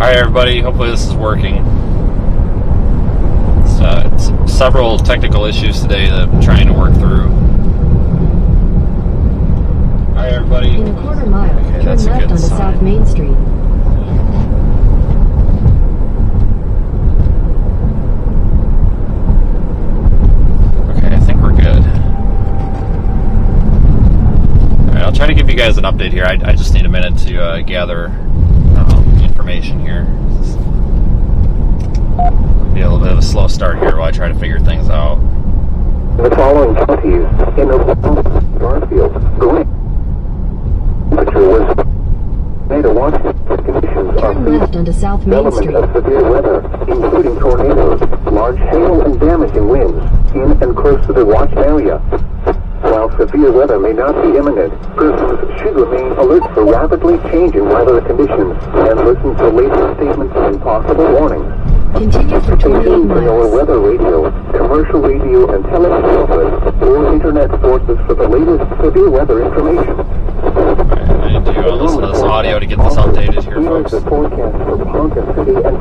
Alright everybody, hopefully this is working. It's several technical issues today that I'm trying to work through. Alright everybody. In a quarter mile, okay, turn left onto South Main Street. Okay, I think we're good. Alright, I'll try to give you guys an update here. I just need a minute to gather information here. Be a little bit of a slow start here while I try to figure things out. The following counties in Oklahoma, Garfield, Green, temperature was made a watch conditions turn left onto South Main Street. Of severe weather, including tornadoes, large hail and damaging winds in and close to the watch area. While severe weather may not be imminent, persons should remain alert for rapidly changing weather conditions and listen to latest statements and possible warnings. Continue for 28 Our miles. weather radio, commercial radio, and television outlets or internet sources for the latest severe weather information. I need to listen to this audio to get this updated here, folks. The forecast for Ponca City and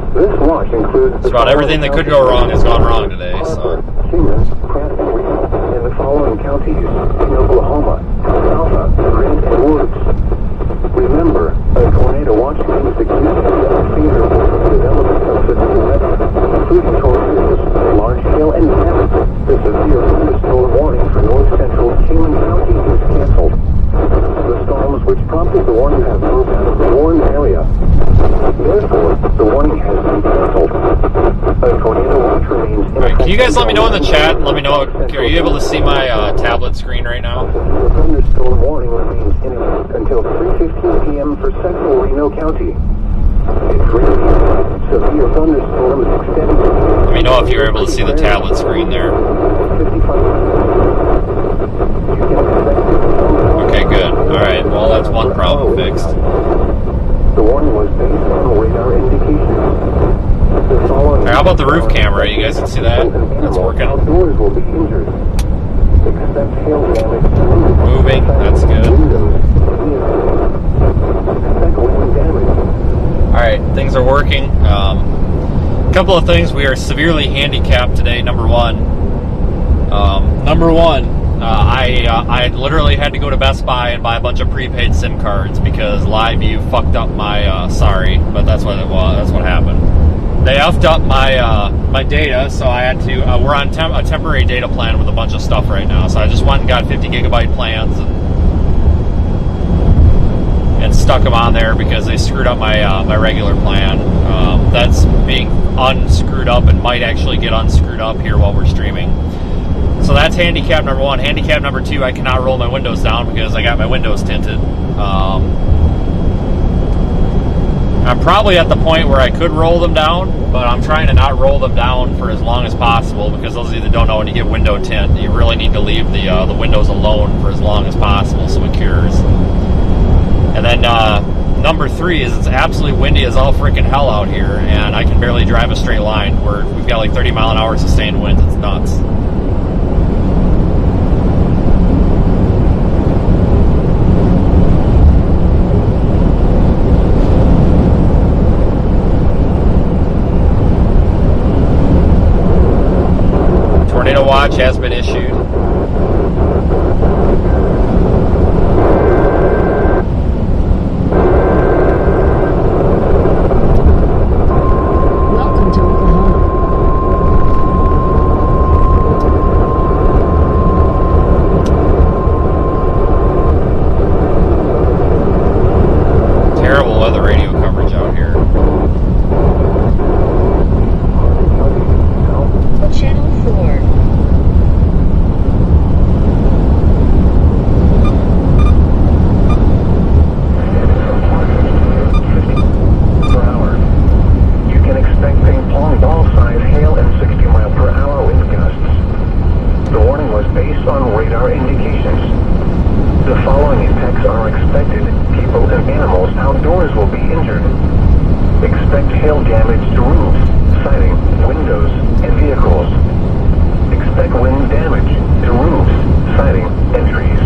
this watch includes Just about everything that could go wrong has gone wrong today, so. In the following counties in Oklahoma, Alpha, Grant, and Woods. Remember, a tornado watch means significant favorable development of severe weather, including tornadoes, large hail, and damage. The severe thunderstorm warning for north central Kingman County is canceled. The storms which prompted the warning have moved out of the warned area. Therefore, the warning has been canceled. A tornado watch remains in Alright, can you guys let me know in the chat and let me know, are you able to see my tablet screen right now? The thunderstorm warning remains in effect until 3:15 p.m. for central Reno County. It's raining. Severe thunderstorms extending. Let me know if you're able to see the tablet screen there. Okay, good. Alright, well that's one problem fixed. The warning was based on radar indications. Alright, how about the roof camera? You guys can see that? That's working. Outdoors will be injured. Expect hail damage. Moving, that's good. Expect wind damage. Alright, things are working. A couple of things. We are severely handicapped today. Number one, I literally had to go to Best Buy and buy a bunch of prepaid SIM cards because LiveView fucked up my, sorry, but that's what it was. That's what happened. They effed up my data, so I had to, we're on a temporary data plan with a bunch of stuff right now, so I just went and got 50 gigabyte plans and stuck them on there because they screwed up my regular plan. That's being unscrewed up and might actually get unscrewed up here while we're streaming. So that's handicap number one. Handicap number two, I cannot roll my windows down because I got my windows tinted. I'm probably at the point where I could roll them down, but I'm trying to not roll them down for as long as possible, because those of you that don't know, when you get window tint, you really need to leave the windows alone for as long as possible so it cures. And then number 3 is it's absolutely windy as all freaking hell out here, and I can barely drive a straight line. We've got like 30 mile an hour sustained winds. It's nuts. Tornado watch has been issued. Welcome to Oklahoma. Terrible weather radio coverage out here. Channel 4. per hour. You can expect ping-pong ball-size hail and 60 mile per hour wind gusts. The warning was based on radar indications. The following impacts are expected. People and animals outdoors will be injured. Expect hail damage to roofs, siding, windows, and vehicles. Expect wind damage to roofs, siding, and trees.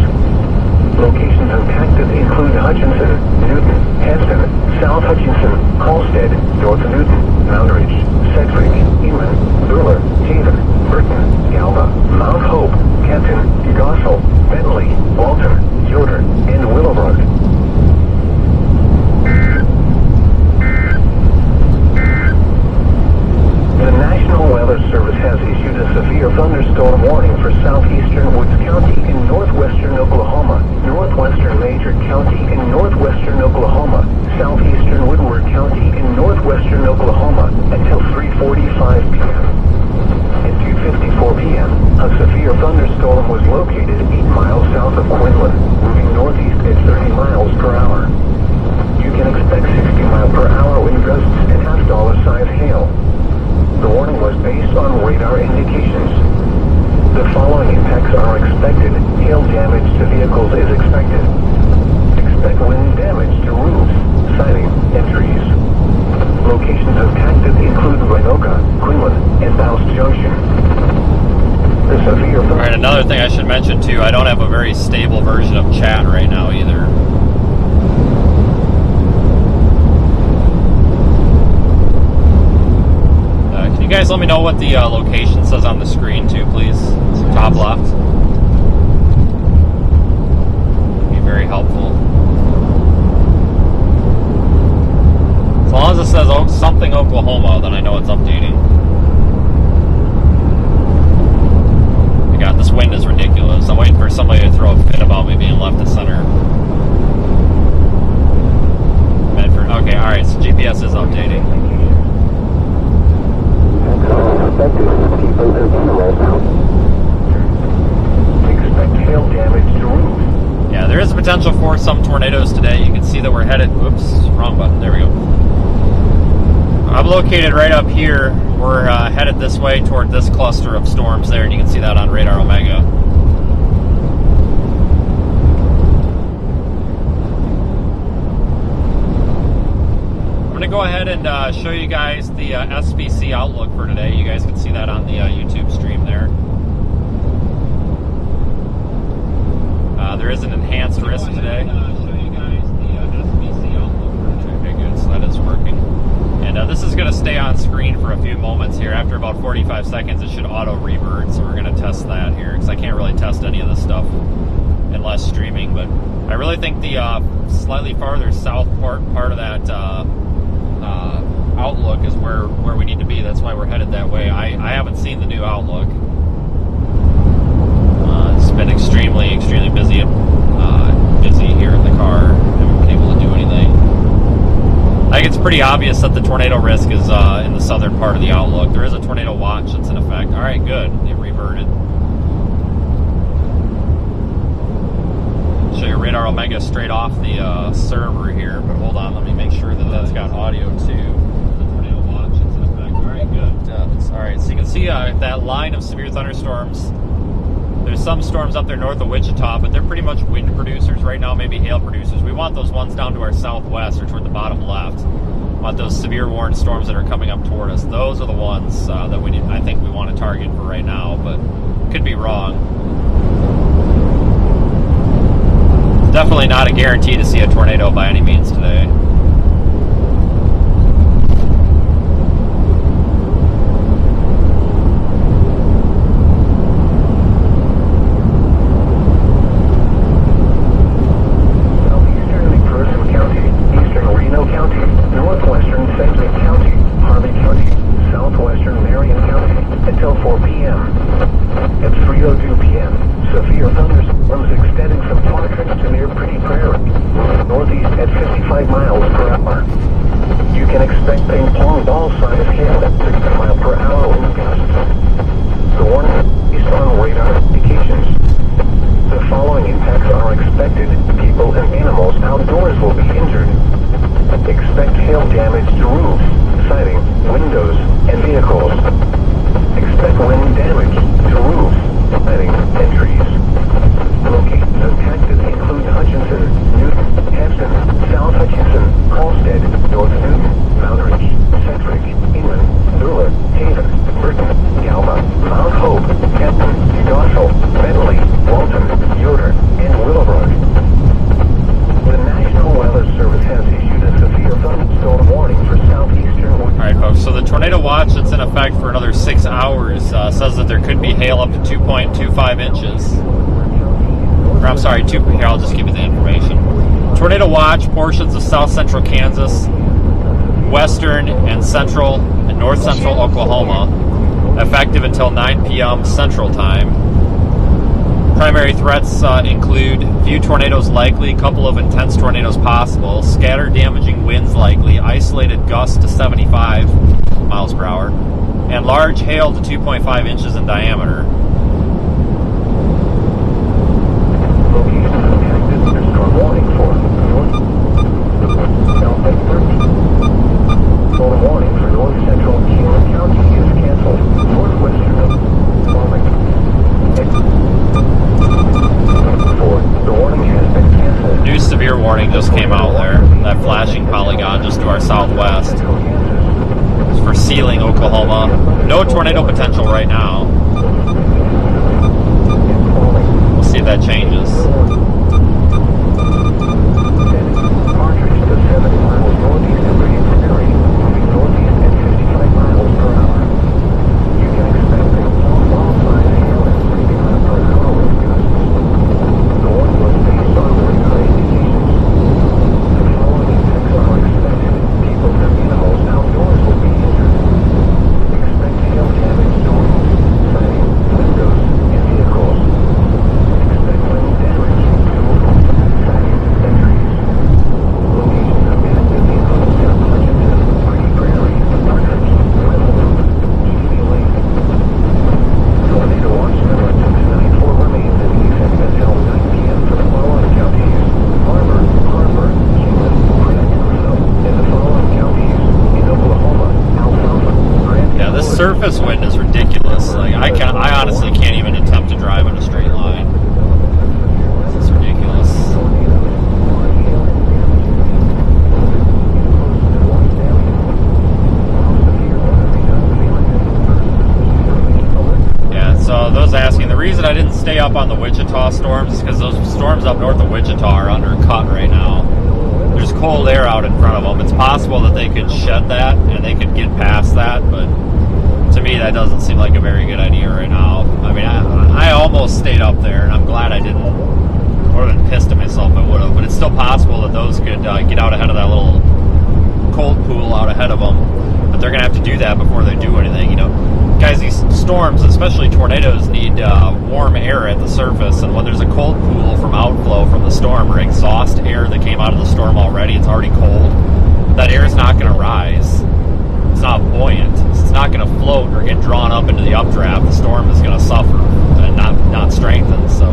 Locations impacted include Hutchinson, Newton, Hanston, South Hutchinson, Halstead, North Newton, Moundridge, Sedgwick, Eman, Burler, Haven, Burton, Galva, Mount Hope, Kenton, Gossel, Bentley, Walton, Yoder, and Willowbrook. The National Weather Service has issued a severe thunderstorm warning for southeastern Woods County in northwestern Oklahoma, northwestern Major County in northwestern Oklahoma, southeastern Woodward County in northwestern Oklahoma until 3:45 p.m. At 2:54 p.m., a severe thunderstorm was located 8 miles south of Quinlan, moving northeast at 30 miles per hour. You can expect 60 mile per hour wind gusts and $half size hail. The warning was based on radar indications. The following impacts are expected. Hail damage to vehicles is expected. Expect wind damage to roofs, siding, and trees. Locations impacted include Winoka, Quinlan, and Bouse Junction. The severe... Alright, another thing I should mention too, I don't have a very stable version of chat right now either. Can you guys let me know what the location says on the screen too, please? Top left. Be very helpful. As long as it says something Oklahoma, then I know it's updating. My God, this wind is ridiculous. I'm waiting for somebody to throw a fit about me being left of center. Medford. Okay, alright, so GPS is updating. People and animals out. Expect hail damage to roofs. Yeah, there is a potential for some tornadoes today. You can see that we're headed... Oops, wrong button. There we go. I'm located right up here. We're headed this way toward this cluster of storms there, and you can see that on Radar Omega. I'm going to go ahead and show you guys the SPC outlook for today. You guys can see that on the YouTube stream there. There is an enhanced risk today. Show you guys the SPC outlook for today. Okay, good. So that is working. And this is going to stay on screen for a few moments here. After about 45 seconds, it should auto revert. So we're going to test that here because I can't really test any of this stuff unless streaming. But I really think the slightly farther south part of that outlook is where we need to be. That's why we're headed that way. I haven't seen the new outlook. It's been extremely busy here in the car. Haven't been able to do anything. I think it's pretty obvious that the tornado risk is in the southern part of the outlook. There is a tornado watch that's in effect. All right, good. It reverted. Show you a Radar Omega straight off the server here, but hold on, let me make sure that that's got audio too. The tornado watch is in effect. All right, good. All right, so you can see that line of severe thunderstorms. There's some storms up there north of Wichita, but they're pretty much wind producers right now, maybe hail producers. We want those ones down to our southwest or toward the bottom left. We want those severe warned storms that are coming up toward us. Those are the ones that I think we want to target for right now, but could be wrong. It's definitely not a guarantee to see a tornado by any means today. For another 6 hours, says that there could be hail up to 2.25 inches. Or I'm sorry, here, I'll just give you the information. Tornado watch portions of south central Kansas, western and central and north central Oklahoma, effective until 9 p.m. Central Time. Primary threats include few tornadoes likely, couple of intense tornadoes possible, scattered damaging winds likely, isolated gusts to 75 miles per hour, and large hail to 2.5 inches in diameter. Warning for north central County is canceled. Northwestern the warning has been canceled. New severe warning just came out there. That flashing polygon just to our southwest. It's for Sealing, Oklahoma. No tornado potential right now. We'll see if that changes. Surface wind is ridiculous. Like I honestly can't even attempt to drive in a straight line. It's ridiculous. Yeah, so those asking, the reason I didn't stay up on the Wichita storms is because those storms up north of Wichita are undercut right now. There's cold air out in front of them. It's possible that they could shed that and they could get past that, but to me, that doesn't seem like a very good idea right now. I mean, I almost stayed up there, and I'm glad I didn't. I would have been pissed at myself if I would have. But it's still possible that those could get out ahead of that little cold pool out ahead of them. But they're going to have to do that before they do anything. You know, guys, these storms, especially tornadoes, need warm air at the surface. And when there's a cold pool from outflow from the storm or exhaust air that came out of the storm already, it's already cold. That air is not going to rise. It's not buoyant. It's not going to float or get drawn up into the updraft. The storm is going to suffer and not strengthen. So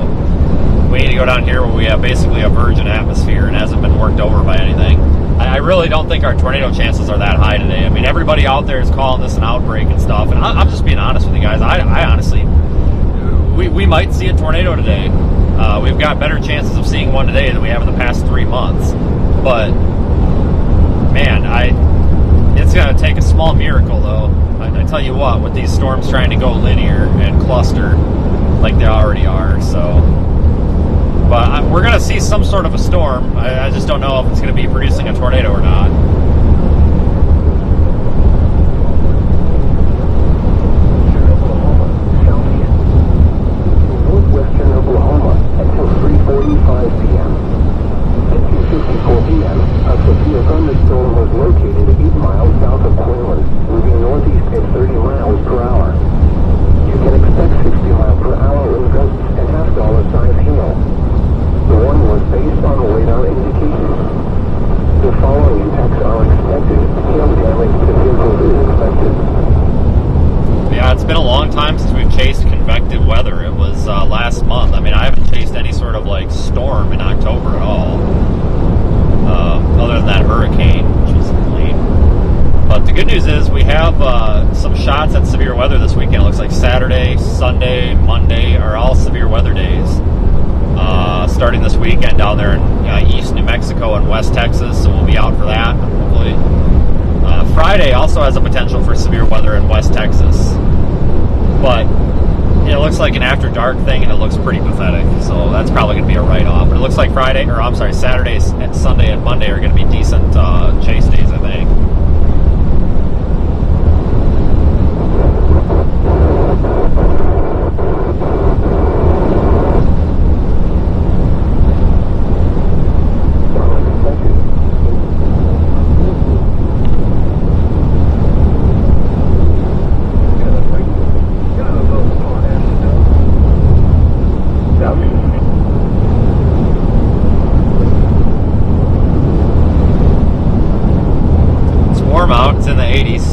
we need to go down here where we have basically a virgin atmosphere and hasn't been worked over by anything. I really don't think our tornado chances are that high today. I mean, everybody out there is calling this an outbreak and stuff, and I'm just being honest with you guys. I honestly, we might see a tornado today. We've got better chances of seeing one today than we have in the past 3 months. But, man, it's going to take a small miracle, though. I tell you what, with these storms trying to go linear and cluster like they already are, so... But we're going to see some sort of a storm. I just don't know if it's going to be producing a tornado or not. Northwestern Oklahoma until 3:45 p.m. At 2:54 p.m., a severe thunderstorm was located 8 miles south of Quinlan, moving northeast at 30 miles per hour. You can expect 60 miles per hour wind gusts and half-dollar-size hail. The warning was based on radar indications. The following impacts are expected. Hail damage to vehicles is expected. Yeah, it's been a long time since we've chased convective weather. It was last month. I mean, I haven't chased any sort of like storm in October at all, other than that hurricane, which was late. But the good news is we have some shots at severe weather this weekend. It looks like Saturday, Sunday, Monday are all severe weather days. Starting this weekend down there in East New Mexico and West Texas, so we'll be out for that, hopefully. Friday also has a potential for severe weather in West Texas. But it looks like an after dark thing, and it looks pretty pathetic, so that's probably going to be a write-off. But it looks like Saturday and Sunday and Monday are going to be decent chase days, I think. Out. It's in the 80s.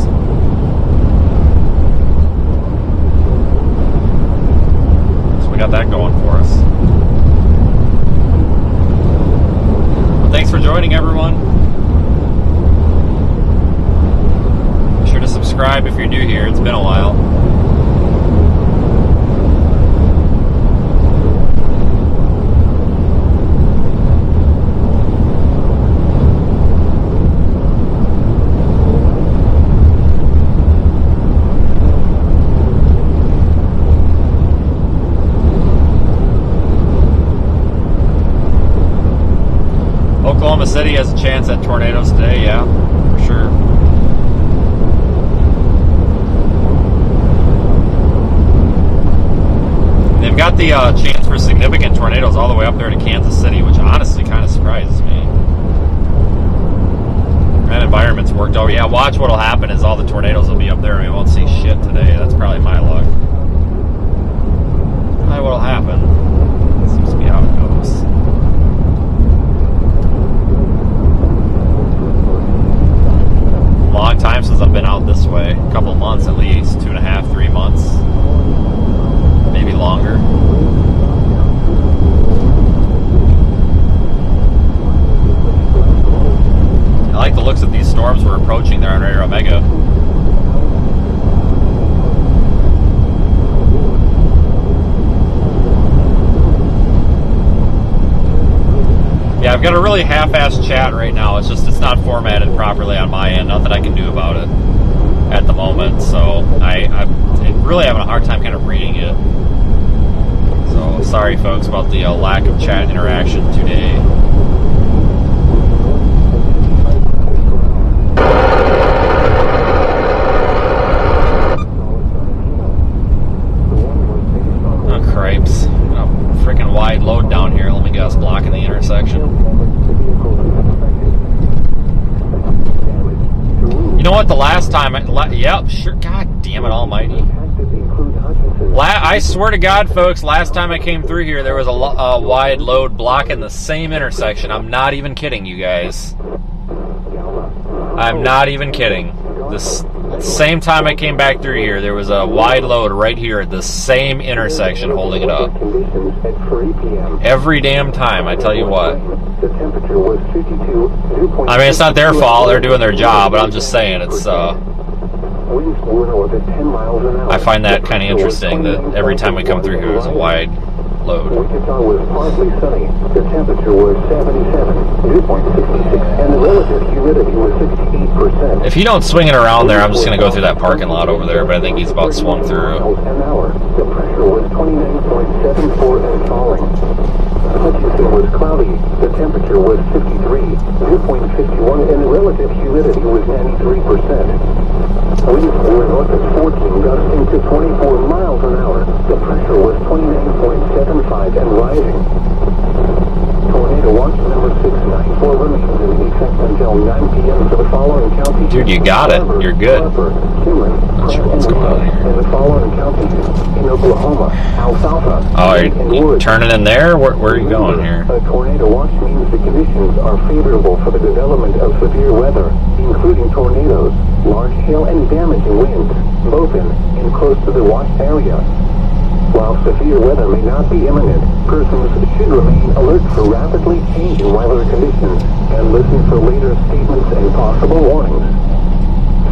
So we got that going for us. Well, thanks for joining, everyone. Be sure to subscribe if you're new here. It's been a while. Oklahoma City has a chance at tornadoes today, yeah, for sure. They've got the chance for significant tornadoes all the way up there to Kansas City, which honestly kind of surprises me. That environment's worked over. Yeah, watch what'll happen is all the tornadoes will be up there and we won't see shit today. That's probably my luck. Probably what'll happen. Seems to be how it goes. Long time since I've been out this way. A couple months at least. 2.5, 3 months. Maybe longer. I like the looks of these storms we're approaching there on Radar Omega. Yeah, I've got a really half-assed chat right now. It's not formatted properly on my end. Nothing I can do about it at the moment. So I'm really having a hard time kind of reading it. So sorry, folks, about the lack of chat interaction today. Oh, cripes. A freaking wide load down here. Let me guess, blocking the intersection. You know what? The last time, yep, sure. God damn it, almighty! I swear to God, folks, last time I came through here, there was a wide load blocking the same intersection. I'm not even kidding, you guys. I'm not even kidding. This same time I came back through here, there was a wide load right here at the same intersection holding it up. Every damn time, I tell you what. I mean, it's not their fault, they're doing their job, but I'm just saying, it's, I find that kind of interesting that every time we come through here, there's a wide load. Wichita was partly sunny. The temperature was 77, dew point 66, and the relative humidity was 68%. If you don't swing it around there, I'm just going to go through that parking lot over there, but I think he's about swung through. An hour. The pressure was 29.74 and falling. Hutchinson was cloudy. The temperature was 53, dew point 51, and the relative humidity was 93%. Winds were north of 14, gusting to 24 miles an hour. The pressure was 29.75 and rising. Tornado watch number 694 remains in effect until 9 p.m. for the following counties. Dude, you got it. You're good. Not sure what's going on here. In the following counties in Oklahoma, Alfalfa. Oh, are you turning in there? Where are you going here? A tornado watch means the conditions are favorable for the development of severe weather, including tornadoes, large hail, and damaging winds, both in and close to the watched area. While severe weather may not be imminent, persons should remain alert for rapidly changing weather conditions and listen for later statements and possible warnings.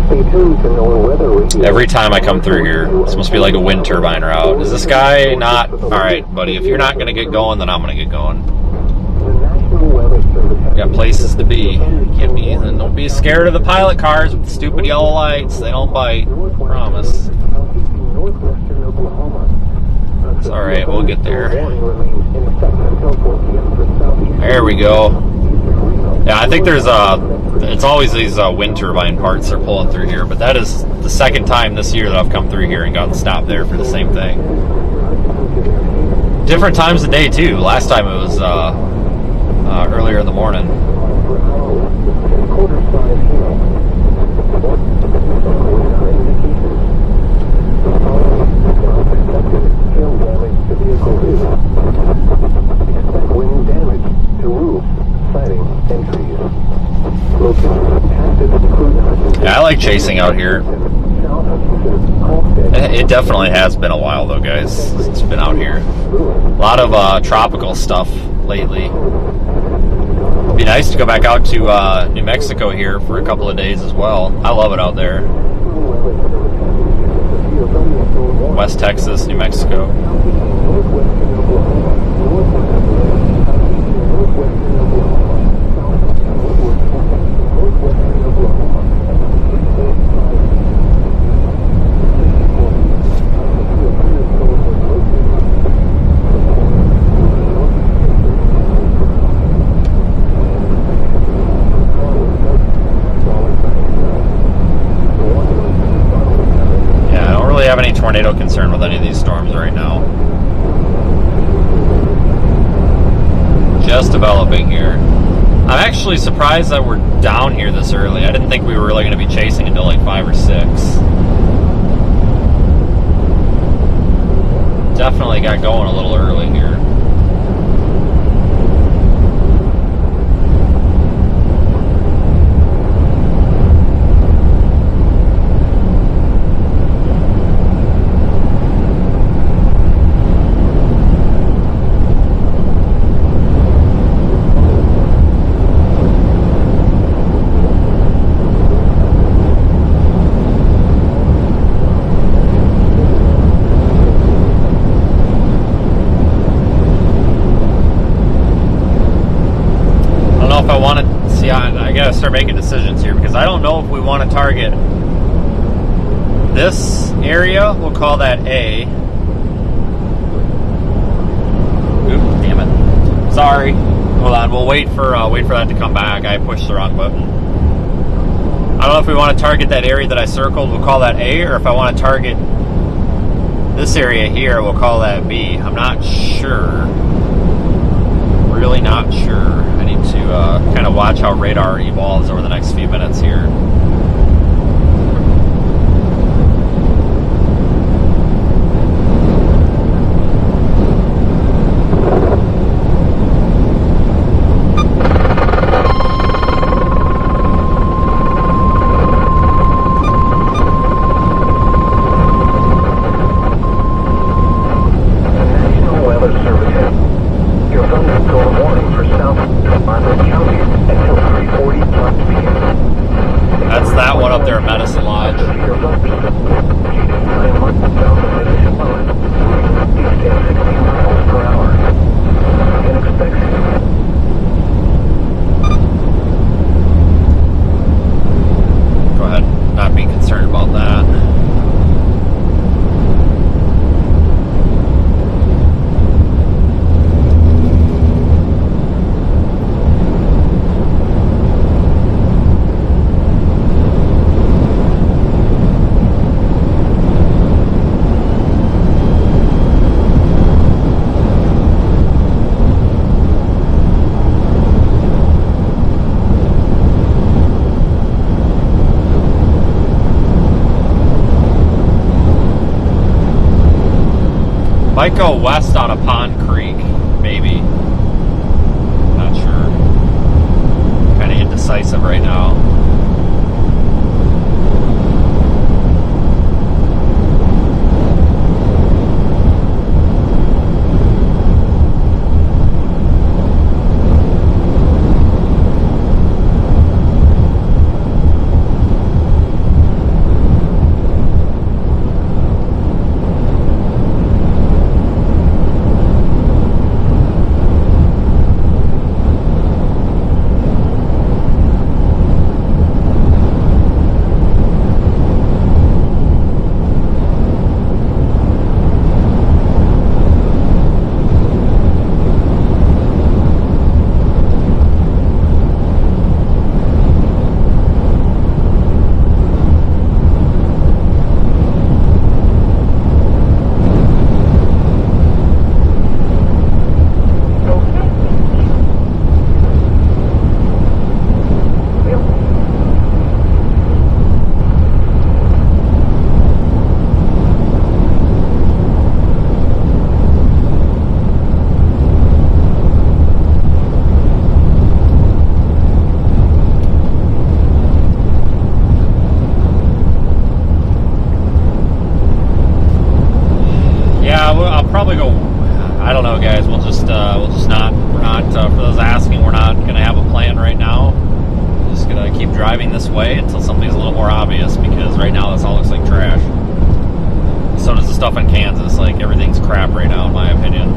Stay tuned to NOAA Weather Radio. Every time I come through here, it's supposed to be like a wind turbine route. Is this guy not? Alright, buddy, if you're not going to get going, then I'm going to get going. Got places to be. Can't be, and don't be scared of the pilot cars with the stupid yellow lights. They don't bite. Promise. It's alright, we'll get there. There we go. Yeah, I think there's it's always these wind turbine parts they're pulling through here, but that is the second time this year that I've come through here and gotten stopped there for the same thing. Different times of day too. Last time it was earlier in the morning. Wind damage to roofs, siding, and trees. Yeah, I like chasing out here. It definitely has been a while though, guys. It's been out here. A lot of tropical stuff lately. It'd be nice to go back out to New Mexico here for a couple of days as well. I love it out there. West Texas, New Mexico. Have any tornado concern with any of these storms right now. Just developing here. I'm actually surprised that we're down here this early. I didn't think we were really going to be chasing until like 5 or 6. Definitely got going a little early here. I gotta start making decisions here because I don't know if we want to target this area. We'll call that A. Oop, damn it. Sorry. Hold on. We'll wait for that to come back. I pushed the wrong button. I don't know if we want to target that area that I circled. We'll call that A, or if I want to target this area here, we'll call that B. I'm not sure. Really not sure. I need to kind of watch how radar evolves over the next few minutes here. Just a few bucks. G9 marked south of Mission Road. East at 16 miles per hour. Can expect. Go ahead, not be concerned about that. Might go west out of Pond Creek, maybe. Not sure. Kind of indecisive right now. Probably go. I don't know, guys. We'll just not. We're not. For those asking, we're not going to have a plan right now. We're just going to keep driving this way until something's a little more obvious. Because right now, this all looks like trash. So does the stuff in Kansas. Like everything's crap right now, in my opinion.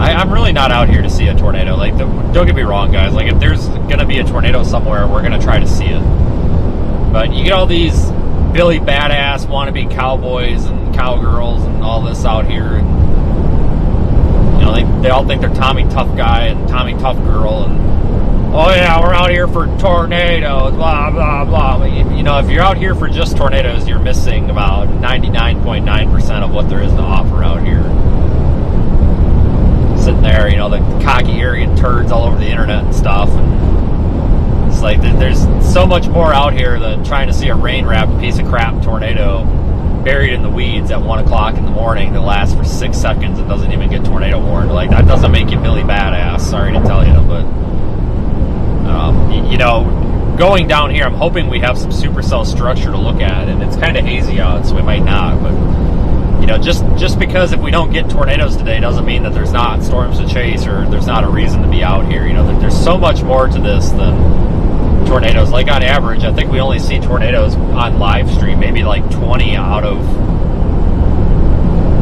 I'm really not out here to see a tornado. Like, don't get me wrong, guys. Like, if there's going to be a tornado somewhere, we're going to try to see it. But you get all these Billy Badass wannabe cowboys and cowgirls and all this out here, and you know they all think they're Tommy Tough Guy and Tommy Tough Girl, and oh yeah, we're out here for tornadoes, blah blah blah. But you know, if you're out here for just tornadoes, you're missing about 99.9% of what there is to offer out here. Sitting there, you know, the cocky, arrogant turds all over the internet and stuff, and it's like there's so much more out here than trying to see a rain-wrapped piece of crap tornado buried in the weeds at 1 o'clock in the morning that lasts for 6 seconds and doesn't even get tornado warned. Like, that doesn't make you Billy Badass, sorry to tell you, but you know, going down here, I'm hoping we have some supercell structure to look at, and it's kind of hazy out, so we might not, but you know, just because if we don't get tornadoes today doesn't mean that there's not storms to chase or there's not a reason to be out here. You know, there's so much more to this than tornadoes. Like, on average, I think we only see tornadoes on live stream maybe like 20 out of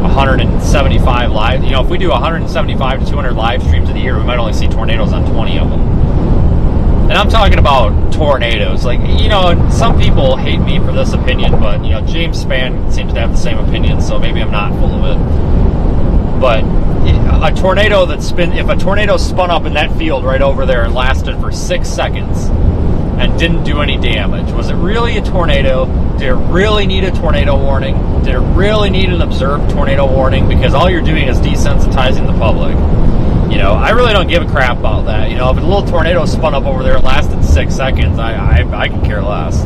175 live. You know, if we do 175 to 200 live streams of the year, we might only see tornadoes on 20 of them. And I'm talking about tornadoes. Like, you know, some people hate me for this opinion, but, you know, James Spann seems to have the same opinion, so maybe I'm not full of it. But a tornado if a tornado spun up in that field right over there and lasted for 6 seconds and didn't do any damage, was it really a tornado? Did it really need a tornado warning? Did it really need an observed tornado warning? Because all you're doing is desensitizing the public. You know, I really don't give a crap about that. You know, if a little tornado spun up over there and lasted 6 seconds, I could care less.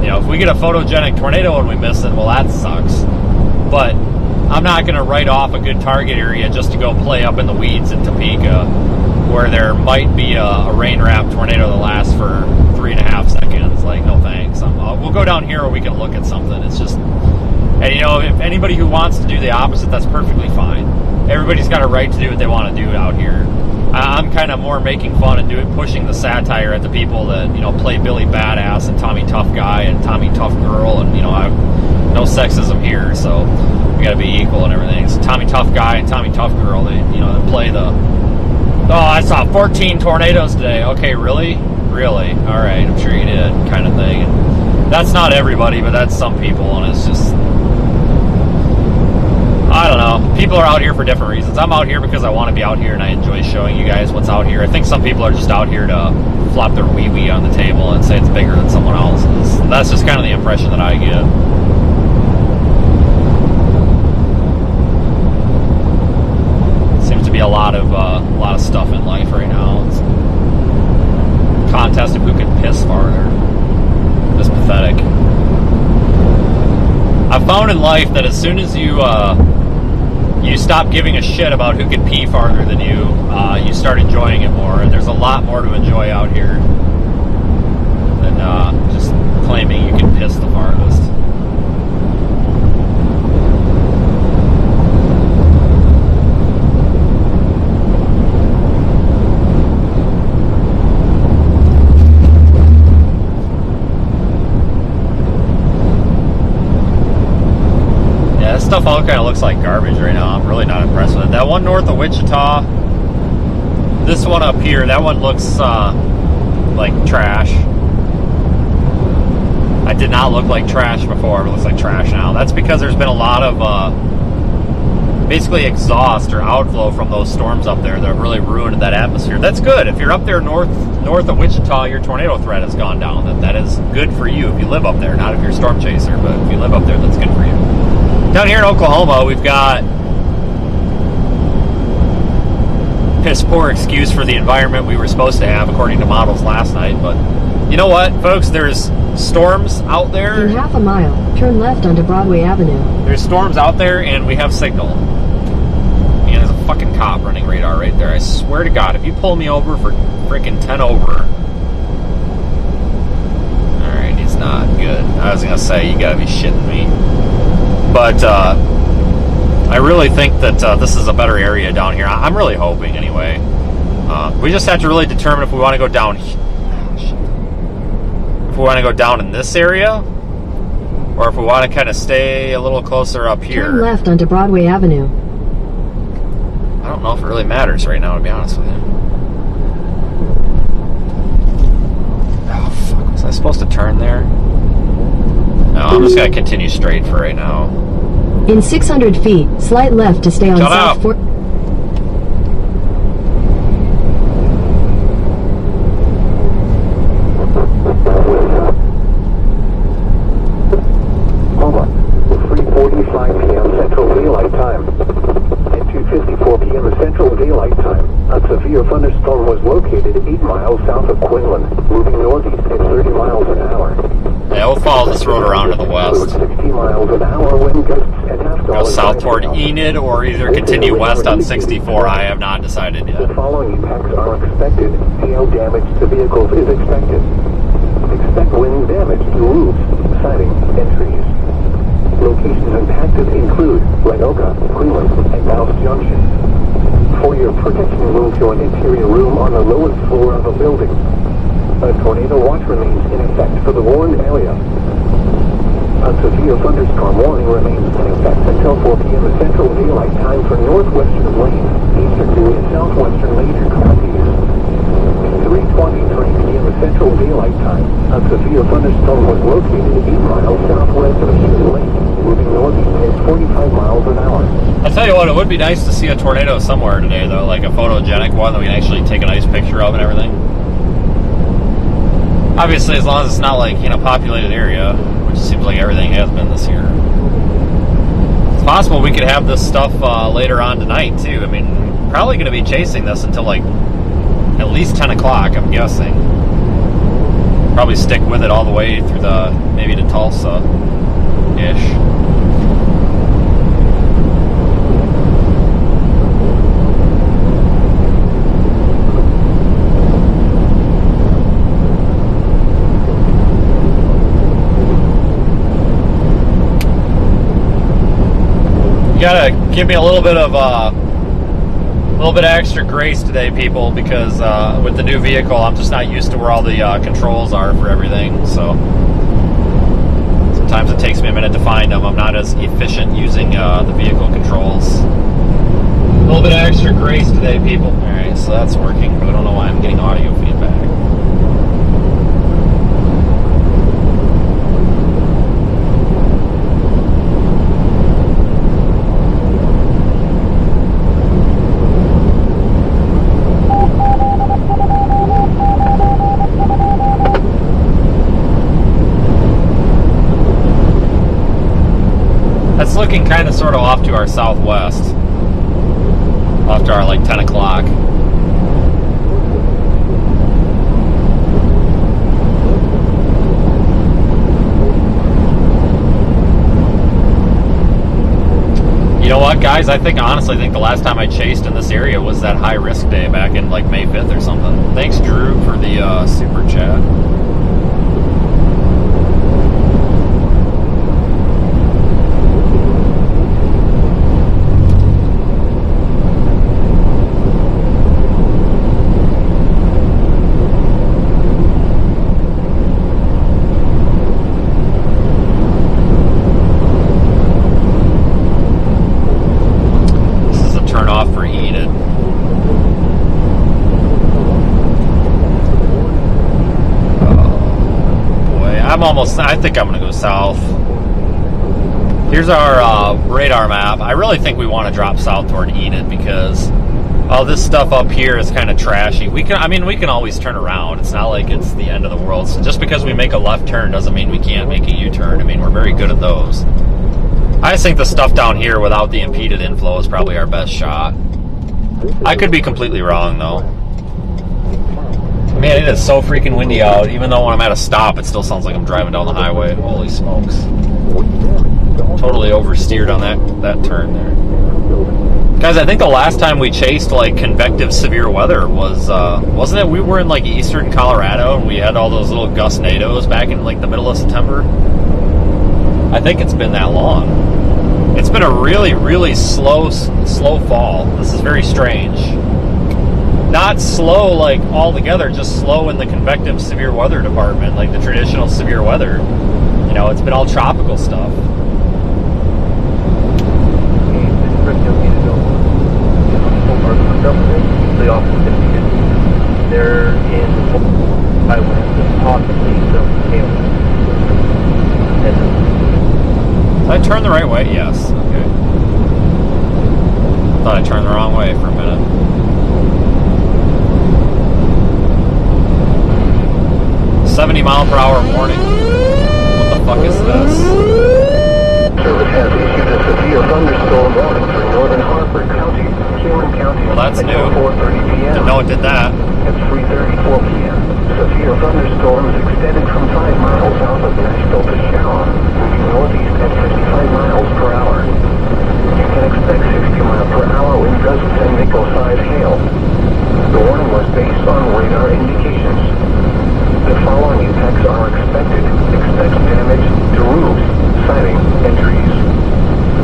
You know, if we get a photogenic tornado and we miss it, well, that sucks. But I'm not going to write off a good target area just to go play up in the weeds in Topeka, where there might be a rain-wrapped tornado that lasts for 3.5 seconds. Like, no thanks. We'll go down here where we can look at something. It's just, and you know, if anybody who wants to do the opposite, that's perfectly fine. Everybody's got a right to do what they want to do out here. I'm kind of more making fun and pushing the satire at the people that, you know, play Billy Badass and Tommy Tough Guy and Tommy Tough Girl, and, you know, no sexism here, so we got to be equal and everything. So Tommy Tough Guy and Tommy Tough Girl, they, you know, they play the, oh, I saw 14 tornadoes today. Okay, really? Really? All right, I'm sure you did, kind of thing. And that's not everybody, but that's some people, and it's just, I don't know. People are out here for different reasons. I'm out here because I want to be out here and I enjoy showing you guys what's out here. I think some people are just out here to flop their wee-wee on the table and say it's bigger than someone else's. That's just kind of the impression that I get. Seems to be a lot of stuff in life right now. It's a contest of who can piss farther. Just pathetic. I've found in life that as soon as you stop giving a shit about who can pee farther than you, you start enjoying it more. And there's a lot more to enjoy out here than just claiming you can piss the farthest. Stuff all kind of looks like garbage right now. I'm really not impressed with it. That one north of Wichita, this one up here, that one looks like trash. I did not look like trash before, but it looks like trash now. That's because there's been a lot of basically exhaust or outflow from those storms up there that have really ruined that atmosphere. That's good. If you're up there north of Wichita, your tornado threat has gone down. That is good for you if you live up there, not if you're a storm chaser, but if you live up there, that's good for you. Down here in Oklahoma, we've got piss poor excuse for the environment we were supposed to have according to models last night. But you know what, folks? There's storms out there. In half a mile, turn left onto Broadway Avenue. There's storms out there, and we have signal. And there's a fucking cop running radar right there. I swear to God, if you pull me over for freaking 10 over. Alright, he's not good. I was gonna say, you gotta be shitting me. But I really think that this is a better area down here. I'm really hoping, anyway. We just have to really determine if we want to go down. If we want to go down in this area, or if we want to kind of stay a little closer up here. Turn left onto Broadway Avenue. I don't know if it really matters right now, to be honest with you. Oh fuck! Was I supposed to turn there? No, I'm just gonna continue straight for right now. In 600 feet, slight left to stay on Shut South up. Fort. Homa, 3:45 p.m. Central Daylight Time. At 2:54 p.m. Central Daylight Time, a severe thunderstorm was located 8 miles south of Quinlan, moving northeast at 30 miles an hour. Yeah, we'll follow this road around to the west. 60 miles an hour wind gusts at half Go south toward Enid, or either continue west on 64. I have not decided The yet. following impacts are expected. Hail damage to vehicles is expected. Expect wind damage to roofs, siding, and trees. Locations impacted include Winoka, Cleveland, and Mouse Junction. For your protection, move to an interior room on the lowest floor of a building. A tornado watch remains in effect for the warned area. A severe thunderstorm warning remains in effect until 4 p.m. Central Daylight Time for northwestern Lane, eastern to southwestern Later counties. 3:23 p.m. Central Daylight Time, a severe thunderstorm was located 8 miles southwest of Cedar Lake, moving northeast at 45 miles an hour. I'll tell you what, it would be nice to see a tornado somewhere today, though, like a photogenic one that we can actually take a nice picture of and everything. Obviously, as long as it's not like in a populated area, which seems like everything has been this year. It's possible we could have this stuff later on tonight, too. I mean, probably going to be chasing this until like at least 10 o'clock, I'm guessing. Probably stick with it all the way through maybe to Tulsa-ish. You gotta give me a little bit of little bit of extra grace today, people, because with the new vehicle, I'm just not used to where all the controls are for everything. So sometimes it takes me a minute to find them. I'm not as efficient using the vehicle controls. A little bit of extra grace today, people. All right, so that's working, but I don't know why I'm getting audio feedback. That's looking kind of sort of off to our southwest. Off to our like 10 o'clock. You know what, guys? I honestly think the last time I chased in this area was that high risk day back in like May 5th or something. Thanks, Drew, for the super chat. I think I'm going to go south. Here's our radar map. I really think we want to drop south toward Enid because all this stuff up here is kind of trashy. We can always turn around. It's not like it's the end of the world. So just because we make a left turn doesn't mean we can't make a U-turn. I mean, we're very good at those. I just think the stuff down here without the impeded inflow is probably our best shot. I could be completely wrong, though. Man, it is so freaking windy out. Even though when I'm at a stop, it still sounds like I'm driving down the highway. Holy smokes. Totally oversteered on that turn there. Guys, I think the last time we chased like convective severe weather was, wasn't it? We were in like eastern Colorado and we had all those little gustnadoes back in like the middle of September. I think it's been that long. It's been a really, really slow fall. This is very strange. Not slow like altogether, just slow in the convective severe weather department, like the traditional severe weather. You know, it's been all tropical stuff. They're in Thailand and possibly some hail. Did I turn the right way? Yes. Okay. Thought I turned the wrong way for a minute. $70-mile-per-hour warning. What the fuck is this? Service has issued a severe thunderstorm warning for northern Harford County, Huron County. Well, that's new. 4:30 p.m. Didn't know it did that. At 3:34 p.m. Severe thunderstorms extended from 5 miles south of Nashville to Sharon, moving northeast at 55 miles per hour. You can expect 60-mile-per-hour wind gusts and nickel-sized hail. The warning was based on radar indications. The following impacts are expected. Expect damage to roofs, siding, and trees.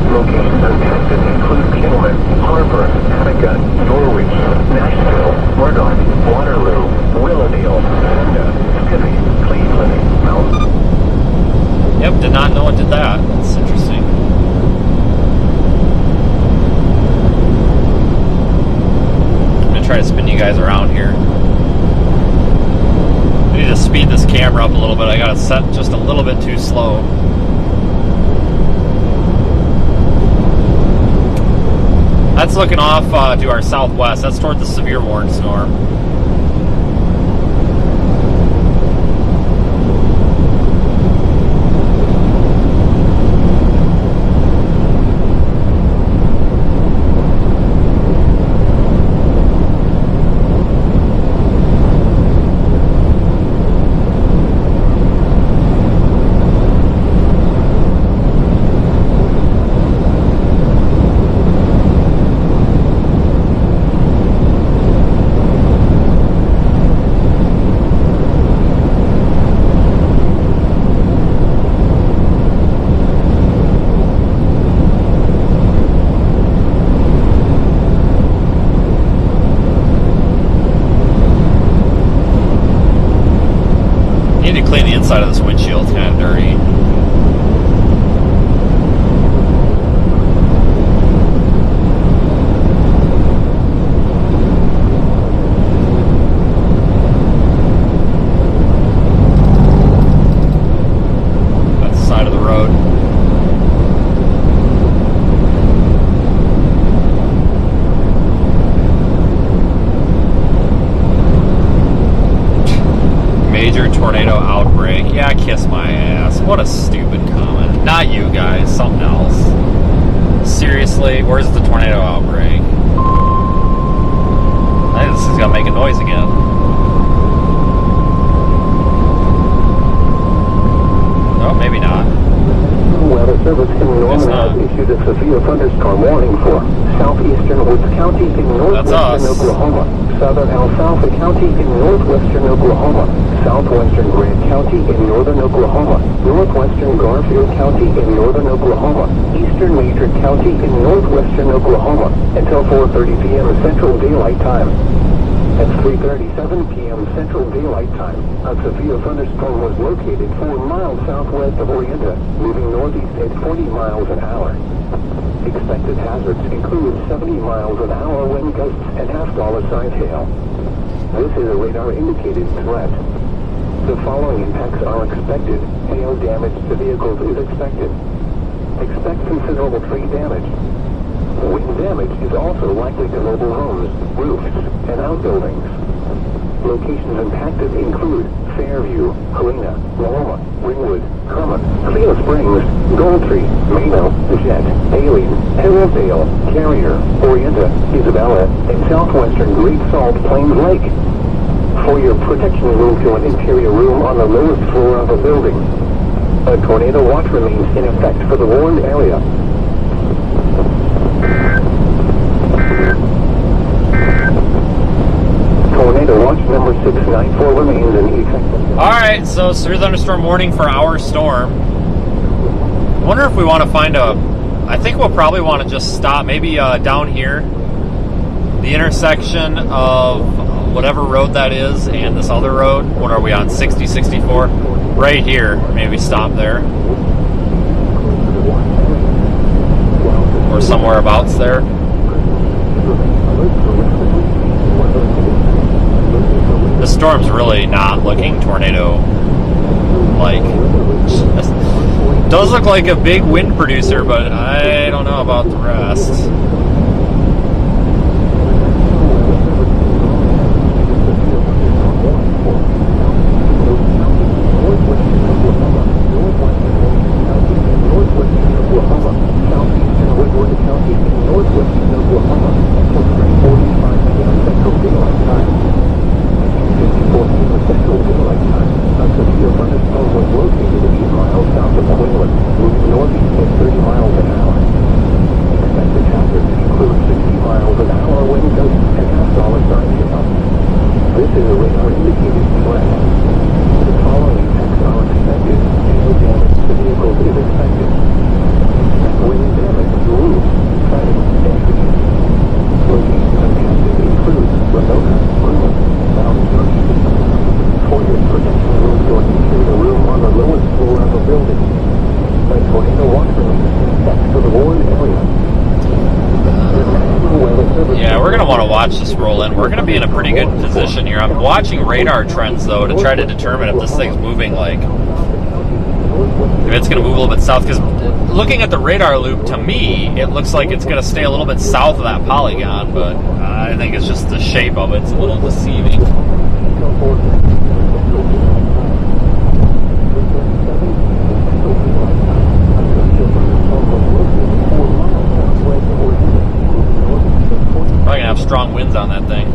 Locations impacted include Gilman, Harper, Attica, Norwich, Nashville, Murdoch, Waterloo, Willowdale, Zenda, Stiffy, Cleveland, Mountain. Yep, did not know it did that. That's interesting. I'm going to try to spin you guys around here. I need to speed this camera up a little bit. I got it set just a little bit too slow. That's looking off to our southwest. That's toward the severe warned storm. side of this windshield's kind of dirty. That's the side of the road. Major tornado outbreak. Yeah, kiss my ass. What a stupid comment. Not you guys, something else. Seriously, where's the tornado outbreak? I think this is gonna make a noise again. Oh, maybe not. Weather Service in Norman It's not. has issued a severe thunderstorm warning for southeastern Woods County in northwestern us. Oklahoma, southern Alfalfa County in northwestern Oklahoma, southwestern Grant County in northern Oklahoma, northwestern Garfield County in northern Oklahoma, eastern Major County in northwestern Oklahoma until 4:30 p.m. Central Daylight Time. At 3:37 p.m. Central Daylight Time, a severe thunderstorm was located 4 miles southwest of Orienta, moving northeast at 40 miles an hour. Expected hazards include 70 miles an hour wind gusts and half-dollar-size hail. This is a radar-indicated threat. The following impacts are expected. Hail damage to vehicles is expected. Expect considerable tree damage. Wind damage is also likely to mobile homes, roofs, and outbuildings. Locations impacted include Fairview, Helena, Loma, Ringwood, Kerma, Clear Springs, Goldtree, Mano, Jet, Alien, Hillsdale, Carrier, Orienta, Isabella, and southwestern Great Salt Plains Lake. For your protection, move to an interior room on the lowest floor of a building. A tornado watch remains in effect for the warned area. Tornado watch number 694 remains in effect. Alright, so severe thunderstorm warning for our storm. I wonder if we want to find I think we'll probably want to just stop maybe down here. The intersection of whatever road that is and this other road. What are we on? 60, 64? Right here. Maybe stop there. Or somewhere abouts there. The storm's really not looking tornado-like. Does look like a big wind producer, but I don't know about the rest. Watch this roll in. We're going to be in a pretty good position here. I'm watching radar trends though to try to determine if this thing's moving, like if it's going to move a little bit south, because looking at the radar loop, to me it looks like it's going to stay a little bit south of that polygon, but I think it's just the shape of it's a little deceiving. Probably gonna have strong winds on that thing.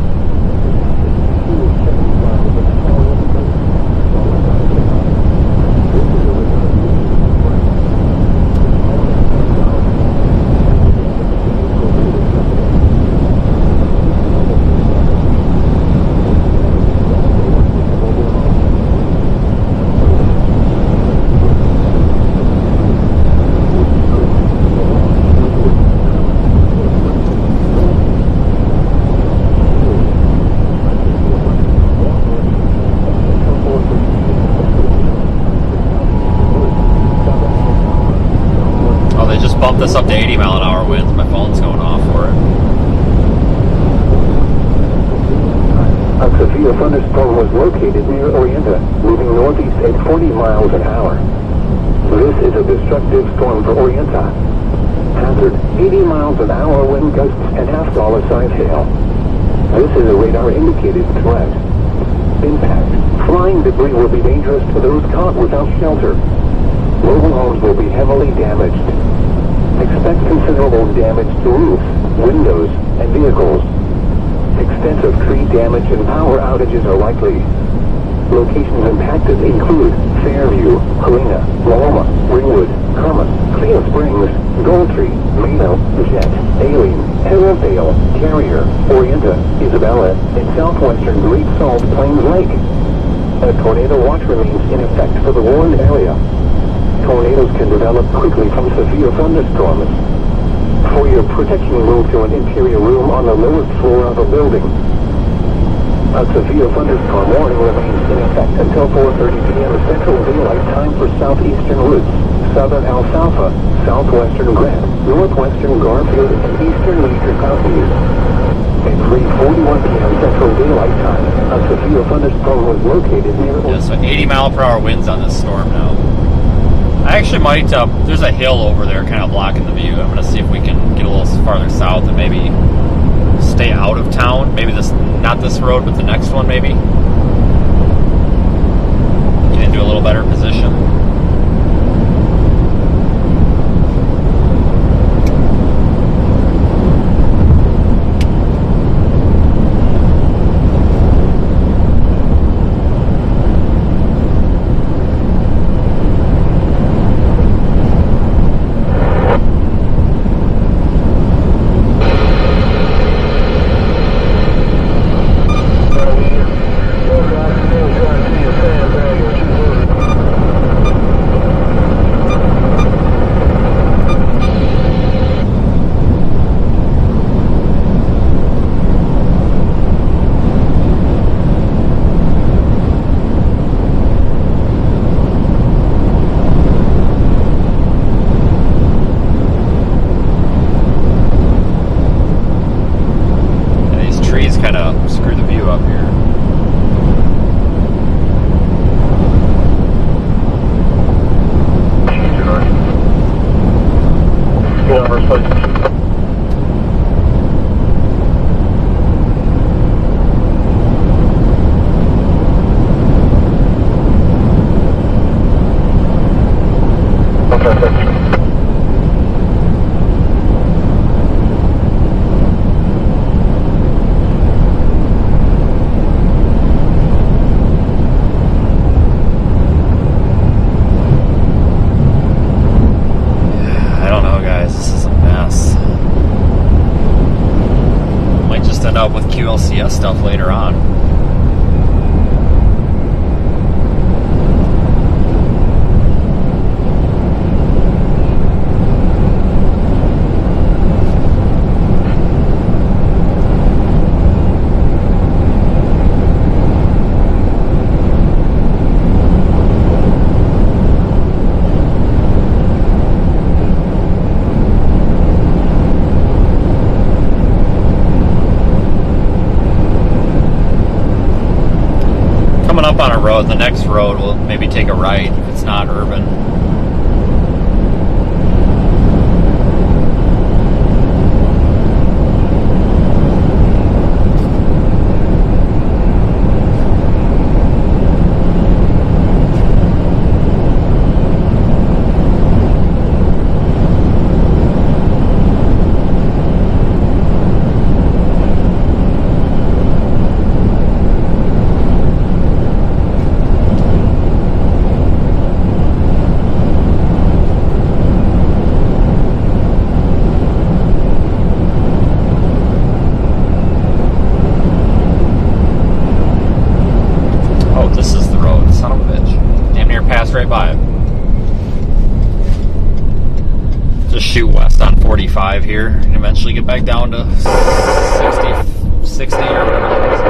just bumped this up to 80 mile an hour winds. My phone's going off for it. A severe thunderstorm was located near Orienta, moving northeast at 40 miles an hour. This is a destructive storm for Orienta. Hazard, 80 miles an hour wind gusts and $5 size hail. This is a radar-indicated threat. Impact. Flying debris will be dangerous to those caught without shelter. Mobile homes will be heavily damaged. Expect considerable damage to roofs, windows, and vehicles. Extensive tree damage and power outages are likely. Locations impacted include Fairview, Helena, Loma, Ringwood, Kermit, Clear Springs, Goldtree, Mano, Jet, Alien, Heraldale, Carrier, Orienta, Isabella, and southwestern Great Salt Plains Lake. A tornado watch remains in effect for the warned area. Tornadoes can develop quickly from severe thunderstorms. For your protection, move to an interior room on the lowest floor of a building. A severe thunderstorm warning remains in effect until 4:30 p.m. Central Daylight Time for southeastern Woods, southern Alfalfa, southwestern Grant, northwestern Garfield, and eastern Leisure counties. At 3:41 p.m. Central Daylight Time, a severe thunderstorm was located near... Yeah, so 80 mile per hour winds on this storm now. I actually might, there's a hill over there kind of blocking the view. I'm going to see if we can get a little farther south and maybe stay out of town. Maybe this, not this road, but the next one maybe. Get into a little better position. Up with QLCS stuff later on. Up on a road, the next road will maybe take a right if it's not urban. Right by it. Just shoot west on 45 here and eventually get back down to 60 or whatever that is.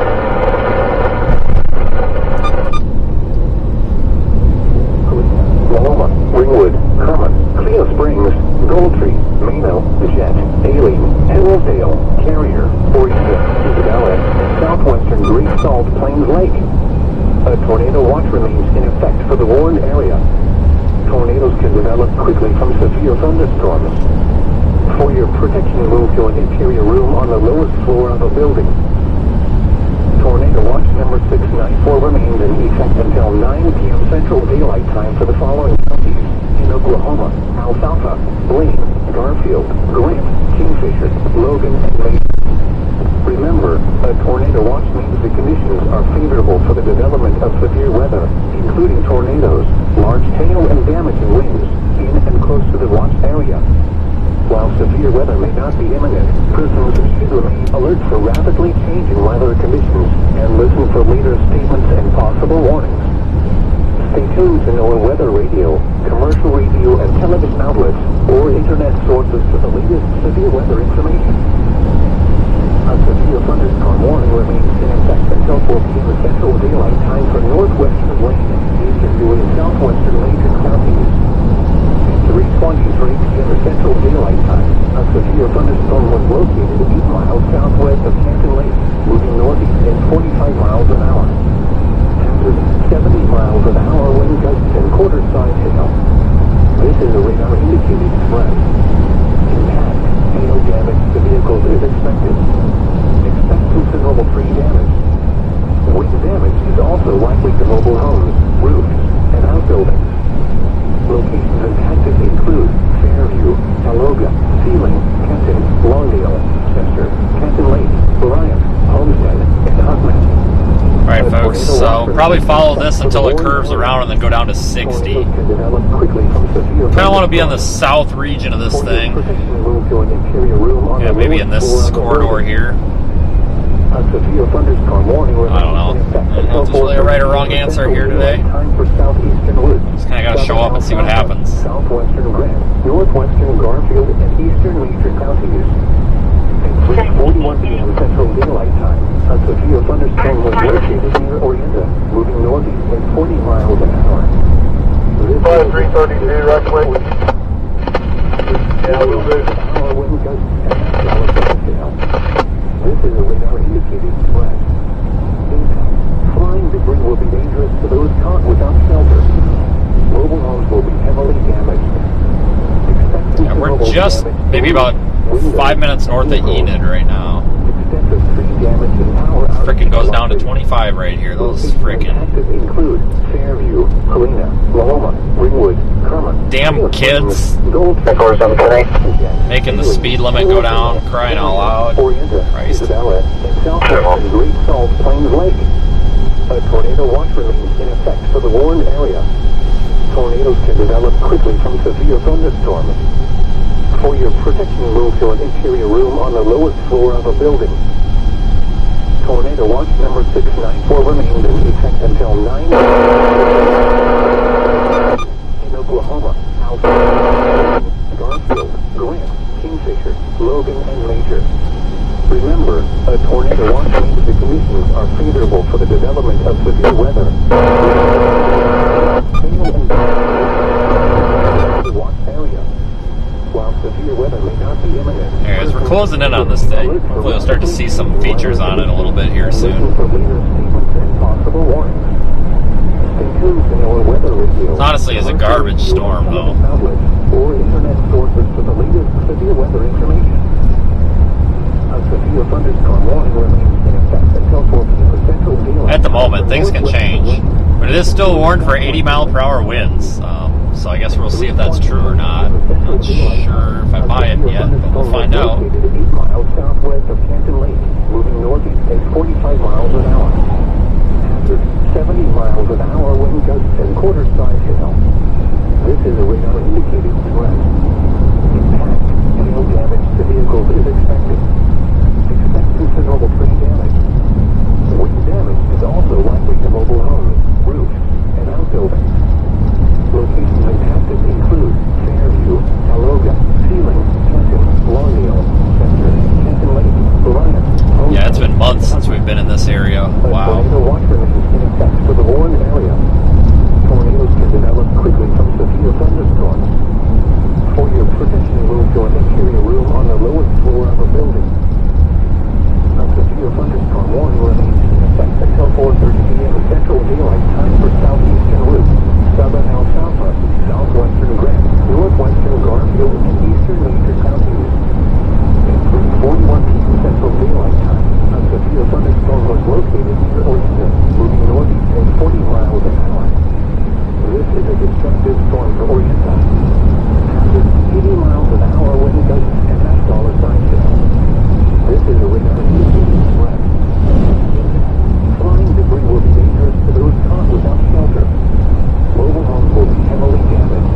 Loma, Ringwood, Kermit, Clear Springs, Waelti, Mano, Jet, Aileen, Hillsdale, Carrier, Orienta, Isabella, and southwestern Great Salt Plains Lake. A tornado watch remains in effect for the warned area. Tornadoes can develop quickly from severe thunderstorms. For your protection, move to an interior room on the lowest floor of a building. Tornado watch number 694 remains in effect until 9 p.m. Central Daylight Time for the following counties in Oklahoma: Alfalfa, Blaine, Garfield, Grant, Kingfisher, Logan, and Mason. Remember, a tornado watch means the conditions are favorable for the development of severe weather, including tornadoes, large hail, and damaging winds in and close to the watch area. While severe weather may not be imminent, persons should remain alert for rapidly changing weather conditions and listen for later statements and possible warnings. Stay tuned to NOAA weather radio, commercial radio and television outlets, or internet sources for the latest severe weather information. A severe thunderstorm warning remains in effect until 4 p.m. Central Daylight Time for northwestern Wayne, eastern to and southwestern major counties. 3:20 p.m. Central Daylight Time, a severe thunderstorm was located 8 miles southwest of Canton Lake, moving northeast at 45 miles an hour. After 70 miles an hour wind gusts and quarter-size hail. This is a radar-indicated threat. Impact, hail damage to vehicles is expected. Expect considerable tree damage. Wind damage is also likely to mobile homes, roofs, and outbuildings. Locations impacted include Fairview, Taloga, Sealing, Kenton, Longdale, Chester, Canton Lake, Bryant, Homestead, and Huckman. Alright folks, so probably follow this until it curves around and then go down to 60. Kind of want to be on the south region of this thing. Yeah, maybe in this corridor here. A severe thunderstorm warning. I don't know. I don't know if there's really a right or wrong answer here today. Just kind of got to show up and see what happens. Southwestern Grant, northwestern Garfield, and eastern major counties. At 3:41 p.m. Central Daylight Time, a severe thunderstorm was located near Orienta, moving northeast at 40 miles an hour. 332, right away. Yeah, we'll do. Wind gusts and this is a radar-indicated threat. Impact. Flying debris will be dangerous to those caught without shelter. Mobile homes will be heavily damaged. Yeah, we're just maybe about 5 minutes north of Enid right now. Extensive tree damage and power Frickin' goes down to 25 right here. Those frickin' include Fairview, Helena, Loma, Ringwood, Kermit. Damn kids making the speed limit go down, crying out loud. Christ. Isabella, and southwestern Great Salt Plains Lake. A tornado watch remains in effect for the warned area. Tornadoes can develop quickly from severe thunderstorms. For your protection, move to an interior room on the lowest floor of a building. Tornado watch number 694 remains in effect until 9 in Oklahoma, Alfalfa, Garfield, Grant, Kingfisher, Logan, and Major. Remember, a tornado watch means the conditions are favorable for the development of severe weather. Hail and the watch area. While severe weather may not be imminent. Anyways, we're closing in on this thing. Hopefully we'll start to see some features on it a little bit here soon. It honestly is a garbage storm, though. Or internet sources for the latest severe weather information. A severe thunderstorm warning remains in effect until 4 p.m. Central Daylight. At the moment, things can change. But it is still warned for 80-mile-per-hour winds. So I guess we'll see if that's true or not. I'm not sure if I buy it yet, but we'll find out. 8 miles southwest of Canton Lake, moving northeast at 45 miles an hour. After 70 miles an hour wind gusts and quarter-size hail. This is a radar-indicated threat. Impact, hail damage to vehicles is expected. Expect considerable tree damage. Wind damage is also likely to mobile homes, roofs, and outbuildings. Locations impacted include Fairview, Taloga, Sealing, Kenton, Longdale, Chester, Canton Lake, Bryant, Homestead. Yeah, it's been months since we've been in this area. Wow. Tornado watch remains in effect for the warned area. Tornadoes can develop quickly from severe thunderstorms. For your protection, to an interior room on the lowest floor of a building. A severe thunderstorm warning remains in effect until 4:30 p.m. Central Daylight Time for southeastern route, southern Alfalfa, southwestern Grant, northwestern Garfield, and eastern major counties. At 3:41 p.m. Central Daylight Time, a severe thunderstorm was located near Oyster, moving northeast at 40 miles an hour. This is a destructive storm for Orienta. Hazard 80 miles an hour wind gusts and that's dollar sign hail. This is a radar indicating threat. Flying debris will be dangerous to those caught without shelter. Mobile homes will be heavily damaged.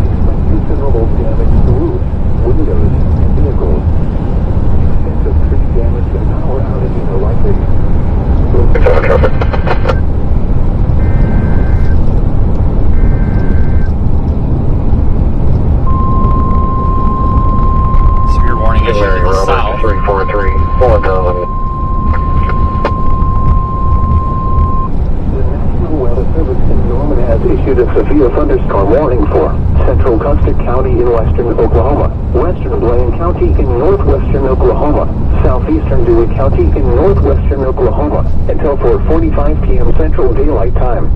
Expect considerable damage to roofs, windows, and vehicles. Extensive tree damage and power outages are likely. Severe warning issued to the south. 343 4000. The National Weather Service in Norman has issued a severe thunderstorm warning for central Custer County in western Oklahoma, western Blaine County in northwestern Oklahoma, southeastern Dewey County in northwestern Oklahoma, until 4:45 p.m. Central Daylight Time.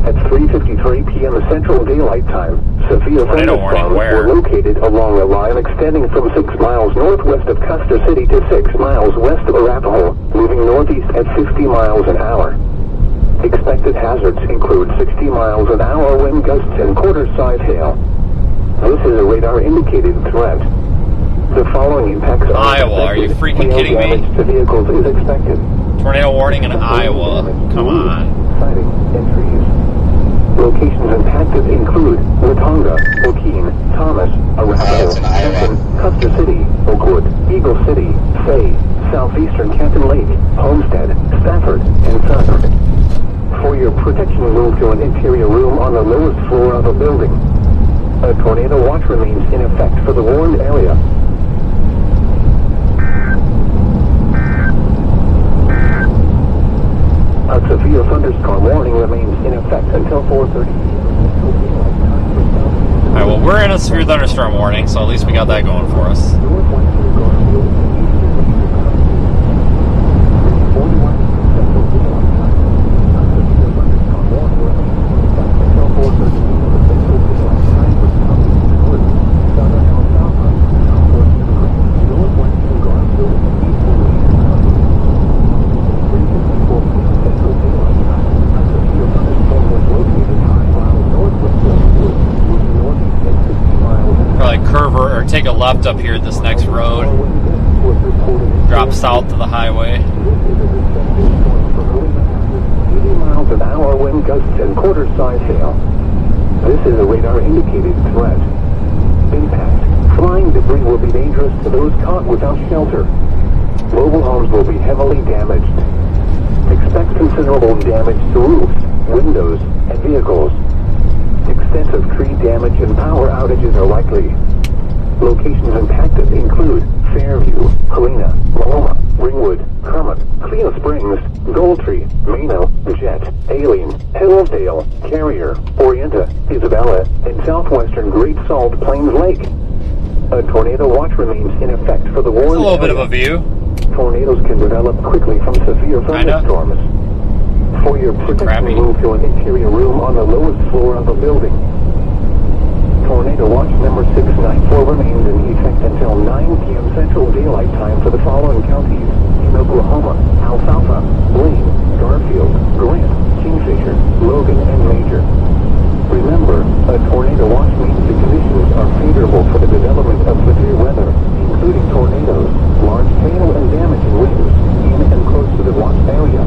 At 3:53 p.m. Central Daylight Time, severe thunderstorms were located along a line extending from 6 miles northwest of Custer City to 6 miles west of Arapahoe, moving northeast at 50 miles an hour. Expected hazards include 60 miles an hour wind gusts and quarter-size hail. This is a radar-indicated threat. The following impacts are Iowa, are you freaking kidding me? Damage to vehicles is expected. Tornado warning in Iowa. Come on. Siding and trees. Locations impacted include Watonga, Okeen, Thomas, Arapahoe, Kenton, Custer City, Oakwood, Eagle City, Fay, southeastern Canton Lake, Homestead, Stafford, and Southern. For your protection, move to an interior room on the lowest floor of a building. A tornado watch remains in effect for the warned area. A severe thunderstorm warning remains in effect until 4:30. Alright, well, we're in a severe thunderstorm warning, so at least we got that going for us. Northwestern Garfield and eastern major counties. 41 Central Daylight Time. A severe thunderstorm warning remains in effect until 4:30 Central Daylight Time for southeastern Wood, southern Alfalfa, southwestern Grant, northwestern Garfield, and eastern major counties. 3:54 p.m. Central Daylight Time. A severe thunderstorm was located 5 miles northwest of Wood, moving northeast at 60 miles an hour. Probably curve or take a left up here at this next road. Drop south to the highway. This is a destructive storm for early hazard, 80 miles an hour wind gusts and quarter-size hail. This is a radar-indicated threat. Impact. Flying debris will be dangerous to those caught without shelter. Mobile homes will be heavily damaged. Expect considerable damage to roofs, windows, and vehicles. Extensive tree damage and power outages are likely. Locations impacted include Fairview, Helena, Maloma, Ringwood, Kermit, Clear Springs, Goldtree, Mano, Jet, Alien, Hillsdale, Carrier, Orienta, Isabella, and southwestern Great Salt Plains Lake. A tornado watch remains in effect for the warned A little bit area. of a view. Tornadoes can develop quickly from severe thunderstorms. For your protection, Crappy. move to an interior room on the lowest floor of a building. Tornado watch number 694 remains in effect until 9 p.m. Central Daylight Time for the following counties in Oklahoma: Alfalfa, Blaine, Garfield, Grant, Kingfisher, Logan, and Major. Remember, a tornado watch means the conditions are favorable for the development of severe weather, including tornadoes, large hail, and damaging winds in and close to the watch area.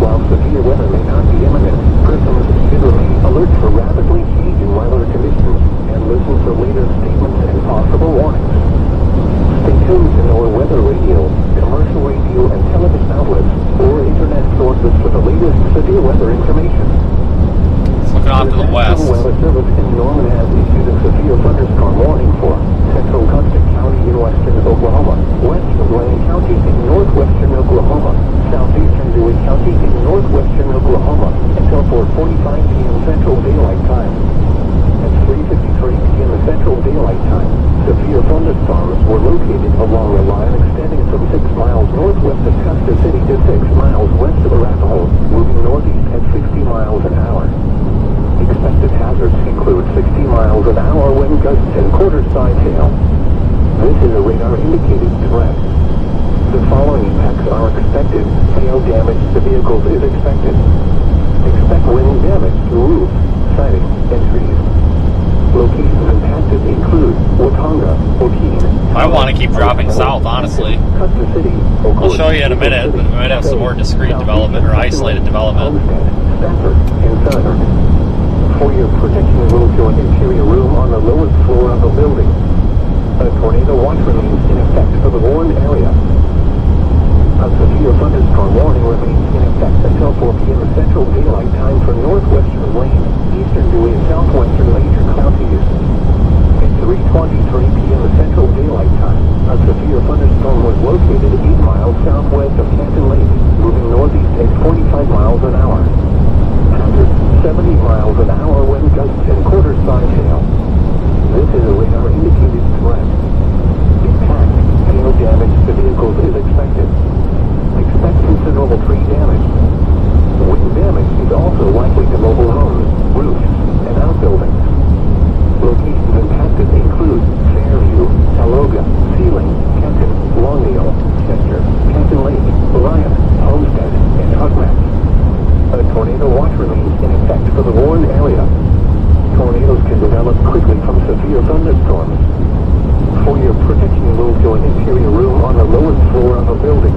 While severe weather may not be imminent, persons should remain alert for rapidly changing weather conditions and listen for later statements and possible warnings. Stay tuned to our weather radio, commercial radio, and television outlets, or internet sources for the latest severe weather information. It's looking off to the west. National Weather Service in miles an hour wind gusts and quarter-side hail. This is a radar-indicated threat. The following impacts are expected. Hail damage to vehicles is expected. Expect wind damage to roofs, siding, and trees. Locations impacted include Watonga, Okeen. I want to keep dropping south, honestly. Custer City, I'll show you in a minute, but we might have some more discrete development or isolated development. Homestead, Stafford, and Southern. For your protection, move to an interior room on the lowest floor of the building. A tornado watch remains in effect for the warned area. A severe thunderstorm warning remains in effect until 4 p.m. Central Daylight Time for northwestern Lane, eastern Dewey, and southwestern major counties. At 3:23 p.m. Central Daylight Time, a severe thunderstorm was located 8 miles southwest of Canton Lake, moving northeast at 45 miles an hour. Hazard, 70 miles an hour wind gusts and quarter-side hail. This is a radar-indicated threat. Impact, hail damage to vehicles is expected. Expect considerable tree damage. Wind damage is also likely to mobile homes, roofs, and outbuildings. Locations impacted include Fairview, Taloga, Sealing, Kenton, Longdale, Chester, Canton Lake, Lyon, Homestead, and Hugmax. A tornado watch remains in effect for the warned area. Tornadoes can develop quickly from severe thunderstorms. For your protection, move to an interior room on the lowest floor of a building.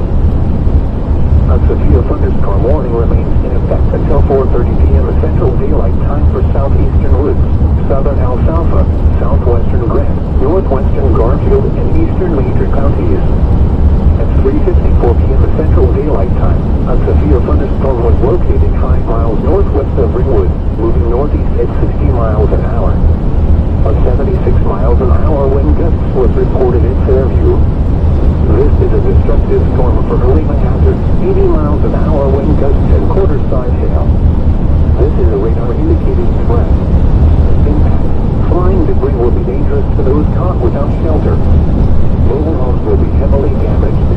A severe thunderstorm warning remains in effect until 4:30 p.m. Central Daylight Time for southeastern Woods, southern Alfalfa, southwestern Grant, northwestern Garfield, and eastern major counties. At 3:54 p.m. Central Daylight Time, a severe thunderstorm was located 5 miles northwest of Ringwood, moving northeast at 60 miles an hour. A 76 miles an hour wind gusts was reported in Fairview. This is a destructive storm for early hazard, 80 miles an hour wind gusts and quarter-side hail. This is a radar-indicated threat. Impact. Flying debris will be dangerous to those caught without shelter. Mobile homes will be heavily damaged.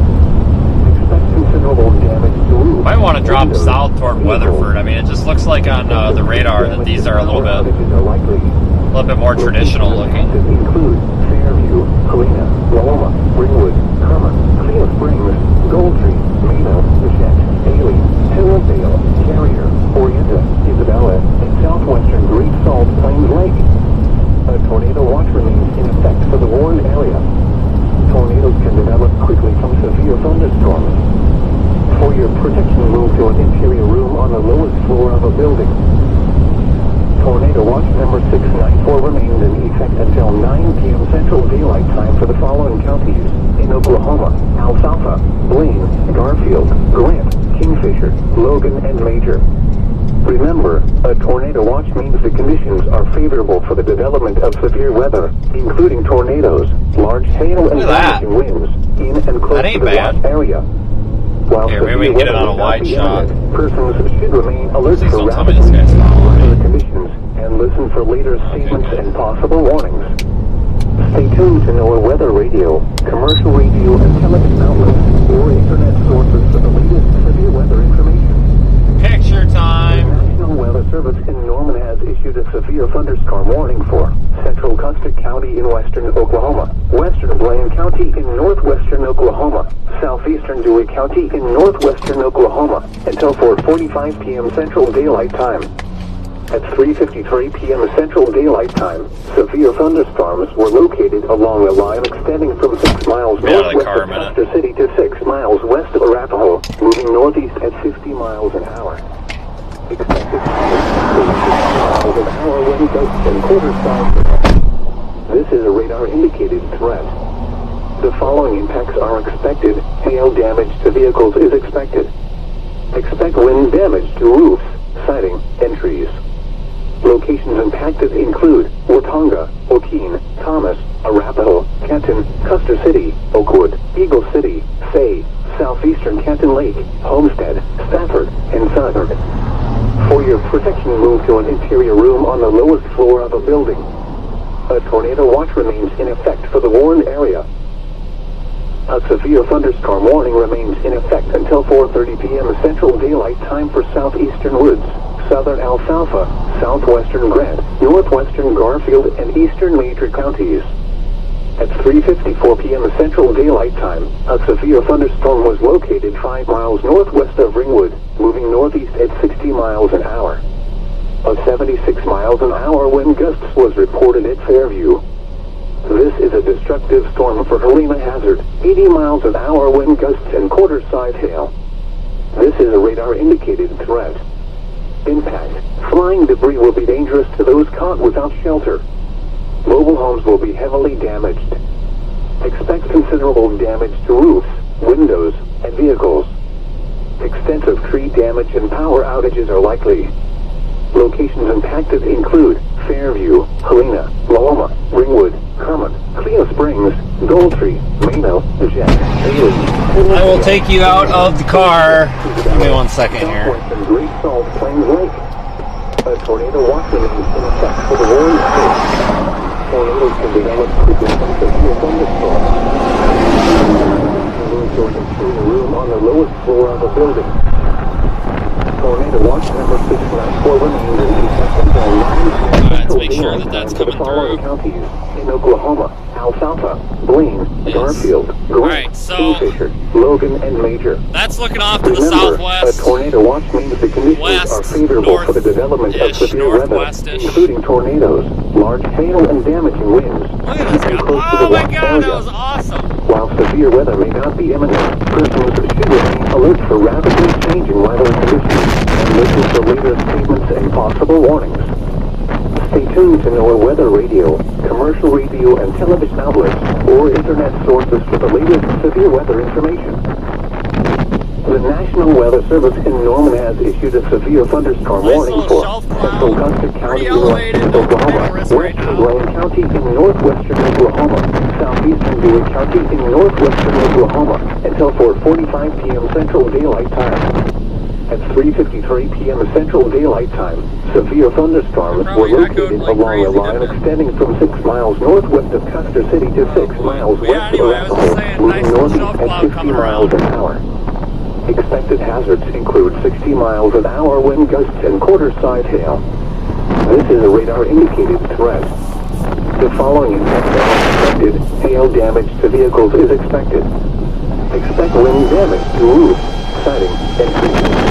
Expect considerable damage to roofs. Might want to drop windows, south toward Weatherford. I mean, it just looks like on the radar that these are a little bit more traditional looking. Include Fairview, Helena, Loma, Ringwood, Kerma, Clear Springs, Goldtree, Mano, Bichette, Haley, Hillsdale, Carrier, Orienta, Isabella, and southwestern Great Salt Plains Lake. A tornado watch remains in effect for the warned area. Tornadoes can develop quickly from severe thunderstorms. For your protection, move to an interior room on the lowest floor of a building. Tornado watch number 694 remains in effect until 9 p.m. Central Daylight Time for the following counties: in Oklahoma, Alfalfa, Blaine, Garfield, Grant, Kingfisher, Logan, and Major. Remember, a tornado watch means the conditions are favorable for the development of severe weather, including tornadoes, large hail, and damaging winds in and close to the watch area. While here, maybe we can get it on a wide shot. Persons should remain alert Please for don't tell me rapidly this guy's following changing me. conditions and listen for later statements and possible warnings. Stay tuned to NOAA weather radio, commercial radio and television outlets, or internet sources for the latest severe weather information. Picture time. The National Weather Service in Norman has issued a severe thunderstorm warning for central Custer County in western Oklahoma, western Blaine County in northwestern Oklahoma, southeastern Dewey County in northwestern Oklahoma until 4:45 p.m. Central Daylight Time. At 3:53 p.m. Central Daylight Time, severe thunderstorms were located along a line extending from 6 miles northwest of Custer City to 6 miles west of Arapahoe, moving northeast at 50 miles an hour. Expected miles an hour wind gusts and quarter-side hail. This is a radar-indicated threat. The following impacts are expected. Hail damage to vehicles is expected. Expect wind damage to roofs, siding, and trees. Locations impacted include Watonga, Okeen, Thomas, Arapahoe, Canton, Custer City, Oakwood, Eagle City, Fay, southeastern Canton Lake, Homestead, Stafford, and Southern. For your protection, move to an interior room on the lowest floor of a building. A tornado watch remains in effect for the warned area. A severe thunderstorm warning remains in effect until 4:30 p.m. Central Daylight Time for southeastern Woods, southern Alfalfa, southwestern Grant, northwestern Garfield, and eastern major counties. At 3:54 p.m. Central Daylight Time, a severe thunderstorm was located 5 miles northwest of Ringwood, moving northeast at 60 miles an hour. A 76 miles an hour wind gusts was reported at Fairview. This is a destructive storm for Helena hazard, 80 miles an hour wind gusts and quarter-size hail. This is a radar-indicated threat. Impact. Flying debris will be dangerous to those caught without shelter. Mobile homes will be heavily damaged. Expect considerable damage to roofs, windows, and vehicles. Extensive tree damage and power outages are likely. Locations impacted include Fairview, Helena, Loma, Ringwood, Kermit, Cleo Springs, Goldtree, Mano, Jet, Haley. I will take you out of the car. Give me 1 second here. Southwestern Great Salt Plains Lake. A tornado watch remains in effect for the warring state. Tornadoes can develop quickly from severe thunderstorms. Moonshore can fill the room on the lowest floor of a building. Tornado watch number 694 remains in effect until 9 Let's make sure that that's coming through. Counties in Oklahoma, Alfalfa, Blaine, Yes. Garfield, Grant, Right, so Kingfisher, Logan, and Major. that's looking off to the Remember, southwest. a tornado watch means the conditions West, are favorable for the development of north-ish, severe weather, northwest-ish. including tornadoes, large hail, and damaging winds. Look at this Keep guy. close to the Oh my watch god, area. that was awesome. While severe weather may not be imminent, persons should remain alert for rapidly changing weather conditions and listen for later statements and possible warnings. Stay tuned to NOAA Weather Radio, commercial radio and television outlets, or internet sources for the latest severe weather information. The National Weather Service in Norman has issued a severe thunderstorm Nice warning little for shelf cloud. Central Gloucester County, Pretty elevated, Illinois, no Oklahoma, risk right western now. Blaine County in northwestern Oklahoma, southeastern Dewey County in northwestern Oklahoma, until 4:45 p.m. Central Daylight Time. At 3:53 p.m. Central Daylight Time, severe thunderstorms were Probably echoed located like along a crazy, line didn't it? extending from 6 miles northwest of Custer City to 6 miles Yeah, west anyway, I of was Arapahoe, just saying, moving nice little northeast shelf at cloud 50 coming miles around. an hour. Expected hazards include 60 miles an hour wind gusts and quarter-size hail. This is a radar-indicated threat. The following impacts are expected. Hail damage to vehicles is expected. Expect wind damage to roofs, siding, and trees.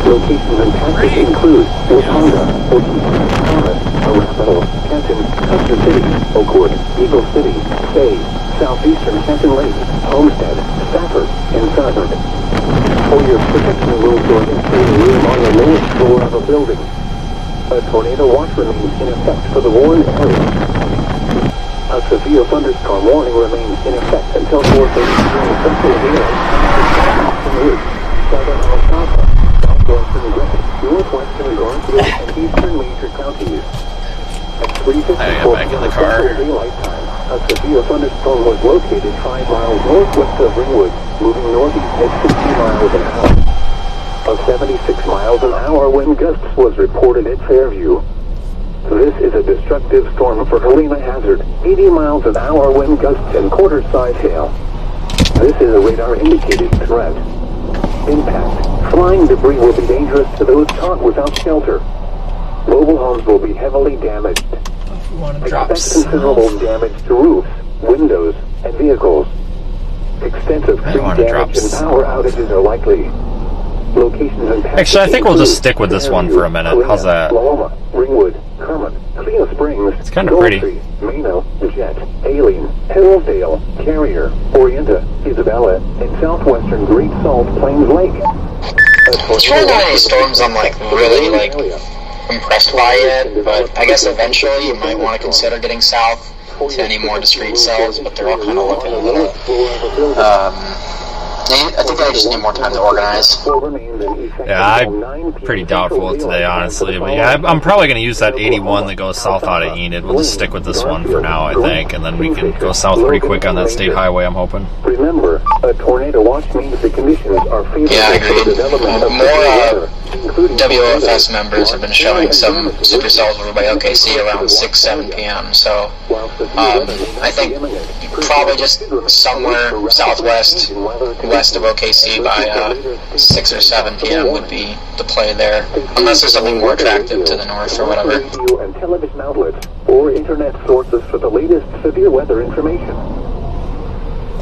Locations impacted include Wauconda, Waukee, Thomas, Arapahoe, Kenton, Custer City, Oakwood, Eagle City, Bay, southeastern Kenton Lake, Homestead, Stafford, and Southern. For your protection, moonshore can fill the room on the lowest floor of a building. A tornado watch remains in effect for the warned area. A severe thunderstorm warning remains in effect until 4:30 p.m. Central Daylight Time. Southern Alfalfa, southwestern Grant, northwestern Garfield, and eastern major counties. At 3:54 back in the p.m. car. Central Daylight Time, a severe thunderstorm was located 5 miles northwest of Ringwood, moving northeast at 60 miles an hour. A 76 miles an hour wind gusts was reported at Fairview. This is a destructive storm for Helena hazard, 80 miles an hour wind gusts and quarter-size hail. This is a radar-indicated threat. Impact. Flying debris will be dangerous to those caught without shelter. Mobile homes will be heavily damaged. If you want to drop Expect considerable damage to roofs, windows, and vehicles. Extensive I tree wanna drop damage and power outages are likely. Locations impacted. Actually, I think we'll just stick with this one for a minute. How's that? Loma, Ringwood, Kermit, Cleo Springs, It's kinda pretty. Goldtree, Mano, Jet, Alien, Hillsdale, Carrier, Orienta, Isabella, and southwestern Great Salt Plains Lake. It's one of those storms I'm really impressed by it, but I guess eventually you might want to consider getting south to any more discrete cells, but they're all kind of looking a little, I think they just need more time to organize. Yeah, I'm pretty doubtful today, honestly. But yeah, I'm probably going to use that 81 that goes south out of Enid. We'll just stick with this one for now, I think, and then we can go south pretty quick on that state highway, I'm hoping. Remember, a tornado watch means the conditions are favorable Yeah, I for the agree. development of More WOFS members have been showing some supercells over by OKC around 6, 7 p.m. So I think probably just somewhere southwest, west of OKC by 6 or 7 p.m. would be the play there, unless there's something more attractive to the north or whatever. Radio and television outlets or internet sources for the latest severe weather information.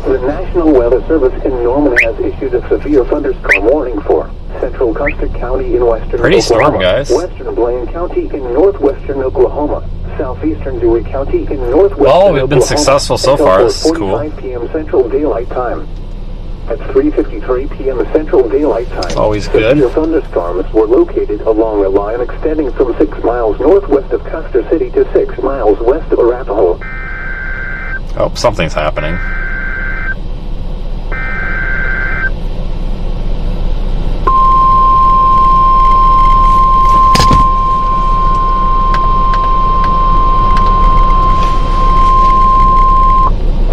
The National Weather Service in Norman has issued a severe thunderstorm warning for central Custer County in western Pretty Oklahoma, storm, guys. western Blaine County in northwestern Oklahoma, southeastern Dewey County in northwestern Well, we've been Oklahoma, successful so until far. This is cool. 4:45 p.m. Central Daylight Time. At 3:53 p.m. Central Daylight Time, Always good. severe thunderstorms were located along a line extending from 6 miles northwest of Custer City to 6 miles west of Arapahoe. Oh, something's happening.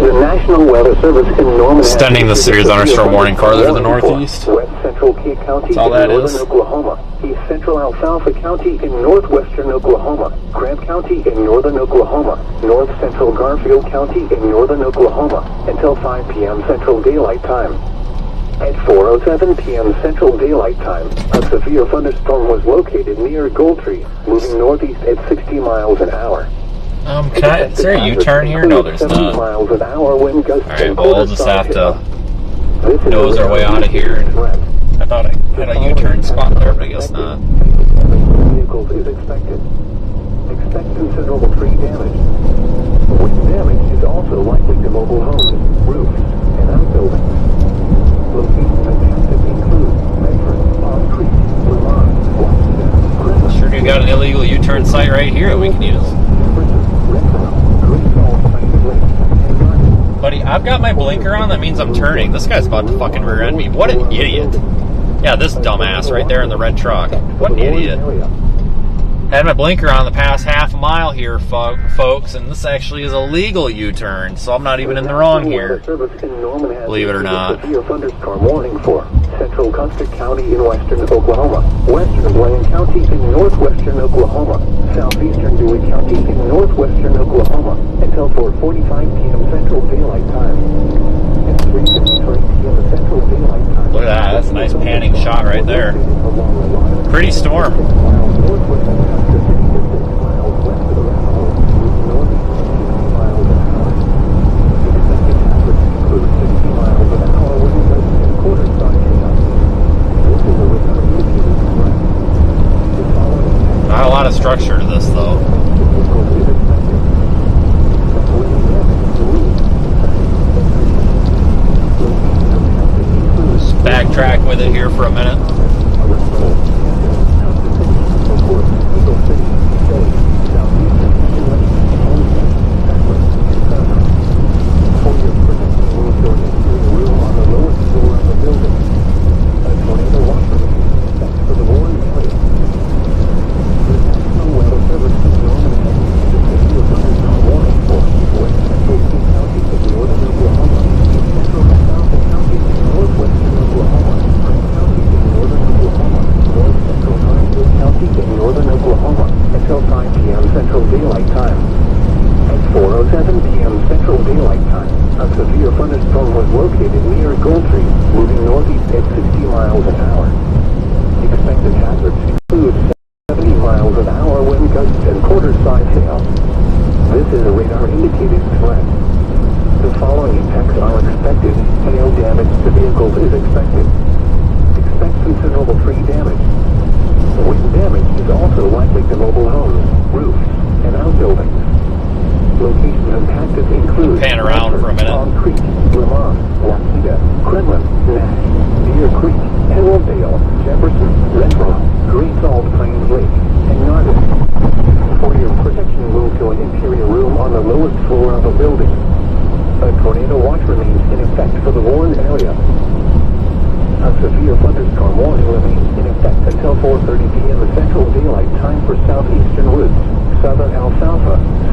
The National Weather Service in Norman Extending the severe thunderstorm warning farther to the northeast. West Central Key County That's all in that northern is. Oklahoma, East Central Alfalfa County in northwestern Oklahoma, Grant County in northern Oklahoma, North Central Garfield County in northern Oklahoma, until 5 p.m. Central Daylight Time. At 4:07 p.m. Central Daylight Time, a severe thunderstorm was located near Goldtree, moving northeast at 60 miles an hour. Is there a U-turn here? No, there's 70 not. miles an hour wind gusts Alright, and well, we'll just have to This is nose a our way out of here. And threat. I thought I had a U-turn spot there, but I guess not. Vehicles is expected. Expect considerable tree damage. Wind damage is also likely to mobile homes, roofs, and outbuildings. Locations attempted include Medford, Palm Creek, Vermont, Washington, Griffith, Sure do got an illegal U-turn site right here that we can use. Buddy, I've got my blinker on, that means I'm turning. This guy's about to fucking rear end me. What an idiot. Yeah, this dumbass right there in the red truck. What an idiot. Had my blinker on the past half a mile here, folks, and this actually is a legal U-turn, so I'm not even in the wrong here. Believe it or not. Severe thunderstorm warning for central Custer County in western Oklahoma, western Blaine County in northwestern Oklahoma, southeastern Dewey County in northwestern Oklahoma, until 4:45 p.m. Central Daylight Time. At 3:53 p.m. Central Daylight Time. Look at that, that's a nice panning shot right there. Pretty storm. Not a lot of structure to this, though. Just backtrack with it here for a minute.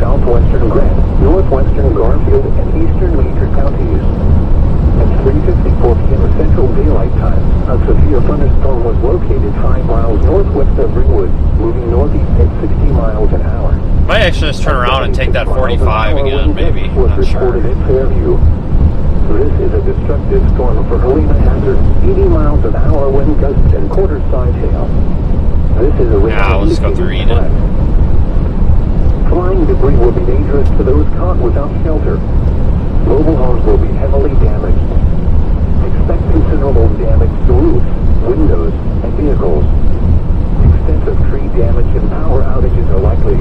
Southwestern Grant, northwestern Garfield, and eastern major counties. At 3:54 p.m. Central Daylight Time, a severe thunderstorm was located 5 miles northwest of Ringwood, moving northeast at 60 miles an hour. Might actually just turn around and take that 45 again, maybe. Was Not sure. reported at Fairview. This is a destructive storm for Helena hazard, 80 miles an hour wind gusts and quarter-side hail. This is a Yeah, we'll just go through Eden. Flying debris will be dangerous to those caught without shelter. Mobile homes will be heavily damaged. Expect considerable damage to roofs, windows, and vehicles. Extensive tree damage and power outages are likely.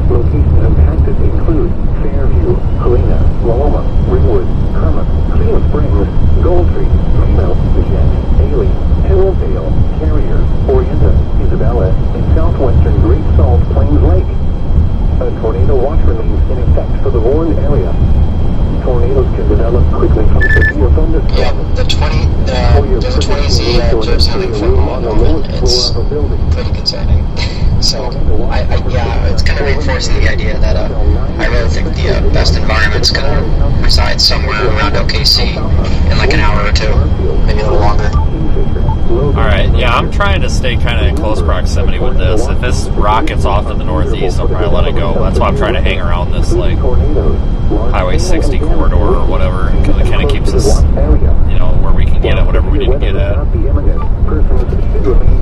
Locations impacted include Fairview, Helena, Loma, Ringwood, Kermit, Clear Springs, Goldtree, Reno, Jet, Daly, Hillsdale, Carrier, Orienta, Isabella, and southwestern Great Salt Plains Lake. A tornado watch remains in effect for the warned area. Tornadoes can develop quickly from severe thunderstorms. Yeah, the 20Z observes having from moment. It's pretty concerning. So, yeah, it's kind of reinforcing the idea that I really think the best environment's going to reside somewhere around OKC in like an hour or two, maybe a little longer. Alright, yeah, I'm trying to stay kind of in close proximity with this. If this rockets off to the northeast, I'll probably let it go. That's why I'm trying to hang around this, like, Highway 60 corridor or whatever, because it kind of keeps us, you know, where we can get at whatever we need to get at.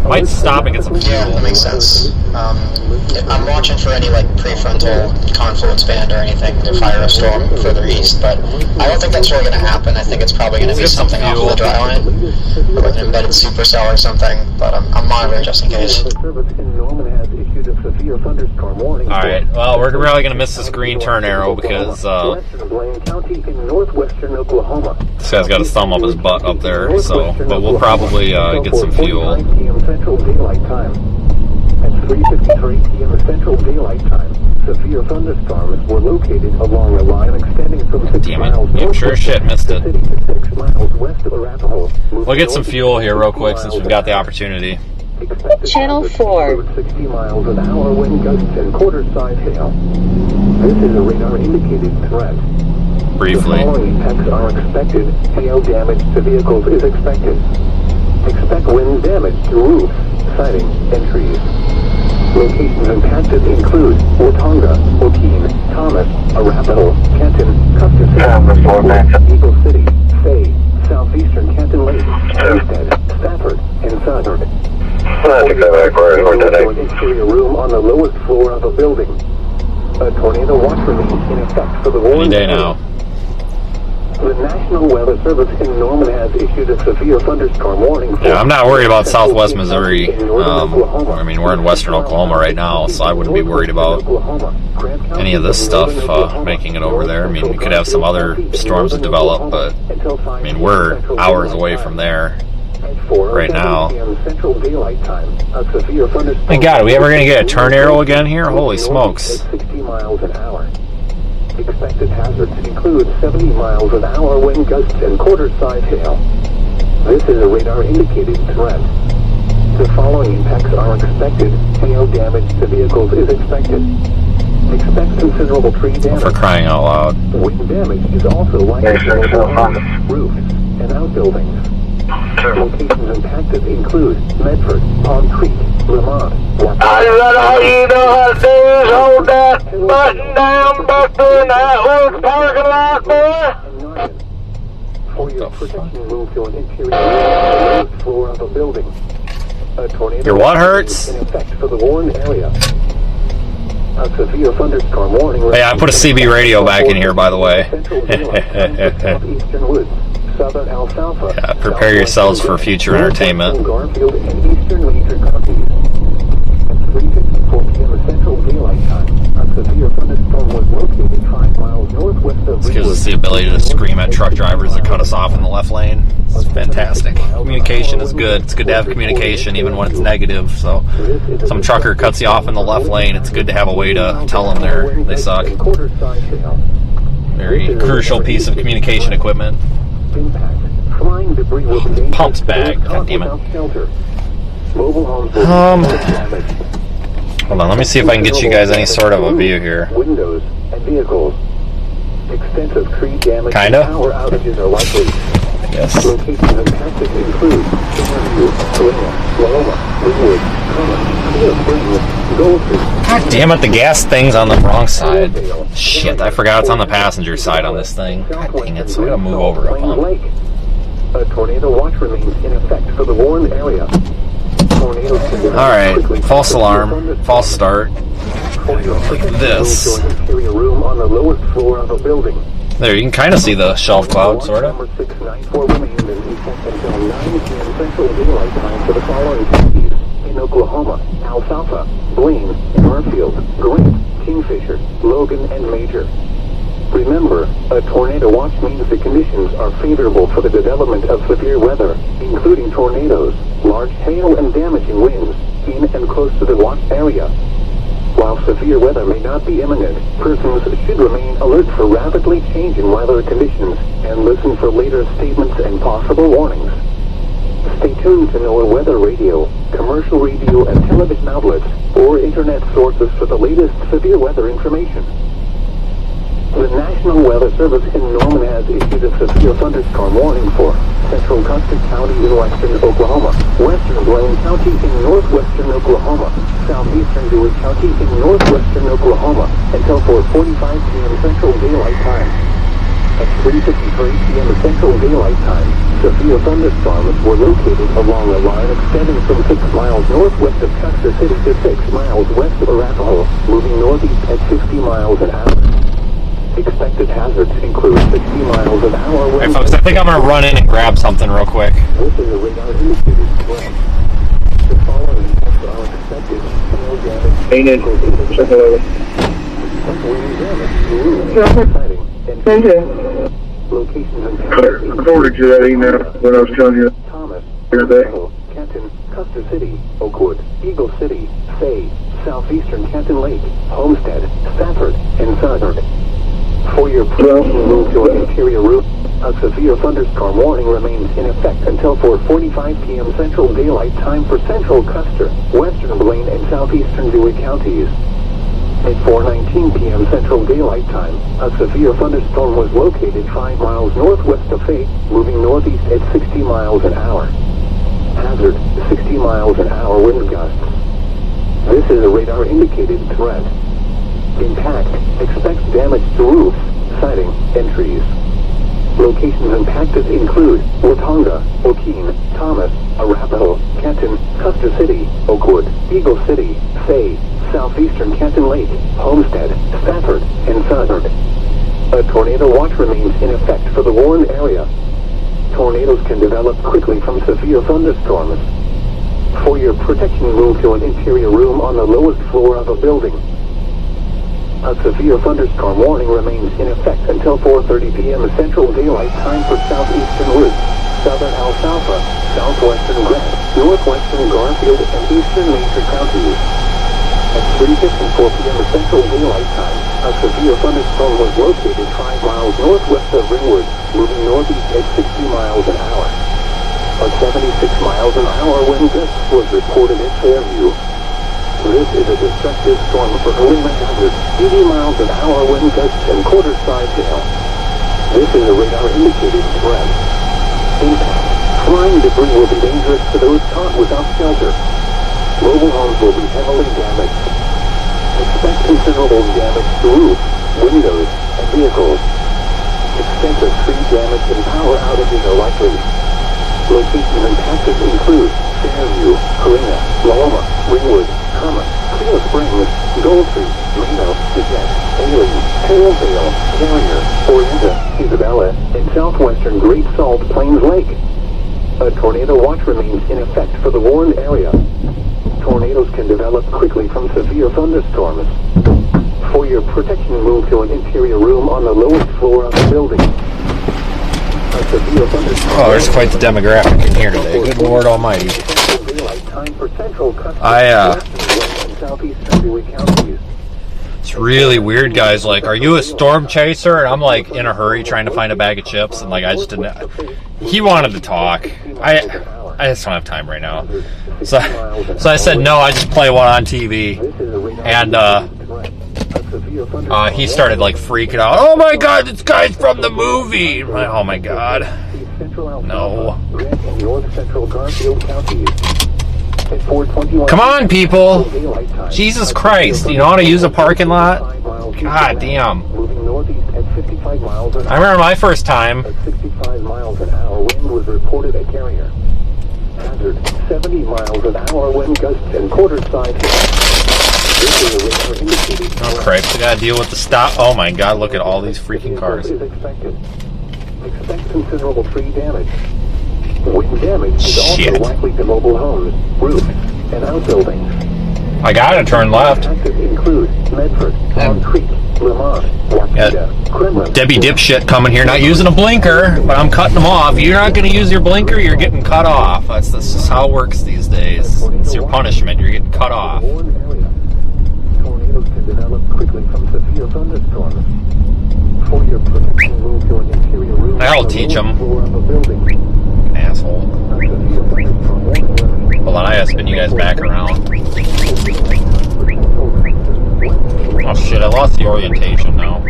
Might stop and get some fuel. Yeah, that makes sense. I'm watching for any like prefrontal confluence band or anything to fire a storm further east, but I don't think that's really going to happen. I think it's probably going to be something off the dry line, or like an embedded supercell or something, but I'm monitoring just in case. Alright, well, we're really going to miss this green turn arrow because this guy's got his thumb up his butt up there, so, but we'll probably get some fuel. Central Daylight Time. At 3:53 p.m. Central Daylight Time, severe thunderstorms were located along a line extending from 6 miles You sure as shit missed it. to 6 miles west of Arapahoe. We'll get some fuel here real quick since we've got the opportunity. Channel 4. 60 miles an hour wind gusts and quarter-side hail. This is a radar-indicated threat. Briefly. The following effects are expected. Hail damage to vehicles is expected. Expect wind damage to roofs, siding, and trees. Locations impacted include Watonga, Joaquin, Thomas, Arapahoe, Kenton, Custer City, Eagle City, Fay, Southeastern Kenton Lake, Homestead, Stafford, and Southern. An interior room on the lowest floor of a building. A tornado watch remains in effect for the warning. Any day now. The National Weather Service in Norman has issued a severe thunderstorm warning. Yeah, I'm not worried about southwest Missouri. I mean, we're in western Oklahoma right now, so I wouldn't be worried about any of this stuff making it over there. I mean, we could have some other storms that develop, but I mean, we're hours away from there right now. Thank God, are we ever going to get a turn arrow again here? Holy smokes. 60 miles an hour. Expected hazards include 70 miles an hour wind gusts and quarter-side hail. This is a radar-indicated threat. The following impacts are expected. Hail damage to vehicles is expected. Expect considerable tree damage. For crying out loud. Wind damage is also likely to roofs and outbuildings. Locations impacted include Medford, Pond Creek, Lamont, All you know how to do is hold that button down back there in that old parking lot, boy. For your protection, move to an interior room on the lowest floor of a building. A tornado Your what hurts? in effect for the warned area. A severe thunderstorm warning. Hey, I put a CB radio back in here, by the way. Southeastern woods, southern alfalfa. Yeah, prepare yourselves for future entertainment. Garfield and eastern major counties. At 3:54 p.m. Central Daylight Time, a severe thunderstorm was located 5 miles northwest of. This gives us the ability to scream at truck drivers that cut us off in the left lane. It's fantastic. Communication is good. It's good to have communication even when it's negative. So some trucker cuts you off in the left lane, it's good to have a way to tell them they suck. Very crucial piece of communication equipment. Pumps back. God damn it. Hold on, let me see if I can get you guys any sort of a view here. Windows and vehicles. Extensive tree damage Kinda. and power outages are likely. Yes. Locations impacted include Fairview, Helena, Loma, Greenwood, Common, Clear Springs, Goldfish. God damn it, the gas thing's on the wrong side. Shit, I forgot it's on the passenger side on this thing. God dang it, so I gotta move over a pump. Lake. A tornado watch remains in effect for the warned area. Tornadoes can develop Alright, quickly. false alarm, false start. Like this. To an interior room on the lowest floor of a building. There, you can kind of see the shelf cloud, sort of. Number 694 remains in effect until 9 p.m. Central Daylight Time for the following counties in Oklahoma: Alfalfa, Blaine, Garfield, Grant, Kingfisher, Logan, and Major. Remember, a tornado watch means the conditions are favorable for the development of severe weather, including tornadoes, large hail, and damaging winds in and close to the watch area. While severe weather may not be imminent, persons should remain alert for rapidly changing weather conditions and listen for later statements and possible warnings. Stay tuned to NOAA weather radio, commercial radio and television outlets, or internet sources for the latest severe weather information. The National Weather Service in Norman has issued a severe thunderstorm warning for central Custer County in western Oklahoma, western Blaine County in northwestern Oklahoma, southeastern Dewey County in northwestern Oklahoma until 4:45 p.m. Central Daylight Time. At 3:53 p.m. Central Daylight Time, severe thunderstorms were located along a line extending from 6 miles northwest of Custer City to 6 miles west of Arapahoe, moving northeast at 60 miles an hour. Expected hazards include 60 miles an hour. Hey folks, I think I'm gonna run in and grab something real quick. This is a radar indicated threat. The following effects are expected. Hail damage. Ain't it? Wind damage. Roof. Sighting. And locations and I forwarded you that email when I was telling you Thomas, the other day. Kenton, Custer City, Oakwood, Eagle City, Fay, southeastern Canton Lake, Homestead, Stafford, and Southern. For your protection, move to an interior room. A severe thunderstorm warning remains in effect until 4:45 p.m. Central Daylight Time for central Custer, western Blaine, and southeastern Dewey counties. At 4:19 p.m. Central Daylight Time, a severe thunderstorm was located 5 miles northwest of Fay, moving northeast at 60 miles an hour. Hazard, 60 miles an hour wind gusts. This is a radar indicated threat. Impact. Expect damage to roofs, siding, and trees. Locations impacted include Watonga, Okeen, Thomas, Arapahoe, Canton, Custer City, Oakwood, Eagle City, Fay, southeastern Canton Lake, Homestead, Stafford, and Southern. A tornado watch remains in effect for the warned area. Tornadoes can develop quickly from severe thunderstorms. For your protection, move to an interior room on the lowest floor of a building. A severe thunderstorm warning remains in effect until 4:30 p.m. Central Daylight Time for southeastern Woods, southern Alfalfa, southwestern Grant, northwestern Garfield, and eastern Major counties. At 3:54 p.m. Central Daylight Time, a severe thunderstorm was located 5 miles northwest of Ringwood, moving northeast at 60 miles an hour. A 76 miles an hour wind gust was reported at Fairview. This is a destructive storm for wind hazard, 80 miles an hour wind gusts and quarter-size hail. This is a radar indicated threat. Impact. Flying debris will be dangerous to those caught without shelter. Mobile homes will be heavily damaged. Expect considerable damage to roofs, windows, and vehicles. Extensive tree damage and power outages are likely. Locations impacted include Fairview, Helena, Loma, Ringwood, Common, Clear Springs, Goldfish, Reno, Gazette, Aileen, Tailvale, Carrier, Orienta, Isabella, and southwestern Great Salt Plains Lake. A tornado watch remains in effect for the warned area. Tornadoes can develop quickly from severe thunderstorms. For your protection, move to an interior room on the lowest floor of the building. Oh, there's quite the demographic in here today. Good Lord Almighty. It's really weird, guys. Like, are you a storm chaser? And I'm like in a hurry trying to find a bag of chips, and like I just didn't. He wanted to talk. I just don't have time right now. So I said no. I just play one on TV, and He started like freaking out. Oh my god, this guy's from the movie! Oh my god. No. Come on, people! Jesus Christ, do you know how to use a parking lot? God damn. I remember my first time. 65 miles an hour wind was reported at Carrier. Hazard 70 miles an hour wind gusts and quarter side. Oh Christ, we gotta deal with the stop. Oh my god, look at all these freaking cars. Expect considerable tree damage. Wind damage is also likely to mobile homes, roofs, and outbuildings. I gotta turn left. Include Medford, Palm Creek, Lemont, Waukeeta, Kremlin. Debbie dipshit coming here, not using a blinker, but I'm cutting them off. You're not gonna use your blinker, you're getting cut off. That's just how it works these days. It's your punishment, you're getting cut off. Tornadoes can develop quickly from severe thunderstorms. For your protection, move to an interior room. That'll teach them. Asshole. Hold on, I gotta spin you guys back around. Oh shit, I lost the orientation now.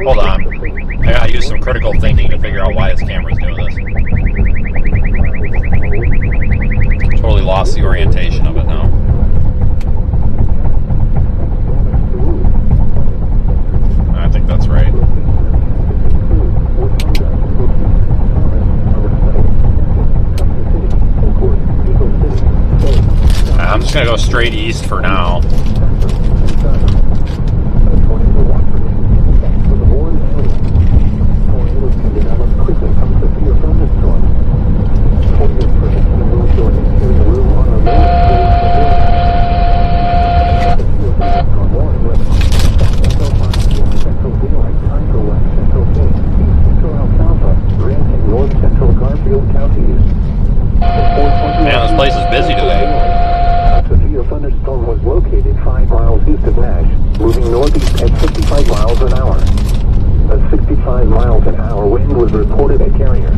Hold on. I gotta use some critical thinking to figure out why this camera's doing this. Totally lost the orientation of it now. I think that's right. I'm just gonna go straight east for now. Man, this place is busy today. Thunderstorm was located 5 miles east of Nash, moving northeast at 55 miles an hour. A 65 miles an hour wind was reported at Carrier.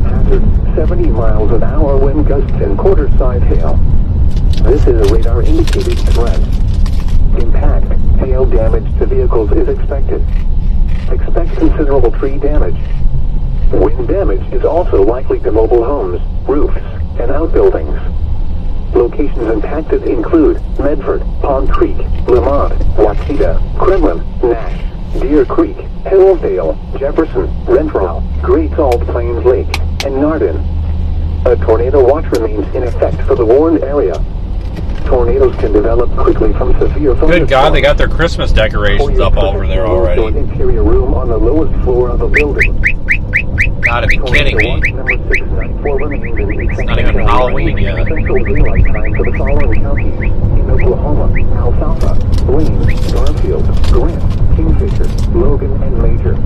Hazard 70 miles an hour wind gusts and quarter-side hail. This is a radar-indicated threat. Impact, hail damage to vehicles is expected. Expect considerable tree damage. Wind damage is also likely to mobile homes, roofs, and outbuildings. Locations impacted include Medford, Palm Creek, Lemont, Waukeeta, Kremlin, Nash, Deer Creek, Hillsdale, Jefferson, Renfrew, Great Salt Plains Lake, and Nardin. A tornado watch remains in effect for the warned area. Tornadoes can develop quickly from severe thunderstorms. Good God, they got their Christmas decorations up over there already. An interior room on the lowest floor of the building. Gotta be kidding me. It's not even Halloween yet. Central daylight time for the following counties in Oklahoma: Alfalfa, Blaine, Garfield, Grant, Kingfisher, Logan, and Major.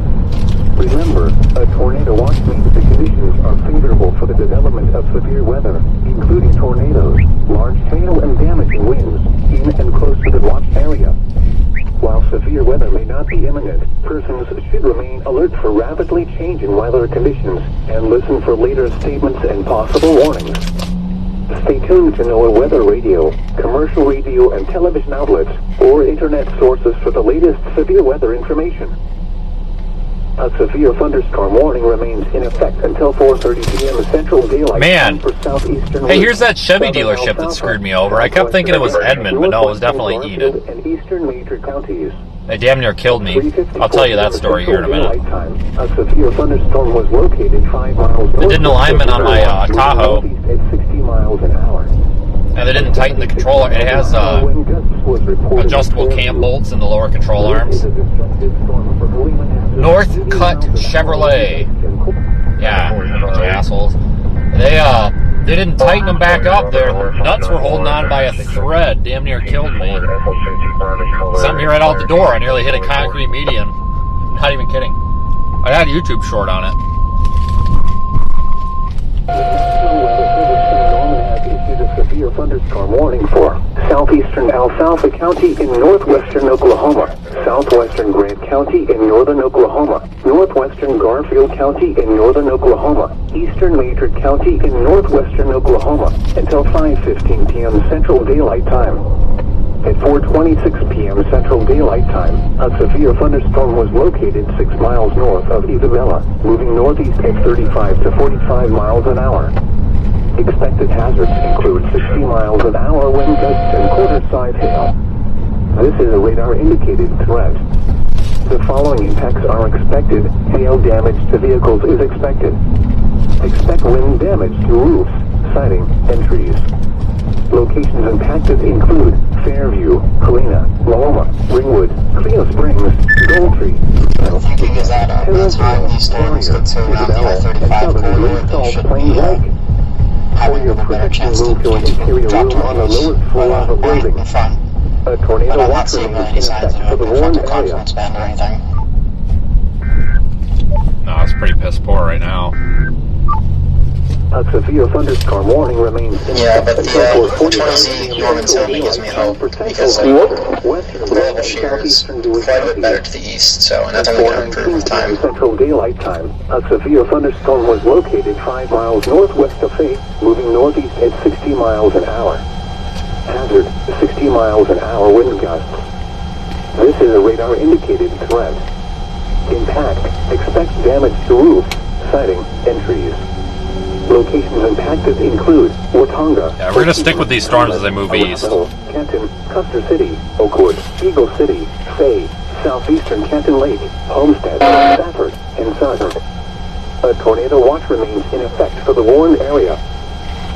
Remember, a tornado watch means the conditions are favorable for the development of severe weather, including tornadoes, large hail, and damaging winds in and close to the watch area. While severe weather may not be imminent, persons should remain alert for rapidly changing weather conditions and listen for later statements and possible warnings. Stay tuned to NOAA weather radio, commercial radio and television outlets, or internet sources for the latest severe weather information. A severe thunderstorm warning remains in effect until 4:30 p.m. Central Daylight Time for southeastern. Hey, here's that Chevy dealership that screwed me over. I kept thinking it was Edmond, but no, it was definitely Enid. And eastern major counties. They damn near killed me. I'll tell you that story here in a minute. A severe thunderstorm was located 5 miles. They did an alignment on my Tahoe. At 60 miles an hour. And they didn't tighten the controller. It has adjustable cam bolts in the lower control arms. North Cut Chevrolet. Yeah, bunch of assholes. They didn't tighten them back up. Their nuts were holding on by a thread. Damn near killed me. Sent me right out the door. I nearly hit a concrete median. Not even kidding. I had a YouTube short on it. A severe thunderstorm warning for South southeastern Alfalfa County in northwestern Oklahoma, southwestern Grant County in northern Oklahoma, northwestern Garfield County in northern Oklahoma, eastern Matrix County in northwestern Oklahoma, until 5:15 p.m. Central Daylight Time. At 4:26 p.m. Central Daylight Time, a severe thunderstorm was located 6 miles north of Isabella, moving northeast at 35 to 45 miles an hour. Expected hazards include 60 miles an hour wind gusts and quarter-size hail. This is a radar-indicated threat. The following impacts are expected. Hail damage to vehicles is expected. Expect wind damage to roofs, siding, and trees. Locations impacted include Fairview, Helena, Loma, Ringwood, Cleo Springs, Goldtree, Thinking is that by the time these storms get to around the I-35 corridor, they should be having a better chance to drop tornadoes right in front. A But tornado I'm not watch seeing remains any in signs effect of for a the warned frontal area. confluence band or anything. No, it's pretty piss poor right now. A severe thunderstorm warning remains in Yeah, but effect the until 20Z Norman Tillman gives me hope because western global shear is quite a bit better to the east, so, and that's only going to improve with time. Central Daylight Time. A severe thunderstorm was located 5 miles northwest of Faith, moving northeast at 60 miles an hour. Hazard, 60 miles an hour wind gusts. This is a radar-indicated threat. Impact, expect damage to roofs, siding, and trees. Locations impacted include Watonga. Yeah, we're gonna stick with these storms as they move east. Canton, Custer City, Oakwood, Eagle City, Fay, southeastern Canton Lake, Homestead, Stafford, and Sutton. A tornado watch remains in effect for the warned area.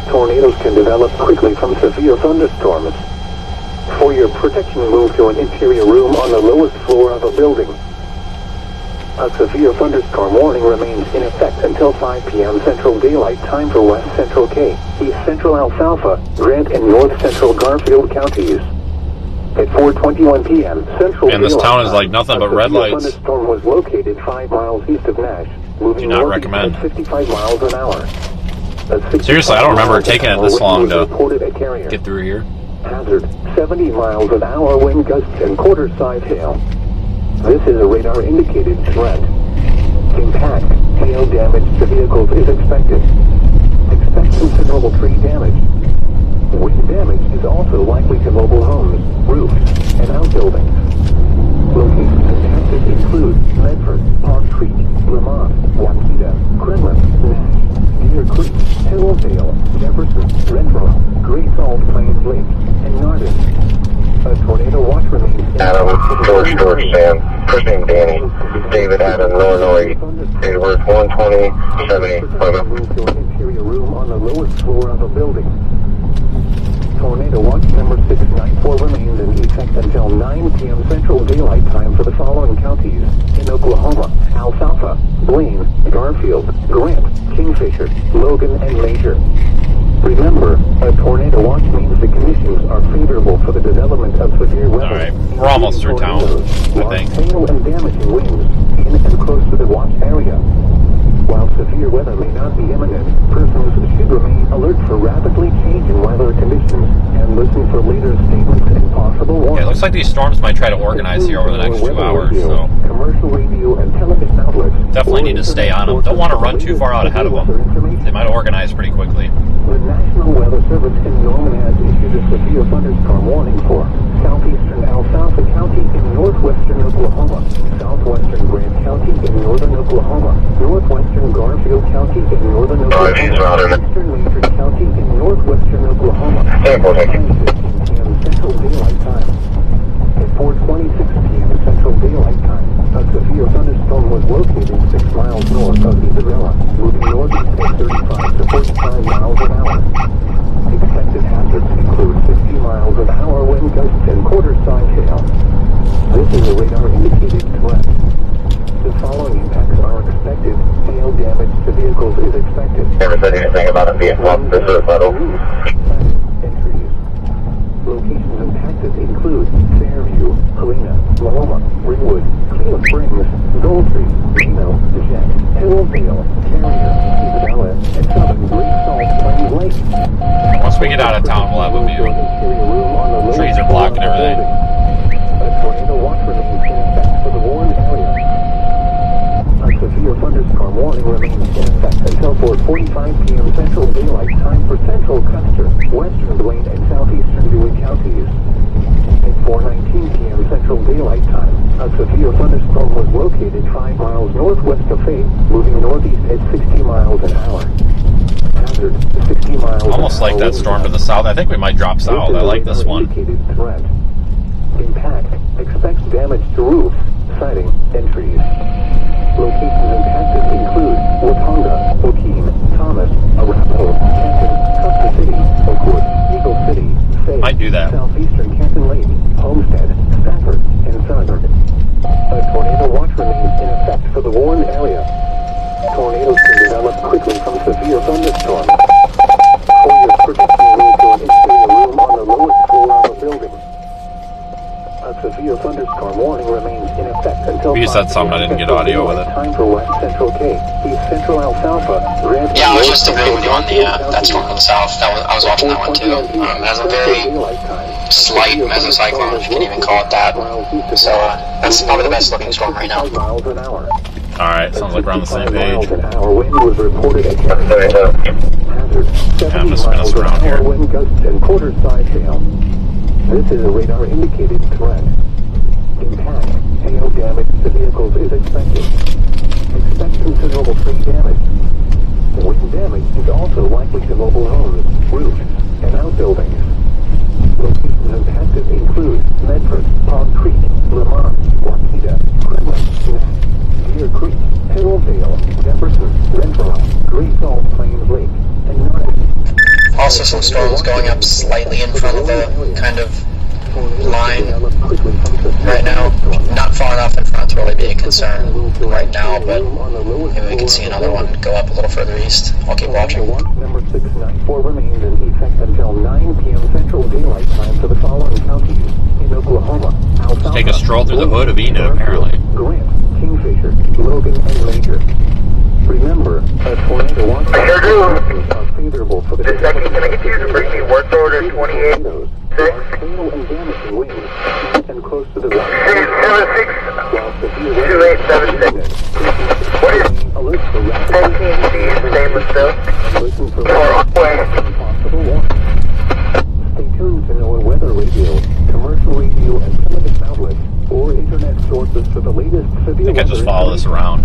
Tornadoes can develop quickly from severe thunderstorms. For your protection, move to an interior room on the lowest floor of a building. A severe thunderstorm warning remains in effect until 5 p.m. Central Daylight Time for West Central K, East Central Alfalfa, Grant, and North Central Garfield counties. At 4:21 p.m. Central And this Daylight town is Time, like nothing but a red severe lights. thunderstorm was located 5 miles east of Nash, moving Do not northeast recommend. at 55 miles an hour. A Seriously, I don't remember 65 taking it miles this an hour long wind to was reported at Carrier. get through here. Hazard, 70 miles an hour wind gusts and quarter-size hail. This is a radar-indicated threat. Impact, hail damage to vehicles is expected. Expect considerable tree damage. Wind damage is also likely to mobile homes, roofs, and outbuildings. Locations impacted include Medford, Park Creek, Lamont, Waukeeta, Kremlin, Nash, Deer Creek, Hillsdale, Jefferson, Renfro, Great Salt Plains Lake, and Nardin. A tornado watch remains in Adam, George Sam, first name Danny, David Adam, Illinois, date of birth 1/20/70. Move to an interior room on the lowest floor of a building. Tornado watch number 694 remains in effect until 9 p.m. Central Daylight Time for the following counties in Oklahoma: Alfalfa, Blaine, Garfield, Grant, Kingfisher, Logan, and Major. Remember, a tornado watch means the conditions are favorable for the development of severe weather. Alright, we're almost through town, I think. Hail and damaging winds in and close to the watch area. While severe weather may not be imminent, persons should remain alert for rapidly changing weather conditions and listen for later statements and possible warnings. Yeah, it looks like these storms might try to organize here over the next 2 hours, so Commercial radio and television outlets definitely need to stay on them. Don't want to run too far out ahead of them. They might organize pretty quickly. The National Weather Service in Norman has issued a severe thunderstorm warning for southeastern Alfalfa County in northwestern Oklahoma, southwestern Grant County in northern Oklahoma, northwestern Garfield County in northern Oklahoma, he's not in it. eastern Matrix County in northwestern Oklahoma, Thank you. 9:15 p.m. Central Daylight Time. At 4:26 p.m. Central Daylight Time, a severe thunderstorm was located 6 miles north of Isabella, moving northeast at 35 to 45 miles an hour. Expected hazards include 60 miles an hour wind gusts and quarter-size hail. This is a radar-indicated threat. The following impacts are expected. Hail damage to vehicles is expected. Never said anything about it being fluffed. This is metal. Entries. Locations impacted include Fairview, Helena, Loma, Ringwood, Cleo Springs, Goldtree, Reno, Jet, Hillsdale, Carrier, Isabella, and Southern Great Salt Plains Lake. Once we get out of town, we'll have a view. Trees daylight time, a severe thunderstorm was located 5 miles northwest of Faith, moving northeast at 60 miles an hour. Hazard, 60 miles Almost like that storm to the south. I think we might drop south. I like this one. Indicated threat. Impact. Expect damage to roofs, siding, and trees. Locations impacted include Watonga, Joaquin, Thomas, Arapahoe, Canton, Custer City, Oakwood, Eagle City, Faye, Might do that. Southeastern Canton Lake, Homestead, Stafford, and Southern. A tornado watch remains in effect for the Warren area. Tornadoes can develop quickly from severe thunderstorms. For your protection, move to an interior room on the lowest floor of a building. A severe thunderstorm warning remains in effect until You said something, I didn't get audio with it. Time for West Central K, East Central Alfalfa, Red. Yeah, I was just agreeing with you on that storm to the south. I was watching that one too. It has a very slight mesocyclone, if you can even call it that. So that's probably the best looking storm right now. Alright, sounds like we're on the same page. Wind was reported at I'm just spinning us around here. Wind gusts and quarter side hail. This is a radar indicated threat. Impact, hail damage to vehicles is expected. Expect considerable tree damage. Wind damage is also likely to mobile homes, roofs, and outbuildings. Locations impacted include Medford, Palm Creek, Lamont, Waukeeta, Kremlin, Deer Creek, Harrelldale, Jefferson, Renfrew, Great Salt Plains Lake, and Nottingham. Also some storms going up slightly in front of the kind of line right now. Not far enough in front to really be a concern right now, but maybe we can see another one go up a little further east. I'll keep watching. Number 694 remains in effect until 9 p.m. Central Daylight Time for the following counties in Oklahoma. Alfalfa, Take a stroll through the hood of Enid, apparently. Grant, Kingfisher, Logan, and Major. Remember, a tornado watch are favorable for the second gonna get you to bring me work order 28. hail and damaging winds and close to the ground. 676-2876. What is Alert for rapid 10 feet stainless steel? listen for Way. possible warning. Stay tuned to NOAA weather radio, commercial radio, and primitive outlets or internet sources for the latest severe I think I just weather follow this around.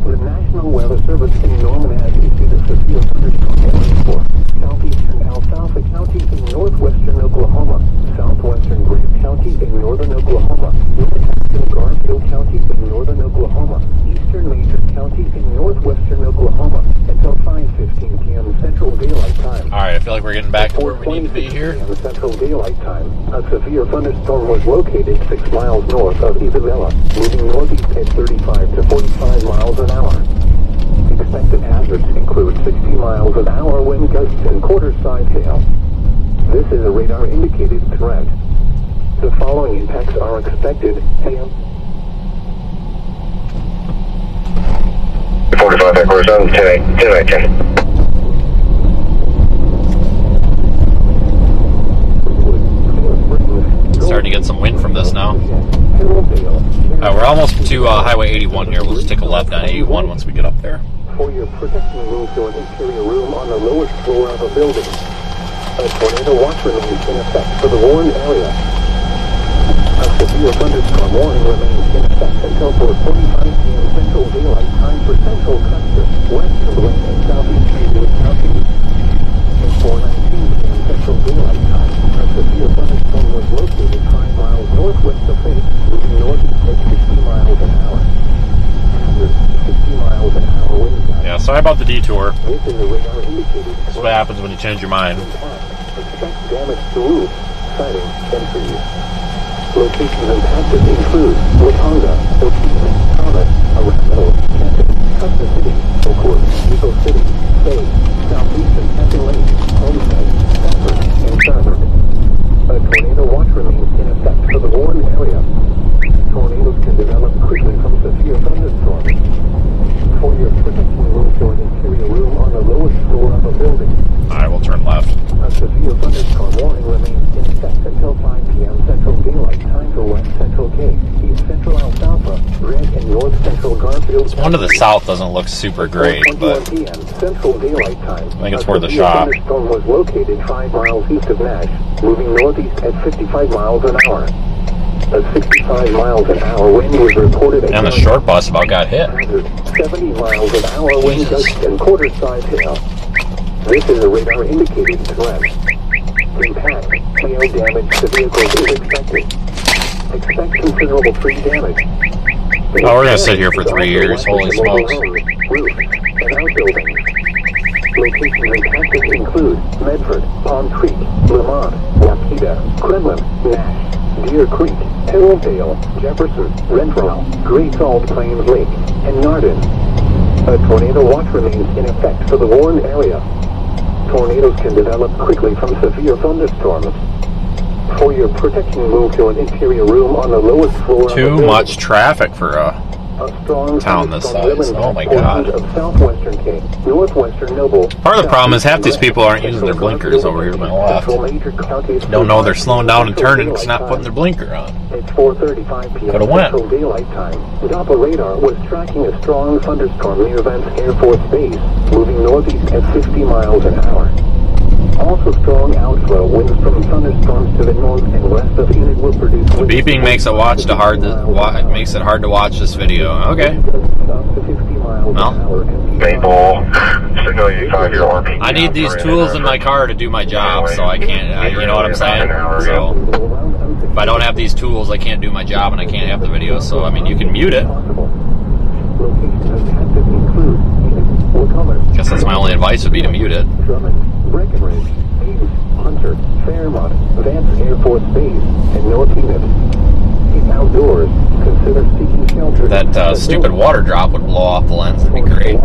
The National Weather Service in Norman has issued a severe thunderstorm warning for southeastern Alfalfa County in northwestern Oklahoma, southwestern Grant County in northern Oklahoma, northwestern Garfield County in northern Oklahoma, eastern Major County in northwestern Oklahoma until 5:15 p.m. Central Daylight Time. Alright, I feel like we're getting back to where we need to be here. p.m. Central Daylight Time. A severe thunderstorm was located 6 miles north of Isabella, moving northeast at 35 to 45 miles an hour. Expected hazards include 60 miles an hour wind gusts and quarter-size hail. This is a radar indicated threat. The following impacts are expected. Hail. 45 headquarters on 10. Starting to get some wind from this now. We're almost to Highway 81 here. We'll just take a left on 81 once we get up there. For your protection, move to an interior room on the lowest floor of a building. A tornado watch remains in effect for the Warren area. A severe thunderstorm warning remains in effect until 4:45 p.m. Central Daylight Time for Central Custer, west of Lane and southeast Greenwood County. At 4:19 p.m. Central Daylight Time, a severe thunderstorm was located 5 miles northwest of Faith, moving northeast at 60 miles an hour. 60 miles an hour wind. Yeah, sorry about the detour. This is a radar indicated. That's what happens when you change your mind. Expect damage to roofs, siding, and trees. Locations impacted include Watonga, Joaquin, Thomas, Arapahoe, Canton, Custer City, Oakwood, Eagle City, Faye, Southeastern Canton Lake, Homestead, Stafford, and Southern. A tornado watch remains in effect for the Warren area. Tornadoes can develop quickly from severe thunderstorms. For your protection, move to an interior room on the lowest floor of a building. Alright, we'll turn left. A severe thunderstorm warning remains in effect until 5 p.m. Central Daylight Time for West Central K, East Central Alfalfa, Red and North Central Garfield. This one to the south doesn't look super great, but p.m. Central Daylight Time. I think it's worth a shot. The thunderstorm was located 5 miles east of Nash, moving northeast at 55 miles an hour. A 65 miles an hour wind was reported. And the short bus about got hit. 70 miles an hour wind gusts and quarter-size hail. This is a radar-indicated threat. Impact, hail damage to vehicles is expected. Expect considerable tree damage. Oh, we're gonna sit here for 3 years. Holy smokes. Roof and outbuildings. Locations impacted include Medford, Palm Creek, Lemont, Wapita, Kremlin, Nash, Deer Creek, Hillsdale, Jefferson, Renfrew, Great Salt Plains Lake, and Nardin. A tornado watch remains in effect for the warned area. Tornadoes can develop quickly from severe thunderstorms. For your protection, move to an interior room on the lowest floor. Too much traffic for a strong town this size. Oh my god. Of southwestern Cape, northwestern Noble. Part of the problem is half these people aren't using their blinkers over here to my left. Don't know they're slowing down and turning because not putting their blinker on. It's 4:35 p.m. Coulda went. Central Daylight Time. Doppler radar was tracking a strong thunderstorm near Vance Air Force Base, moving northeast at 50 miles an hour. Also strong outflow winds from thunderstorms to the north and west of Enid will produce The beeping makes it makes it hard to watch this video. Okay. Well, Maple, signal 85, your army. I need these tools in my car to do my job, so I can't. You know what I'm saying? So if I don't have these tools, I can't do my job, and I can't have the video. So I mean, you can mute it. Guess that's my only advice would be to mute it. Breckenridge, Ames, Hunter, Fairmont, Vance Air Force Base, and North Enid. If outdoors, consider seeking shelter. That stupid water drop would blow off the lens. That'd be great.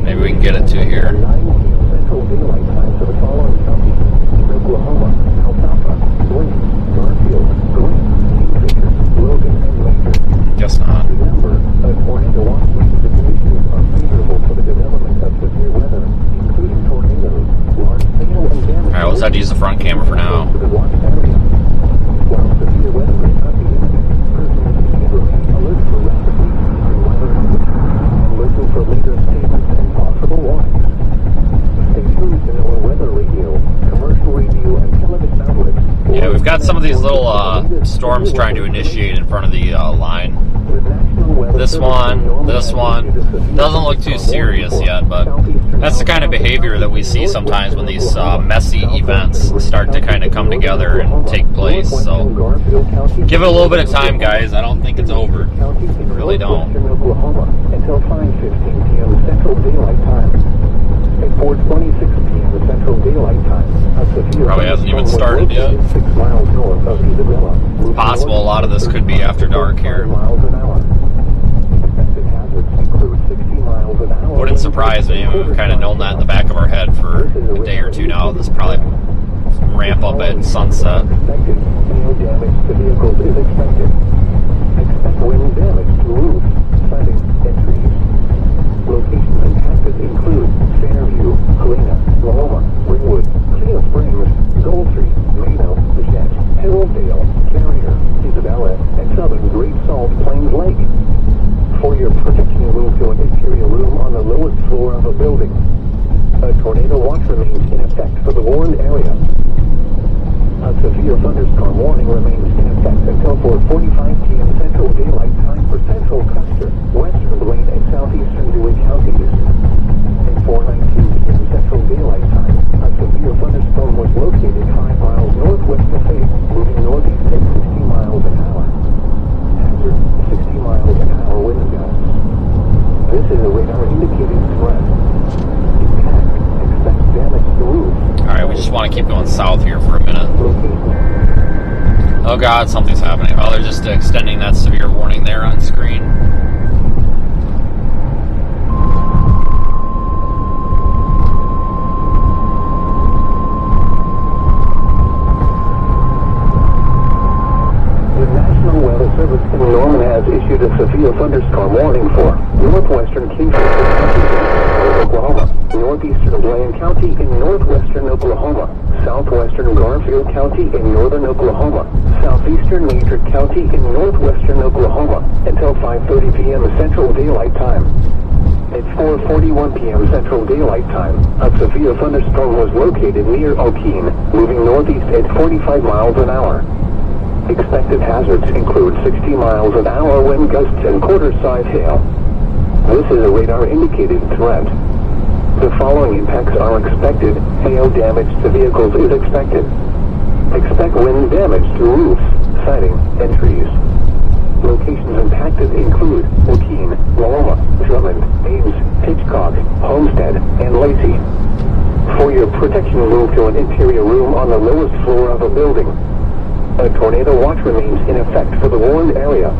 Maybe we can get it to here. Central Daylight Time for the following counties: Oklahoma, Alfalfa, Blaine, Garfield, Grant, Kingfisher, Logan, and Major. Guess not. Remember, a tornado watch conditions are favorable for the development of severe weather, including tornadoes, large hail, and damage. Alright, we'll just have to use the front camera for now. While severe weather may not be imminent, persons should remain alert for rapidly changing weather and listen for later statements and possible warnings. Stay tuned to NOAA weather radio, commercial radio, and television outlets. Yeah, we've got some of these little storms trying to initiate in front of the line. This one. Doesn't look too serious yet, but that's the kind of behavior that we see sometimes when these messy events start to kind of come together and take place. So give it a little bit of time, guys. I don't think it's over. I really don't. Until 5:15 p.m. Central Daylight Time. At 4:26 p.m. Central Daylight Time. Probably hasn't even started yet. 6 miles north of Isabella. It's possible a lot of this could be after dark here. Wouldn't surprise me. We've kind of known that in the back of our head for a day or two now. This probably ramp up at sunset. Hail damage to vehicles is expected. Expect wind damage to roofs, siding, and trees. Locations impacted include Fairview, Helena, Lahoma, Ringwood, Clear Springs, Goldtree, Mano, Bichette, Hillsdale, Carrier, Isabella, and southern Great Salt Plains Lake. For your protection, move to an interior room on the lowest floor of a building. A tornado watch remains in effect for the warned area. A severe thunderstorm warning remains in effect until 4:45 p.m. Central Daylight Time for Central Custer, Western Blaine, and Southeastern Dewey counties. At 4:19 p.m. Central Daylight Time, a severe thunderstorm was located 5 miles northwest of Faith, moving northeast at 60 miles an hour. Hazard, 60 miles an hour wind gusts. This is a radar-indicated threat. Expect damage to roof. Alright, we just want to keep going south here for a minute. Oh god, something's happening. Oh, they're just extending that severe warning there on screen. Service in Norman has issued a severe thunderstorm warning for northwestern Kingfisher County, Oklahoma, northeastern Blaine County in northwestern Oklahoma, southwestern Garfield County in northern Oklahoma, southeastern Major County in northwestern Oklahoma until 5:30 p.m. Central Daylight Time. At 4:41 p.m. Central Daylight Time, a severe thunderstorm was located near Okeen, moving northeast at 45 miles an hour. Expected hazards include 60 miles an hour wind gusts and quarter-size hail. This is a radar-indicated threat. The following impacts are expected. Hail damage to vehicles is expected. Expect wind damage to roofs, siding, and trees. Locations impacted include Waukeen, Waelti, Drummond, Ames, Hitchcock, Homestead, and Lacey. For your protection, move to an interior room on the lowest floor of a building. A tornado watch remains in effect for the warned area.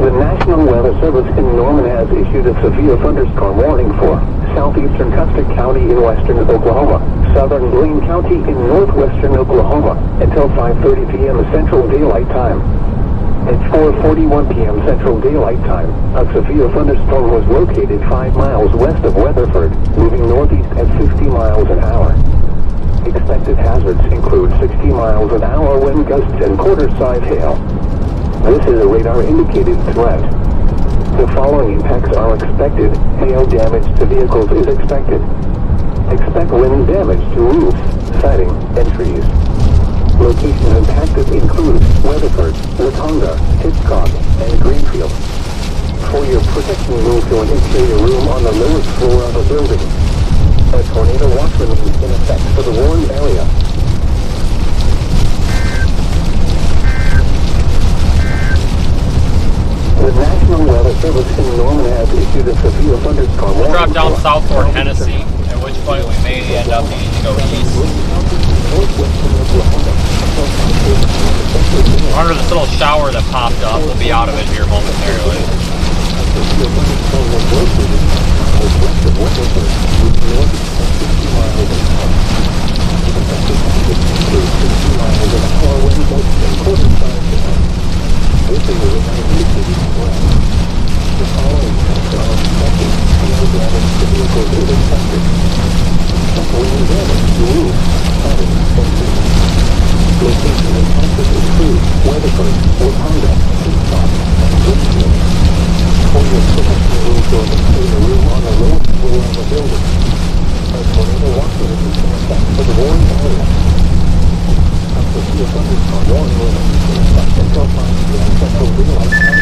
The National Weather Service in Norman has issued a severe thunderstorm warning for southeastern Custer County in western Oklahoma, southern Blaine County in northwestern Oklahoma, until 5:30 p.m. Central Daylight Time. At 4:41 p.m. Central Daylight Time, a severe thunderstorm was located 5 miles west of Weatherford, moving northeast at 50 miles an hour. Expected hazards include 60 miles an hour wind gusts and quarter-size hail. This is a radar-indicated threat. The following impacts are expected. Hail damage to vehicles is expected. Expect wind damage to roofs, siding, and trees. Locations impacted include Weatherford, Latonga, Hitchcock, and Greenfield. For your protection, move to an interior room on the lowest floor of a building. A tornado watch remains in effect for the warned area. The National Weather Service in Norman has issued a severe thunderstorm warning. Drop down south toward Hennessy, at which point we may end up needing to go east. Under this little shower that popped up, we'll be out of it here momentarily.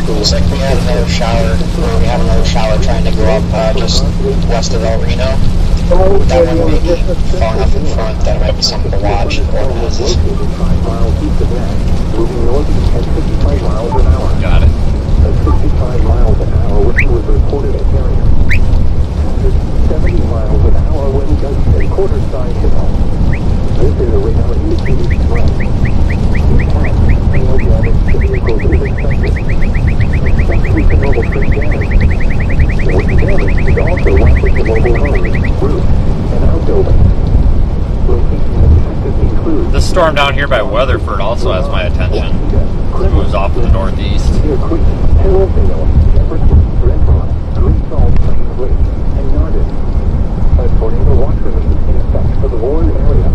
Looks like we had another shower trying to go up just west of El Reno. That one may be far enough in front that it might be something to watch or passes. Got it. At 65 miles an hour, which was reported at area. 70 miles an hour wind gusts and quarter-size hail. This is a radar-indicated threat. Hail damage to vehicles is expected. Expect to mobile tree damage. Wind damage is also likely to mobile homes, roofs, and outbuildings. Locations impacted include... This storm down here by Weatherford also has my attention. It moves off to the northeast. Deer Creek, Hillsdale, Jefferson, Red Rock, Green Salt, Plains Lake, and Yarden. A tornado watch remains in effect for the warned area.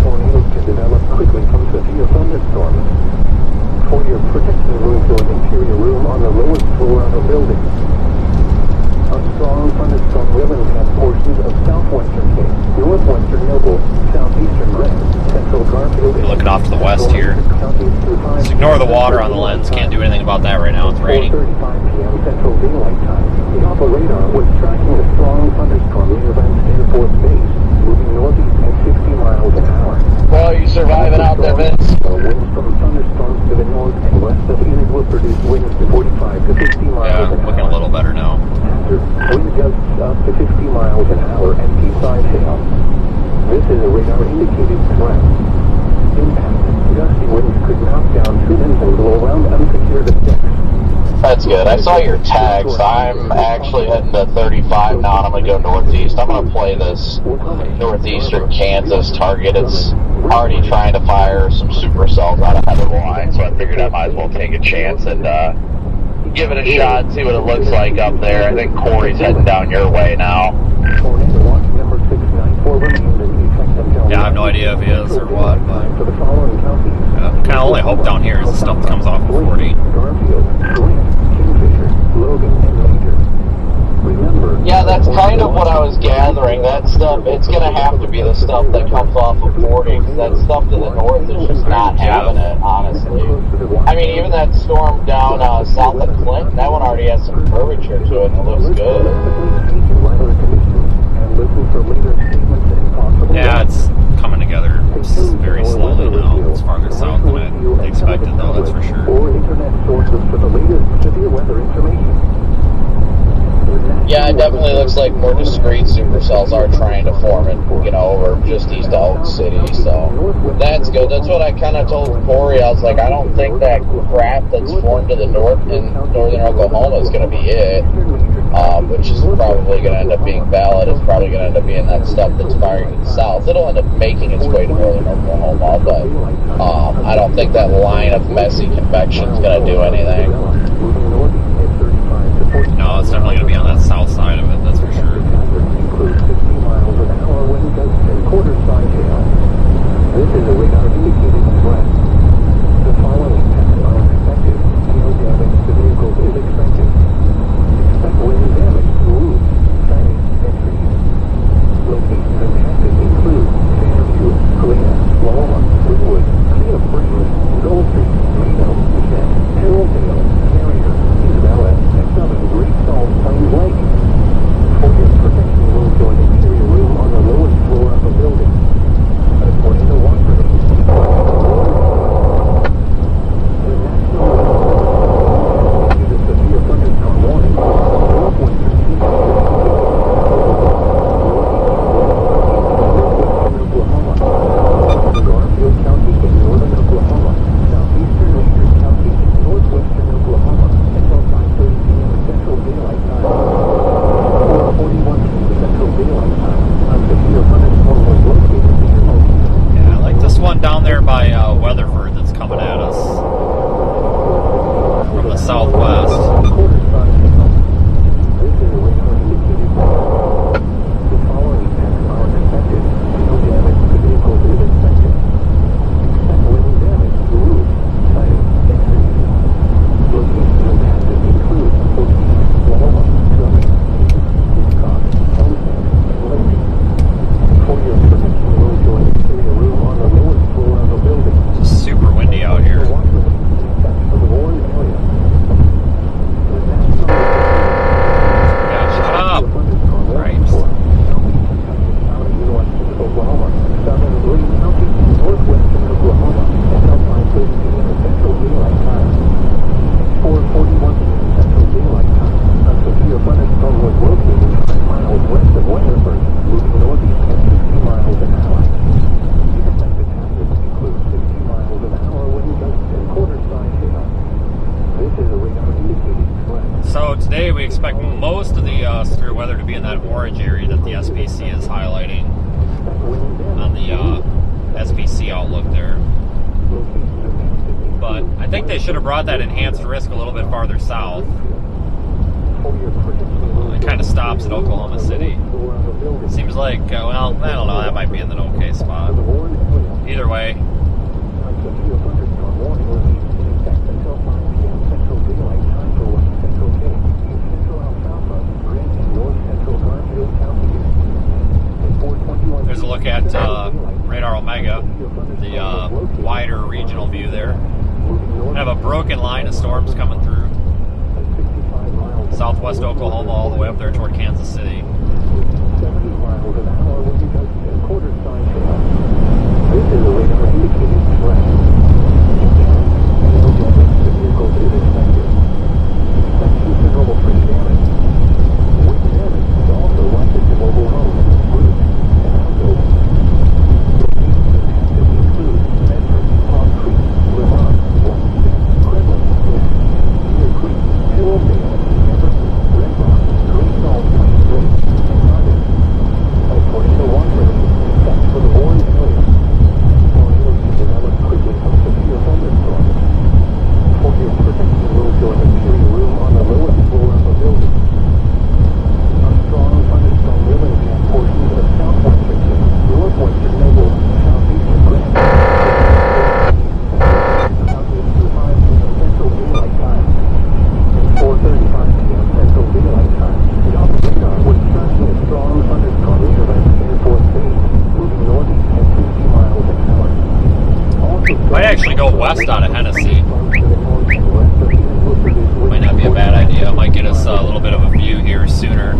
Tornadoes can develop quickly from severe thunderstorms. For your protection, move to an interior room on the lowest floor of a building. A strong thunderstorm will impact portions of southwestern Cape, northwestern Noble, southeastern Grant, central Garfield, and Looking off to the west here. Just ignore the water on the lens. Can't do anything about that right now. It's raining. 4:35 p.m. Central Daylight Time. The Alpha radar was tracking a strong thunderstorm near Vance Air Force Base, moving northeast at 60 miles an hour. Well, you surviving out there, Vince? Winds from thunderstorms to the north and west of Enid will produce winds to 45 to 50 miles Yeah, an hour. looking a little better now. Wind gusts up to 50 miles an hour and deep-side hail. This is a radar-indicated threat. Impact. Gusty winds could knock down trees and blow around unsecured objects. That's good. I saw your tags. I'm actually heading to 35 now, and I'm going to go northeast. I'm going to play this northeastern Kansas target. It's already trying to fire some supercells out ahead of the line, so I figured I might as well take a chance and give it a shot and see what it looks like up there. I think Corey's heading down your way now. Tornado watch Yeah, I have no idea if he is or what, but For the following counties. kind of only hope down here is the stuff that comes off of 40. Garfield, Grant, Kingfisher, Logan, and Major. Remember, Yeah, that's kind of what I was gathering. That stuff, it's going to have to be the stuff that comes off of 40, because that stuff to the north is just not having it, honestly. I mean, even that storm down south of Clinton, that one already has some curvature to it, and it looks good. Yeah, it's coming together very slowly now. It's farther south than I expected, though, that's for sure. Or internet sources for the latest severe weather information. Yeah, it definitely looks like more discrete supercells are trying to form it, over just east of Oak City, so that's good. That's what I kind of told Corey. I was like, I don't think that crap that's formed to the north in northern Oklahoma is going to be it, which is probably going to end up being valid. It's probably going to end up being that stuff that's firing to the south. It'll end up making its way to northern Oklahoma, but I don't think that line of messy convection is going to do anything. No, it's definitely going to be on that south side of it, that's for sure. Includes 60 miles an hour wind gusts and quarter-side hail. This is a radar indicated threat. The following tests are expected. Hail damage to vehicles is expected. Expect wind damage to roofs, siding, and trees. Locations impacted include Fairview, Galena, Loma, Greenwood, Clear Springs, Gold Creek, Reno, Kent, Terrelldale, Carrier, Isabella, and Southern Great Salt Plains Lake. For your protection, will join interior room on the lowest floor of the building. A tornado watch remains. The National Weather issued a severe thunderstorm warning. Northwestern Oklahoma, Garfield County in northern Oklahoma, southeastern Western County in northwestern Oklahoma, until 5:30 p.m. Central Daylight Time. 4:41 p.m. Central Daylight Time. A severe thunderstorm was located near Moulton. Yeah, I like this one down there by Weatherford that's coming at us from the southwest. Quarter-side hail. This is a radar indicated threat. The following tests are expected. Hail damage to vehicles is expected. Expect wind damage to roofs, siding, and trees. Locations impacted include Spokane, Loma, Drummond, Hitchcock, Homestead, and Lacey. For your protection, will join interior room on the lowest floor of the building. It's just super windy out here. Watch remains except for the Warren area. The National Yeah, shut up! Right. Oklahoma, southern Greene County, northwestern Oklahoma, until 5:30 p.m. Central Daylight Time. 4:41 p.m. Central Daylight Time. A severe thunderstorm was located 5 miles west of Weatherford, moving northeast at 60 miles an hour. Expected hazards include 60 miles an hour wind gusts and quarter-side hail. This is a radar indicated threat. So today we expect most of the severe weather to be in that orange area that the SPC is highlighting on the SPC outlook there. But I think they should have brought that enhanced risk a little bit farther south. It kind of stops at Oklahoma City. Seems like, well, I don't know, that might be in an okay spot. Either way, there's a look at Radar Omega, the wider regional view there. We have a broken line of storms coming through southwest Oklahoma all the way up there toward Kansas City. 70 miles an hour wind gusts and quarter-side hail. This is a radar indicated threat. Hail damage to vehicles is expected. Expect considerable tree damage. Wind damage is also likely to mobile homes, roofs, and outbuildings. Locations impacted include Medford, Palm Creek, Lamont, Washington, Cleveland, Deer Creek, Terrelldale, Jefferson, Red Rock, Great Salt Plains Lake, actually go west out of Hennessy. Might not be a bad idea. Might get us a little bit of a view here sooner.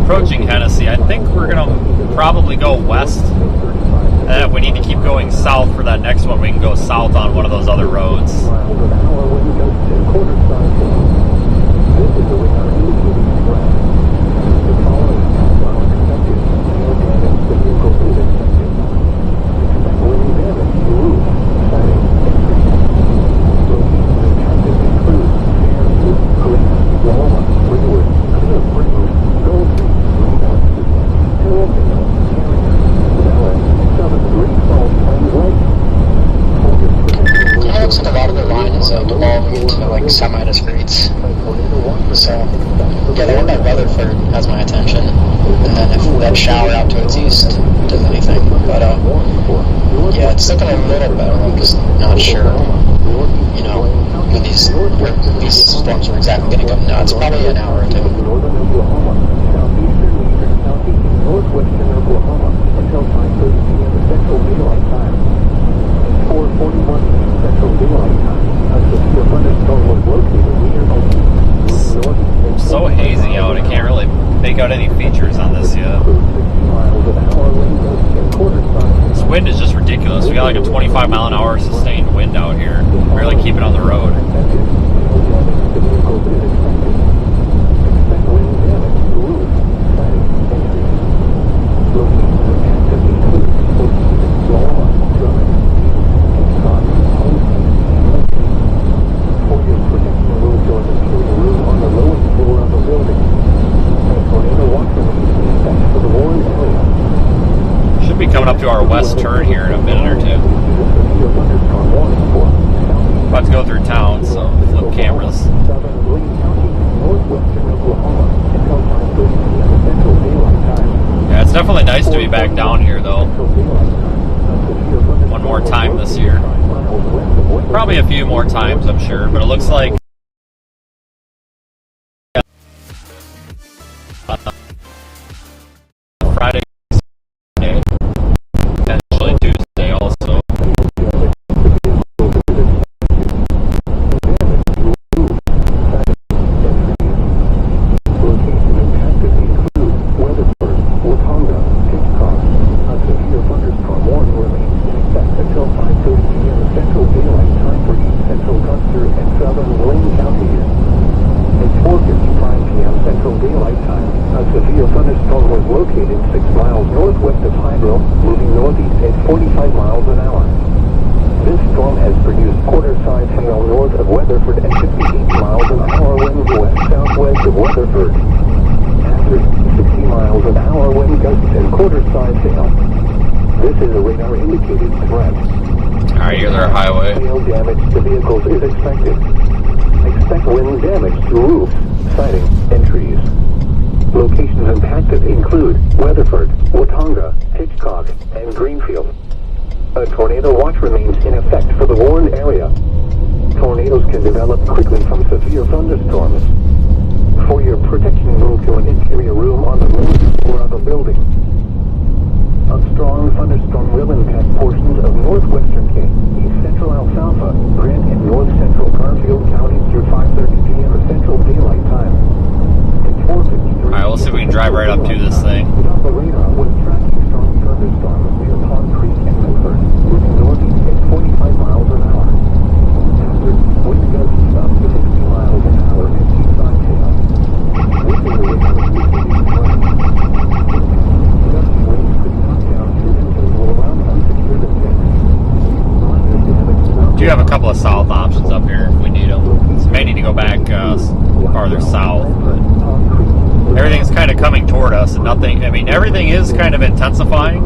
Approaching Hennessy, I think we're gonna probably go west, and if we need to keep going south for that next one, we can go south on one of those other roads. Semi-discreets. So, yeah, the one by Rutherford has my attention. And then if that shower out to its east does anything. But, yeah, it's looking a little better. I'm just not sure, you know, when these storms are exactly going to go nuts. Probably an hour or two. Northwestern Oklahoma until 5:30 p.m. Central Daylight Time. 4:41 Central Daylight Time. The thunderstorm was located near So hazy out, I can't really make out any features on this yet. This wind is just ridiculous. We got like a 25 mile an hour sustained wind out here. Barely keep it on the road. Coming up to our west turn here in a minute or two. About to go through town, so flip cameras. Yeah, it's definitely nice to be back down here, though. One more time this year. Probably a few more times, I'm sure, but it looks like Friday. Tuesday also. Alright, you're their highway. Damage to vehicles is expected. Expect wind damage to roofs, siding, and trees. Locations impacted include Weatherford, Watonga, Hitchcock, and Greenfield. A tornado watch remains in effect for the warned area. Tornadoes can develop quickly from severe thunderstorms. For your protection, move to an interior room on the lowest floor of a building. A strong thunderstorm will impact portions of northwestern King, east central Alfalfa, Grant, and north central Garfield counties through 5:30 p.m. Central Daylight Time. Alright, we'll see if we can drive right up to this thing. The radar was tracking strong thunderstorms near Pond Creek and Milford, moving northeast at 45 miles an hour. After wind gusts up to 60 miles an hour and seaside tail. Within the radar was located in gusty winds could knock down trees and will around unsecured objects. Do have a couple of south options up here if we need them. So may need to go back farther south, but everything's kind of coming toward us, and nothing. I mean, everything is kind of intensifying,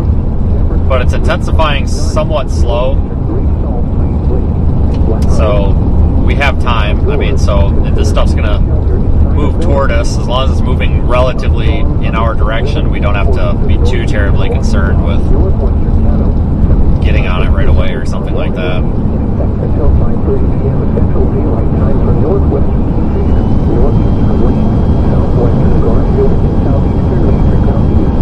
but it's intensifying somewhat slow. So we have time. I mean, so this stuff's gonna move toward us as long as it's moving relatively in our direction. We don't have to be too terribly concerned with getting on it right away or something like that. Until 5:30 p.m. Central Daylight Time for northwestern Kingfisher, northeastern Wayne, southwestern Garfield, and southeastern Major counties.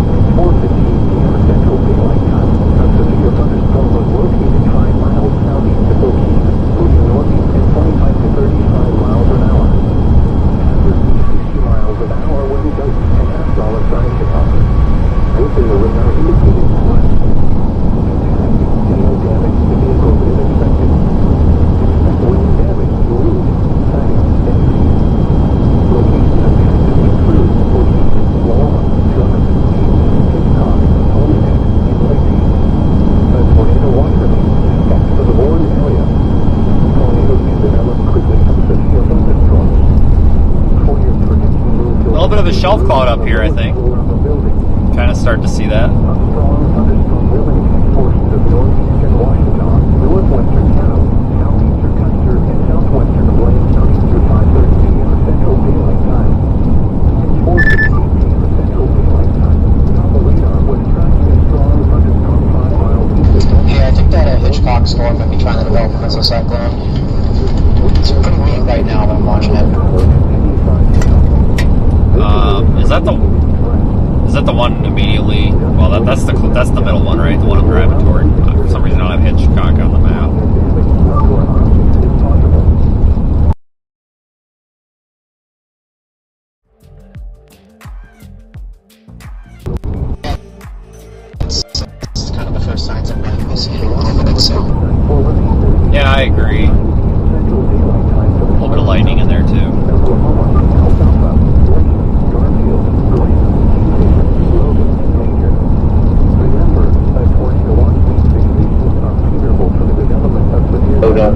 At 4:15 p.m. Central Daylight Time, a severe thunderstorm was located 5 miles southeast of O'Keefe, moving northeast at 25 to 35 miles an hour. After 60 miles an hour when gusts and asphalt started to come. Within the radar indicated west. Hail damage to vehicles is expected. Expect wind damage to roofs, siding, and trees. Locations impacted include O'Keefe, Walnut, Drummond, Hitchcock, Homestead, and Waelti. A tornado watch remains in effect for the warned area. Tornadoes can develop quickly from severe thunderstorms. For your protection, move to A little bit of a shelf cloud up here, I think. Kind of start to see that. A strong thunderstorm will impact portions of northeastern Washington, northwestern Canada, southeastern Custer, and southwestern Blaine Creek through 5:30 p.m. Central Daylight Time. At 4:15 p.m. Central Daylight Time, the radar was tracking a strong thunderstorm 5 miles east of Yeah, I think that Hitchcock storm might be trying to develop a mesocyclone. It's pretty weak right now, but I'm watching it. Is that the one immediately? Well, that's the middle one, right? The one I'm driving toward. For some reason, I don't have Hitchcock on the map. It's kind of the first signs of rain this year, a little bit, so. Yeah, I agree. A little bit of lightning in there too.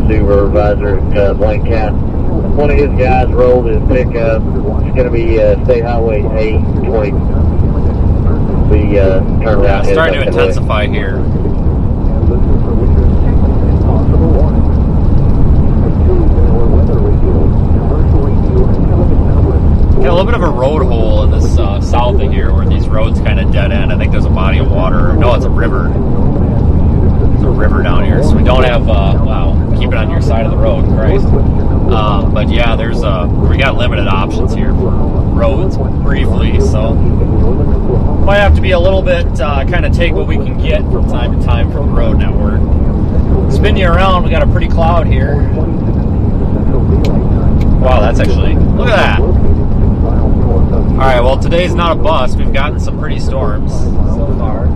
Supervisor Blaine County. One of his guys rolled his pickup. It's going to be State Highway 820. We turn around. Yeah, it's starting to intensify here. Got a little bit of a road hole in this south of here where these roads kind of dead end. I think there's a body of water. No, it's a river. There's a river down here, so we don't have. Wow, keep it on your side of the road, Christ. But yeah, we got limited options here for roads briefly, so might have to be a little bit kind of take what we can get from time to time from the road network. Spin you around. We got a pretty cloud here. Wow, that's actually, look at that. Alright, well, today's not a bust. We've gotten some pretty storms so far.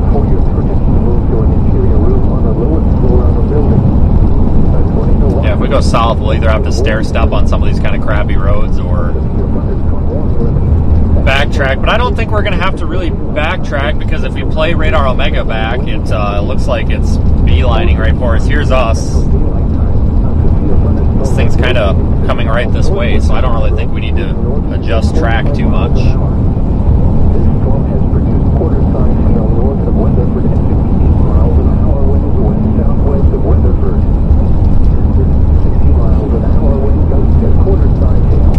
For your protection, move to an interior room on the go south, we'll either have to stair step on some of these kind of crappy roads or backtrack. But I don't think we're going to have to really backtrack, because if we play Radar Omega back, it looks like it's beelining right for us. Here's us. This thing's kind of coming right this way, so I don't really think we need to adjust track too much. This storm has produced quarter-size hail north of Weatherford and 15 miles an hour winds west-southwest of Weatherford. 60 miles an hour wind gusts at quarter-size hail.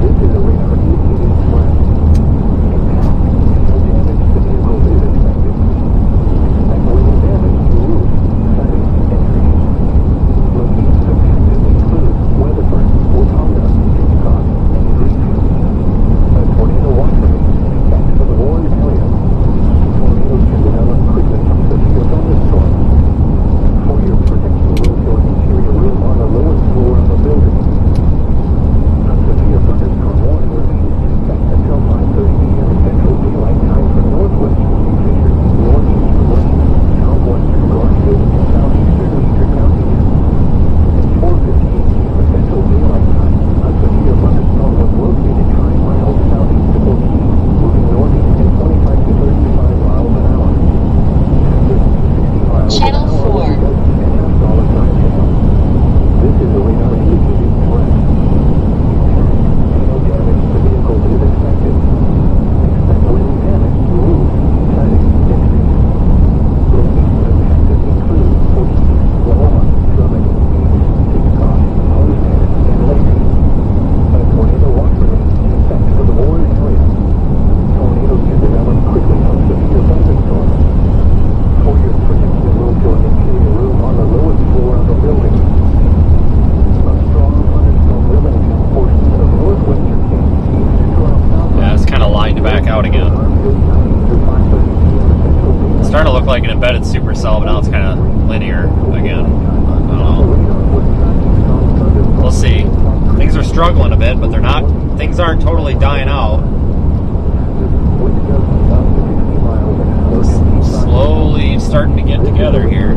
This is a radar indicated threat. Impact and hail damage to vehicles is expected. Expect wind damage to roofs, siding, and trees. Locations affected include Weatherford, Watonga, Hitchcock, and Greenfield. A tornado watch remains in effect for the Warren area. Tornadoes can develop quickly from severe thunderstorms. For your protection, move to an interior room on the lowest floor of a building. A severe thunderstorm warning remains in effect until 5:30 p.m. Central Daylight Time for northwestern Kingfisher, northeastern Wayne, southwestern Garfield, and southeastern Leader counties. At 4:15 p.m. Central Daylight Time, a severe thunderstorm was located 5 miles southeast of Waelti, moving northeast at 25 to 35 miles an hour. 60 miles Channel an hour 4. wind gusts and a solid side hail. This is a radar indicated threat. Hail damage to vehicles is expected. Expect wind damage to roofs, siding, and trees. Locations affected include Waelti, Waelma, Drummond, East, Hitchcock, Homestead, and Lacey. A tornado watch remains in effect for the Warren area. Tornadoes can develop quickly from severe thunderstorms. For your protection, move to an interior room on the lowest floor of a building. A strong thunderstorm will impact portions of northwestern Kansas City, central and south. Yeah, it's kind of lined back out again. It's starting to look like an embedded supercell, but now it's kind of linear again. I don't know. We'll see. Things are struggling a bit, but things aren't totally dying out. Slowly starting to get together here.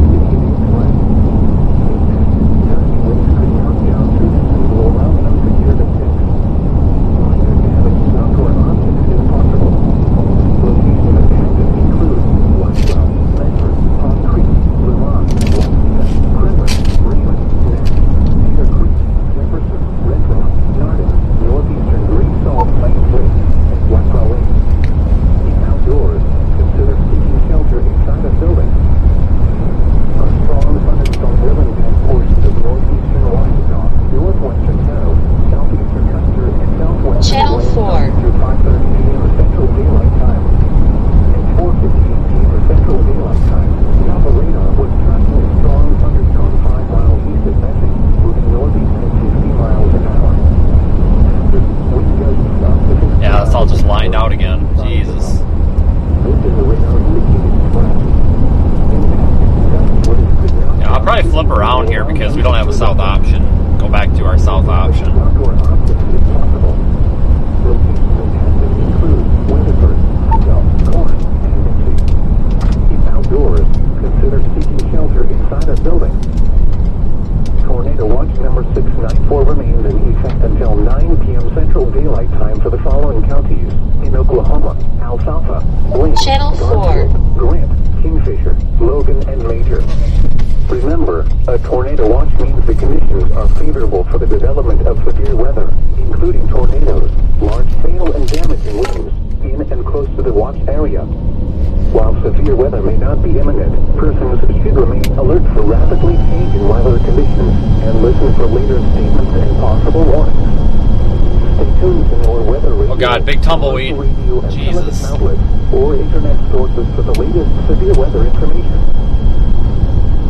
Channel 4. Through 5:30 p.m. Central Daylight Time. At 4:15 p.m. Central Daylight Time, Alpha radar was tracking a strong thunderstorm 5 miles east of Benton, moving northeast at 60 miles an hour. Wind gusts up to 60 Yeah, it's all just lined out again. Jesus. This is a radar indicated threat. Impact gusts could knock Yeah, I'll probably flip around here because we don't have a south option. Go back to our south option. outdoor options if possible. Locations intended include Weatherford, Hutto, Corinth, and Nixie. If outdoors, consider seeking shelter inside a building. Tornado watch number 694 remains in effect until 9 p.m. Central Daylight Time for the following counties: in Oklahoma, Alfalfa, Wayne, Channel 4. Garfield, Grant, Kingfisher, Logan, and Major. Remember, a tornado watch means the conditions are favorable for the development of severe weather, including tornadoes, large hail, and damaging winds in and close to the watch area. While severe weather may not be imminent, persons should remain alert for rapidly changing weather conditions and listen for later statements and possible warnings. Stay tuned to more weather radio, Oh God, big tumbleweed. radio, and Jesus. television outlets or internet sources for the latest severe weather information.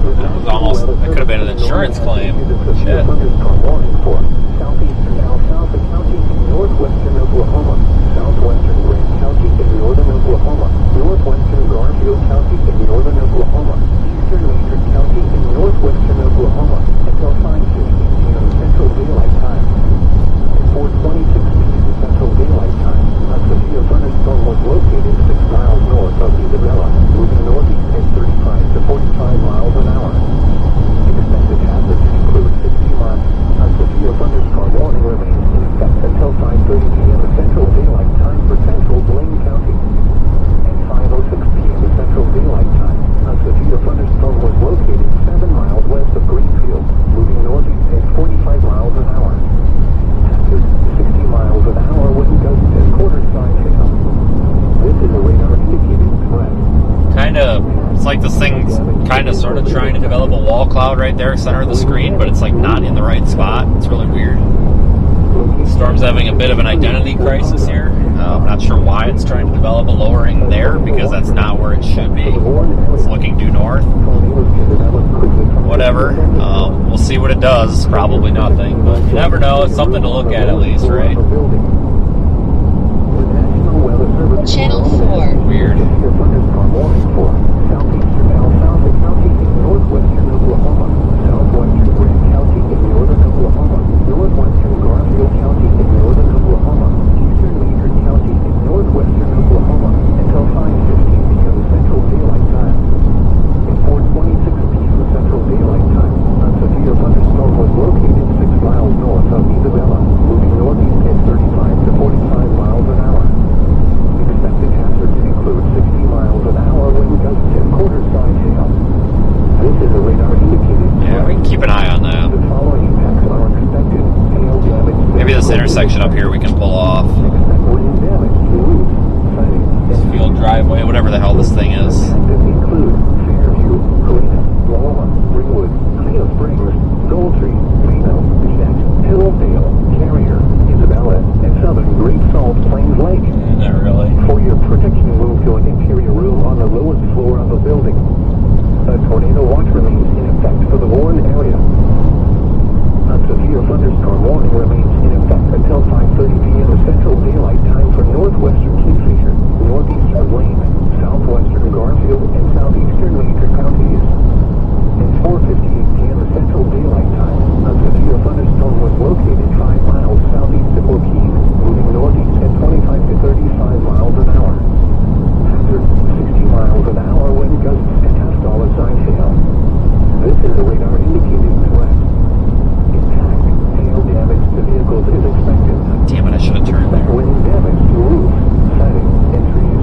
That was almost, that could have been an insurance claim. Shit. Thunderstorm warning for southeastern Alfalfa County, northwestern Oklahoma, southwestern Grant County in northern Oklahoma, northwestern Garfield County in northern Oklahoma, eastern Major County in northwestern Oklahoma until 5:15 p.m. Central Daylight Time. At 4:26 p.m. Central Daylight Time, a severe thunderstorm was located 6 miles north of Isabella, moving northeast at 35 to 45 miles an hour. Expected hazards include 60 miles sort of trying to develop a wall cloud right there, center of the screen, but it's like not in the right spot. It's really weird. Storm's having a bit of an identity crisis here. I'm not sure why it's trying to develop a lowering there, because that's not where it should be. It's looking due north. Whatever. We'll see what it does. Probably nothing, but you never know. It's something to look at least, right? Channel 4. Weird. Section up here we can pull off. This field driveway, whatever the hell this thing is. Not really. For your protection, move to an interior room on the lowest floor of the building. A tornado watch remains in effect for the Warren area. A severe thunderstorm warning remains in effect until 5:30 p.m. Central Daylight Time for northwestern Kingfisher, northeastern Lane, southwestern Garfield, and southeastern Major counties. At 4:58 p.m. Central Daylight Time, a severe thunderstorm was located 5 miles southeast of Waukegan, moving northeast at 25 to 35 miles an hour. Hazard 60 miles an hour, wind gusts and half dollar sign hail. This is a radar indicated threat. Damage to vehicles is expected. Damn it, I should have turned there. Wind damage to roof, siding, and trees.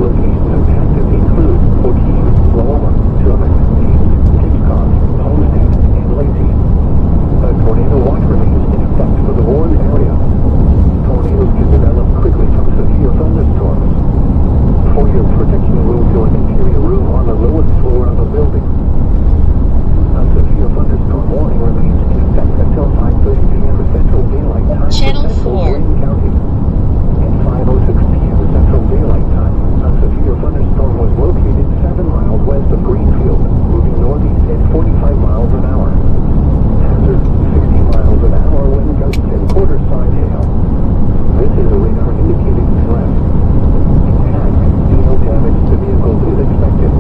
Locations impacted include Waukegan, Loma, Drummond, Ames, Hitchcock, Homestead, and Lacey. A tornado watch remains in effect for the Warren area. Tornadoes can develop quickly from severe thunderstorms. For your protection, move to an interior room on the lowest floor of the building. A severe thunderstorm warning remains in effect until 5:30 p.m. Central Daylight Time. Channel 4. County. At 5:06 p.m. Central Daylight Time, a severe thunderstorm was located 7 miles west of Greenfield, moving northeast at 45 miles an hour. Hazard 60 miles an hour, wind gusts and quarter-size hail. This is a radar indicated threat. Impact, hail damage to vehicles is expected.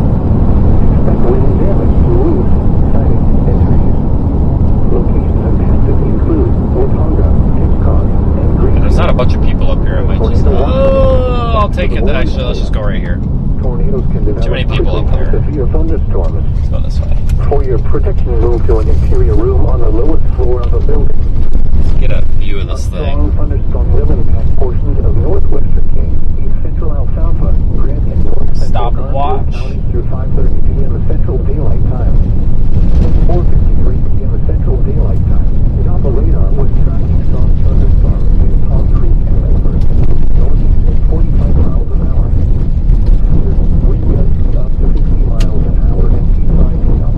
Expect wind damage to roofs, siding, and trees. Locations impacted include Watonga, Hitchcock, and Green. There's not a bunch of people up here. I might just. Oh, I'll take it. Actually, let's just go right here. Tornadoes can develop Too many people up there. severe thunderstorms. Let's go this way. For your protection, move to an interior room on the lowest floor of the building. Let's get a view of this Strong thing. thunderstorm will impact portions of northwestern Kane, east central Alfalfa, Grant, and north central Stop and Garfield watch. counties through 5:30 p.m. Central Daylight Time. At 4:53 p.m. Central Daylight Time, the Doppler radar was tracking strong thunderstorms in Palm Creek and Langford, northeast at 45 miles an hour. Wind gusts up to 50 miles an hour and P5 hail.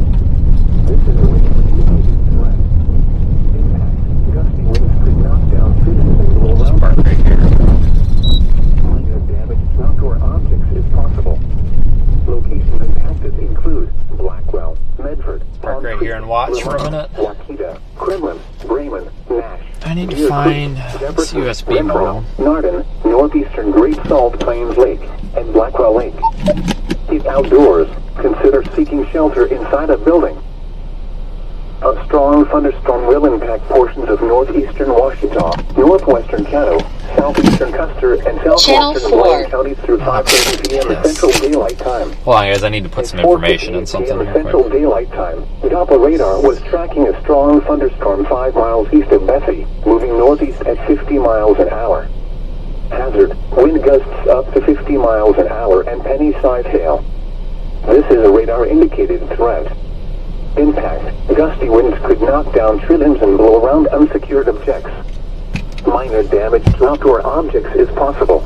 This is a radar indicated threat. Impact, gusty winds could knock down cities and blow Just around. park right here. Minor damage to outdoor objects is possible. Locations impacted include Blackwell, Medford, Park right here and watch for a minute. Waukegan, Kremlin, Bremen, Nash. I need to Deer find Creek, this Jefferson, USB Renville, modem. Nardin, northeastern Great Salt Plains Lake, and Blackwell Lake. If outdoors, consider seeking shelter inside a building. A strong thunderstorm will impact portions of northeastern Washita, northwestern Caddo, southeastern Custer, and Channel southwestern 4. Blaine counties through 5:30 p.m. Yes. Central Daylight Time. Hold on, guys. I need to put some information in something p.m. here Central quick. Daylight Time. The Doppler radar was tracking a strong thunderstorm 5 miles east of Bessie, moving northeast at 50 miles an hour. Hazard, wind gusts up to 50 miles an hour and penny-sized hail. This is a radar indicated threat. Impact, gusty winds could knock down tree limbs and blow around unsecured objects. Minor damage to outdoor objects is possible.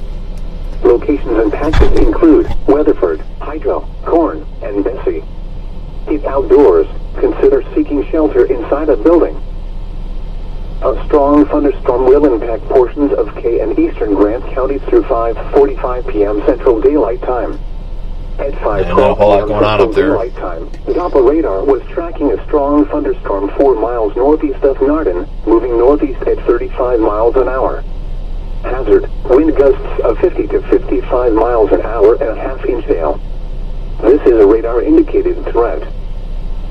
Locations impacted include Weatherford, Hydro, Corn, and Bessie. If outdoors, consider seeking shelter inside a building. A strong thunderstorm will impact portions of Kay and eastern Grant counties through 5:45 p.m. Central Daylight Time. At 5:12 p.m. Central Daylight Time, the Doppler radar was tracking a strong thunderstorm 4 miles northeast of Naarden, moving northeast at 35 miles an hour. Hazard, wind gusts of 50 to 55 miles an hour and a half-inch hail. This is a radar-indicated threat.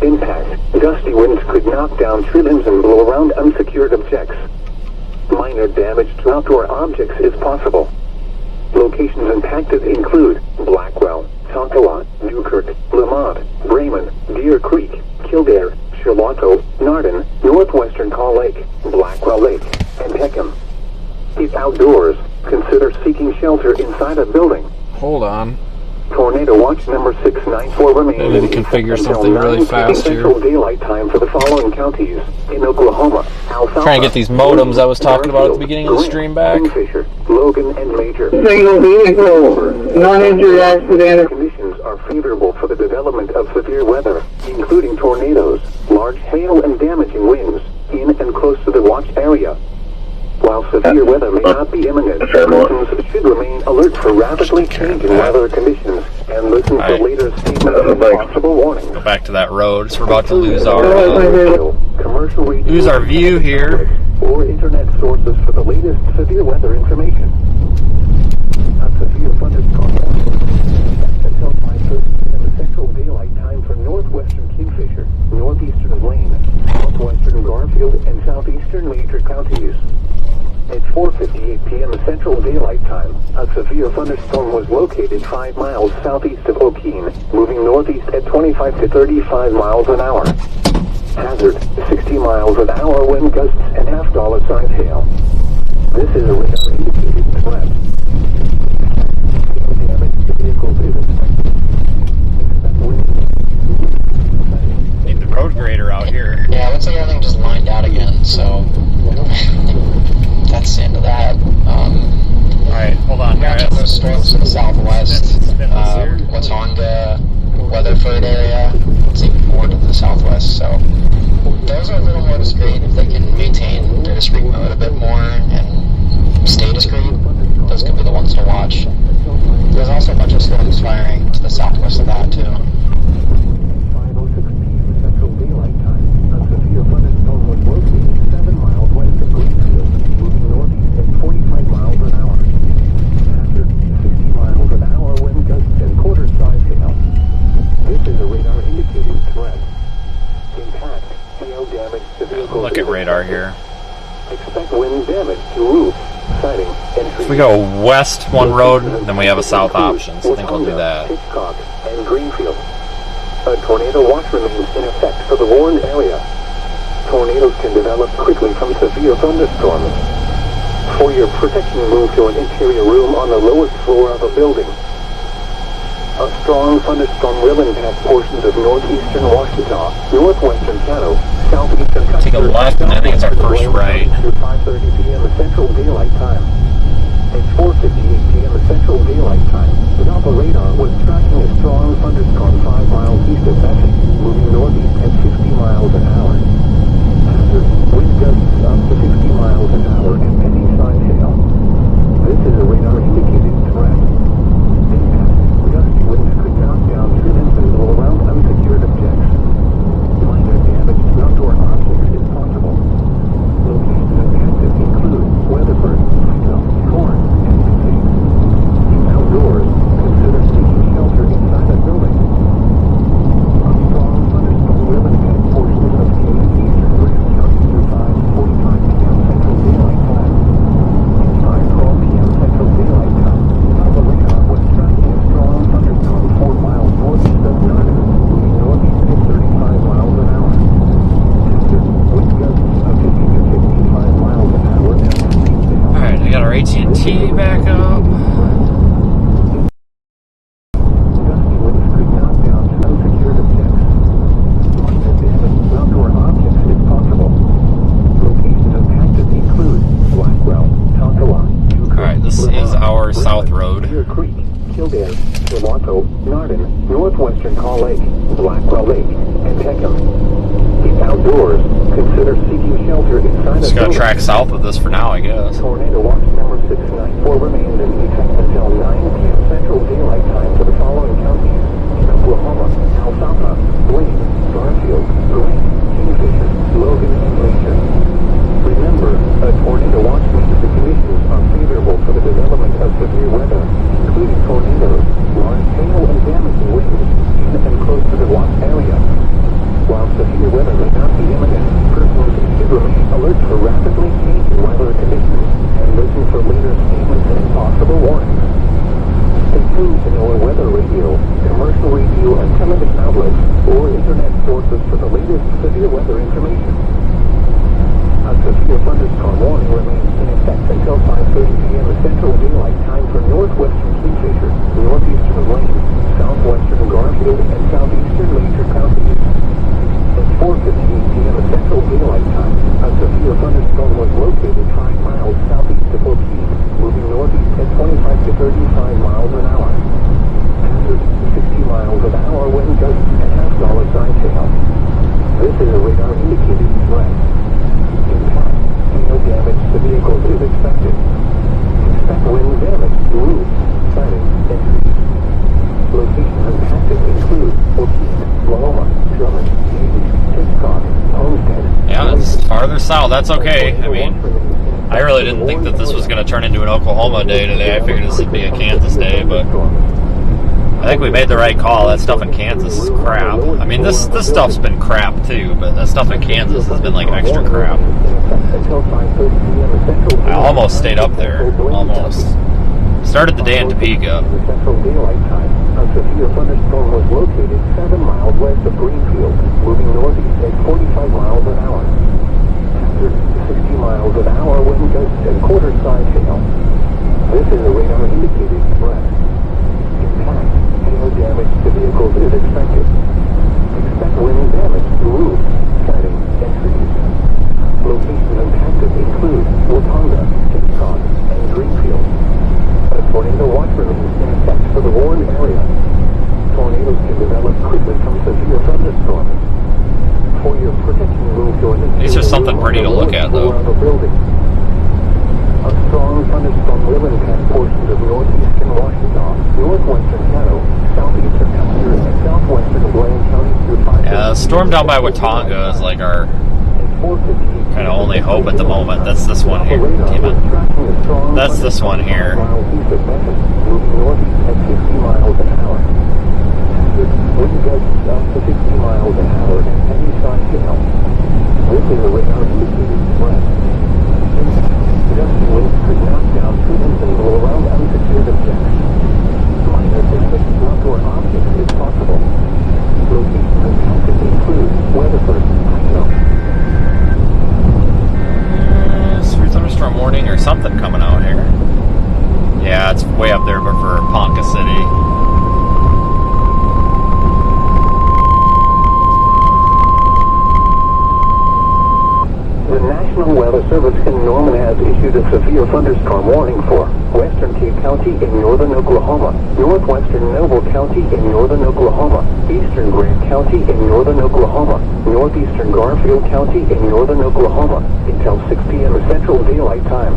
Impact, gusty winds could knock down tree limbs and blow around unsecured objects. Minor damage to outdoor objects is possible. Locations impacted include Blackwell, Tonkawa, Newkirk, Lamont, Bremen, Deer Creek, Kildare, Sherlocko, Naarden, northwestern Call Lake, Blackwell Lake, and Peckham. If outdoors, consider seeking shelter inside a building. Hold on. Tornado watch number 694 remains. Maybe we can figure something really fast here. Central Daylight Time for the following counties in Oklahoma: Alfalfa, Trying to get these modems I was talking about at the beginning of the stream back. Kingfisher, Logan, and Major. Single vehicle, non-injury accident. Conditions are favorable for the development of severe weather, including tornadoes, large hail, and damaging winds in and close to the watch area. While severe weather may not be imminent, citizens should remain alert for rapidly changing weather conditions and listen for later statements of possible warnings. Go back to that road. So we're about to lose our view here. Or internet sources for the latest severe weather information. A severe thunderstorm until 5:30 p.m. Central Daylight Time for northwestern Kingfisher, northeastern Lane, southwestern Garfield, and southeastern Major counties. At 4:58 p.m. Central Daylight Time, a severe thunderstorm was located 5 miles southeast of Okeen, moving northeast at 25 to 35 miles an hour. Hazard, 60 miles an hour wind gusts and half-dollar size hail. This is a radar-indicated threat. Damage to vehicles is expected. Need the road grader out here. Yeah, it looks like everything just lined out again, so that's the end of that. Alright, hold on. We have those storms to the southwest. Watonga, Weatherford area. It's even more to the southwest, so those are a little more discreet. If they can maintain their discreet mode a bit more and stay discreet, those could be the ones to watch. There's also a bunch of storms firing to the southwest of that, too. 5:06 p.m. Central Daylight Time, a severe thunderstorm was located 7 miles west of Greenfield, moving northeast at 45 miles an hour. Hazard, 60 miles an hour wind gusts and quarter-size hail. This is a radar-indicated threat. Impact, hail damage to vehicles. Look at radar here. Expect wind damage to roofs, siding, and trees. If we go west one road, then we have a south option, so I think we'll do that. Hitchcock and Greenfield. A tornado watch remains in effect for the warned area. Tornadoes can develop quickly from severe thunderstorms. For your protection, move to an interior room on the lowest floor of a building. A strong thunderstorm will impact portions of northeastern Washita, northwestern Caddo, southeastern Custer. Take a left, and I think it's our first right. Through 5:30 p.m. Central Daylight Time. At 4:58 p.m. Central Daylight Time, the Doppler radar was tracking a strong thunderstorm 5 miles east of Bessie, moving northeast at 50 miles an hour. Hazard, wind gusts up to 50 miles an hour and penny-size hail. This is a radar-indicated threat. Impact, gusty winds could knock down tree limbs and blow around unsecured objects. Minor damage to outdoor objects is possible. Locations impacted include Weatherford, Corn, and Winchester. Outdoors, consider seeking shelter inside a building. A strong thunderstorm will impact portions of Kay and eastern Grant County through 5:45 p.m. Central Daylight Time. At 5:12 p.m. Central Daylight Time, the radar was tracking a strong thunderstorm 4 miles northeast of Naarden, moving northeast at 35 miles an hour. Wind gusts of 50 to 55 miles an hour and half-inch hail. Alright, I got our AT&T back up. Gusty winds could knock down unsecured objects. Minor damage to outdoor objects is possible. Locations impacted include Blackwell, Tonkawa, Newkirk, Alright, this is our south road. Deer Creek, Kildare, Sherlocko, Naarden, northwestern Call Lake, Blackwell Lake, and Peckham. If outdoors, consider seeking shelter inside Just a gonna building. track south of this for now, I guess. Tornado watch number 694 remains in effect until 9 p.m. Central Daylight Time for the following counties: in Oklahoma, Alfalfa, Blaine, Garfield, Grant, Kingfisher, Logan, and Glacier. Remember, a tornado watch means the conditions are favorable for the development of severe weather, including tornadoes, large hail, and damaging winds in and close to the watch area. While severe weather may not be imminent, persons should remain alert for rapidly changing weather conditions and listen for later statements and possible warnings. Stay tuned to our weather radio, commercial radio, and television outlets, or internet sources for the latest severe weather information. A severe thunderstorm warning remains in effect until 5:30 p.m. Central Daylight Time for northwestern Kingfisher, northeastern Blaine, southwestern Garfield, and southeastern Glacier counties. At 4:15 p.m. Central Daylight Time, a severe thunderstorm was located 5 miles southeast of Waelti, moving northeast at 25 to 35 miles an hour. Hazard 60 miles an hour wind gusts and $half size hail. This is a radar indicated threat. Impact, hail damage to vehicles is expected. Expect wind damage to roofs, siding, and trees. Locations impacted include Waukee, Loma, Drummond, Hitchcock, Homestead. Yeah, it's farther south. That's okay. I mean, I really didn't think that this was going to turn into an Oklahoma day today. I figured this would be a Kansas day, but I think we made the right call. That stuff in Kansas is crap. I mean, this stuff's been crap too, but that stuff in Kansas has been like extra crap. I almost stayed up there. Almost. Started the day in Topeka. Central Daylight Time, a severe thunderstorm was located 7 miles west of Greenfield, moving northeast at 45 miles an hour. Hazard 60 miles an hour wind gusts and quarter-size hail. This is a radar indicated threat. Impact, hail damage to vehicles is expected. Expect wind damage to roofs, siding, and trees. Locations impacted include Watonga, Hitchcock, and Greenfield. A tornado watch remains in effect for the warned area. Tornadoes can develop quickly from severe thunderstorms. For your protection, move to an These are something pretty to look at, though. A strong thunderstorm will impact portions of northeastern Washington, northwestern Shadow, southeastern Custer, and southwestern Blaine counties through 5. Yeah, the storm down by Watonga is like our kind of only hope at the moment. That's this one here. Damn it. That's this one here. Moving northeast at 60 miles an hour. Wind gusts up to 60 miles an hour and heavy size hail. This is a radar indicated threat. Gusty winds could knock down trees and blow around unsecured objects. Minor damage to outdoor objects is possible. Locations impacted include Weatherford, Idaho. Severe thunderstorm warning or something coming out here. Yeah, it's way up there, but for Ponca City. The National Weather Service in Norman has issued a severe thunderstorm warning for western Cape County in northern Oklahoma, northwestern Noble County in northern Oklahoma, eastern Grant County in northern Oklahoma, northeastern Garfield County in northern Oklahoma until 6 p.m. Central Daylight Time.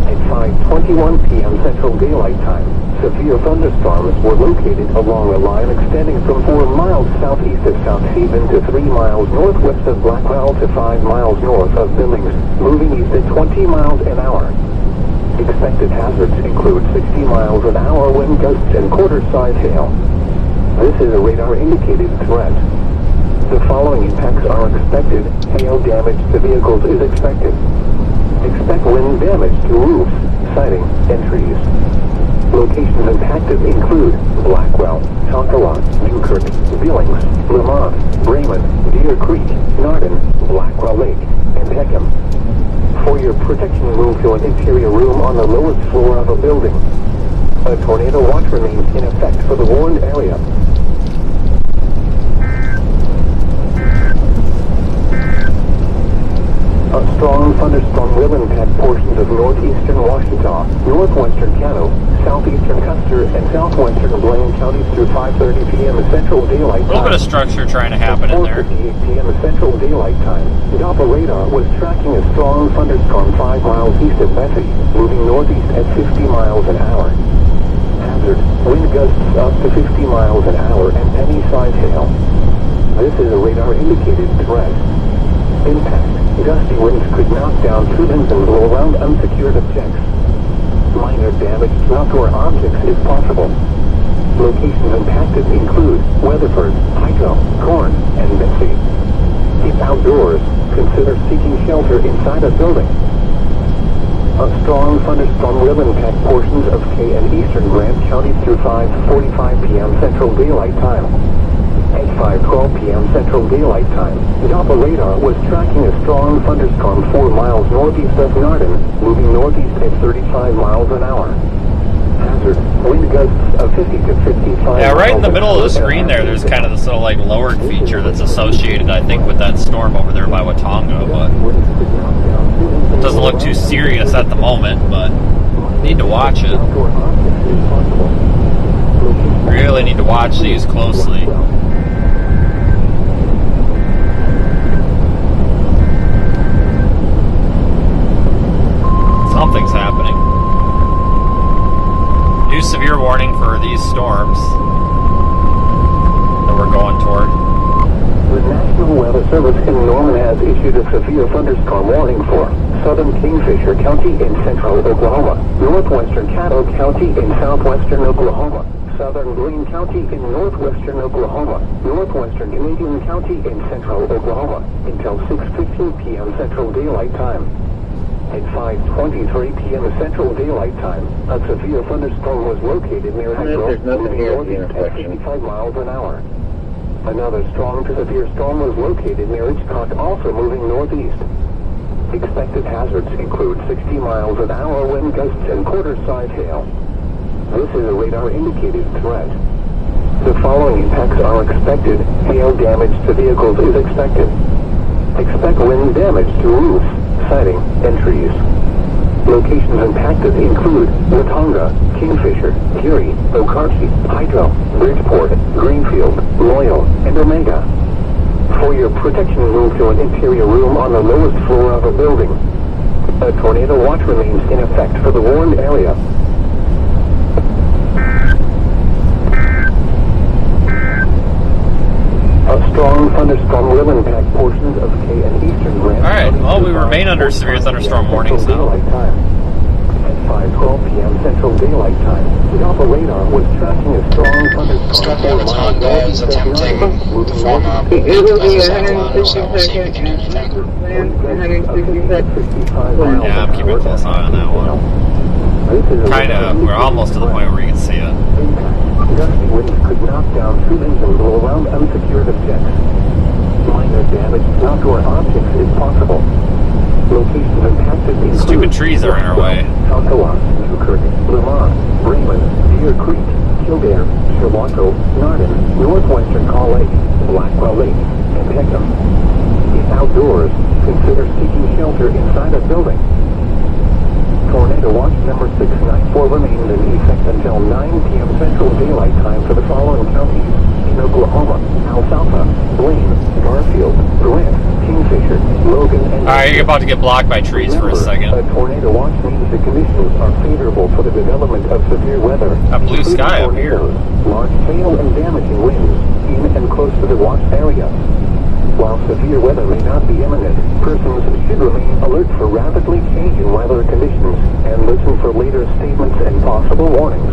At 5:21 p.m. Central Daylight Time, severe thunderstorms were located along a line extending from 4 miles southeast of South Haven to 3 miles northwest of Blackwell to 5 miles north of Billings, moving east at 20 miles an hour. Expected hazards include 60 miles an hour wind gusts and quarter-size hail. This is a radar-indicated threat. The following impacts are expected. Hail damage to vehicles is expected. Expect wind damage to roofs, siding, and trees. Locations impacted include Blackwell, Tonkawa, Newkirk, Billings, Lamont, Raymond, Deer Creek, Nardin, Blackwell Lake, and Peckham. For your protection, move to an interior room on the lowest floor of a building. A tornado watch remains in effect for the warned area. A strong thunderstorm will impact portions of northeastern Washita, northwestern Caddo, southeastern Custer, and southwestern Blaine counties through 5:30 p.m. Central Daylight Time. A little bit of structure trying to happen in there. 4:58 p.m. Central Daylight Time. Doppler radar was tracking a strong thunderstorm 5 miles east of Bessie, moving northeast at 50 miles an hour. Hazard, wind gusts up to 50 miles an hour and penny size hail. This is a radar-indicated threat. Impact. Gusty winds could knock down buildings and blow around unsecured objects. Minor damage to outdoor objects is possible. Locations impacted include Weatherford, Hydro, Corn, and Betsy. If outdoors, consider seeking shelter inside a building. A strong thunderstorm will impact portions of Kay and eastern Grant counties through 5:45 p.m. Central Daylight Time. At 5:12 p.m. Central Daylight Time, Doppler radar was tracking a strong thunderstorm 4 miles northeast of Narden, moving northeast at 35 miles an hour. Hazard, wind gusts of 50 to 55. Yeah, right in the middle of the screen there's kind of this little like lowered feature that's associated, I think, with that storm over there by Watonga, but it doesn't look too serious at the moment, but need to watch it. Really need to watch these closely. Something's happening. New severe warning for these storms that we're going toward. The National Weather Service in Norman has issued a severe thunderstorm warning for southern Kingfisher County in central Oklahoma, northwestern Caddo County in southwestern Oklahoma, southern Blaine County in northwestern Oklahoma, northwestern Canadian County in central Oklahoma, until 6:15 p.m. Central Daylight Time. At 5:23 p.m. Central Daylight Time, a severe thunderstorm was located near Hydro, moving northeast at 55 miles an hour. Another strong to severe storm was located near Hitchcock, also moving northeast. Expected hazards include 60 miles an hour wind gusts and quarter-size hail. This is a radar-indicated threat. The following impacts are expected. Hail damage to vehicles is expected. Expect wind damage to roofs, siding, and trees. Locations impacted include Watonga, Kingfisher, Curie, Okarche, Hydro, Bridgeport, Greenfield, Loyal, and Omega. For your protection, move to an interior room on the lowest floor of a building. A tornado watch remains in effect for the warned area. A strong thunderstorm will impact portions of Kay and eastern Grant. Alright, well, we remain under severe thunderstorm warnings now. At 5:12 p.m. Central Daylight Time, the Doppler radar was tracking a strong thunderstorm. Starboard Watonga is attempting to form up. It will be 160 seconds and 160 seconds. Yeah, I'm keeping a close eye on that one. Kinda, we're almost to the point where you can see it. Gusty winds could knock down buildings and blow around unsecured objects. Minor damage to outdoor objects is possible. Locations impacted include Stupid trees are in our way. Alcoa, Newkirk, Lemont, Raymond, Deer Creek, Kildare, Chihuahua, Narden, northwestern Call Lake, Blackwell Lake, and Peckham. If outdoors, consider seeking shelter inside a building. Tornado watch number 694 remains in effect until 9 p.m. Central Daylight Time for the following counties: in Oklahoma, Alfalfa, Blaine, Garfield, Grant, Kingfisher, Logan, and... Alright, you're about to get blocked by trees for a second. A tornado watch means the conditions are favorable for the development of severe weather. A blue sky up here. Large hail and damaging winds in and close to the watch area. While severe weather may not be imminent, persons should remain alert for rapidly changing weather conditions and listen for later statements and possible warnings.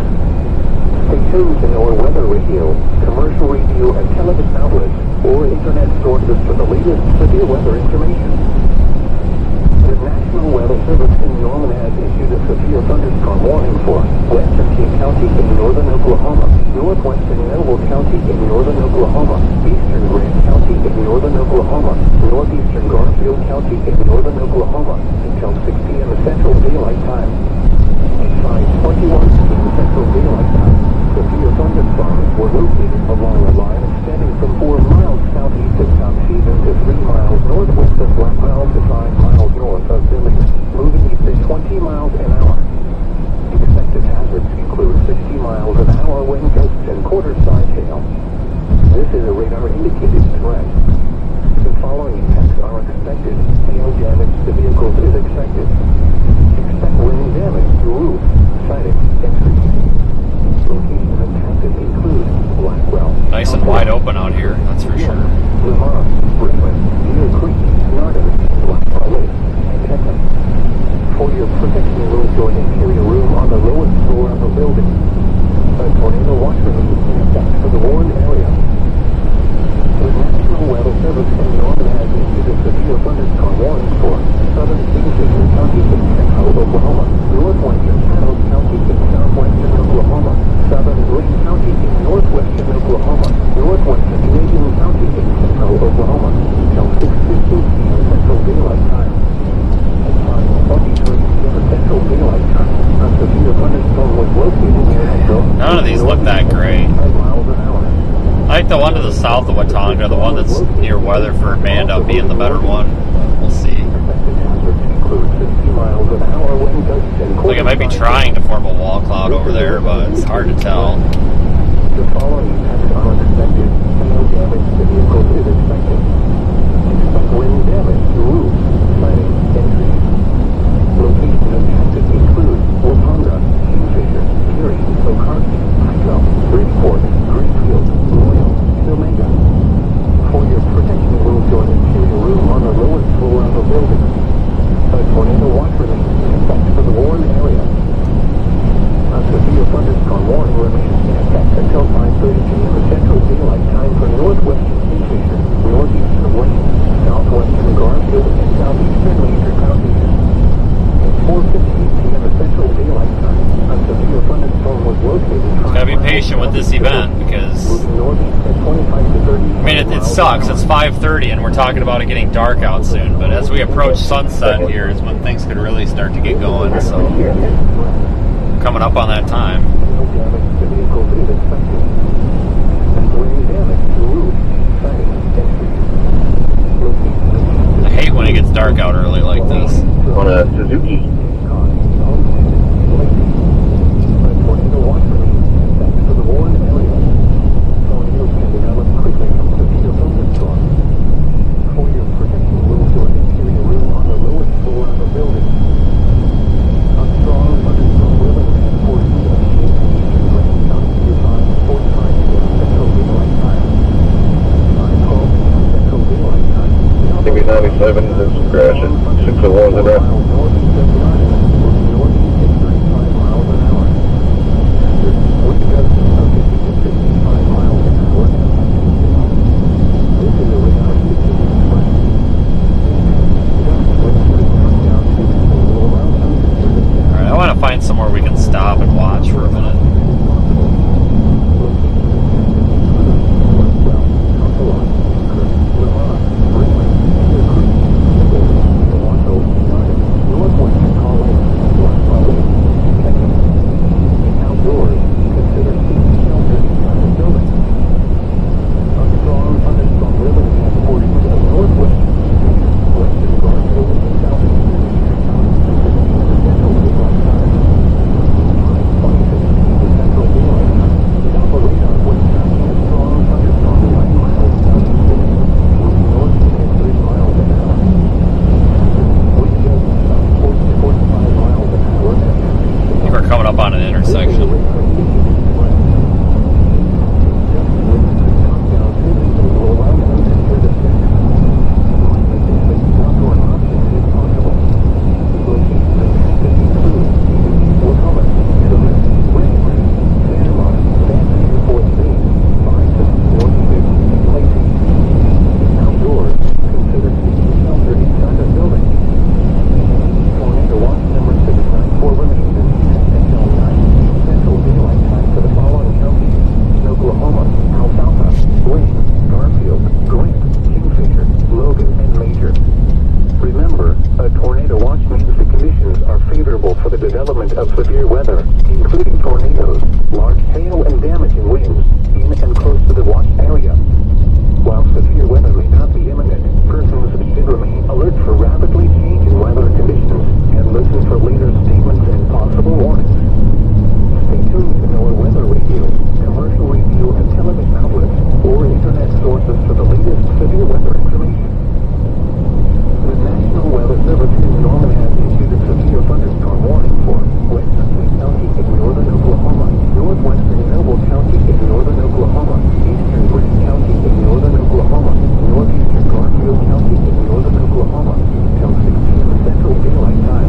Stay tuned to our weather radio, commercial radio, and television outlets, or internet sources for the latest severe weather information. The National Weather Service in Norman has issued a severe thunderstorm warning for western King County in northern Oklahoma, northwestern Noble County in northern Oklahoma, eastern Grant County in northern Oklahoma, northeastern Garfield County in northern Oklahoma, until 6 p.m. Central Daylight Time. At 5:21 p.m. Central Daylight Time, severe thunderstorms were located along a line extending from 4 miles southeast of South Haven to 3 miles northwest of Blackwell to 5 miles north unexpected. Hail damage to vehicles is expected. Expect wind damage to roof, siding, entry. Locations impacted include Blackwell. Nice and wide open out here, that's for sure. Lamar, Brooklyn, Deer Creek, Nardin, Blackwell Lake, and Ketchum. For your protection, will join interior room on the lowest floor of the building. A tornado watch release in effect for the warned area. The National Weather Service in Norman has issued a severe thunderstorm warning for southern Kingfisher County in central Oklahoma, northwestern Adams County in southwestern Oklahoma, southern Lake County in northwestern Oklahoma, northwestern Canadian County in central Oklahoma, until 6:15 p.m. Central Daylight Time. At 5:43 p.m. Central Daylight Time, a severe thunderstorm was located near Metro. None of these look that great. 5 miles an hour. I like the one to the south of Watonga, the one that's near Weatherford may end up being the better one. We'll see. Like it might be trying to form a wall cloud over there, but it's hard to tell. The following impacts are unexpected. Hail damage to vehicles is expected. Expect wind damage to roof, siding, entry. Locations impacted include Watonga, Kingfisher, Erie, Okarski, Hico, Bridgeport, Greenfield, Royal, and Omega. For your protection, will join interior room on the lowest floor of the building. A tornado watch remains in effect for the warned area. A severe thunderstorm warning remains in effect until 5:30 p.m. Central Daylight Time for northwestern Kingfisher, northeastern Wayne, southwestern Garfield, and southeastern Major counties. At 4:15 p.m. Central Daylight Time, a severe thunderstorm was located. Gotta be patient with this event because moving northeast at 25 to 30. I mean it sucks. It's 5:30 and we're talking about it getting dark out soon. But as we approach sunset here is when things could really start to get going. So coming up on that time. Hail damage to vehicles is expected. Expect wind damage to roof, siding, entry. I hate when it gets dark out early like this. On a Suzuki. Maybe 97 is crashing. 601's in there. Alright, I want to find somewhere we can stop and watch for a minute. Northwest Oklahoma until 6 p.m. Central Daylight Time.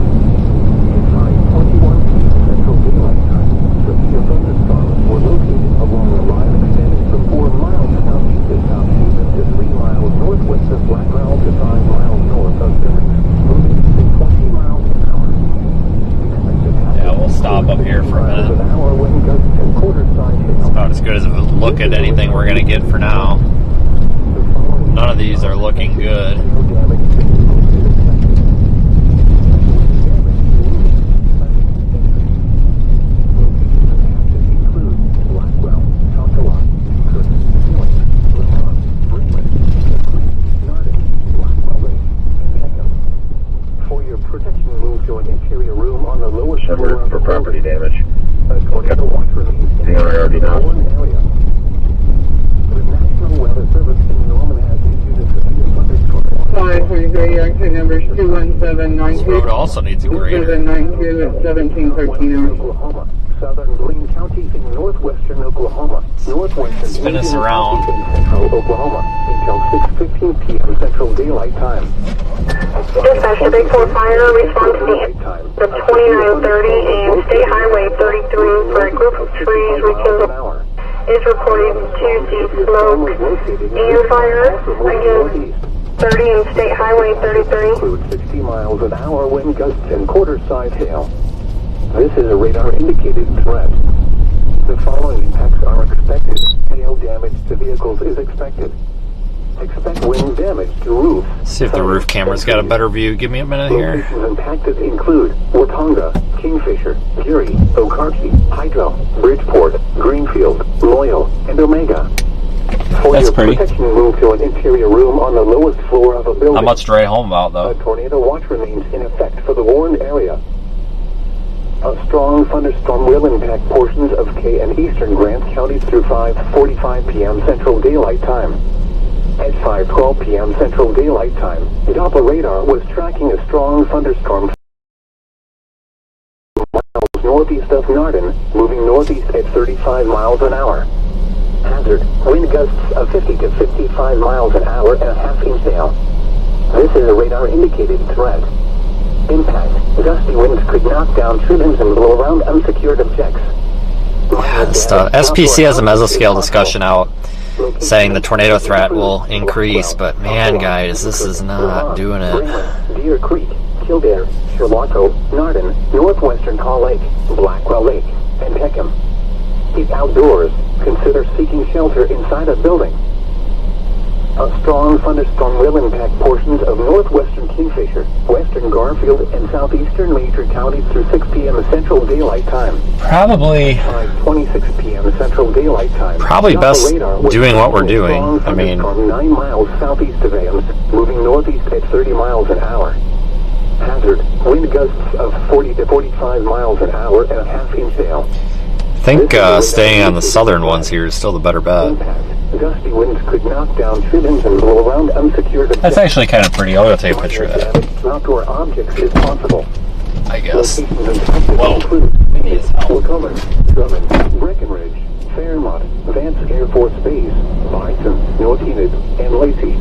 At 5:21 p.m. Central Daylight Time, severe thunderstorms were located along a line extending from 4 miles southeast of South Haven to 3 miles northwest of Black Ground to 5 miles north of Billings, moving at 20 miles an hour. Yeah, we'll stop up here for a minute. An hour when gusts and quarter-side hail. It's about as good as a look at anything we're going to get for now. None of these are looking good. For your protection, move to an interior room on the lowest floor Number of for the property damage. A tornado watch remains in You already know. one area. The National Weather Service in Norman has issued a severe thunderstorm warning. 533, exit numbers This 21792. road also needs a grader. 792 at 1713 hours. Oklahoma, southern Blaine County in northwestern Oklahoma, northwestern Spin us Indian around. County in central Oklahoma until 6:15 p.m. Central Daylight Time. Dispatch to Big 4 Fire, respond to the 2930 and State Highway 33 for a group of trees rekindled. Is reported to see smoke and fire against 30 and State Highway 33. Include 60 miles an hour wind gusts and quarter-size hail. This is a radar-indicated threat. The following impacts are expected. Hail damage to vehicles is expected. Expect wind damage to roofs. See if the roof camera's got a better view. Give me a minute here. Locations impacted include Watonga, Kingfisher, Geary, Okarche, Hydro, Bridgeport, Greenfield, Loyal, and Omega. For That's your pretty. protection, move to an interior room on the lowest floor of a building. How much to write home about, A though? tornado watch remains in effect for the warned area. A strong thunderstorm will impact portions of Kay and eastern Grant counties through 5:45 p.m. Central Daylight Time. At 5:12 p.m. Central Daylight Time, Doppler radar was tracking a strong thunderstorm miles northeast of Narden, moving northeast at 35 miles an hour. Hazard, wind gusts of 50 to 55 miles an hour and a half-inch hail. This is a radar-indicated threat. Impact, gusty winds could knock down trimmings and blow around unsecured objects. Yeah, this stuff. SPC has a mesoscale discussion out saying the tornado threat will increase, but man, guys, this is not doing it. Deer Creek, Kildare, Sherlocko, Narden, northwestern Call Lake, Blackwell Lake, and Peckham. If outdoors, consider seeking shelter inside a building. A strong thunderstorm will impact portions of northwestern Kingfisher, western Garfield, and southeastern major counties through 6 p.m. Central Daylight Time. Probably 5:26 p.m. Central Daylight Time. Probably best Radar was doing what we're tracking a doing. strong I mean- thunderstorm 9 miles southeast of Ames, moving northeast at 30 miles an hour. Hazard, wind gusts of 40 to 45 miles an hour and a half-inch hail. I think staying on the southern ones here is still the better bet. Impact. Gusty winds could knock down trimmings and blow around unsecured objects. That's actually kind of pretty. I'll go take a picture of that, Damage to outdoor objects is possible. I guess. Locations impacted Whoa. include Maybe it's help. Wacomic, Drummond, Breckenridge, Fairmont, Vance Air Force Base, Bison, North Enid, and Lacey.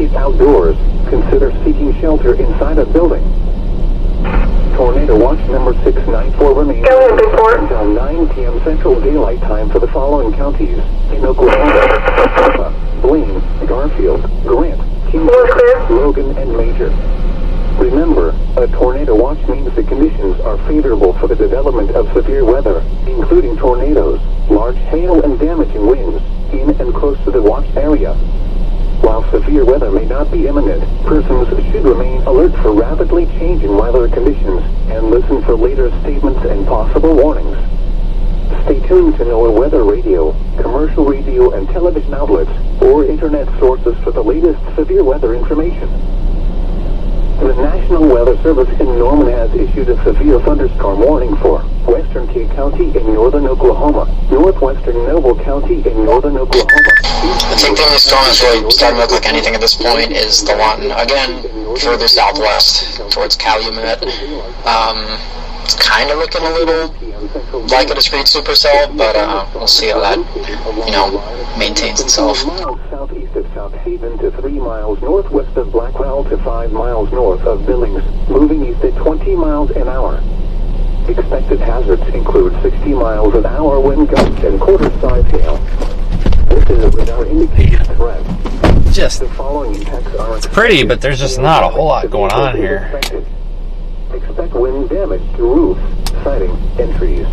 If outdoors, consider seeking shelter inside a building. Tornado watch number 694 remains Go ahead, Big Four. until 9 p.m. Central Daylight Time for the following counties in Oklahoma: Blaine, Garfield, Grant, More clear. Kingfisher, Logan, and Major. Remember, a tornado watch means the conditions are favorable for the development of severe weather, including tornadoes, large hail, and damaging winds in and close to the watch area. While severe weather may not be imminent, persons should remain alert for rapidly changing weather conditions and listen for later statements and possible warnings. Stay tuned to NOAA weather radio, commercial radio and television outlets, or internet sources for the latest severe weather information. The National Weather Service in Norman has issued a severe thunderstorm warning for western Kay County in northern Oklahoma, northwestern Noble County in northern Oklahoma. I think the only storm that's really starting to look like anything at this point is the one, again, further southwest towards Calumet. It's kind of looking a little like a discrete supercell, but we'll see how that, maintains itself. 2 miles southeast of South Haven to 3 miles northwest of Blackwell to 5 miles north of Billings, moving east at 20 miles an hour. Expected hazards include 60 miles an hour wind gusts and quarter-size hail. This is a radar indicated threat. Just The following impacts are it's pretty, but there's just not a whole lot going on here. Expect wind damage to roofs, siding, and trees.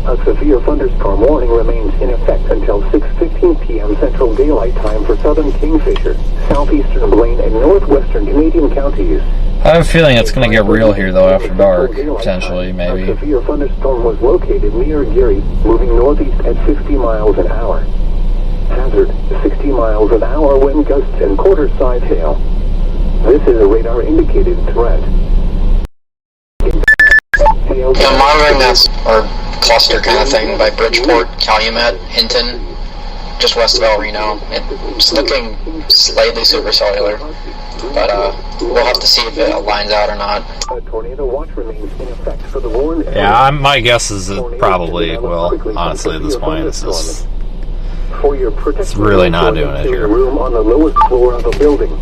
A severe thunderstorm warning remains in effect until 6:15 p.m. Central Daylight Time for southern Kingfisher, southeastern Blaine, and northwestern Canadian counties. I have a feeling it's going to get real here, though, after dark, potentially, A maybe. severe thunderstorm was located near Geary, moving northeast at 50 miles an hour. Hazard, 60 miles an hour wind gusts and quarter-size hail. This is a radar indicated threat. Yeah, monitoring that or cluster kind of thing by Bridgeport, Calumet, Hinton, just west of El Reno. It's looking slightly supercellular, but we'll have to see if it lines out or not. A tornado watch remains in effect for the Warren area. Yeah, my guess is it probably will, honestly, at this point. It's really not doing it here. Room on the lowest floor of the building.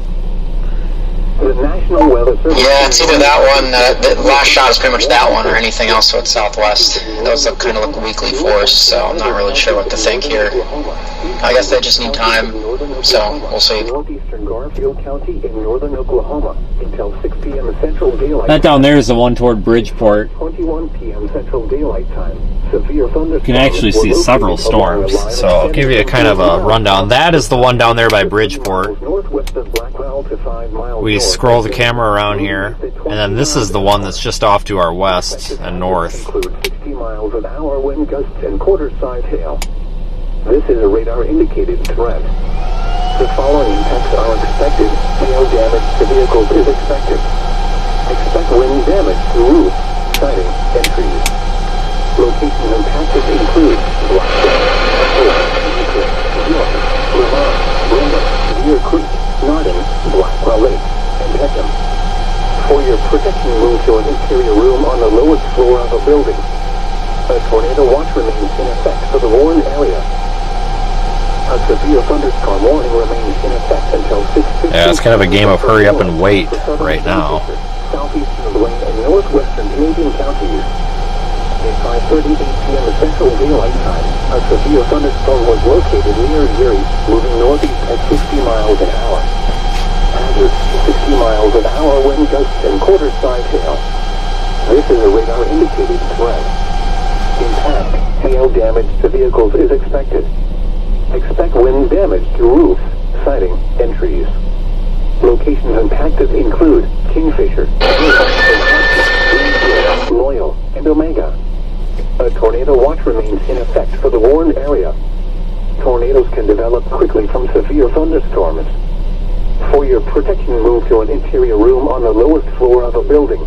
The National Weather Service. Yeah, it's either that one, the last shot is pretty much that one, or anything else to its southwest. Those kind of look weakly forced, so I'm not really sure what to think here. I guess they just need time, so we'll see. Northeastern Garfield County in northern Oklahoma until 6 p.m. Central Daylight. That down there is the one toward Bridgeport. 21 p.m. Central Daylight Time. Severe thunderstorms. You can actually see several storms, so I'll give you a kind of a rundown. That is the one down there by Bridgeport. We scroll the camera around here, and then this is the one that's just off to our west and north. 60 miles an hour wind gusts and quarter-size hail. This is a radar indicated threat. The following impacts are expected. Hail damage to vehicles is expected. Expect wind damage to roofs, siding, and trees. Locations impacted include Blackwell, Lamont, Brenda, Deer Creek, Nardin, Blackwell Lake, and Peckham. For your protection, move to an interior room on the lowest floor of a building. A tornado watch remains in effect for the Warren area. A severe thunderstorm warning remains in effect until 6:15. Yeah, it's kind of a game of hurry up and wait right now. Southeastern Blaine and northwestern Canadian counties. At 5:38 p.m. Central Daylight Time, a severe thunderstorm was located near Geary, moving northeast at 60 miles an hour. Hazard, 60 miles an hour wind gusts and quarter-size hail. This is a radar indicated threat. Impact, hail damage to vehicles is expected. Expect wind damage to roofs, siding, and trees. Locations impacted include Kingfisher, Loyal, and Omega. A tornado watch remains in effect for the Warren area. Tornadoes can develop quickly from severe thunderstorms. For your protection, move to an interior room on the lowest floor of a building.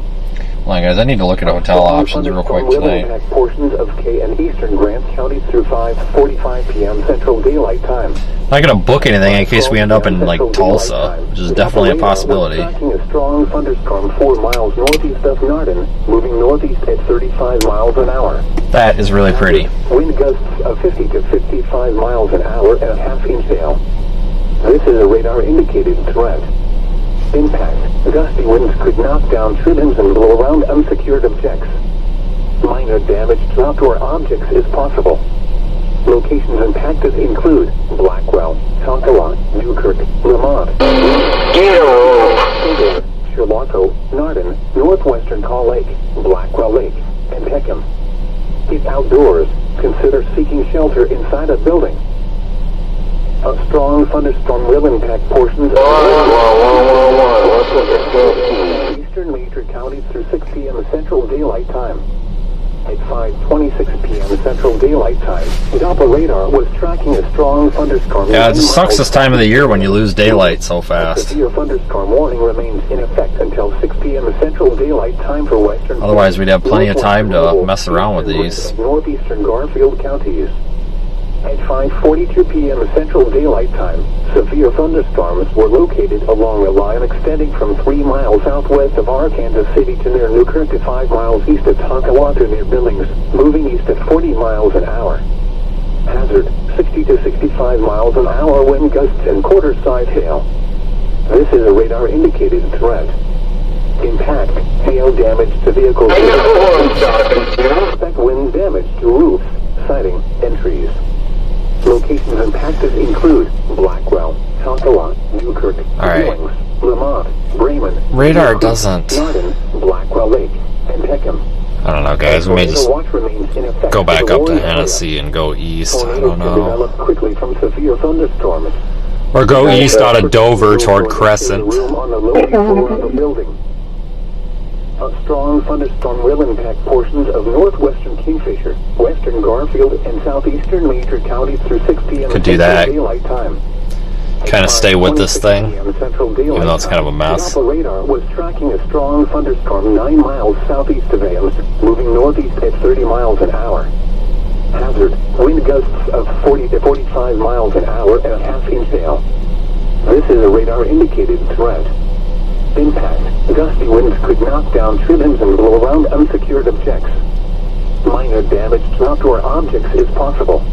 Hold on, guys, I need to look at hotel options real quick tonight. Impact portions of K and eastern Grant counties through 5:45 p.m. Central Daylight Time. I'm not going to book anything in case we end up in, like, Tulsa, which is definitely a possibility. Tracking a strong thunderstorm 4 miles northeast of Nardin, moving northeast at 35 miles an hour. That is really pretty. Wind gusts of 50 to 55 miles an hour and a half-inch hail. This is a radar-indicated threat. Impact. Gusty winds could knock down tree limbs and blow around unsecured objects. Minor damage to outdoor objects is possible. Locations impacted include Blackwell, Tonkawa, Newkirk, Lamont, Charlotte, Nardin, northwestern Call Lake, Blackwell Lake, and Peckham. If outdoors, consider seeking shelter inside a building. A strong thunderstorm will impact portions of eastern major counties through 6 p.m. Central Daylight Time. At 5:26 p.m. Central Daylight Time, Doppler radar was tracking a strong thunderstorm. Yeah, it just sucks this time of the year when you lose daylight so A fast. severe thunderstorm warning remains in effect until 6 p.m. Central Daylight Time for western. Otherwise, we'd have plenty of time to mess around with these. Northeastern Garfield counties. At 5:42 p.m. Central Daylight Time, severe thunderstorms were located along a line extending from 3 miles southwest of Arkansas City to near Newkirk to 5 miles east of Tonkawa to near Billings, moving east at 40 miles an hour. Hazard, 60 to 65 miles an hour wind gusts and quarter-size hail. This is a radar-indicated threat. Impact, hail damage to vehicles. Expect wind damage to roofs, siding, and trees. Locations impacted include Blackwell, Tonkawa, Newkirk, Billings, Lamont, Bremen, Radar doesn't. Norton, Blackwell Lake, and Peckham. I don't know, guys. We may just Watch remains in effect go back for the up to Warren area. Hennessy and go east. I Tornadoes don't can know. develop quickly from severe thunderstorms. Or go east out of Dover toward In Crescent. the room on the lower floor of the building. A strong thunderstorm will impact portions of northwestern Kingfisher, western Garfield, and southeastern major counties through 6 p.m. Could do that. Daylight time. Kind of stay with this thing, even though it's kind of a mess. The radar was tracking a strong thunderstorm 9 miles southeast of Ames, moving northeast at 30 miles an hour. Hazard, wind gusts of 40 to 45 miles an hour and a half-inch hail. This is a radar-indicated threat. Impact, gusty winds could knock down tree limbs and blow around unsecured objects. Minor damage to outdoor objects is possible.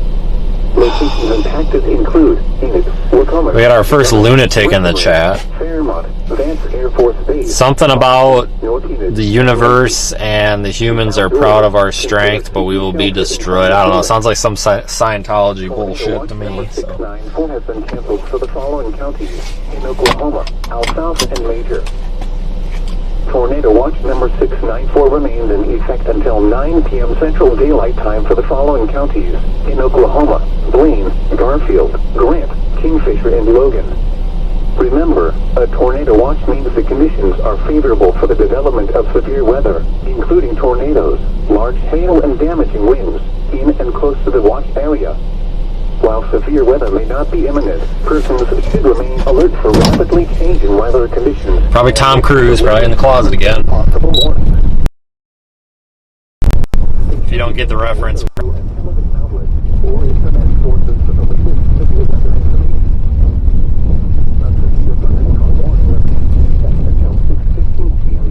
Locations impacted include Enid, Wacomic. We had our first lunatic in the chat. Fairmont, Vance Air Force Base. Something about North Enid, the universe and the humans are proud of our strength, but we will be destroyed. I don't know. It sounds like some Scientology bullshit to me. So. 694 has been canceled for the following counties in Oklahoma, Alfalfa, and Major. Tornado watch number 694 remains in effect until 9 p.m. Central Daylight Time for the following counties in Oklahoma: Blaine, Garfield, Grant, Kingfisher, and Logan. Remember, a tornado watch means the conditions are favorable for the development of severe weather, including tornadoes, large hail, and damaging winds in and close to the watch area. While severe weather may not be imminent, persons should remain alert for rapidly changing weather conditions. Probably Tom Cruise, probably in the closet again. Possible warnings. If you don't get the reference.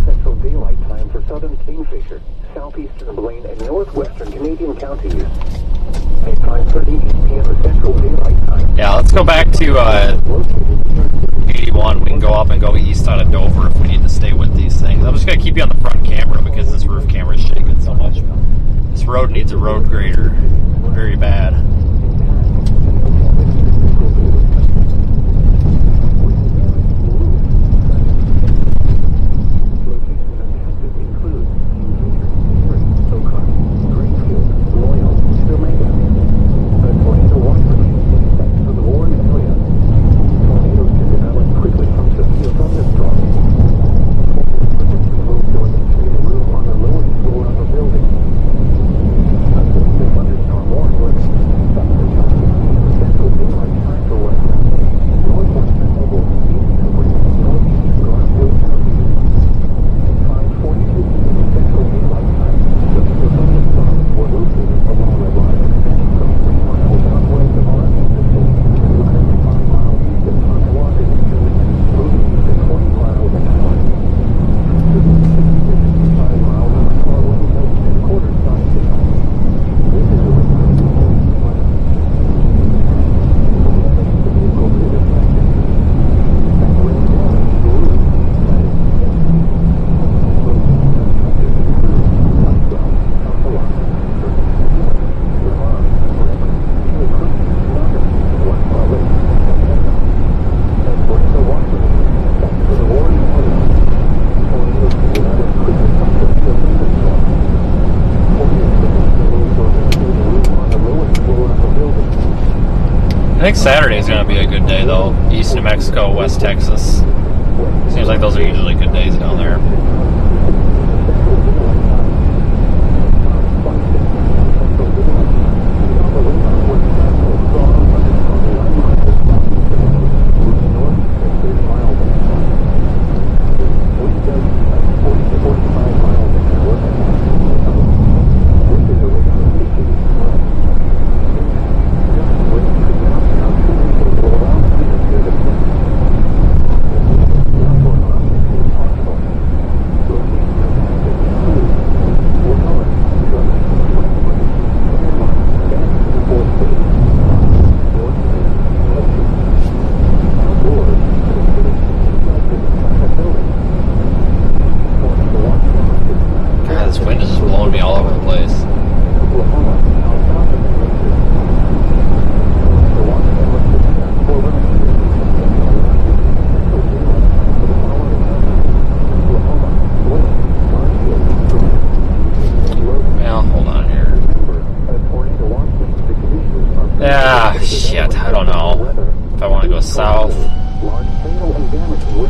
Central Daylight Time for southern Kingfisher, southeastern Blaine, and northwestern Canadian counties. At 5:30 p.m. Central Daylight Time. Yeah, let's go back to 81. We can go up and go east out of Dover if we need to stay with these things. I'm just going to keep you on the front camera because this roof camera is shaking so much. This road needs a road grader very bad. I think Saturday is going to be a good day, though. East New Mexico, West Texas. Seems like those are usually good days down there.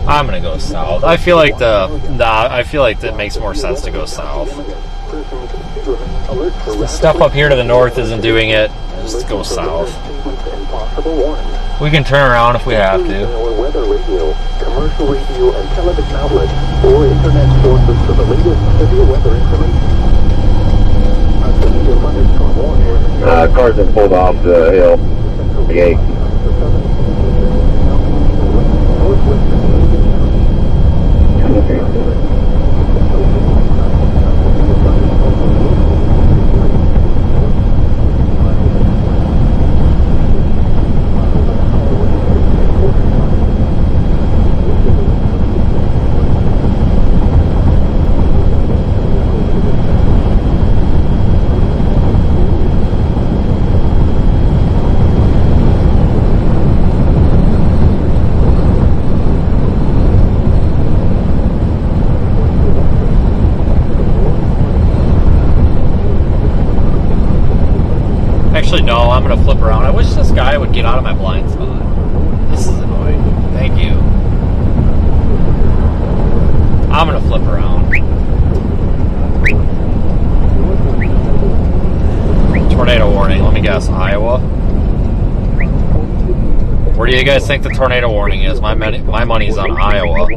I'm gonna go south. I feel like I feel like it makes more sense to go south. The stuff up here to the north isn't doing it. Just go south. We can turn around if we have to. Weather radio, commercial radio, and television outlets, or internet sources for the latest severe weather information. Cars have pulled off the hill. The gate. Actually, no, I'm gonna flip around. I wish this guy would get out of my blind spot. This is annoying. Thank you. I'm gonna flip around. Tornado warning. Let me guess. Iowa? Where do you guys think the tornado warning is? My money's on Iowa.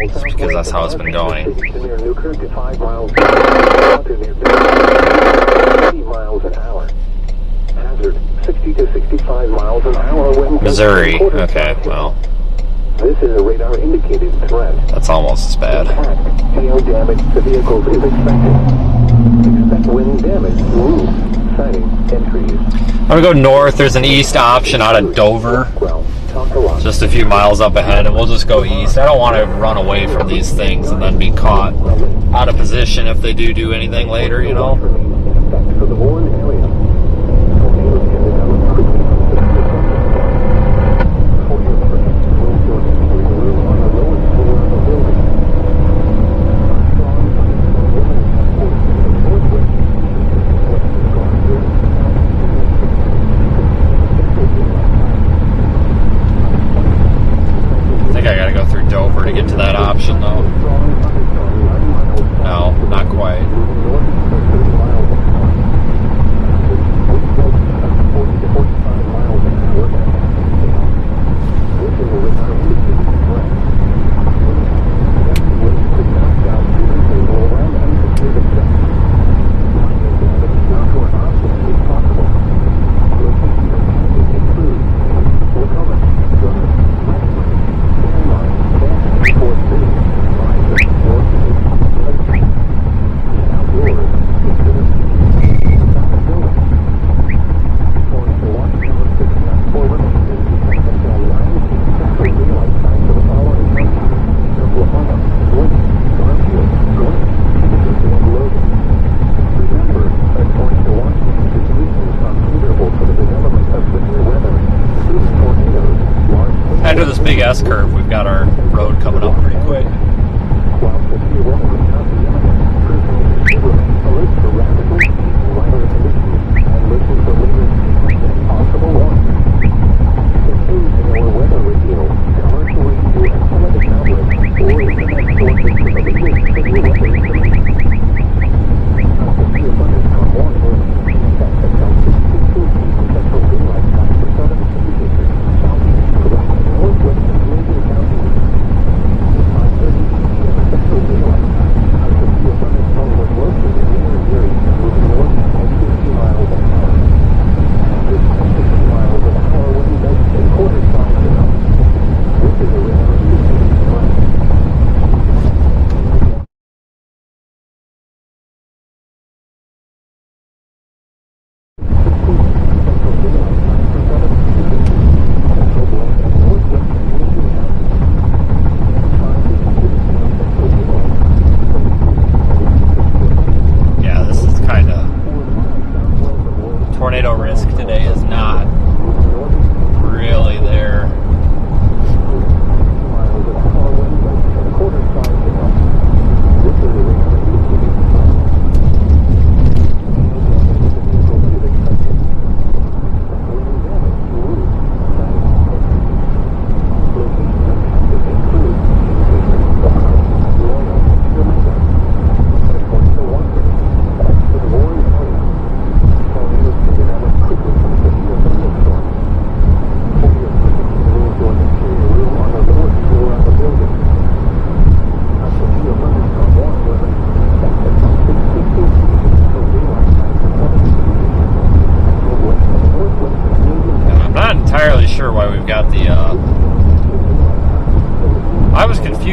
Just because that's how it's been going. Missouri. Okay, well. This is a radar indicated threat. That's almost as bad. Hail damage to vehicles is expected. Expect wind damage to roofs, siding, and trees. I'm gonna go north. There's an east option out of Dover. Just a few miles up ahead, and we'll just go east. I don't want to run away from these things and then be caught out of position if they do anything later, you know? For the Warren area. I think I gotta go through Dover to get to that option, though. No, not quite. After this big S curve, we've got our road coming up pretty quick.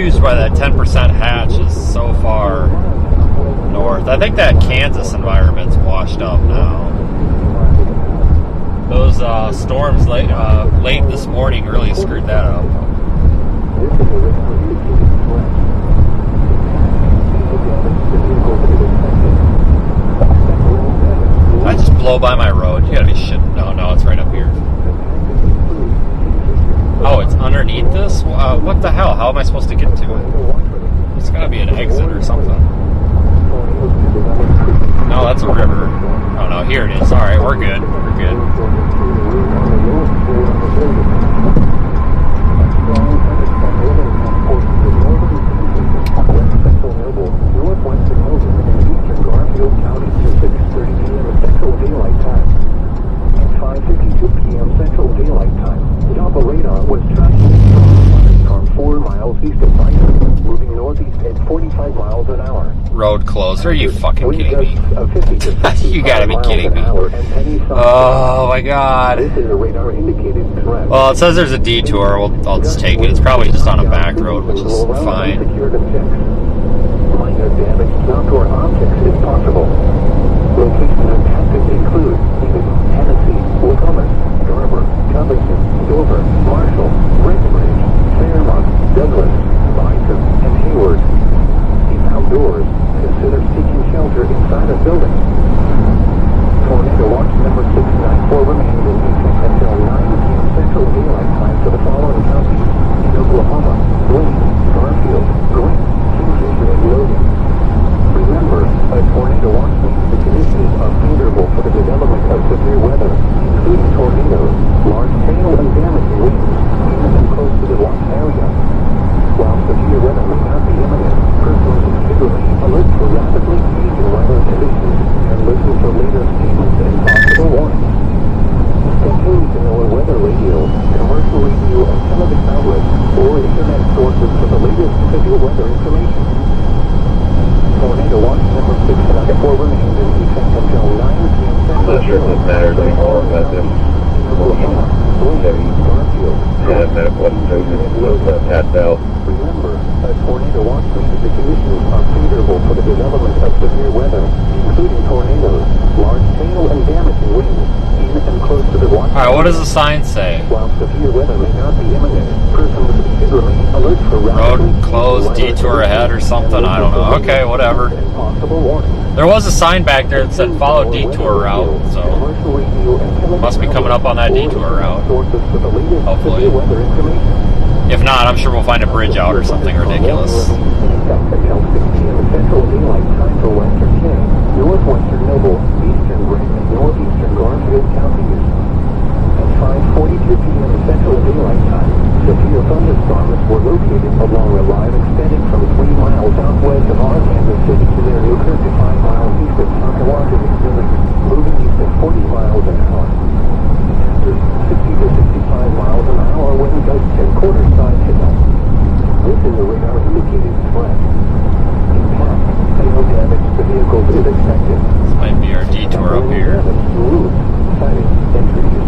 confused why that 10% hatch is so far north. I think that Kansas environment's washed up now. Those storms late this morning really screwed that up. I just blow by my road. You gotta be shitting. No, it's right up here. Oh, it's underneath this? What the hell? How am I supposed to get to it? It's gotta be an exit or something. No, that's a river. Oh no, here it is. Alright, we're good. We're good. Road closed. Are you fucking kidding me? You gotta be kidding me. Oh my god. Well, it says there's a detour. I'll just take it. It's probably just on a back road, which is fine. Minor damage to outdoor objects is possible. Locations impacted include Tennessee, Wilcomas, Garber, Covington, Dover, Marshall, Bracebridge, Fairmont, Douglas, Byton, and Hayward. If outdoors, consider seeking shelter inside a building. Tornado watch number 694 remains in effect until 9 p.m. Central Daylight Time for the following counties: in Oklahoma, Wayne, Garfield, Grant, Kingfisher, and Logan. Remember, a tornado watch means the conditions are favorable for the development of severe weather, including tornadoes, large hail, and damaging winds, even and close to the watch area. While severe weather may not be imminent, persons should remain alert for rapidly changing weather conditions and listen for later statements and possible warnings. Stay tuned to know weather radio, commercial radio, and television outlets or internet sources for the latest severe weather information. Tornado watch number 694 remains in effect until 9 p.m. I'm not sure if this matters anymore, but Oklahoma, Wayne, Garfield, yeah, that wasn't so good. Tapped out. Remember, a tornado watch means the conditions are favorable for the development of severe weather, including tornadoes, large hail, and damaging winds, in and close to the watch. Alright, what does the sign say? While severe weather may not be imminent, persons should remain alert for Road closed, detour ahead or something? I don't know. Okay, whatever. There was a sign back there that said follow detour route, so must be coming up on that detour route. Hopefully. If not, I'm sure we'll find a bridge out or something ridiculous. Central Daylight Time for Western King, Northwestern Noble, Eastern Grant, and Northeastern Garfield counties. At 5:42 p.m. Central Daylight Time, severe thunderstorms were located along a line extending from 3 miles southwest of Arkansas City to their new 55 miles east of Tonkawaga, Missouri, moving east at 40 miles an hour. After 60 to 65 miles an hour when gusts and quarter-side signal. This is a radar-indicated threat. Impact, hail damage to vehicles is expected. This might be our detour up here. Routes, siding, and trees.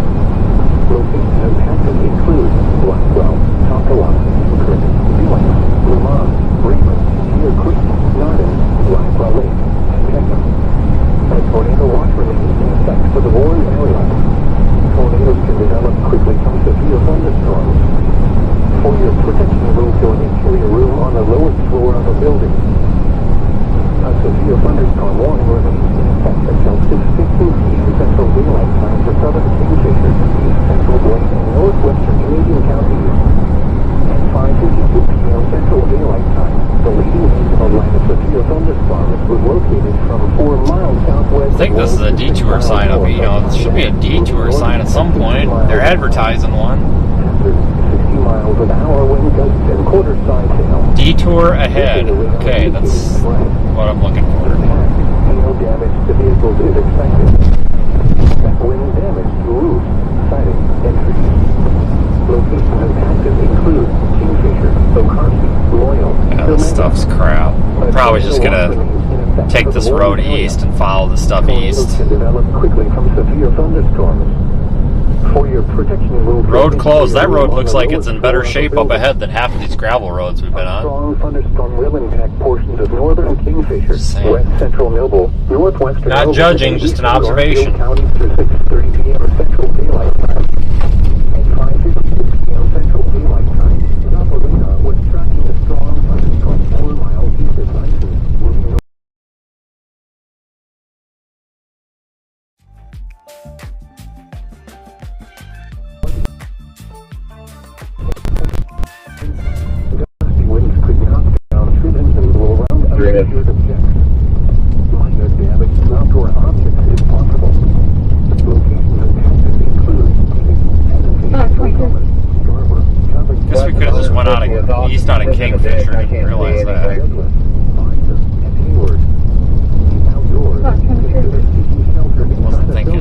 Locations impacted include Blackwell, Tonkawaga, Crick, Billings, Lamont, Raymond, Deer Creek, Nardin, Blackwell Lake, and Peckham. A tornado watch remains in effect for the Warren area. Tornadoes can develop quickly from severe thunderstorms. For your protection, move to an interior room on the lowest floor of a building. A severe thunderstorm warning remains in effect until 6:15 p.m. Central Daylight Time for southern Kingfisher, East Central Blaine, and northwestern Canadian counties. At 5:52 p.m. Central Daylight Time, the leading edge of a line of severe thunderstorms was located from 4 miles southwest. I think this is a detour sign up. You know, there should be a detour sign at some point. They're advertising one. 60 miles an hour wind gusts and quarter-side hail. Detour ahead. Okay, that's what I'm looking for. Hail damage to vehicles is expected. Wind damage to roofs, siding, and trees. Locations impacted include Kingfisher, Okarski, Loyal. Yeah, this stuff's crap. We're probably just gonna take this road east and follow the stuff east. Tornadoes can develop quickly from severe thunderstorms. For your protection, move Road closed. That road looks like it's in better shape up ahead than half of these gravel roads we've been on. Strong thunderstorm will impact portions of northern Kingfisher, Just saying. west central Noble, northwestern Not Noble, judging, and just an eastern observation. Garfield County through 6:30 p.m. Central Daylight Time. At 5:56 p.m. Central Daylight Time, Doppler radar was tracking the strong thunderstorm 4 miles east of Hudson, moving north. Gusty winds could knock down students and blow around unsecured objects. Minor damage to outdoor objects is possible. Locations attempted include Guess we could have just went out of east out of Kingfisher. Didn't realize that. Wasn't thinking.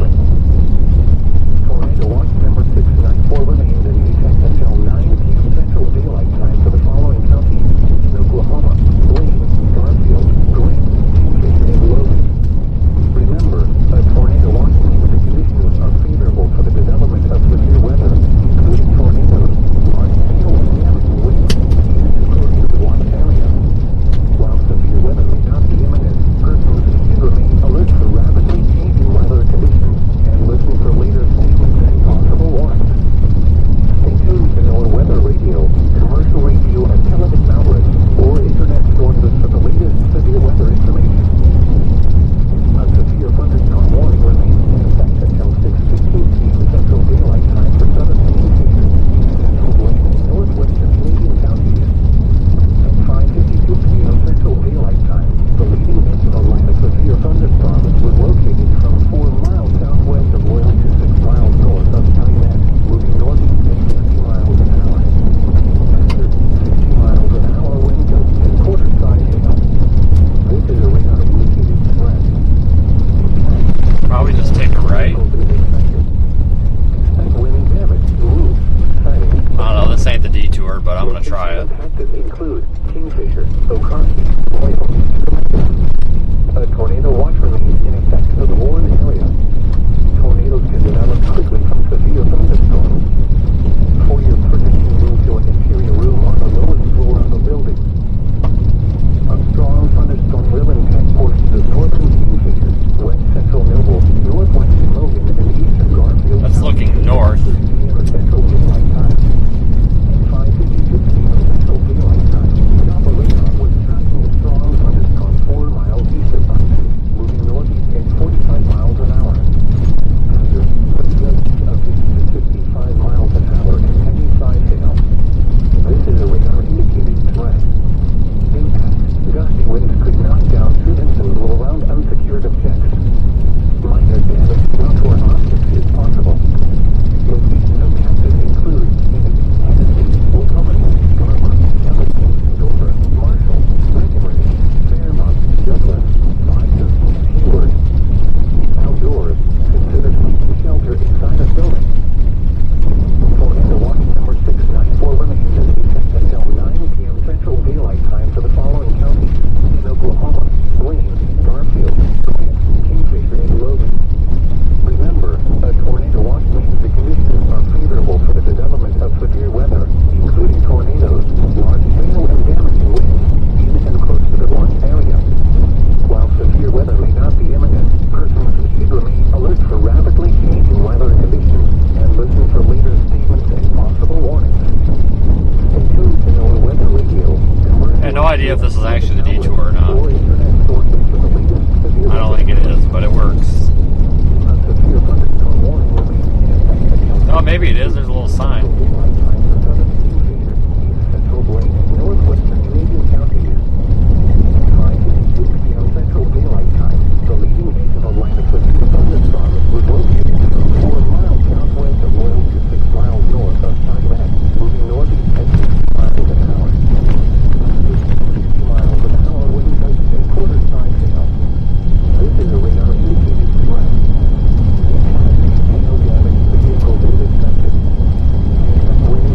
Tornado watch number 694 remains in effect until 9 p.m. Central Daylight Time for the following counties: Oklahoma, Blaine, Garfield, Grant, Kingfisher, and Logan. Remember, a tornado watch means the conditions are favorable for the development of severe weather, including tornadoes, large hail, and damaging winds, even close to the watch area. While severe weather may not be imminent, persons should remain alert for rapidly changing weather conditions and listen for later statements and possible warnings. Stay tuned to NOAA weather radio, commercial radio, and television outlets, or internet sources for the latest severe weather information. A severe thunderstorm warning remains in effect until 6:15 p.m. Central Daylight Time for southern Kingfisher, central Blaine, and northwestern Canadian counties. At 5:52 p.m. Central Daylight Time, the leading edge of a line of severe thunderstorms was located from 4 miles southwest of Waelti to 6 miles north of Calumet, moving northeast at 60 miles an hour. After 60 miles an hour wind gusts and quarter-size hail. This is a radar indicated threat. Probably just take a right. Expect wind damage to roofs, siding. I don't know, this ain't the detour, but I'm gonna try it. Impacted include Kingfisher, Okarski, Royal, and Temecula. A tornado watch remains in effect for the Warren area. Tornadoes can develop quickly from severe thunderstorms. For your protection, move to an interior room on the lowest floor of the building. A strong thunderstorm will impact portions of northern Kingfisher, west central Noble, northwestern Logan, and eastern Garfield. That's looking north. Central Daylight Time. At 5:52 p.m. Central Daylight Time, Doppler radar was tracking a strong thunderstorm 4 miles east of Hudson, moving northeast at 45 miles an hour. After wind gusts of 50 to 55 miles an hour and heavy side hail. This is a radar indicated threat. Impact. Gusty winds could knock down students and blow around unsecured objects. Minor damage to outdoor objects is possible. Locations attempted include Hennessy, Oklahoma, Garber, Hamilton, Dover, Marshall, Breckenridge, Fairmont, Douglas, Boston, and Hayward. Outdoors, consider seeking shelter inside a building. Tornado watch number 694 remains in effect until 9 p.m. Central Daylight Time for the following counties: in Oklahoma, Blaine, Garfield, Grant, Kingfisher, and Logan. Remember, a tornado watch means the conditions are favorable for the development of severe weather, including tornadoes, large hail, and damaging winds, in and close to the watch area. While severe weather may not be imminent, persons should remain alert for rapidly changing weather conditions and listen for later statements and possible warnings. Stay tuned to NOAA weather radio. I had no idea if this is actually the detour or not. Or internet sources for the latest severe I don't think it is, but it works. A severe thunderstorm warning remains in effect until Oh, maybe it is. There's a little sign. Daylight Time for southern Kingfisher, east central Blaine, and northwestern Canadian counties. At 5:52 p.m. Central Daylight Time, the leading edge of a line of severe thunderstorms was located from 4 miles southwest of Royal to 6 miles north of Calumet, moving northeast at 60 miles an hour. After 60 miles an hour wind gusts and quarter-size hail. This is a radar indicated threat. Hail damage to vehicles is expected. Wind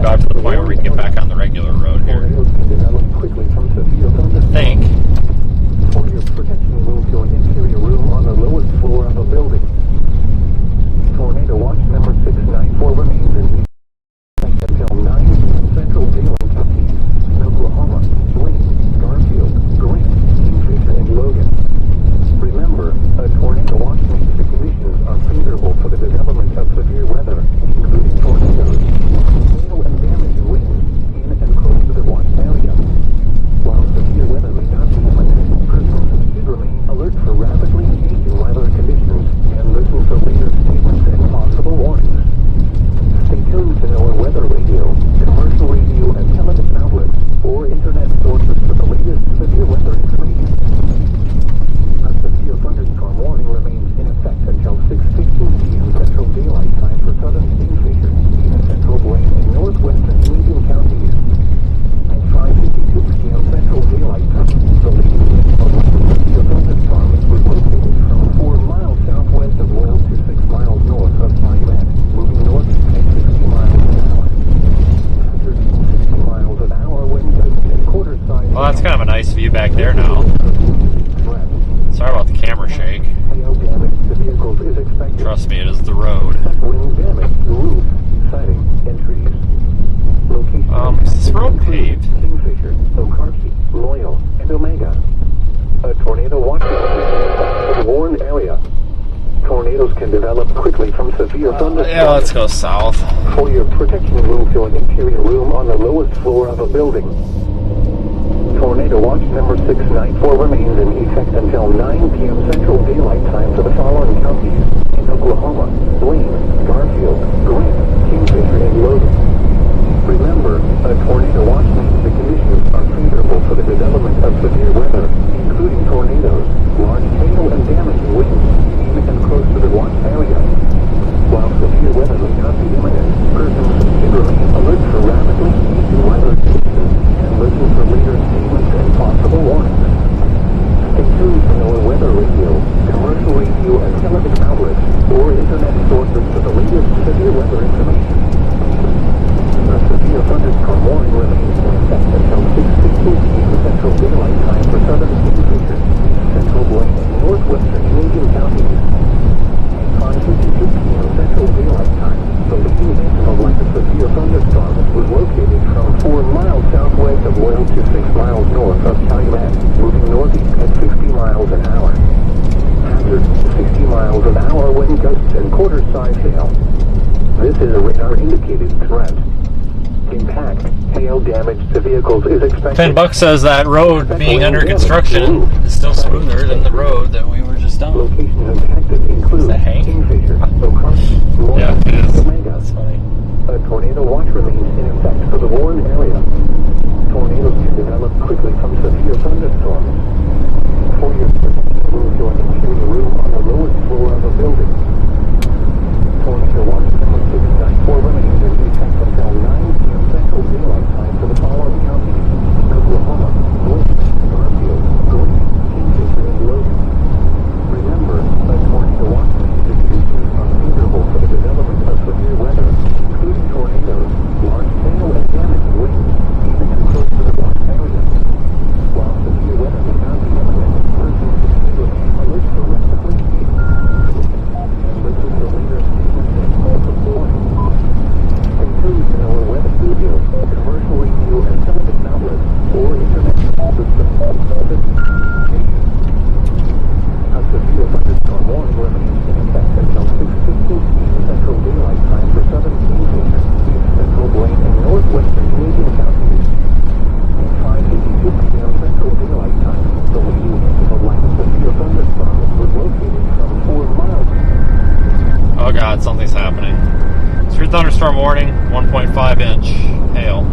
drive to the point where we can get back on the regular road here. I think. For your protection, move to an interior room on the lowest floor of a building. Tornado watch number 694 remains in effect until 9 Central Dayland County, Oklahoma, Blaine, Garfield, Grant, Kingfisher, and Logan. Remember, a tornado watch means the conditions are favorable for the development of severe weather, including tornadoes, hail, and damaging winds in and close to the watch area. While severe weather may not be imminent, persons should remain alert for rapidly changing weather conditions and listen for later statements and possible warnings. Stay tuned to know our weather radio, commercial radio, and television outlets, or internet sources for the latest severe weather information. A severe thunderstorm warning remains in effect until 6:15 p.m. Central Daylight Time for southern Kingfisher, central Blaine, and northwestern Canadian counties. At 5:52 p.m. Central Daylight Time, the leading wind of the severe thunderstorm was located from 4 miles southwest of Waelti to 6 miles north of Calumet, moving north at 60 miles an hour. After 60 miles an hour, wind gusts and quarter size. Well, that's kind of a nice view back there now. Sorry about the camera shake. Hail damage to vehicles is expected. Trust me, it is the road. Wind damage to roof, siding, and trees. Location Is this road paved? Kingfisher, Okarche, Loyal, and Omega. A tornado watch is a warned area. Tornadoes can develop quickly from severe thunderstorms. Yeah, let's go south. For your protection, move to an interior room on the lowest floor of a building. Tornado watch number 694 remains in effect until 9 p.m. Central Daylight Time for the following counties in Oklahoma: Blaine, Garfield, Grant, Kingfisher, and Logan. Remember, a tornado watch means the conditions are favorable for the development of severe weather, including tornadoes, large hail, and damaging winds in and close to the watch area. While severe weather may not be imminent, persons should remain alert for rapidly changing weather conditions and listen for later statements and possible warnings. Stay tuned to our weather radio, commercial radio, and television outlets, or internet sources for the latest severe weather information. A severe thunderstorm warning remains in effect until 6:15 p.m. Central Daylight Time for southern Kingfisher, central Blaine, and northwestern Canadian counties. At 5:52 p.m. Central Daylight Time, the leading wind of like a severe thunderstorm was located from 4 miles southwest of Loyal to 6 miles north of Calumet, moving northeast at 60 miles an hour. Hazard 60 miles an hour wind gusts and quarter-size hail. This is a radar-indicated threat. Impact, hail damage to vehicles is expected. $10 says that road being under construction is still smoother than the road that we were just on. Locations impacted include Is that Hank? Kingfisher, Okarche, Loyal, Yeah, it is. Omega. That's funny. A tornado watch remains in effect for the warned area. Tornadoes can develop quickly from severe thunderstorms. For your protection, move to an interior room on the lowest floor of a building. Tornado watch number 694 remains in effect until 9 p.m. Central Daylight Time for the following counties: Oklahoma, Blaine, Garfield, Grant, Kingfisher, and Logan. Remember, a tornado watch means the conditions are favorable for the development of severe weather, including tornadoes, large hail, and damaging winds, even and close to the watch area. While severe weather may not be imminent, persons should remain alert for rapidly changing and listen for later statements and possible warnings. Stay tuned to our web studio, commercial radio, and television outlets, or internet sources for the A severe thunderstorm warning remains in effect until 6:15 p.m. Central Daylight Time for southern Kingfisher, central Blaine, and northwestern Canadian counties. At 5:52 p.m. Central Daylight Time, the leading wind of like a severe thunderstorm was located from 4 miles. Oh god, something's happening. Severe thunderstorm warning, 1.5 inch hail.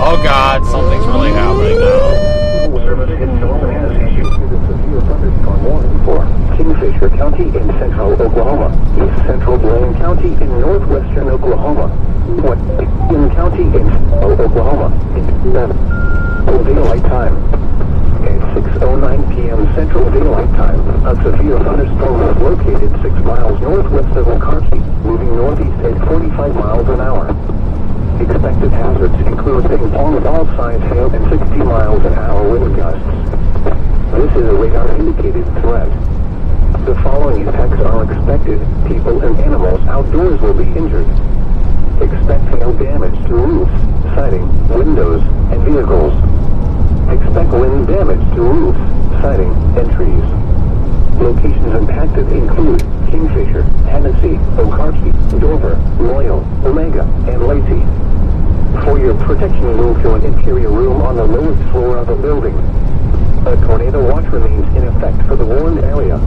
Oh god, something's really happening now. Service in Norman has issued a severe thunderstorm warning for Kingfisher County in central Oklahoma, East Central Blaine County in northwestern Oklahoma, Waelti County in Oklahoma, in Daylight Time. At 6:09 p.m. Central Daylight Time, a severe thunderstorm was located 6 miles northwest of Waelti, moving northeast at 45 miles an hour. Expected hazards include ping-pong ball-sized hail and 60 miles an hour wind gusts. This is a radar-indicated threat. The following effects are expected. People and animals outdoors will be injured. Expect hail damage to roofs, siding, windows, and vehicles. Expect wind damage to roofs, siding, and trees. Locations impacted include Kingfisher, Hennessy, Waelti, Dover, Royal, Omega, and Waelti. For your protection, move to an interior room on the lowest floor of the building. A tornado watch remains in effect for the warned area.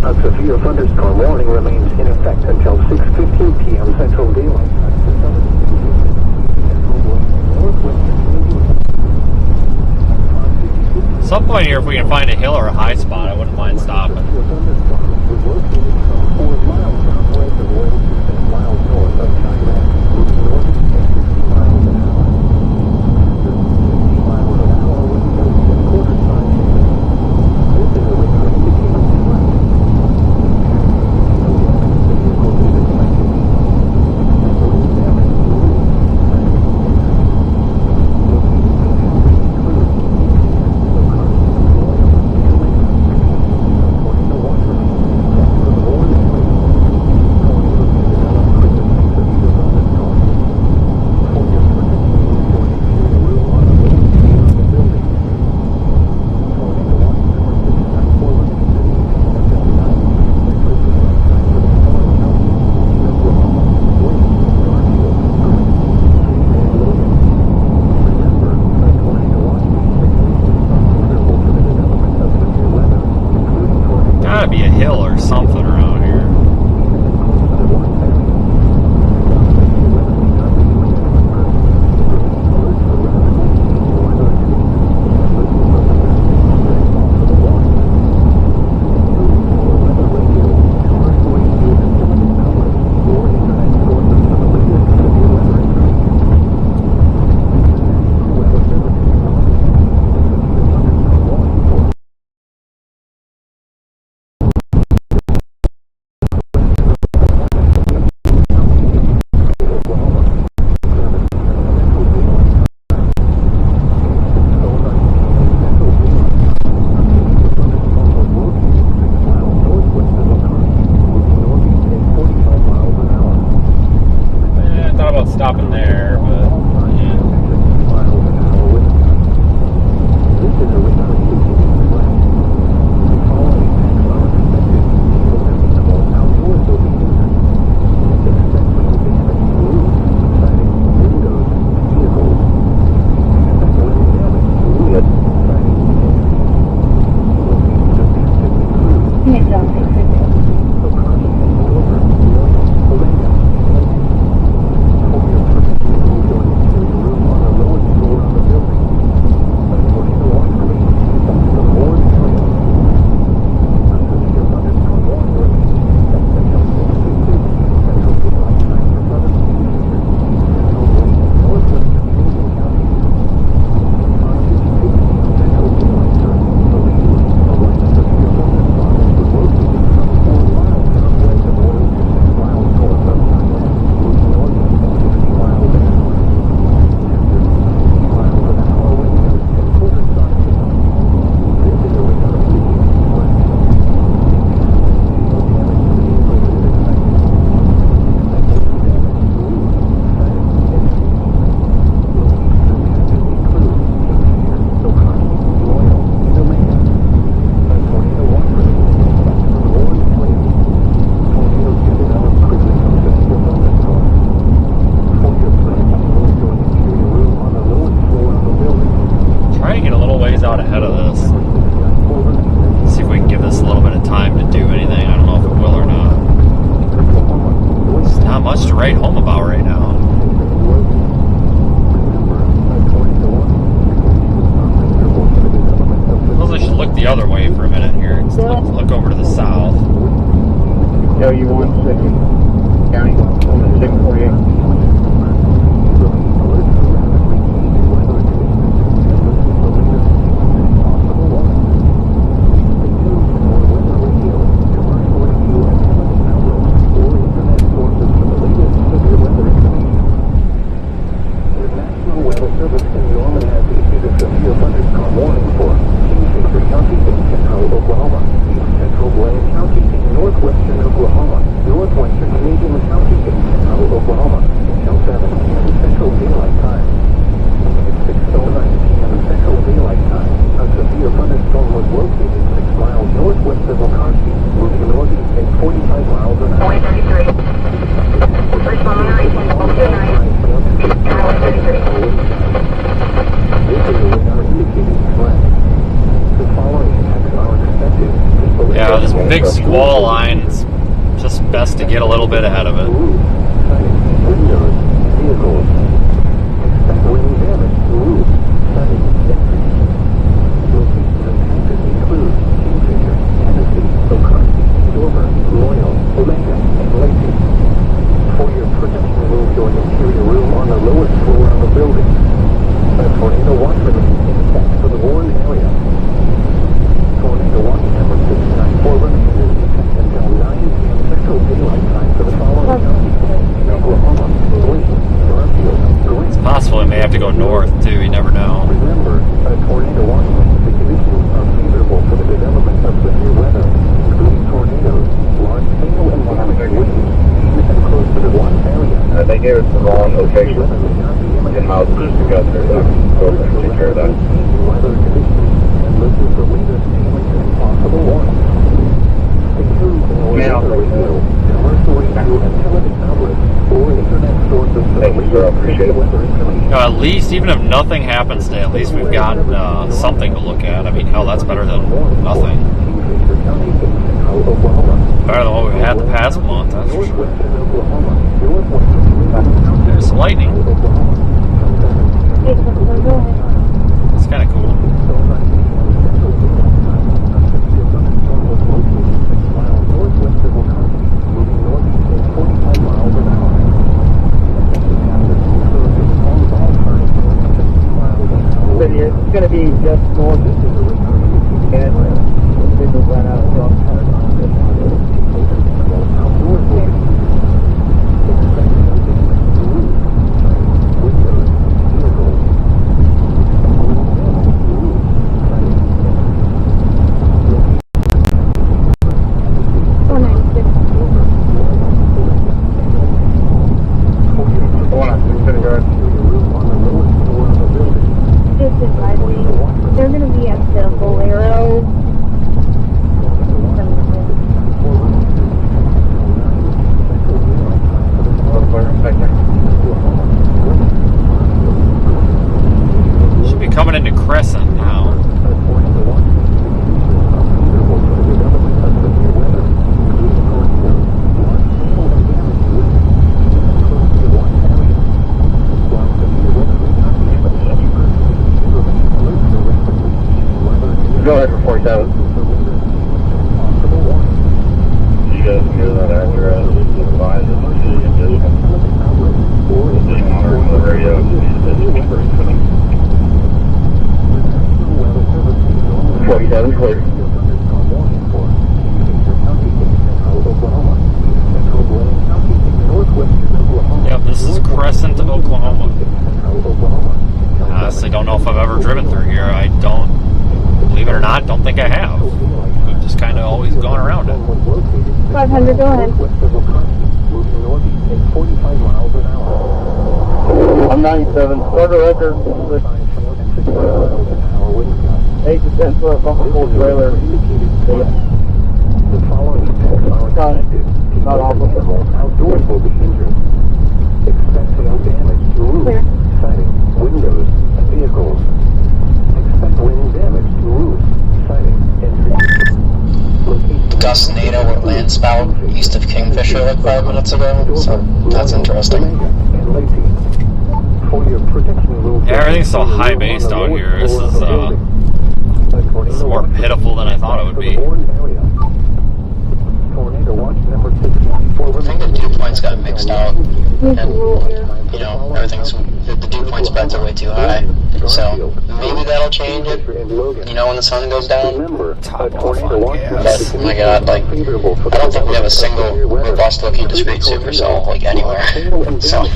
A severe thunderstorm warning remains in effect until 6:15 p.m. Central Daylight Time. At some point here, if we can find a hill or a high spot, I wouldn't mind stopping. Be a hill or something around here. Stopping there, but yeah. big squall line, it's just best to get a little bit ahead of it. Windows, vehicles. Expect wind damage to roof, siding, entry. Locations of tankers include Kingfisher, Tennessee, O'Carty, Dover, Loyal, Omega, and Waelti. For your protection, move to an interior room on the lowest floor of the building. A tornado watch remains in effect for the warned area. Tornado watch number 694 remains in effect until 9 p.m. Central Daylight Time for the following counties: Oklahoma, Waelti, Garfield, Grant. It's possible we may have to go north too, you never know. Remember, a tornado watch means the conditions are favorable for the development of severe weather, including tornadoes, large hail and damaging winds, and close to the watch area. They gave us the wrong location in how to go through that. Go over and take care of that. Weather conditions and listen for latest daily and possible warnings. Stay tuned for weather radio, commercial radio, and television outlets, or internet sources for Thank you, sir. I appreciate it. weather information. At least, even if nothing happens today, at least we've got something to look at. I mean, hell, that's better than nothing. Kingfisher County in central Oklahoma. Better than what we had the past month, that's for sure. Northwestern Oklahoma. Northwestern There's some lightning. Oklahoma. It's kind of cool. It's going to be just north and signals ran out across They're going to be at the Bolero. Should be coming into Crescent now. Go ahead for 47. You guys can hear that after advise the monitor on the radio. 47, clear. Yep, this is Crescent, Oklahoma. I honestly don't know if I've ever driven through here. I don't, believe it or not, don't think I have. I've just kind of always gone around it. 500, go ahead. I'm 97. For the record, 8 to 10 foot bumpable trailer. The following texts are connected. Not awful. Outdoors will be injured. Expect hail damage to roofs, siding, windows, and vehicles. Expect wind damage to roofs, siding, and trees. Gusnado or land spout east of Kingfisher like 5 minutes ago, so that's interesting. Yeah, everything's so high-based out here. This is more pitiful than I thought it would be. I think the dew points got mixed out, and everything's the dew point spreads are way too high. So maybe that'll change it. When the sun goes down. Top off on gas. But oh my god, I don't think we have a single robust looking discrete supercell anywhere. So I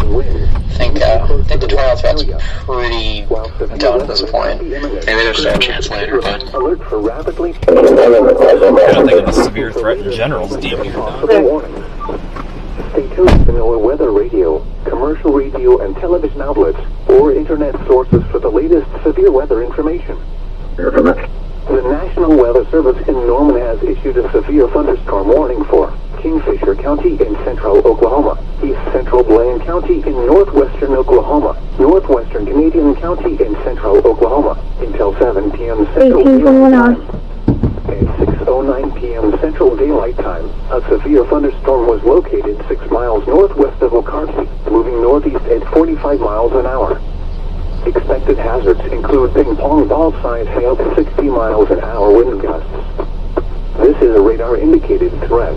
think the tornado threat's pretty done at this point. Maybe there's still a chance later, but I don't think it's a severe threat in general. It's damn near done. Stay tuned to our weather radio, commercial radio, and television outlets, or internet sources for the latest severe weather information. The National Weather Service in Norman has issued a severe thunderstorm warning for Kingfisher County in central Oklahoma, East Central Blaine County in northwestern Oklahoma, northwestern Canadian County in central Oklahoma, until 7 p.m. Central. 1821 At 6:09 p.m. Central Central Daylight Time, a severe thunderstorm was located 6 miles northwest of Waelti, moving northeast at 45 miles an hour. Expected hazards include ping pong ball size hail to 60 miles an hour wind gusts. This is a radar indicated threat.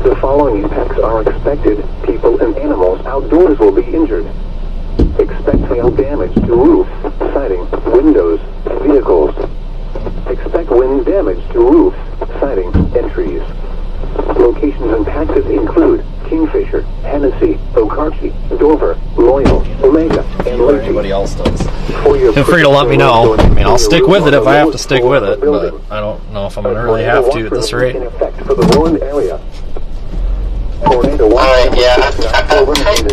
The following impacts are expected. People and animals outdoors will be injured. Expect hail damage to roofs, siding, windows, and vehicles. Expect wind damage to roofs, siding, and trees. Locations impacted include Kingfisher, Hennessy, Waelti, Dover, Loyal, Omega, and Or Waelti. anybody else does. Feel Feel free to let me know. I mean, I'll stick with it if I have to stick with it, but I don't know if I'm going to really have to at this rate. In effect for the ruined area. Alright, yeah.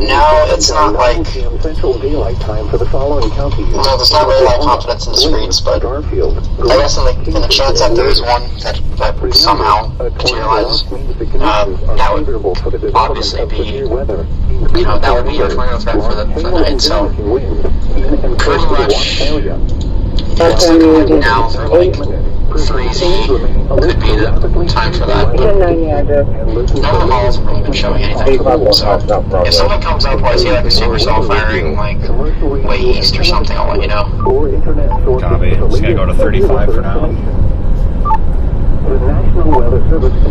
Now it's not like. Central Daylight Time for the following counties. No, there's not really a lot of confidence in the streets, but I guess in the chance that there is one that somehow materializes, that would obviously be, that would be a tornado threat for the night. So pretty much it's looking now through like 3Z could be the time for that. None of the malls have really been showing anything. So if something comes up where I see like a supercell firing like way east or something, I'll let you know. Copy. Just going to go to 35 for now.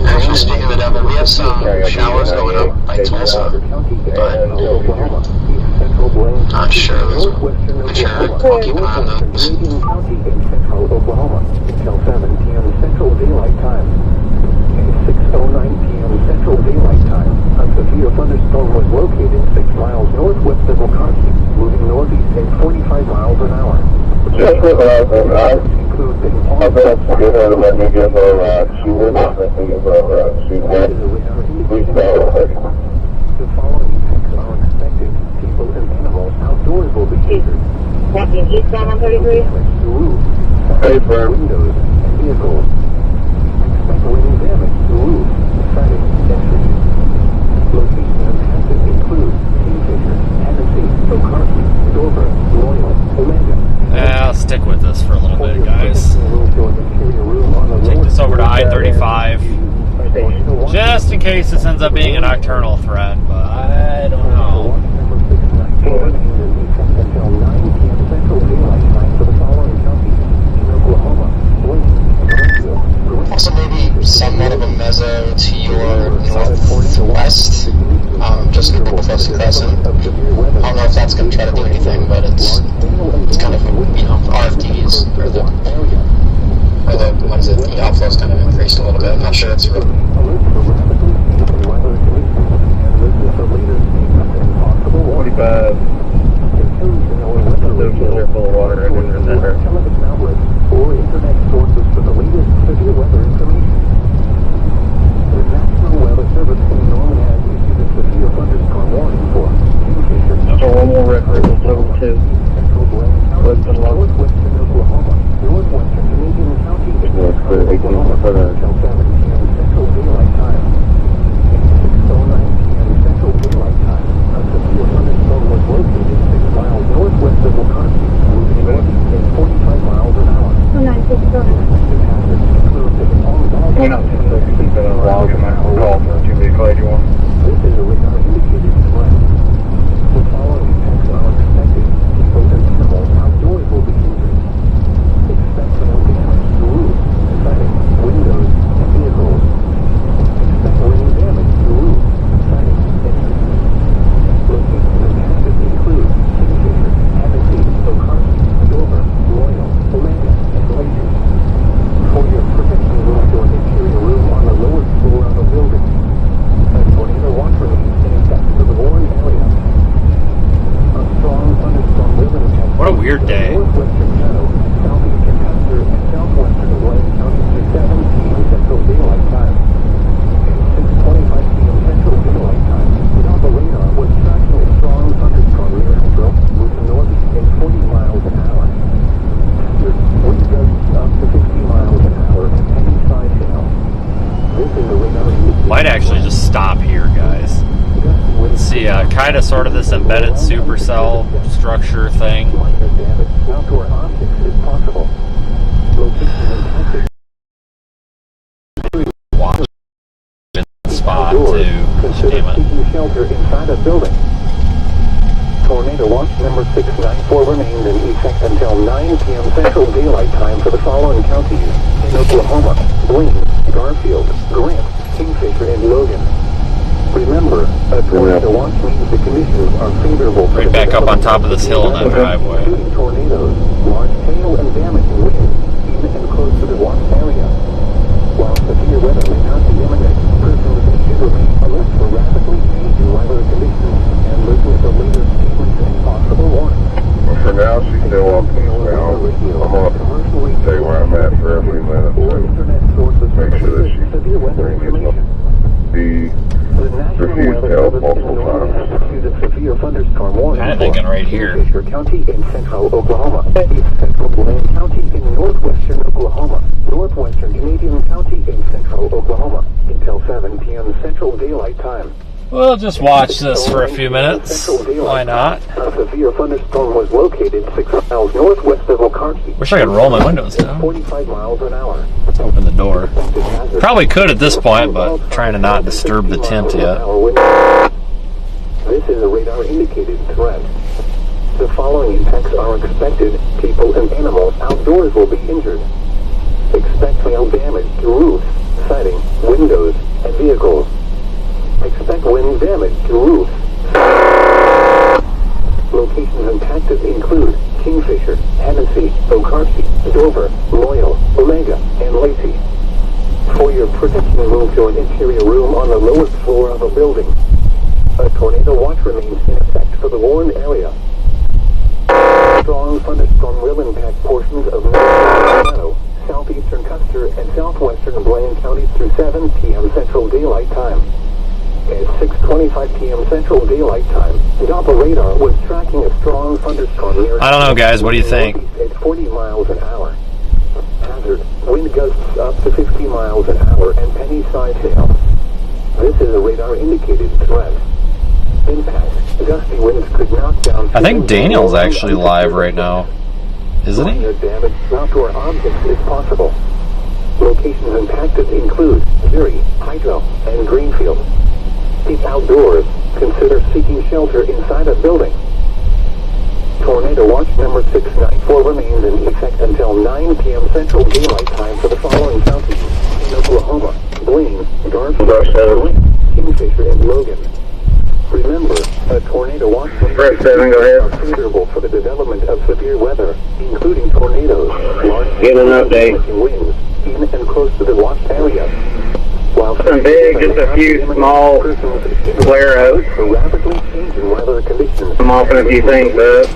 Actually, speaking of the devil, we have some showers going up by Tulsa, but not sure. I'll keep an eye on those. Until 7 p.m. Central Daylight Time. At 6:09 p.m. Central Daylight Time, a severe thunderstorm was located 6 miles northwest of Waelti, moving northeast at 45 miles an hour. Include ping pong. The following impacts are expected. People and animals outdoors will be injured. Eastbound on 33. Damage to roofs, windows, and vehicles. Expect wind damage to roofs, siding, and trees. Locations impacted include Kingfisher, Hennessy, Waelti, Dover, Loyal, Omega. Yeah, I'll stick with this for a little bit, guys. Take this over to I-35, just in case this ends up being a nocturnal threat, but I don't know. Until 9 p.m. Central Daylight Time for the following counties in Oklahoma, Also, maybe somewhat of a mezzo to your northwest, just close to Crescent. I don't know if that's going to try to do anything, but it's kind of, RFDs, or the what is it, the outflow's kind of increased a little bit. I'm not sure it's real. 45. They're full of water in the center. Television outlets or internet sources for the latest severe weather information. The National Weather Service in Norman has issued a severe thunderstorm warning for Kingfisher. So one more record, level 2. Central Blaine County, Western northwestern Oklahoma, northwestern Canadian County, Oklahoma, until 7 p.m. Central Daylight Time. At 6:09 p.m. Central Daylight Time, a severe thunderstorm was located 6 miles northwest of Waelti, moving northeast at 45 miles an hour. We're not just keep it on log and I can call for a 2 vehicle 81. This is a radar indicated threat. The following impacts are expected. People and animals outdoors will be injured. Expect hail damage to roofs, siding, windows, and vehicles. Expect wind damage to roofs, siding, and trees. Locations impacted include Kingfisher, Hennessy, Waelti, Dover, Loyal, Omega, and Waelti. For your protection, move to an interior room on the lowest floor of the building. A tornado watch remains in effect for the Warren area. A strong thunderstorm will impact. What a weird day. Northwestern Meadow, southeastern Custer, and southwestern Blaine counties to 7 p.m. Central Daylight Time. At 6:25 p.m. Central Daylight Time, without the radar was tracking a strong thunderstorm near Metro, moving northeast at 40 miles an hour. Wind gusts up to 50 miles an hour and heavy side hail. This is a radar indicator. Might actually just stop here, guys. Let's see, kind of sort of this embedded supercell structure thing. Minor damage to outdoor objects is possible. Locations impacted. Watch. spot outdoors, too. consider Damn it. seeking shelter inside a building. Tornado watch number 694 remains in effect until 9 p.m. Central Daylight Time for the following counties in Oklahoma: Blaine, Garfield, Grant, Kingfisher, and Logan. Remember, a tornado watch means the conditions are favorable for Right back up on top of this hill in that driveway. including tornadoes, large hail, and damaging winds, even and close to the watch area. While severe weather may not be imminent, persons should remain alert for rapidly changing weather conditions and listen to the latest statements and possible warnings. Well, for now, she's still on peace now. I'm going to stay where I'm at for a few minutes and make sure that she severe weather information. The National refused Weather help Service multiple times. issued a severe thunderstorm warning Kinda thinking right here. Kingfisher County in central Oklahoma, East Central Blaine County in northwestern Oklahoma, northwestern Canadian County in central Oklahoma, until 7 p.m. Central Daylight Time. We'll just watch this for a few minutes. Why not? A severe thunderstorm was located 6 miles northwest of Waelti. Wish I could roll my windows down. 45 miles an hour. Open the door. Probably could at this point, but trying to not disturb the tent yet. This is a radar indicated threat. The following impacts are expected. People and animals outdoors will be injured. Expect hail damage to roofs, siding, windows, and vehicles. Expect wind damage to roofs. Locations impacted include Kingfisher, Hennessy, Waelti, Dover, Loyal, Omega, and Lacey. For your protection, move to an interior room on the lowest floor of a building. A tornado watch remains in effect for the warned area. Strong thunderstorm will impact portions of northern Colorado, southeastern Custer, and southwestern Blaine counties through 7 p.m. Central Daylight Time. At 6:25 p.m. Central Daylight Time, Doppler radar was tracking a strong thunderstorm near. I don't know, guys. What do you think? At 40 miles an hour. Hazard: wind gusts up to 50 miles an hour and penny-sized hail. This is a radar indicated threat. Impact: gusty winds could knock down. I think Daniel's actually live right now. Isn't he? Minor damage to outdoor objects is possible. Locations impacted include Erie, Hydro, and Greenfield. Keep outdoors. Consider seeking shelter inside a building. Tornado watch number 694 remains in effect until 9 p.m. Central Daylight Time for the following counties in Oklahoma: Blaine, Garfield, Kingfisher, and Logan. Remember, a tornado watch Press 7, go ahead. are favorable for the development of severe weather, including tornadoes, large Get an update. winds, even and close to the watch area. While Nothing big, just a few small flare-outs. for rapidly changing weather conditions, I'm offering a few things up.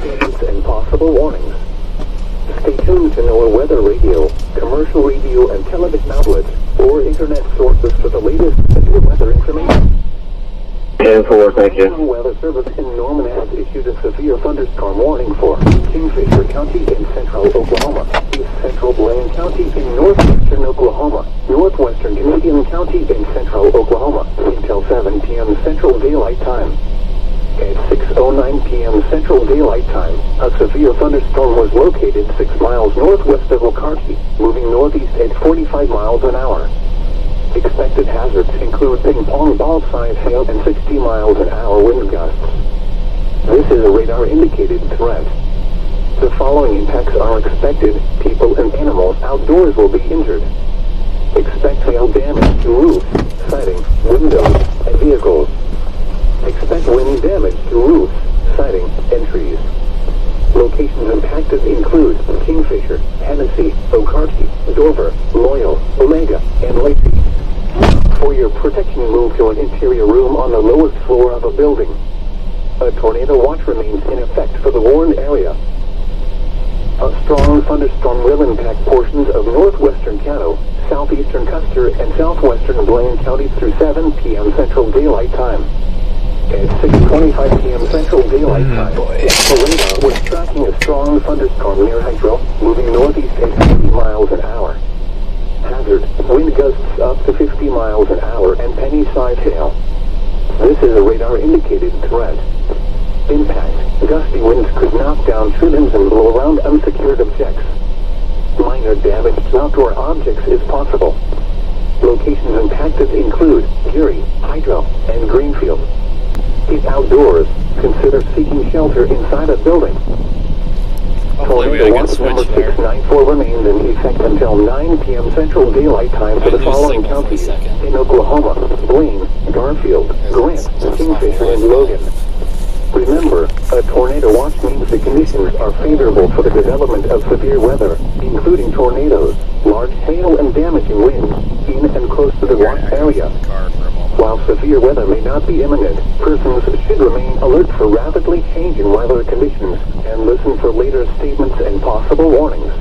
and possible warnings. Stay tuned to NOAA Weather Radio, commercial radio and television outlets, or internet sources for the latest severe weather information. 10-4, thank you. National Weather Service in Norman has issued a severe thunderstorm warning for Kingfisher County in central Oklahoma, East Central Blaine County in northwestern Oklahoma, northwestern Canadian County in central Oklahoma, until 7 p.m. Central Daylight Time. At 6:09 p.m. Central Daylight Time, a severe thunderstorm was located 6 miles northwest of Waelti, moving northeast at 45 miles an hour. Expected hazards include ping-pong ball-sized hail and 60 miles an hour wind gusts. This is a radar-indicated threat. The following impacts are expected. People and animals outdoors will be injured. Expect hail damage to roofs, siding, windows, and vehicles. Expect wind damage to roofs, siding, and trees. Locations impacted include Kingfisher, Hennessy, Waelti, Dover, Loyal, Omega, and Lacey. For your protection, move to an interior room on the lowest floor of a building. A tornado watch remains in effect for the warned area. A strong thunderstorm will impact portions of northwestern Caddo, southeastern Custer, and southwestern Blaine counties through 7 p.m. Central Daylight Time. At 6:25 p.m. Central Daylight Time, the radar was tracking a strong thunderstorm near Hydro, moving northeast at 50 miles an hour. Hazard: wind gusts up to 50 miles an hour and penny-sized hail. This is a radar-indicated threat. Impact: gusty winds could knock down tree limbs and blow around unsecured objects. Minor damage to outdoor objects is possible. Locations and tactics include Geary, Hydro, and Greenfield. If outdoors, consider seeking shelter inside a building. Hopefully we Tornado got a good watch number switch there. 694 remains in effect until 9 p.m. Central Daylight Time for the Might lose following signal for a counties second. in Oklahoma: Blaine, Garfield, Grant, Kingfisher, and Logan. Remember, a tornado watch means the conditions are favorable for the development of severe weather, including tornadoes, large hail, and damaging winds in and close to the watch area. Car for a moment. While severe weather may not be imminent, persons should remain alert for rapidly changing weather conditions and listen for later statements and possible warnings.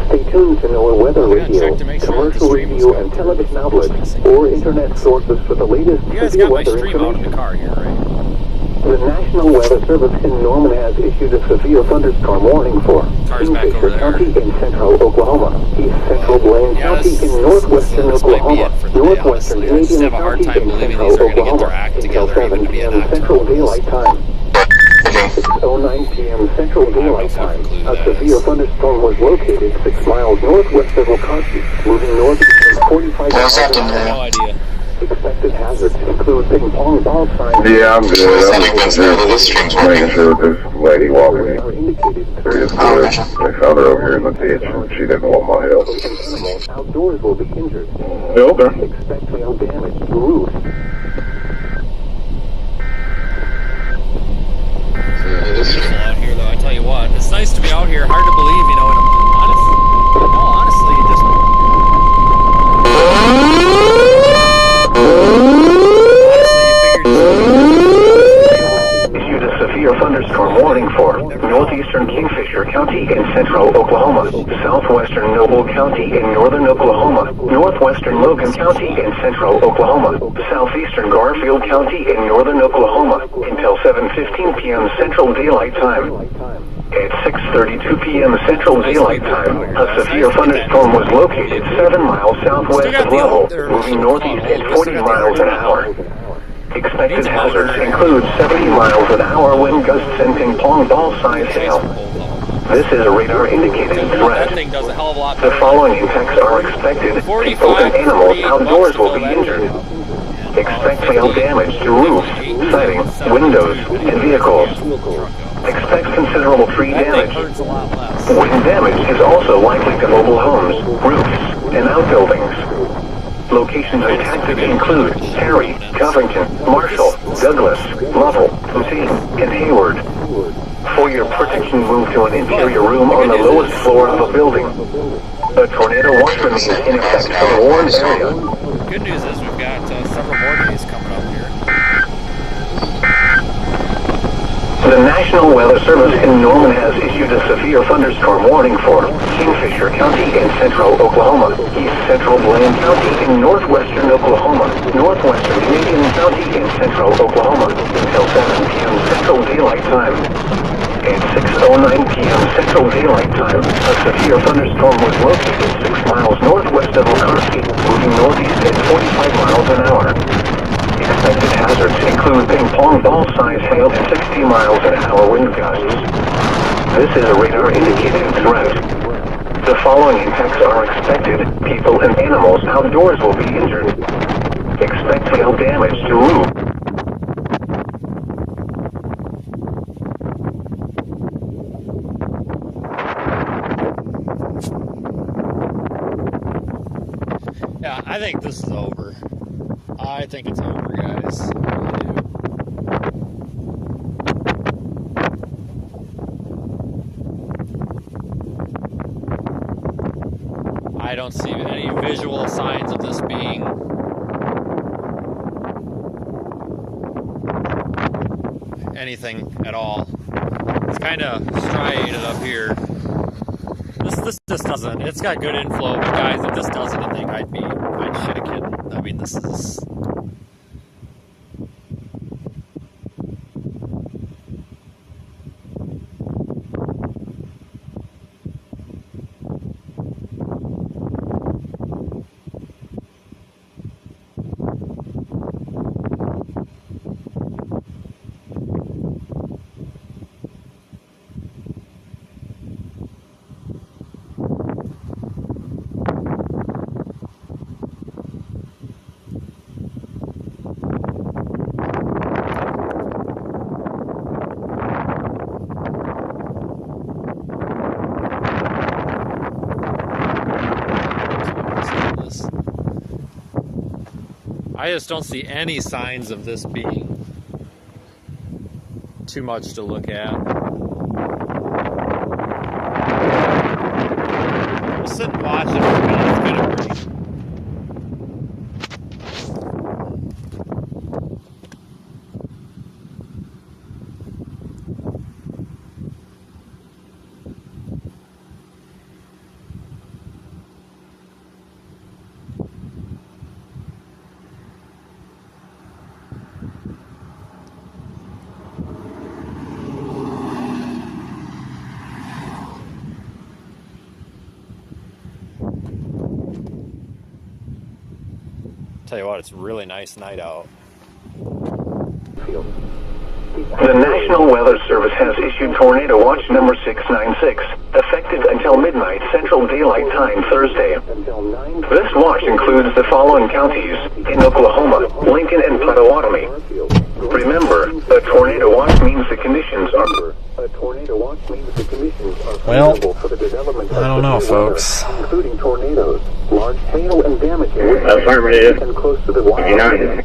Stay tuned to NOAA weather We're gonna radio, check to make sure that the commercial stream was radio, going and through. television outlets, Looks like or internet sources for the latest You guys severe got my weather stream out of information. the car here, right? The National Weather Service in Norman has issued a severe thunderstorm warning for Car's back over Kingfisher there. County in central Oklahoma, East Central Blaine Yeah, County this- in northwestern this might be Oklahoma, it for the day, northwestern honestly. I just Canadian have a hard County time in believing central these are gonna get their Oklahoma act until together, 7 even to be p.m. enacted. Central Daylight Time. 6:09 p.m. Central Daylight fucking Time. clue A that severe is. thunderstorm was located 6 miles northwest of Waelti, moving northeast at 45 There's miles that an in there. hour. No idea. Expected hazards include ping pong ball signs. Yeah, I'm good. It's I'm not even just considered the stream's making working. sure that this lady walking Are indicated is Oh, good. gotcha. They found her over here in the ditch and she didn't want my help. and animals outdoors will be injured. Yeah, okay. Expect hail damage to roofs. Beautiful out here, though. I tell you what, it's nice to be out here. Hard to believe, you know. In a, honestly, just Issued a severe thunderstorm warning for northeastern Kingfisher County in central Oklahoma, southwestern Noble County in northern Oklahoma, northwestern Logan County in central Oklahoma, southeastern Garfield County in northern Oklahoma until 7:15 p.m. Central Daylight Time. At 6:32 p.m. Central Daylight Time, a severe thunderstorm was located 7 miles southwest of Level, moving northeast at 40 miles an hour. Expected hazards include 70 miles an hour wind gusts and ping pong ball size hail. This is a radar indicated that threat. thing does a hell of a lot The better. following impacts are expected. People and animals outdoors will be injured. Expect hail damage to roofs, siding, windows, and vehicles. Expect considerable tree That thing damage. hurts a lot less. Wind damage is also likely to mobile homes, roofs, and outbuildings. Locations and tactics include Perry, Covington, Marshall, Douglas, Lovell, Poutine, and Hayward. For your protection, move to an interior room on the lowest floor of a building. A tornado watch remains in effect for the warned area. Good news is we've got several more days coming up here. The National Weather Service in Norman has issued a severe thunderstorm warning for Kingfisher County in central Oklahoma, east central Blaine County in northwestern Oklahoma, northwestern Canadian County in central Oklahoma until 7 p.m. Central Daylight Time. At 6:09 p.m. Central Daylight Time, a severe thunderstorm was located 6 miles northwest of Waelti, moving northeast at 45 miles an hour. Expected hazards include ping pong ball size hail and 60 miles an hour wind gusts. This is a radar indicated threat. The following impacts are expected. People and animals outdoors will be injured. Expect hail damage to roofs. Yeah, I think this is over. I think it's over, guys. I really do. I don't see any visual signs of this being anything at all. It's kind of striated up here. This just doesn't. It's got good inflow, but guys, if this does anything, I'd shit a kid. I mean, this is. I just don't see any signs of this being too much to look at. We'll sit and watch it for a minute. It's gonna break. Tell you what, it's a really nice night out. The National Weather Service has issued Tornado Watch number 696, effective until midnight Central Daylight Time Thursday. This watch includes the following counties in Oklahoma, Lincoln, and Pottawatomie. Remember, a tornado watch means the conditions are... Well, I don't know, folks. Including tornadoes, large hail and damaging winds, Affirmative. and close to the wild.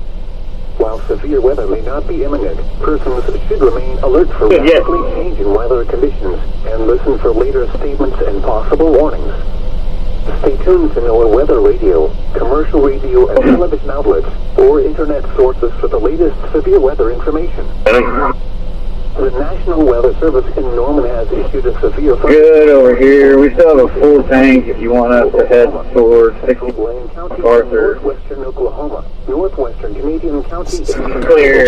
While severe weather may not be imminent, persons should remain alert for rapidly changing weather conditions and listen for later statements and possible warnings. Stay tuned to NOAA weather radio, commercial radio and television outlets, or internet sources for the latest severe weather information. The National Weather Service in Norman has issued a severe... Good over here. We still have a full tank if you want us to head towards 60 Blaine County, Arthur. northwestern Oklahoma, northwestern Canadian County, Clear,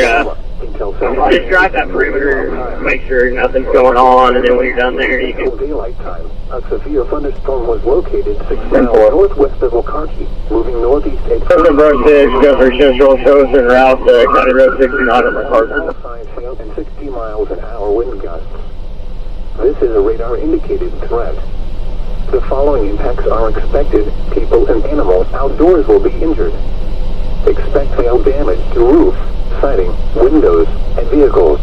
until just drive that perimeter, make sure nothing's going on, and then when you're done there, you can... Daylight time, a severe thunderstorm was located 6 miles northwest of Waelti, moving northeast at... Something broke 6, go for Central, shows en route to County Road 69 at MacArthur. And 60 miles an hour wind gusts. This is a radar-indicated threat. The following impacts are expected. People and animals outdoors will be injured. Expect hail damage to roofs, siding, windows, and vehicles.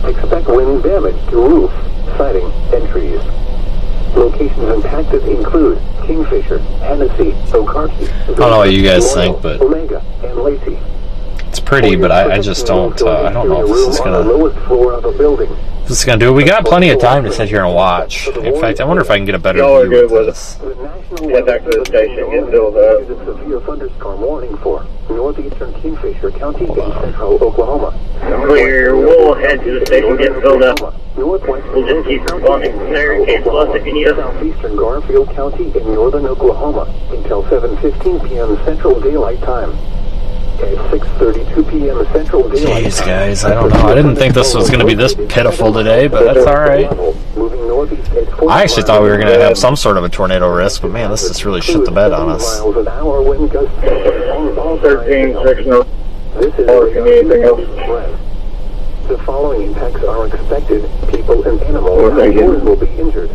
Expect wind damage to roofs, siding, and trees. Locations impacted include Kingfisher, Hennessy, Okarche, I don't know what you guys think, but Omega, and Lacey. it's pretty, but I just don't, I don't know if this is gonna do it. We got plenty of time to sit here and watch. In fact, I wonder if I can get a better Y'all are view good of with this. Head back to the station, get filled up. Severe thunderstorm warning for northeastern Kingfisher County in central Oklahoma. Clear, we'll head to the station, get filled up. We'll just keep responding from there in case plus if you need us. Southeastern Garfield County in northern Oklahoma until 7:15 p.m. Central Daylight Time. At 6:32 p.m. Central Daylight Jeez, Time. guys, I don't know. I didn't think this was going to be this pitiful today, but that's all right. I actually thought we were going to have some sort of a tornado risk, but man, this just really shit the bed on us. 13, 6, no. This is Or if you need anything else. The following impacts are expected. People and animals thank you. will be injured.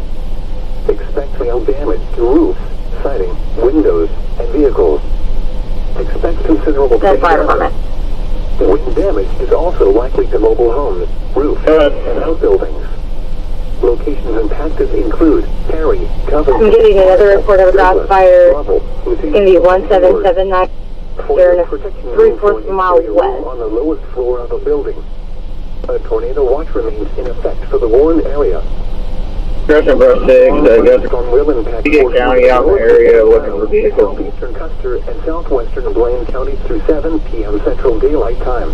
Expect hail damage to roofs, siding, windows, and vehicles. Expect considerable wind damage is also likely to mobile homes, roofs, and outbuildings. Locations impacted include Perry, Coventry. I'm getting another report of a grass fire in the 1779 area, 3/4 mile west. On the lowest floor of a building. A tornado watch remains in effect for the warned area. Crescent Brush 6, Beacon County out in the area looking for vehicles. Southeastern Custer and southwestern Blaine counties through 7 p.m. Central Daylight Time.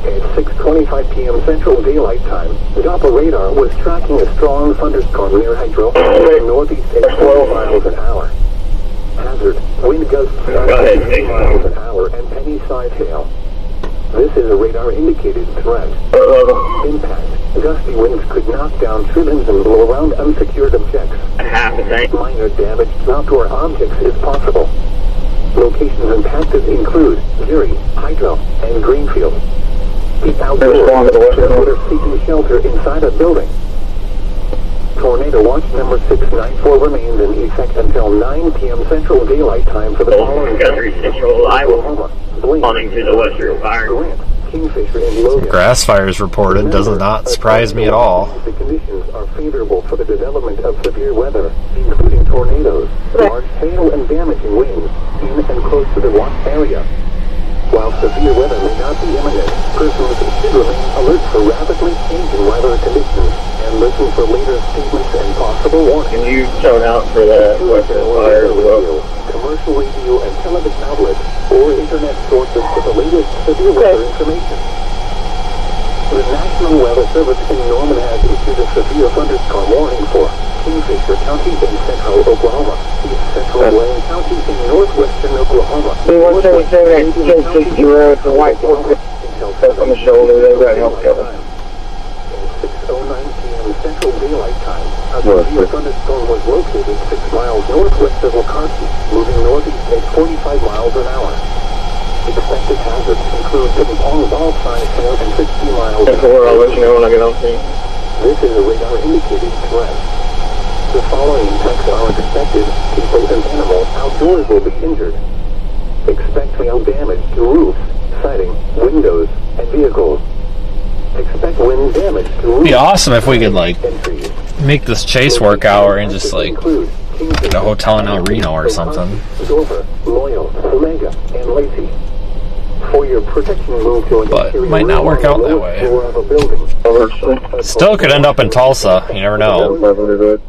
At 6:25 p.m. Central Daylight Time, Doppler radar was tracking a strong thunderstorm near Hydro, northeast at 12 miles an hour. Hazard, wind gusts 6 miles an hour and penny-sized hail. This is a radar-indicated threat. Impact. Gusty winds could knock down trillions and blow around unsecured objects. Minor damage to outdoor objects is possible. Locations impacted include Geary, Hydro, and Greenfield. The outdoors are seeking shelter inside a building. Tornado watch number 694 remains in effect until 9 p.m. Central Daylight Time for the following Central Iowa. Oklahoma, Blaine, Responding to the western fire. Grant, Kingfisher, and Logan. Grass fires reported does not surprise me at all. The conditions are favorable for the development of severe weather, including tornadoes, large hail, and damaging winds in and close to the watch area. While severe weather may not be imminent, persons should remain alert for rapidly changing weather conditions and listen for later statements and possible warnings. Can you tone out for that weapon fire as well? Commercial radio and television outlets or internet sources for the latest severe weather information. The National Weather Service in Norman has issued a severe thunderstorm warning for Kingfisher County in central Oklahoma, East Central Blaine County in northwestern Oklahoma. They want to say that 1060 road for white forklift on the shoulder, they've got help cover. 6:09 p.m. Central Daylight Time, a severe thunderstorm was located 6 miles northwest of McCarthy, moving northeast at 45 miles an hour. Expected hazards include ping-pong ball size hail and 60 miles an hour. I'll let you know when I get on scene. This is a radar indicated threat. The following impacts are expected. People and animals outdoors will be injured. Expect hail damage to roofs, siding, windows, and vehicles. Expect wind damage to roofs. It'd be awesome if we could like and trees. make this chase work hour and just like get a hotel in El Reno or something. Dover, Loyal, Omega, and Lacey. For your protection, move to an But it might not work out that way. floor of a building. Still could end up in Tulsa. You never know.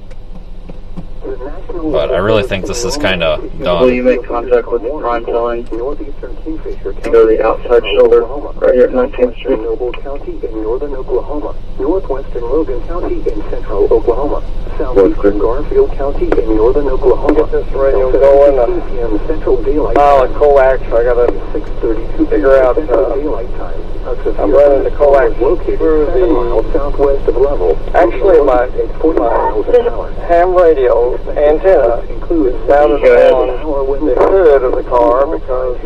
But I really think this is kind of Will you done. make contact with the prime telling? Northeastern Kingfisher Go to the outside shoulder, right here at 19th Street. Noble County in northern Oklahoma, northwestern Logan County in central Oklahoma, southeastern Garfield County in northern Oklahoma. Get this radio going. 2 p.m. Central Daylight Mile of coax, I gotta 6:32 figure out, Central Daylight Time. I'm running the coax located through 7 miles the, southwest of Level. actually my, At 40 miles an hour. ham radio antenna Includes mounted on the hood of the car because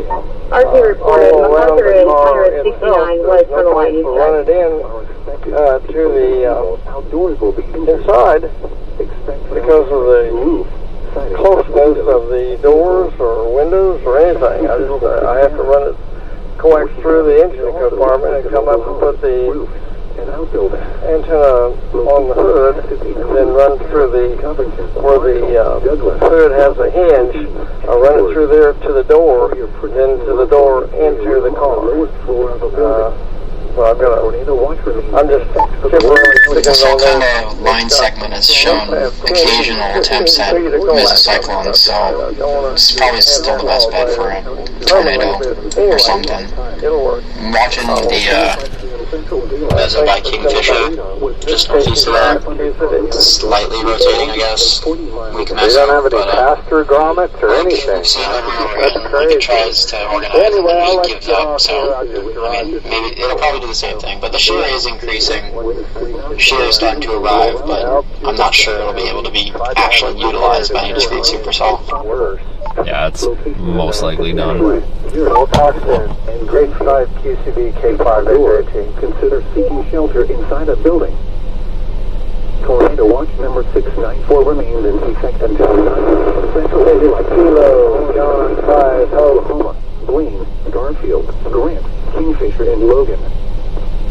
RT reported all around MacArthur the is car 169 itself, west there's from no the place line to run it in to the outdoors will be inside because of the closeness of the doors or windows or anything. I have to run it coax through the engine compartment and come up and put the antenna on the hood and then run through the where the hood has a hinge. I run it through there to the door, then to the door into the car. Well, I'm just temporarily sticking it Some on kind there. of line segment has shown occasional attempts at mesocyclones, so this is probably still the best bet for a tornado or something. It'll work. I'm watching the meso by Kingfisher, just northeast of that. Slightly rotating, I guess. Weak meso, but pass-through grommets or anything. we've seen over and over again. Like it tries to organize and then it gives up, so I mean, maybe it'll probably do the same thing. But the shear is increasing. Shear is starting to arrive, but I'm not sure it'll be able to be actually utilized by any discrete supercell. Yeah, it's most likely done. And grade 5 QCB K5 Consider seeking shelter inside a building. Tornado watch number 694 remains in effect until 9 Central Daylight. Kilo, John 5, Oklahoma, Blaine, Garfield, Grant, Kingfisher, and Logan.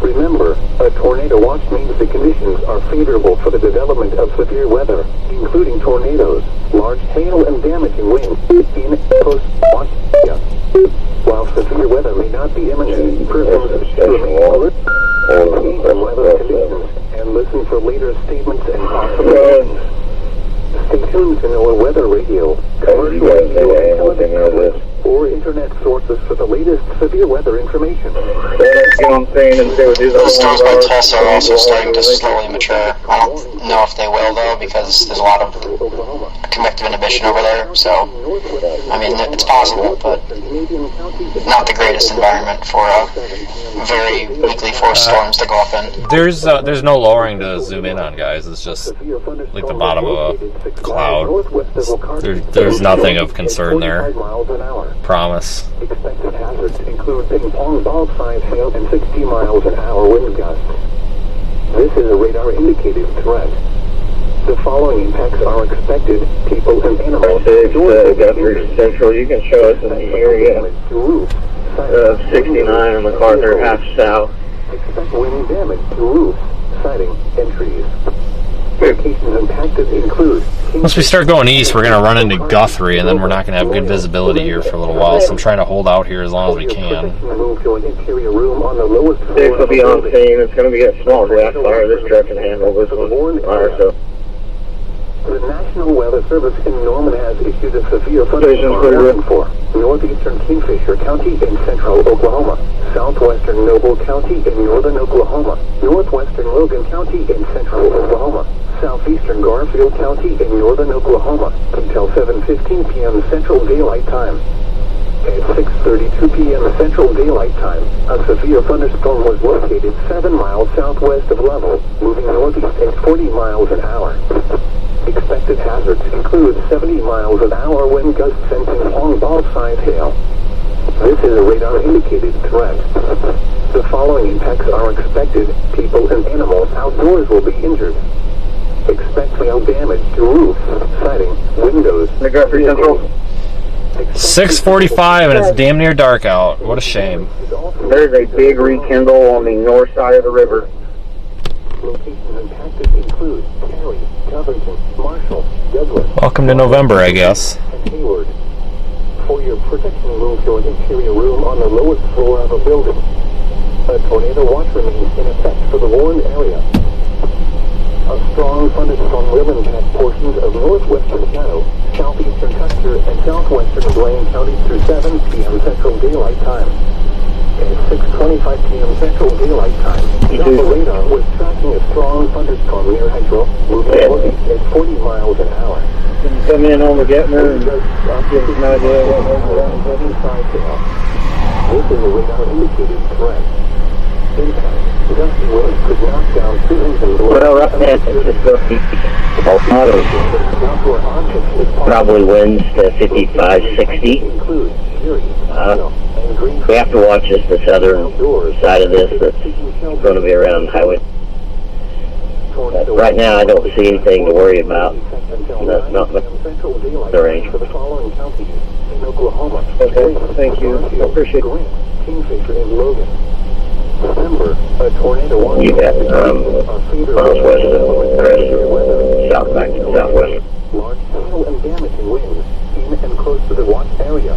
Remember, a tornado watch means the conditions are favorable for the development of severe weather, including tornadoes, large hail, and damaging winds in post-watch area. While severe weather may not be imminent, persons should remain alert to weather conditions and listen for later statements and possible warnings. Stay tuned to NOAA Weather Radio, commercial radio, and television outlets, or internet sources for the latest severe weather information. The storms by Tulsa are also starting to slowly mature. I don't know if they will, though, because there's a lot of convective inhibition over there, so, I mean, it's possible, but not the greatest environment for very weakly forced storms to go up in. There's no lowering to zoom in on, guys. It's just like the bottom of a cloud. There's nothing of concern there. Promise. Expected hazards include ping-pong ball size hail and 60 miles an hour wind gusts. This is a radar indicated threat. The following impacts are expected. People and animals. Guthrie Central, you can show us in the area. 69 on MacArthur, half south. Expect wind damage to roofs, siding, and trees. Locations impacted include Once we start going east, we're going to run into Guthrie, and then we're not going to have good visibility here for a little while, so I'm trying to hold out here as long as we can. Six will be on scene. It's going to be a small grass fire. This truck can handle this one fire, so. The National Weather Service in Norman has issued a severe thunderstorm warning for northeastern Kingfisher County in central Oklahoma, southwestern Noble County in northern Oklahoma, northwestern Logan County in central Oklahoma, southeastern Garfield County in northern Oklahoma until 7:15 p.m. Central Daylight Time. At 6:32 p.m. Central Daylight Time, a severe thunderstorm was located 7 miles southwest of Level, moving northeast at 40 miles an hour. Expected hazards include 70 miles an hour wind gusts and ping-pong ball-sized hail. This is a radar-indicated threat. The following impacts are expected. People and animals outdoors will be injured. Expect hail damage to roofs, siding, windows. McGuffrey Central. 6:45 and it's damn near dark out. What a shame. There's a big rekindle on the north side of the river. Locations impacted include Cary, Covington, Marshall, Douglas. Welcome to November, I guess. And Hayward. For your protection, move to an interior room on the lowest floor of a building. A tornado watch remains in effect for the warned area. A strong thunderstorm will impact portions of northwestern Shadow, southeastern Custer, and southwestern Blaine counties through 7 p.m. Central Daylight Time. At 6:25 p.m. Central Daylight Time, Doppler radar was tracking a strong thunderstorm near Hedgerow, moving northeast at 40 miles an hour. Can you come in on the Getner and give us an idea of what This is a radar-indicated threat. Impact. Gusty winds could knock down trees and doors. Well, right now, it's just probably winds to 55, 60. We have to watch the southern side of this that's going to be around highway. But right now, I don't see anything to worry about. That's not the range. Okay, thank you. I appreciate it. Kingfisher and Logan. Remember, a tornado warning. You got miles west of Crest, south back to southwest. Large hail and damaging winds in and close to the watch area.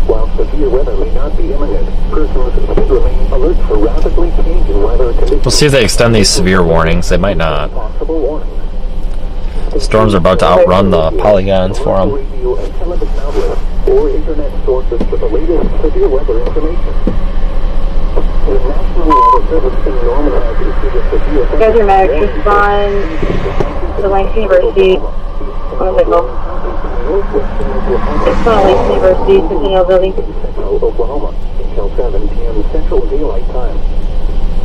While severe weather may not be imminent, persons should remain alert for rapidly changing weather conditions. We'll see if they extend these severe warnings. They might not. Possible warnings. Storms are about to outrun the polygons for them. Radio and television outlets or internet sources for the latest severe weather information. The National Weather Service in Norman has issued a severe Desert Medics respond to the Langston University. What is it called? It's not Langston University, Centennial Building. Central Oklahoma until 7 p.m. Central Daylight Time.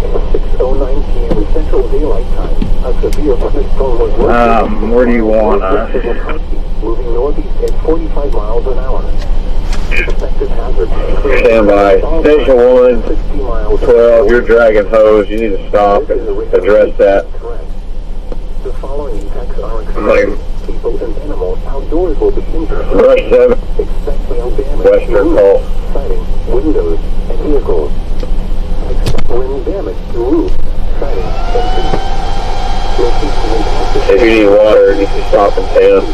At 6:09 p.m. Central Daylight Time, a severe thunderstorm was located. Where do you want us? Moving northeast at 45 miles an hour. Expected hazards. Stand by. Station 1, 60 miles 12, you're dragging hose. You need to stop and address that. The following impacts are expected. People and animals outdoors will be injured. Rush 7, Expect hail damage. Western call. Siding, windows, and vehicles. Expect wind damage to roofs, siding, and trees. Location impacted. If you need water, you can stop and pay them.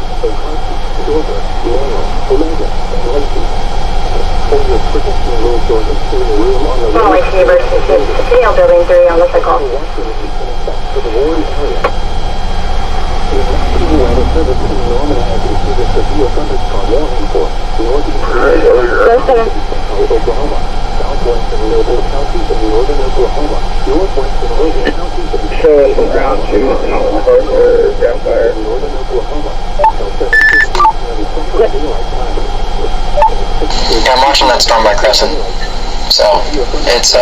Silver, Yale, Omega, and Waelti. For your protection, move to an interior room on the Langston University, Centennial Building 3 on the cycle. for the warned area. The National Weather Service in Norman has issued a severe thunderstorm warning for northeastern Oklahoma, southwestern Noble County in northern Oklahoma, northwestern Logan County in Ground 2, ground fire. northern Oklahoma, until 7:15 p.m. Central Daylight Time. Yeah, I'm watching that storm by Crescent. So, it's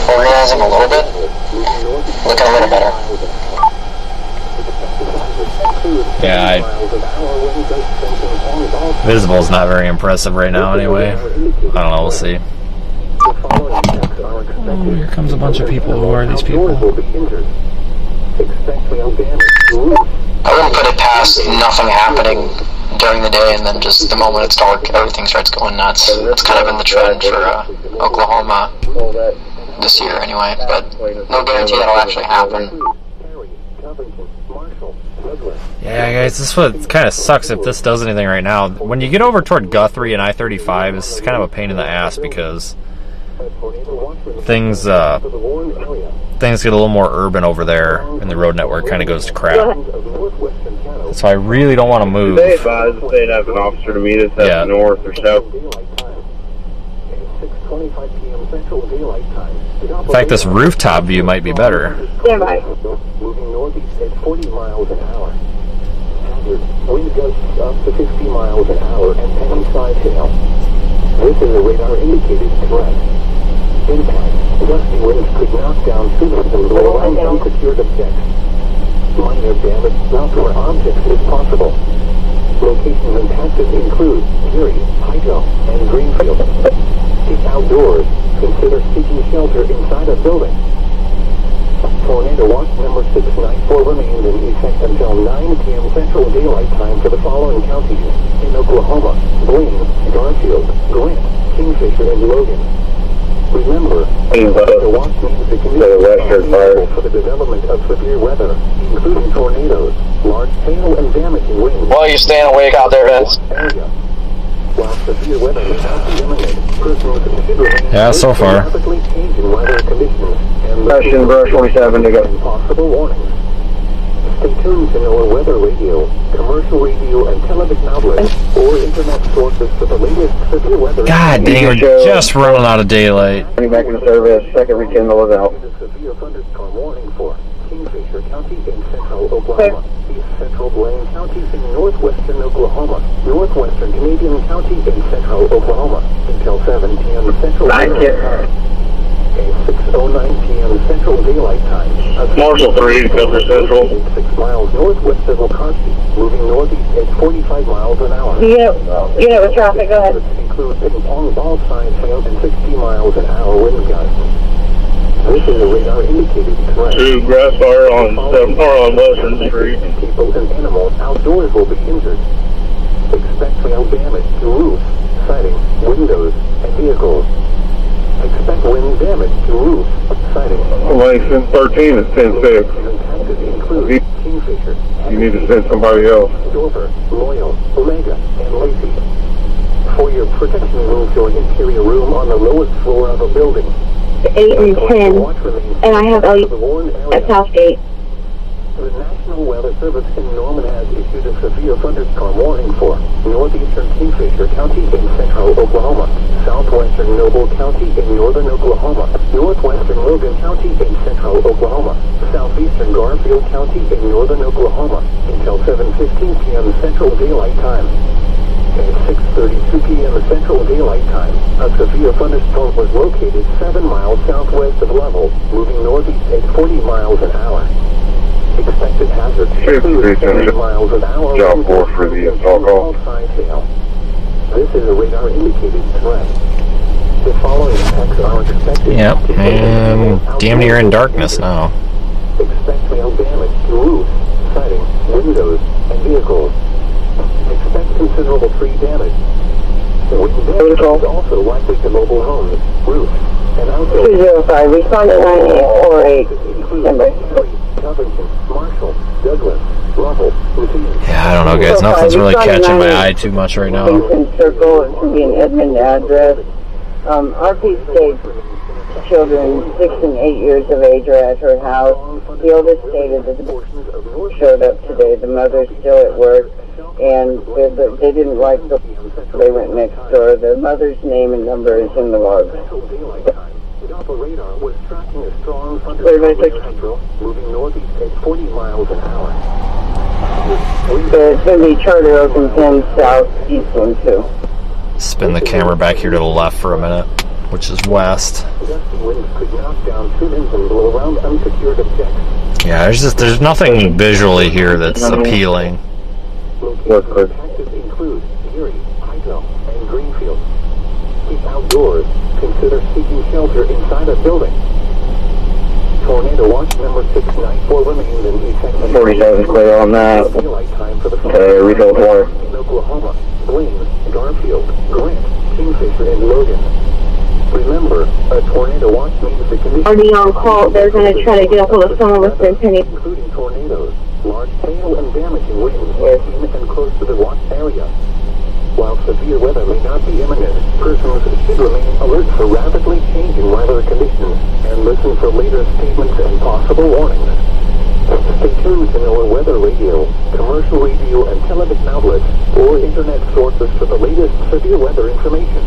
organizing a little bit, looking a little better. Yeah, Visible's not very impressive right now anyway. I don't know, we'll see. Oh, here comes a bunch of people. Who are these people? I wouldn't put it past nothing happening during the day, and then just the moment it's dark, everything starts going nuts. It's kind of been the trend for Oklahoma this year anyway, but no guarantee that'll actually happen. Yeah, guys, this what kind of sucks if this does anything right now. When you get over toward Guthrie and I-35, this is kind of a pain in the ass because things get a little more urban over there, and the road network kind of goes to crap. So I really don't want to move. They advise if they'd have an officer to meet us at north or south. In fact, this rooftop view might be better. Stand by. Moving northeast at 40 miles an hour. Wind gusts up to 50 miles an hour and penny side hail. This is a radar indicated threat. Impact. Gusty winds could knock down citizens or unsecured objects. Minor damage to outdoor objects is possible. Locations impacted include Erie, Hydro, and Greenfield. Keep outdoors. Consider seeking shelter inside a building. Tornado watch number 694 remains in effect until 9 p.m. Central Daylight Time for the following counties in Oklahoma: Blaine, Garfield, Grant, Kingfisher, and Logan. Remember, the watch means the conditions for the development of severe weather, including tornadoes, large hail, and damaging winds. Well, you staying awake out there, Vince? While severe weather may not be imminent, persons should remain So far. rapidly changing weather conditions and Question, brush 47 to go. possible warnings. Stay tuned to NOAA weather radio, commercial radio, and television outlets, or internet sources for the latest severe weather. God dang, we're just running out of daylight. Running back into service, second rekindle is out. Severe thunderstorm warning for Kingfisher County in central Oklahoma, east central Blaine County in northwestern Oklahoma, northwestern Canadian County in central Oklahoma, until 7 p.m. Central Daylight Time. At 6:09 p.m. Central Daylight Time. Marshall 3, cover Central. 6 miles northwest of Waelti, moving northeast at 45 miles an hour. Unit with traffic, go ahead. Include ping pong ball signs and 60 miles an hour wind gusts. This is a radar indicated threat. 2, grass fire on Western Street. People and animals outdoors will be injured. Expect hail damage to roofs, siding, windows, and vehicles. Expect wind damage to roofs, siding. Lane 13 is 10-6. Impacted include Kingfisher. You need to send somebody else. Dover, Loyal, Omega, and Lacey. For your protection, move to an interior room on the lowest floor of a building. 8 and 10, and I have LU at Southgate. The National Weather Service in Norman has issued a severe thunderstorm warning for northeastern Kingfisher County in central Oklahoma, southwestern Noble County in northern Oklahoma, northwestern Logan County in central Oklahoma, southeastern Garfield County in northern Oklahoma, until 7:15 p.m. Central Daylight Time. At 6:32 p.m. Central Daylight Time, a severe thunderstorm was located 7 miles southwest of Level, moving northeast at 40 miles an hour. Expected hazards include 30 miles an hour Job 4 for the install call. hail. This is a radar indicated threat. The following attacks are expected. Yep, and damn near in darkness now. Expect hail damage to roofs, siding, windows, and vehicles. Expect considerable tree damage. Wind damage is also likely to mobile homes, roofs, and outdoors. 205, respond at 9848. December. Covington, Marshall, Douglas, Lovell, Racine. Yeah, I don't know, guys. Nothing's really catching my eye too much right now. Circle, it should be an Edmond address. RP states children 6 and 8 years of age are at her house. The oldest stated that the showed up today. The mother's still at work, and they didn't like the. They went next door. The mother's name and number is in the log. The Doppler radar was tracking a strong thunderstorm moving northeast at 40 miles an hour. It's going to be Charter Oak and 10 southeast one too. Spin the camera back here to the left for a minute, which is west. Gusty winds could knock down buildings and blow around unsecured objects. Yeah, there's nothing visually here that's appealing. Locations impacted include Erie, Hydro, and Greenfield. Keep outdoors. Consider seeking shelter inside a building. Tornado watch number 694 remains in effect. 47 clear on that. Daylight time for the refill water. in Oklahoma, Blaine, Garfield, Grant, Kingfisher, and Logan. Remember, a tornado watch means the condition. Already on call. They're going to try to get up on the phone with their penny. Including tornadoes, large hail and damaging winds in and close to the watch area. While severe weather may not be imminent, persons should remain alert for rapidly changing weather conditions and listen for later statements and possible warnings. Stay tuned to our weather radio, commercial radio and television outlets, or internet sources for the latest severe weather information.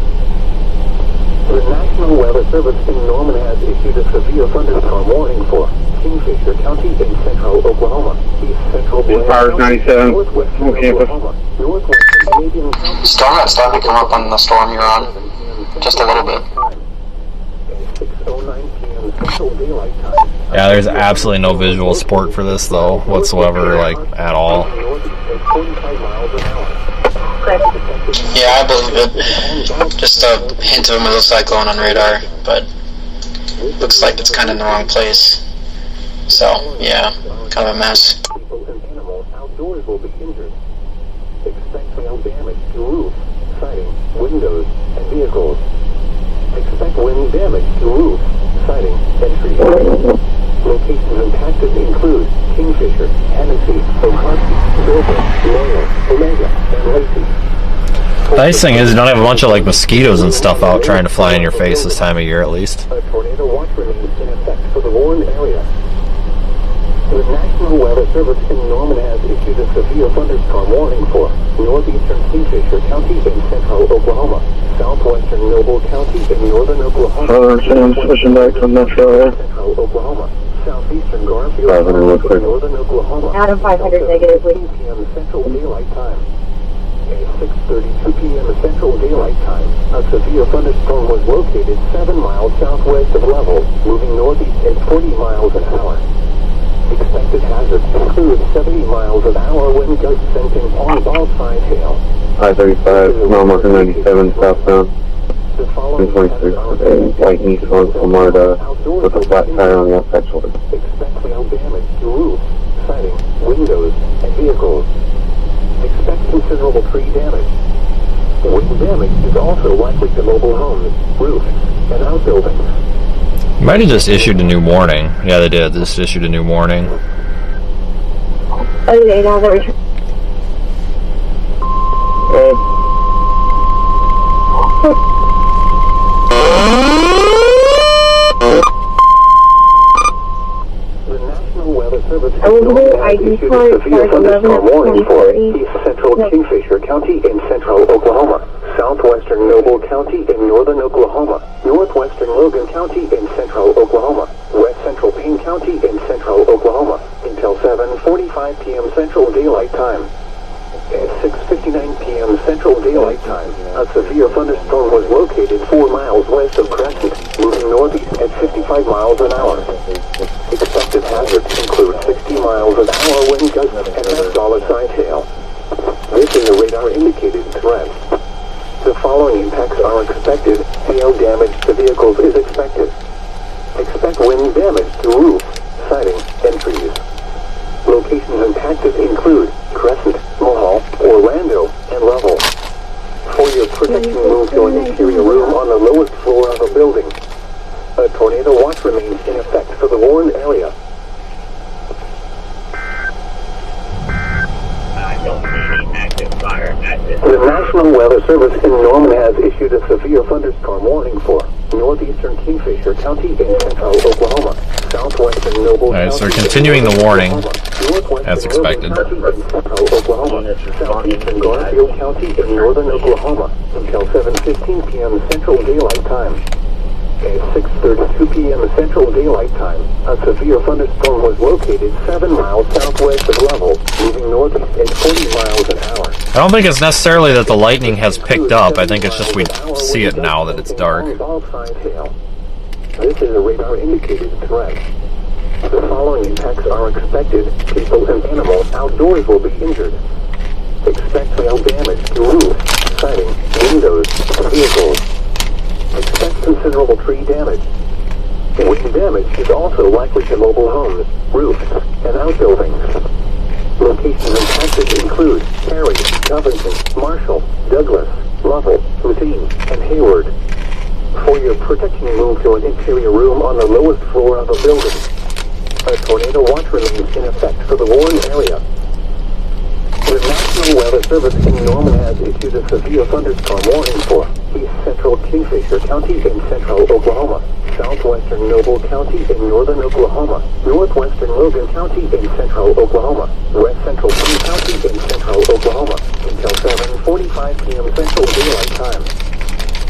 The National Weather Service in Norman has issued a severe thunderstorm warning for Kingfisher County in central Oklahoma, east central Blaine Powers 97, northwestern on campus. Oklahoma, northwestern Canadian County. Starlight's starting to come up on the storm you're on. Just a little bit. 6:09 p.m. Central Daylight Time. Yeah, there's absolutely no visual support for this though, whatsoever, like at all. Yeah, I believe it. Just a hint of a mesocyclone on radar, but looks like it's kind of in the wrong place. So, yeah, kind of a mess. People and animals outdoors will be injured. Expect hail damage to roofs, siding, windows, and vehicles. Expect wind damage to roofs, siding, and trees. Locations impacted include Kingfisher, Hennessy, Okarski, Dover, Loyal, Omega, and Lacey. The nice thing is you don't have a bunch of like mosquitoes and stuff out trying to fly in your face this time of year at least. A tornado watch remains in effect for the warned area. The National Weather Service in Norman has issued a severe thunderstorm warning for northeastern Kingfisher County in central Oklahoma, southwestern Noble County in northern Oklahoma, switching back to Metro Air. central Oklahoma, southeastern Garfield 500 real County quick. in northern Oklahoma. Adam 500 negative, please. 2 p.m. Central Daylight Time. At 6:32 p.m. Central Daylight Time, a severe thunderstorm was located 7 miles southwest of Level, moving northeast at 40 miles an hour. Expected hazards include 70 miles an hour wind gusts sending all-side hail. I-35, mile marker 97, southbound. The following 226, light east on Marta, with a flat tire on the outside shoulder. expect hail damage to roofs, siding, windows, and vehicles. Expect considerable tree damage. Wind damage is also likely to mobile homes, roofs, and outbuildings. Might have just issued a new warning. Yeah, they did. Just issued a new warning. Okay, now that we're... The National Weather Service I will do has ID issued card a severe for 11 thunderstorm warning for 2030. east central Kingfisher County in central Oklahoma, southwestern Noble County in northern Oklahoma, northwestern Logan County in central Oklahoma, west central Payne County in central Oklahoma, until 7:45 p.m. Central Daylight Time. At 6:59 p.m. Central Daylight Time, a severe thunderstorm was located 4 miles west of Crescent, moving northeast at 55 miles an hour. Expected hazards include 60 miles an hour wind gusts and dollar-sign hail. This is a radar-indicated threat. The following impacts are expected. Hail damage to vehicles is expected. Expect wind damage to roofs, siding, and trees. Locations impacted include Crescent, Mohall, Orlando, and Level. For your protection, move to an interior room on the lowest floor of a building. A tornado watch remains in effect for the warned area. The National Weather Service in Norman has issued a severe thunderstorm warning for northeastern Kingfisher County in central Oklahoma, southwestern Noble Alright, County so they're continuing the warning, northwestern as expected. Logan County in central Oklahoma, southeastern Garfield County in northern Oklahoma, until 7:15 p.m. Central Daylight Time. At 6:32 p.m. Central Daylight Time, a severe thunderstorm was located 7 miles southwest of Level, moving northeast at 40 miles an hour. I don't think it's necessarily that the lightning has picked up. I think it's just we see it now that it's dark. This is a radar-indicated threat. The following impacts are expected. People and animals outdoors will be injured. Expect hail damage to roofs, siding, windows, vehicles. Expect considerable tree damage. Wind damage is also likely to mobile homes, roofs, and outbuildings. Locations impacted include Perry, Covington, Marshall, Douglas, Lovell, Racine, and Hayward. For your protection, move to an interior room on the lowest floor of a building. a tornado watch remains in effect for the Warren area. The National Weather Service in Norman has issued a severe thunderstorm warning for east central Kingfisher County in central Oklahoma, southwestern Noble County in northern Oklahoma, northwestern Logan County in central Oklahoma, west central King County in central Oklahoma, until 7:45 p.m. Central Daylight Time.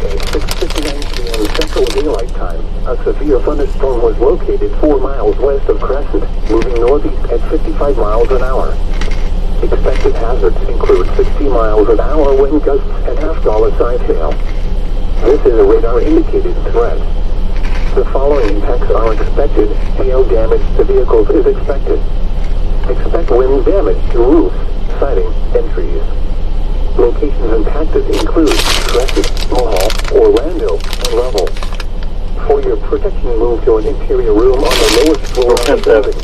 At 6:59 p.m. Central Daylight Time, a severe thunderstorm was located 4 miles west of Crescent, moving northeast at 55 miles an hour. Expected hazards include 60 miles an hour wind gusts and $half-size hail. This is a radar-indicated threat. The following impacts are expected. Hail damage to vehicles is expected. Expect wind damage to roofs, siding, and trees. Locations impacted include Crescent, Mohall, Orlando, and Level. For your protection, move to an interior room on the lowest floor of the building.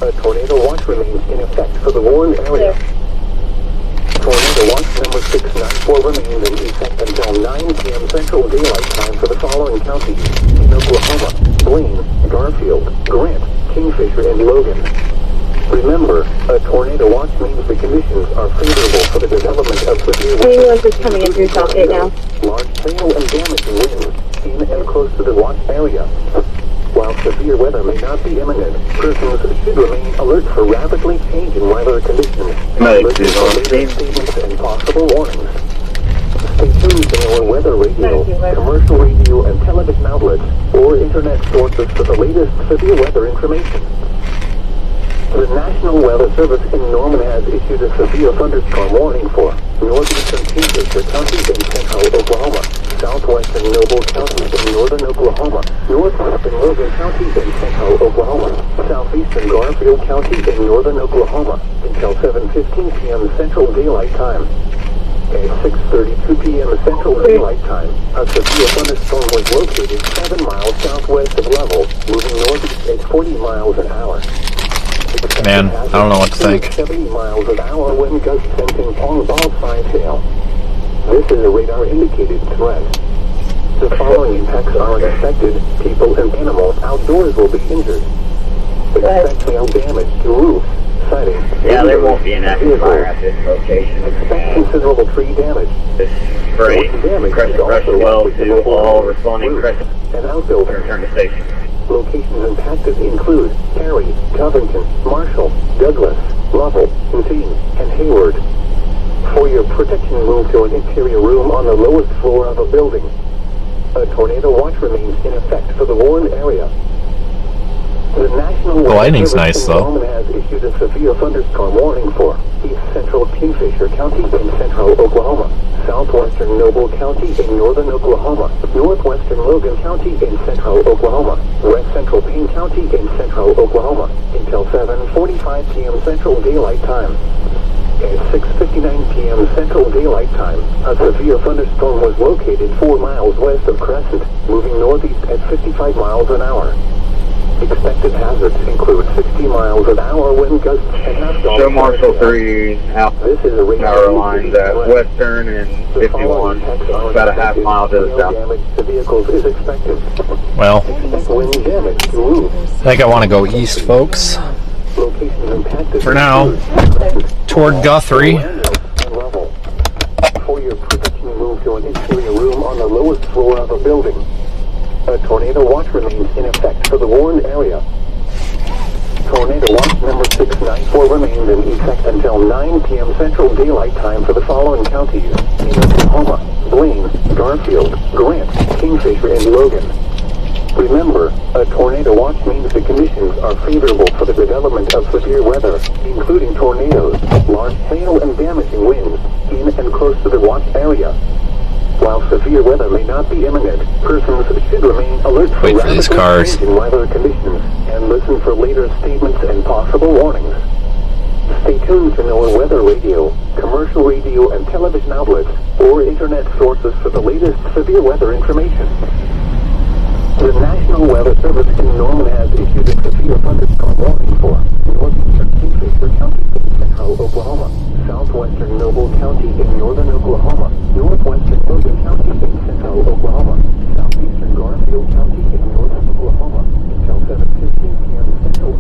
A tornado watch remains in effect for the Warren area. Tornado watch number 694 remains in effect until 9 p.m. Central Daylight Time for the following counties: in Oklahoma, Blaine, Garfield, Grant, Kingfisher, and Logan. Remember, a tornado watch means the conditions are favorable for the development of severe weather. Anyone just coming in through Southgate now. Large hail and damaging winds in and close to the watch area. While severe weather may not be imminent, persons should remain alert for rapidly changing weather conditions. Listen for latest statements and possible warnings. Stay tuned to our weather radio, commercial radio, and television outlets, or internet sources for the latest severe weather information. The National Weather Service in Norman has issued a severe thunderstorm warning for northeastern Kingfisher County in central Oklahoma, southwestern Noble County in northern Oklahoma, northwestern Logan County in central Oklahoma, southeastern Garfield County in northern Oklahoma, until 7:15 p.m. Central Daylight Time. At 6:32 p.m. Central Daylight Time, a severe thunderstorm was located 7 miles southwest of Level, moving northeast at 40 miles an hour. Man, I don't know what to think. 70 miles an hour wind gusts and ping-pong ball-size hail. This is a radar-indicated threat. The following impacts are expected. People and animals outdoors will be injured. Expect hail damage to roofs, siding. Yeah, there won't be an active fire at this location. Expect considerable tree damage. This is great. Crescent pressure well to all responding Crescent and outbuildings. Return to station. Locations impacted include Perry, Covington, Marshall, Douglas, Lovell, Eugene, and Hayward. For your protection, move to an interior room on the lowest floor of a building. A tornado watch remains in effect for the Warren area. The National Weather lighting's Service nice, in though. Norman has issued a severe thunderstorm warning for east central Kingfisher County in central Oklahoma, southwestern Noble County in northern Oklahoma, northwestern Logan County in central Oklahoma, west central Payne County in central Oklahoma, until 7:45 p.m. Central Daylight Time. At 6:59 p.m. Central Daylight Time, a severe thunderstorm was located 4 miles west of Crescent, moving northeast at 55 miles an hour. Expected hazards include 60 miles an hour wind gusts and $half-size Show Marshall 3 out This is a power lines at Western and 51, about a half mile to the south. Damage to vehicles is expected. Well, Expect wind damage to roofs. I think I want to go east, folks. Locations impacted For now, toward Guthrie. For your protection, move to an interior room on the lowest floor of a building. A tornado watch remains in effect for the Warren area. Tornado watch number 694 remains in effect until 9 p.m. Central Daylight Time for the following counties: in Oklahoma, Blaine, Garfield, Grant, Kingfisher, and Logan. Remember, a tornado watch means the conditions are favorable for the development of severe weather, including tornadoes, large hail, and damaging winds in and close to the watch area. While severe weather may not be imminent, persons should remain alert for Wait for these rapidly cars. changing weather conditions and listen for later statements and possible warnings. Stay tuned to our weather radio, commercial radio, and television outlets, or internet sources for the latest severe weather information. The National Weather Service in Norman has issued a severe thunderstorm warning for northeastern Kingfisher County in central Oklahoma, southwestern Noble County in northern Oklahoma, northwestern Logan County in central Oklahoma, southeastern Garfield County in northern Oklahoma, until 7:15 p.m. Central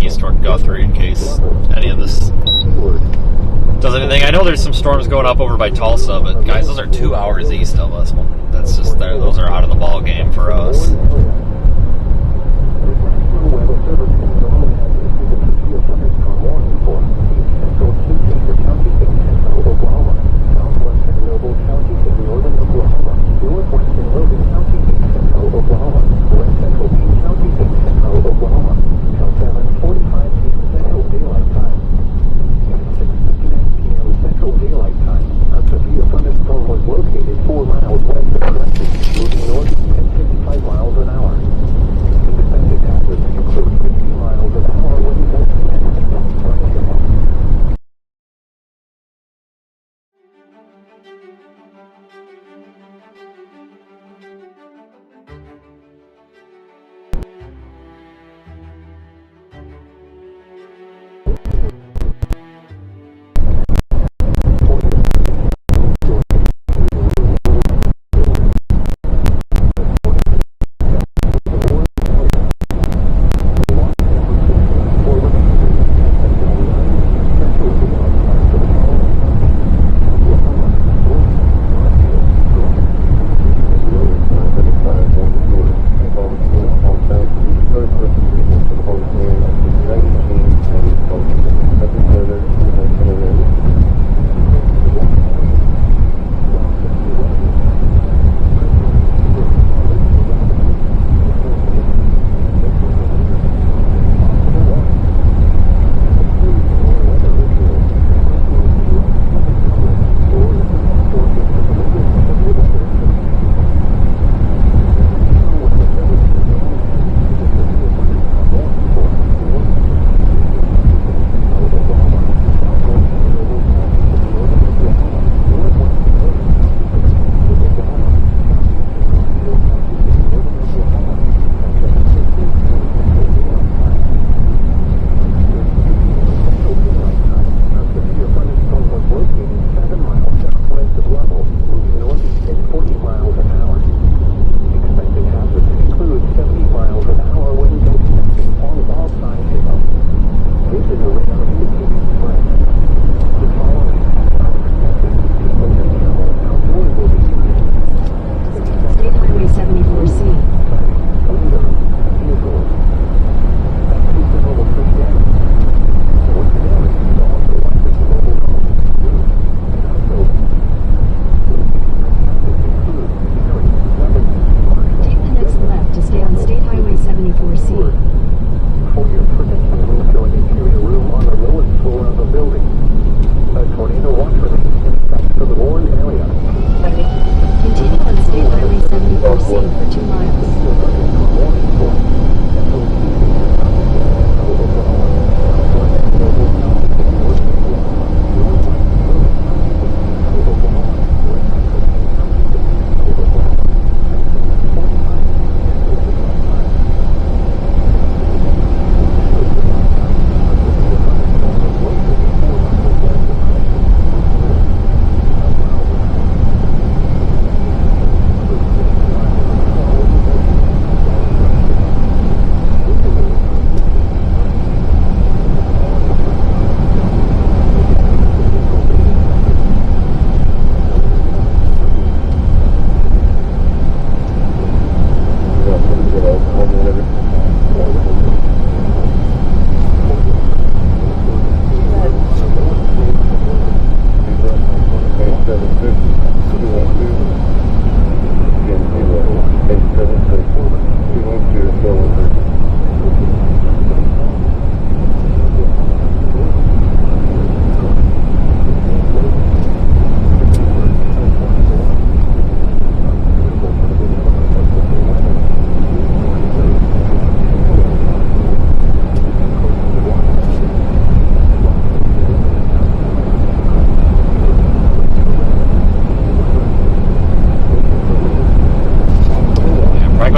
east toward Guthrie in case any of this does anything. I know there's some storms going up over by Tulsa, but guys, those are 2 hours east of us. Well, that's just those are out of the ball game for us.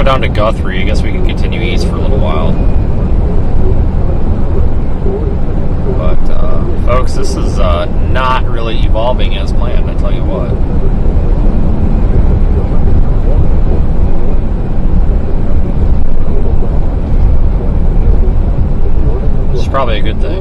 down to Guthrie. I guess we can continue east for a little while. But, folks, this is not really evolving as planned, I tell you what. probably a good thing.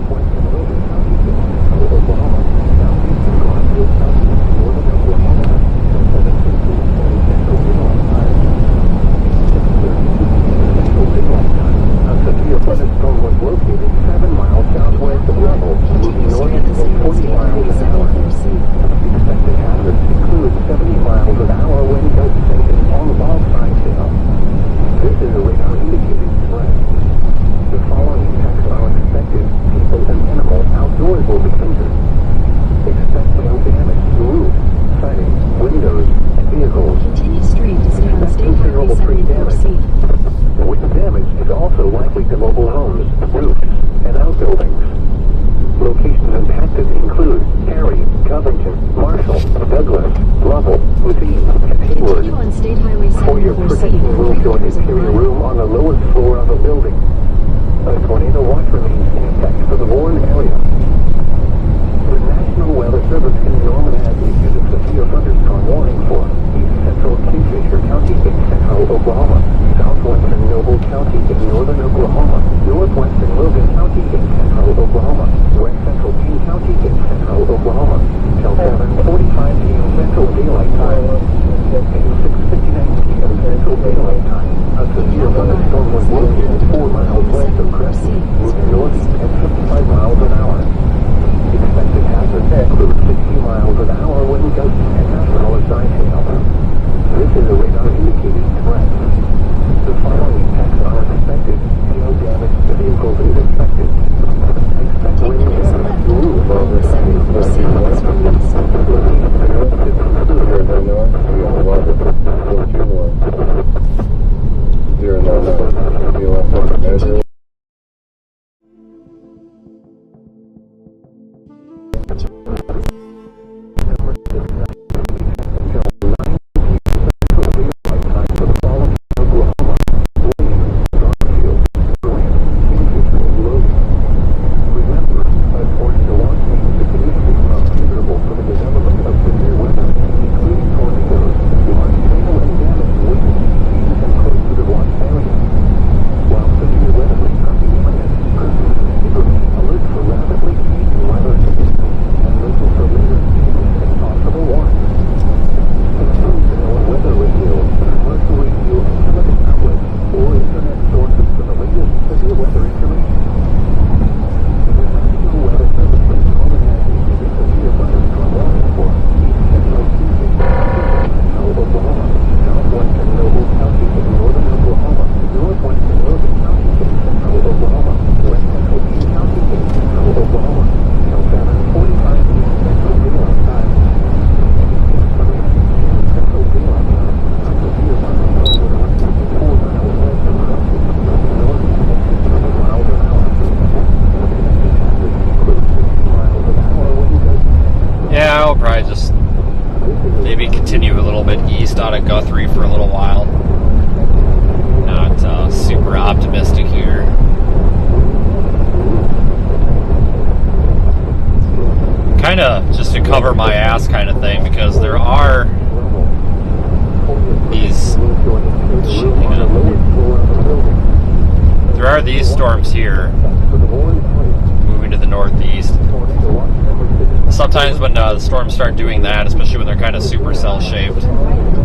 Storm was located 7 miles southwest of Waelti, moving north at 40 miles an hour. Expected hazards include 70 miles an hour wind gusts and on all sides sail. This is a radar indicated threat. The following attacks are expected. People and animals outdoors will be injured. Expect hail damage to roofs, siding, windows, and vehicles. Continue straight to stay on State Highway 74C. Wind damage is also likely to mobile homes, roofs, and outbuildings. Locations impacted include Harry, Covington, Marshall, Douglas, Lovell, Levine, and Hayward. Continue on State Highway 74C. For your protection, move to an interior room on the lowest floor of a building. A tornado watch remains in effect for the Warren area. The National Weather Service in Norman has issued a severe thunderstorm warning for east central Kingfisher County in central Oklahoma, southwestern Noble County in northern Oklahoma, northwestern Logan County in central Oklahoma, west central King County in central Oklahoma, till 7:45 p.m. Central Daylight Time, and 6:59 p.m. Central Daylight Time. A severe thunderstorm was located 4 miles west of Crescent, moving northeast at 55 miles an hour. Expected hazards include 60 miles an hour wind gusts and as well as side hail. This is a radar indicated threat. The following attacks are expected. Hail damage to vehicles is expected. Expect wind damage to roofs over 74C west from east. Cover my ass kind of thing, because there are these storms here moving to the northeast. Sometimes when the storms start doing that, especially when they're kind of supercell shaped,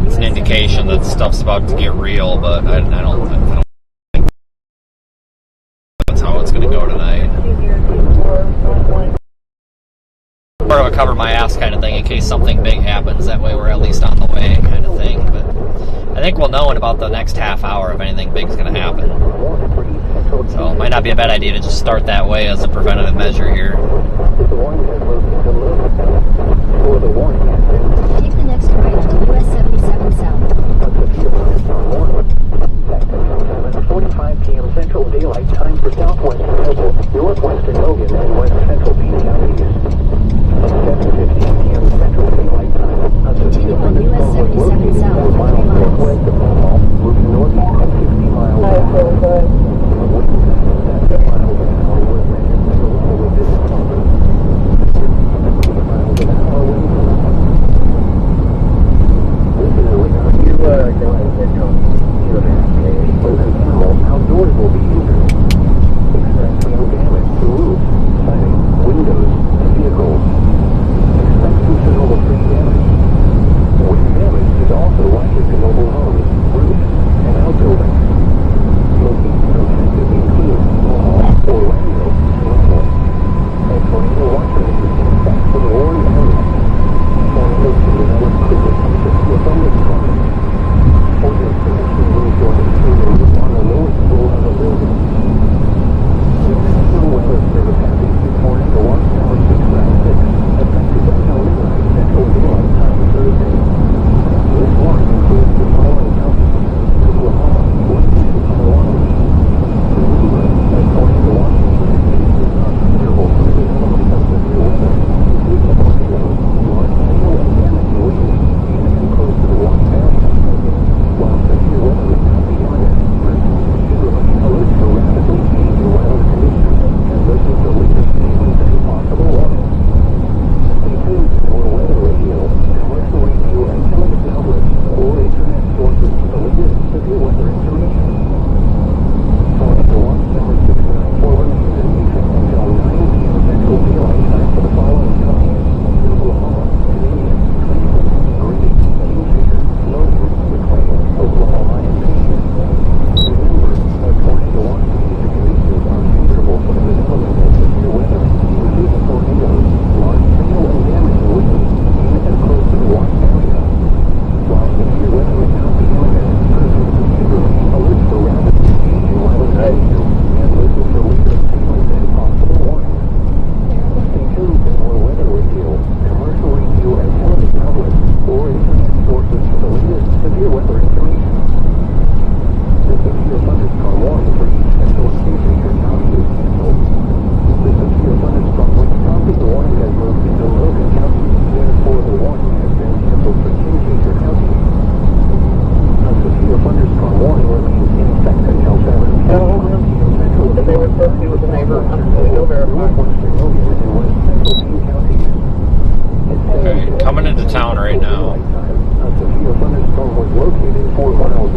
it's an indication that stuff's about to get real, but I don't think that's how it's going to go tonight. More of a cover my ass kind of thing in case something big happens. That way we're at least on the way kind of thing. But I think we'll know in about the next half hour if anything big is going to happen. So it might not be a bad idea to just start that way as a preventative measure here. Take the next right to US 77 South. 7:45 p.m. Central Daylight Time for southwestern Noble, northwestern Logan, and west central King counties. 7:15 p.m. Central Daylight Time. Continue on US 77 South, 3 miles. Northwest of Omaha, moving northeast at 60 miles an hour. Winds at 7 miles an hour were measured to the level of this storm. 60 miles an hour winds. This is a radar.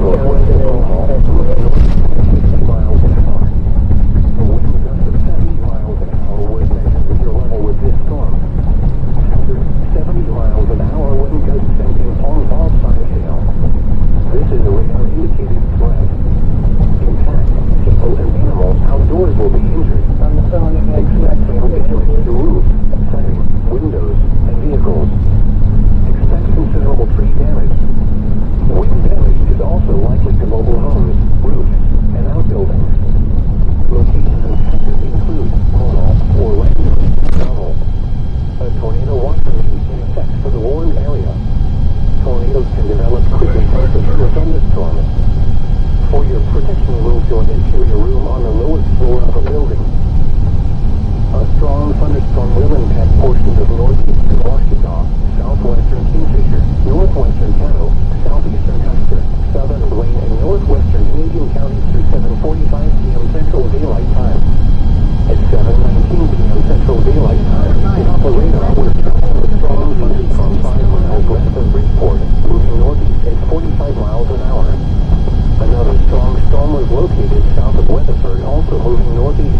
northwest of Omaha, north 60 miles an hour. A wind gust of 70 miles an hour was measured with your level with this storm. Hazard 70 miles an hour wind gust sending on all sides hail. This is a radar indicated threat. Impact, people and animals outdoors will be injured. Expect hail damage to roofs, siding, windows, and vehicles. Expect considerable tree damage. Wind damage is also likely to mobile homes, roofs, and outbuildings. Locations impacted include Cornwall, Orlando, Belleville. A tornado watch is in effect for the warned area. Tornadoes can develop quickly after a thunderstorm. For your protection, move to an interior room on the lowest floor of a building. A strong thunderstorm will impact portions of northeastern Washita, southwestern Kingfisher, northwestern Caddo, southeastern Custer, southern Blaine, and northwestern Canadian counties through 7:45 p.m. Central Daylight Time. At 7:19 p.m. Central Daylight Time, the upper radar was tracking a strong thunderstorm 5 miles west of Bridgeport, moving northeast at 45 miles an hour. Another strong storm was located south of Weatherford, also moving northeast.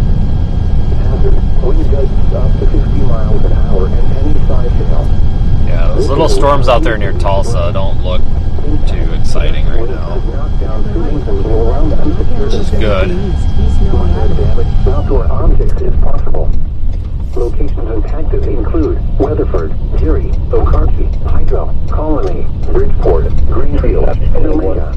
Hazard, wind gusts up to 50 miles an hour and any size hail. Yeah, those little storms out there near Tulsa don't look too exciting right now. Which is good. Damage to outdoor objects is possible. Locations impacted include Weatherford, Erie, Okarche, Hydro, Colony, Bridgeport, Greenfield, and Omega.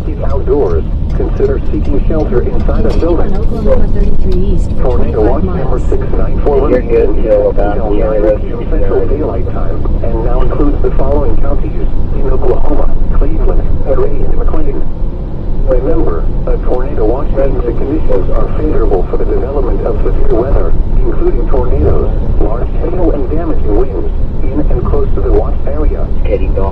If outdoors, consider seeking shelter inside a building. Oklahoma 33 East for Tornado 25 watch number miles. 694 remains until 9 p.m. Central Daylight Time, and now includes the following counties in Oklahoma: Cleveland, Grady, and McLean. Remember, a tornado watch means the conditions are favorable for the development of severe weather, including tornadoes, large hail, and damaging winds in and close to the watch area.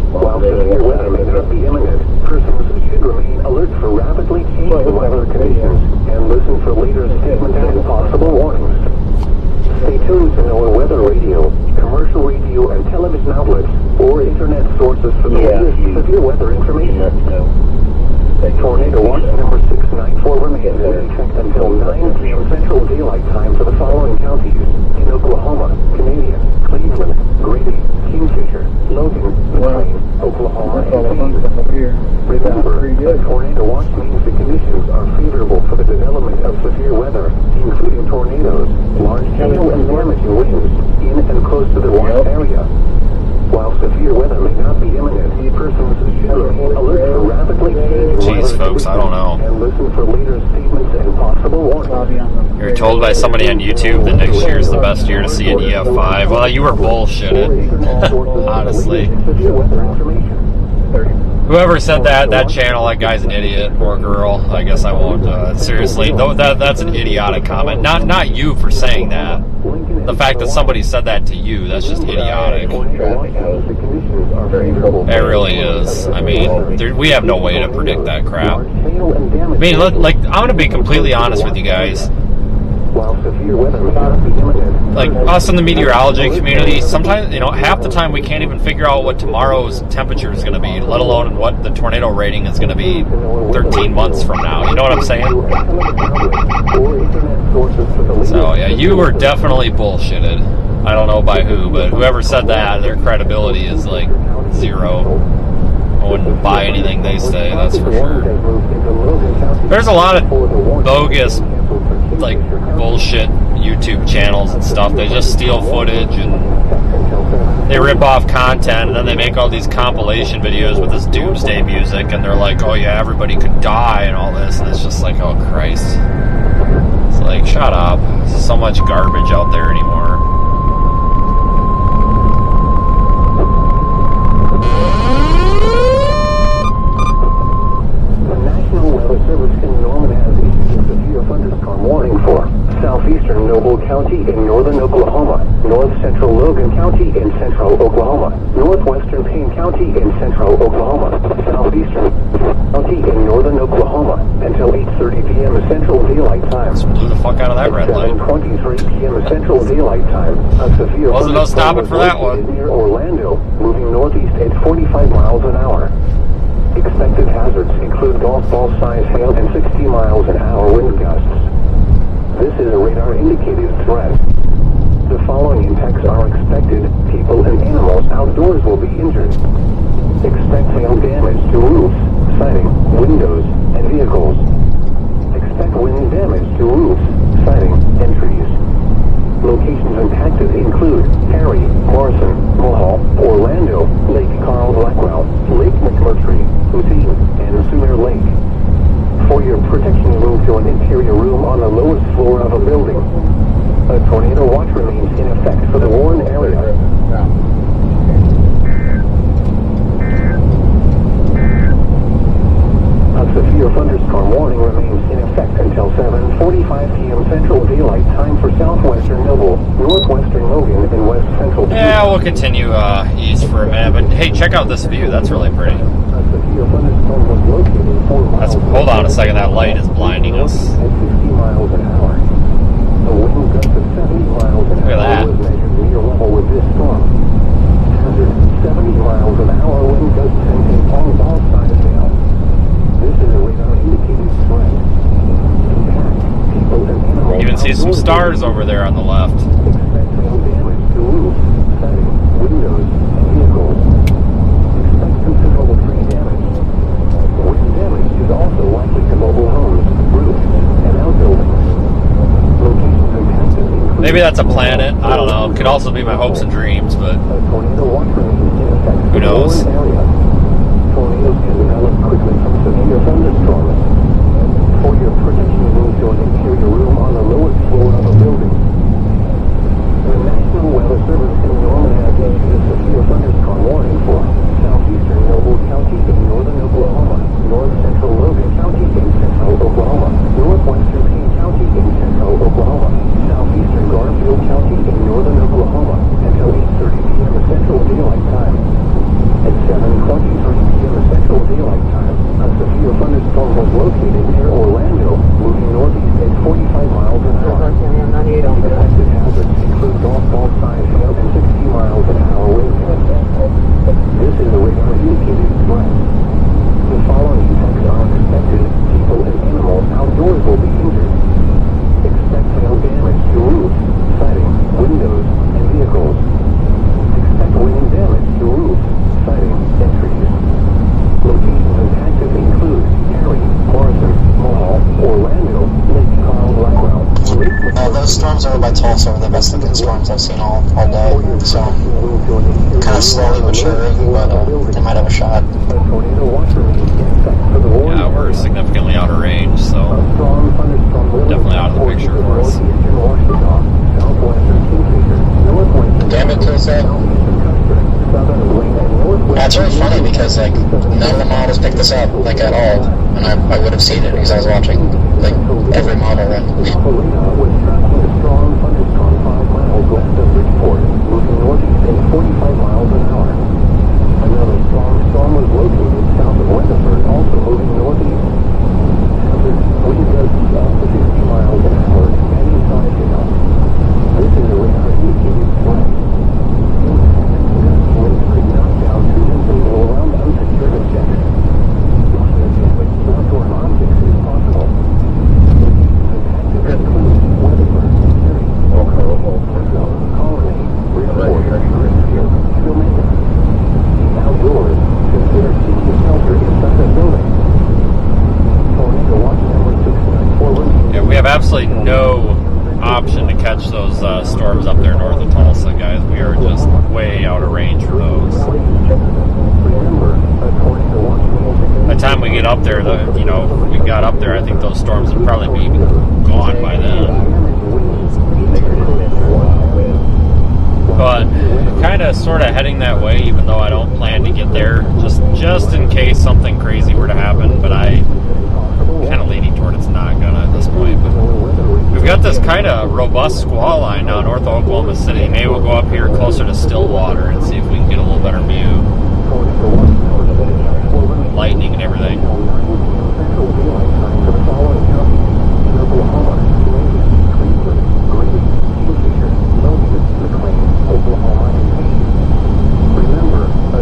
While severe weather may not be imminent, persons should remain alert for rapidly changing weather conditions and listen for later statements and possible warnings. Stay tuned to NOAA Weather Radio, commercial radio and television outlets, or internet sources for the latest severe weather information. Tornado watch number 694 remains in effect until 9 p.m. Central Daylight Time for the following counties in Oklahoma: Canadian, Cleveland, Grady, Kingfisher, Logan, McLean, Oklahoma, and Phoenix. Remember, a tornado watch means the conditions are favorable for the development of severe weather, including tornadoes, large hail, and damaging winds in and close to the watch area. While severe weather may not be imminent, persons should remain alert for rapidly changing weather folks, I don't know. and listen for later statements and possible warnings. You're told by somebody on YouTube that next year is the best year to see an EF5. Well, you were bullshitted, honestly. Whoever said that channel, that guy's an idiot or girl. I guess I won't. Seriously, that's an idiotic comment. Not you for saying that. The fact that somebody said that to you, that's just idiotic. It really is. I mean, we have no way to predict that crap. I mean, I'm going to be completely honest with you guys. Like, us in the meteorology community, sometimes, half the time we can't even figure out what tomorrow's temperature is going to be, let alone what the tornado rating is going to be 13 months from now. You know what I'm saying? So, yeah, you were definitely bullshitted. I don't know by who, but whoever said that, their credibility is, like, zero. I wouldn't buy anything they say, that's for sure. There's a lot of bogus, like, bullshit YouTube channels and stuff. They just steal footage and they rip off content, and then they make all these compilation videos with this doomsday music, and they're like, oh yeah, everybody could die and all this, and it's just like, oh Christ. It's like, shut up. There's so much garbage out there anymore. Warning for southeastern Noble County in northern Oklahoma, north central Logan County in central Oklahoma, northwestern Payne County in central Oklahoma, southeastern County in northern Oklahoma until 8:30 p.m. Central Daylight Time. Just blew the fuck out of that red light. 7:23 p.m. Central Daylight Time. A severe wasn't no stopping for that one. Near Orlando, moving northeast at 45 miles an hour. Expected hazards include golf ball size hail and 60 miles an hour wind gusts. This is a radar indicated threat. The following impacts are expected. People and animals outdoors will be injured. Expect hail damage to roofs, siding, windows, and vehicles. Expect wind damage to roofs, siding, and trees. Locations impacted include Perry, Morrison, Mulhall, Orlando, Lake Carl Blackwell, Lake McMurtry, Hootine, and Sooner Lake. For your protection, move to an interior room on the lowest floor of a building. A tornado watch remains in effect for the Warren area. A severe thunderstorm warning remains in effect until 7:45 p.m. Central Daylight Time for southwestern Noble, northwestern Logan, and west central. Yeah, we'll continue east for a minute, but hey, check out this view. That's really pretty. A severe thunderstorm was located 4 miles. Hold on a second. That light is blinding us. At 60 miles an hour. A wind gust of 70 miles an Look at hour that. was measured near level with this storm. Hazard 70 miles an hour wind gusts and all size hail. This is a radar indicated threat. Impact people and animals. You even see some stars over there on the left. Expect hail damage to roofs, siding, windows, and vehicles. Expect considerable tree damage. Wind damage is also likely to mobile homes, roofs, and outbuildings. Locations impacted include Maybe that's a planet. I don't know. It could also be my hopes and dreams, but a tornado watch remains in effect who for the knows? Warren area. Tornadoes can develop quickly from severe thunderstorms. For your protection, move to an interior room on the lowest floor of a building. The National Weather Service in Norman has issued a severe thunderstorm warning for southeastern Noble County in northern Oklahoma, north central Logan County in central Oklahoma, northwestern Payne County in central Oklahoma, southeastern Garfield County in northern Oklahoma until 8:30 p.m. Central Daylight Time. At 7:23 p.m. Central Daylight Time, a severe thunderstorm was located near Orlando, moving northeast at 45 miles an hour. Affected hazards include golf ball size hail and 60 miles an hour wind gusts. This is a radar indicated threat. The following impacts are expected. People and animals outdoors will be injured. Expect hail damage to roofs, siding, windows, and vehicles. Expect wind damage to roofs, siding, and trees. Locations impacted include Perry, Morrison, Mulhall, Orlando, Lake Carl Blackwell, Lake Those storms over by Tulsa are the best looking storms I've seen all day, so kind of slowly but surely, but they might have a shot. Yeah, we're significantly out of range, so definitely out of the picture for us. Damn it, Tulsa. That's really funny because like none of the models picked this up like at all, and I would have seen it because I was watching like every model run. Strong thunderstorm 5 miles west of Bridgeport, moving northeast at 45 miles an hour. Another strong storm was located south of Weatherford, also moving northeast. Hazard wind gusts up to 50 miles an hour and any size hail. This is a radar indicated threat. Winds could knock down trees and blow around unsecured objects. Minor damage to outdoor objects is possible. Impacted include Weatherford, Perry, Colony, Bridgeport, Greenfield, Filmina. Outdoors, consider seeking shelter inside a building. Tornado watch number 694. Yeah, we have absolutely no option to catch those storms up there north of Tulsa, guys. We are just way out of range for those. By the time we get up there, we got up there, I think those storms would probably be gone by then. But kind of sort of heading that way, even though I don't plan to get there, just in case something crazy were to happen. But I kind of leaning toward it's not gonna at this point. But we've got this kind of robust squall line now north of Oklahoma City. Maybe we'll go up here closer to Stillwater and see if we can get a little better view. Lightning and everything.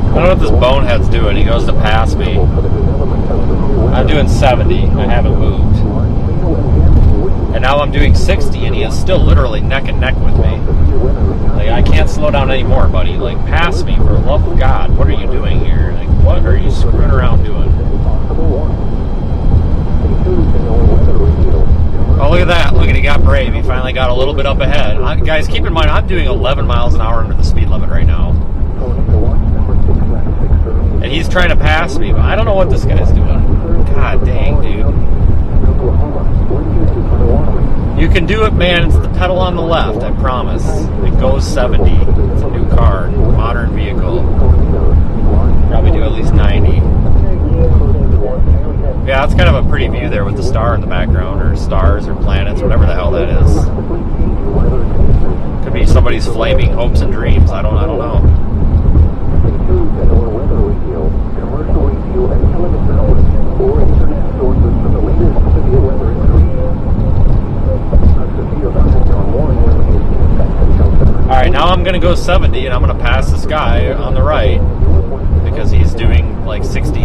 I don't know what this bonehead's doing. He goes to pass me. I I'm doing 70. I haven't moved. And now I'm doing 60, and he is still literally neck and neck with me. Like, I can't slow down anymore, buddy. Like, pass me, for the love of God. What are you doing here? Like, what are you screwing around doing? Oh, look at that. Look at, he got brave. He finally got a little bit up ahead. Guys, keep in mind, I'm doing 11 miles an hour under the speed limit right now. And he's trying to pass me, but I don't know what this guy's doing. God dang, dude. You can do it, man. It's the pedal on the left, I promise. It goes 70. It's a new car, modern vehicle. Probably do at least 90. Yeah, that's kind of a pretty view there with the star in the background, or stars, or planets, whatever the hell that is. Could be somebody's flaming hopes and dreams. I don't know. Alright, now I'm going to go 70, and I'm going to pass this guy on the right, because he's doing like 60.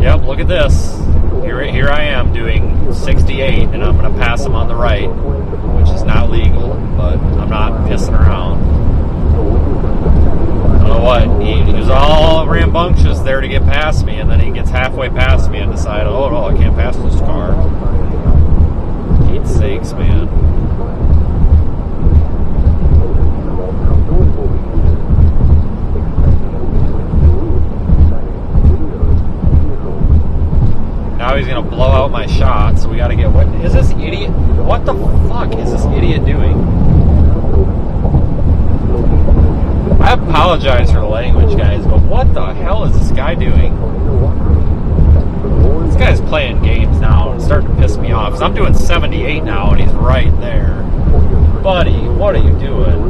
Yep, look at this. Here I am doing 68, and I'm going to pass him on the right, which is not legal, but I'm not pissing around. I don't know what. He was all rambunctious there to get past me, and then he gets halfway past me and decides, oh no, I can't pass this car. Pete's sakes, man. Now he's going to blow out my shot, so we got to get... What is this idiot? What the fuck is this idiot doing? I apologize for the language, guys, but what the hell is this guy doing? This guy's playing games now, and it's starting to piss me off, because I'm doing 78 now, and he's right there. Buddy, what are you doing?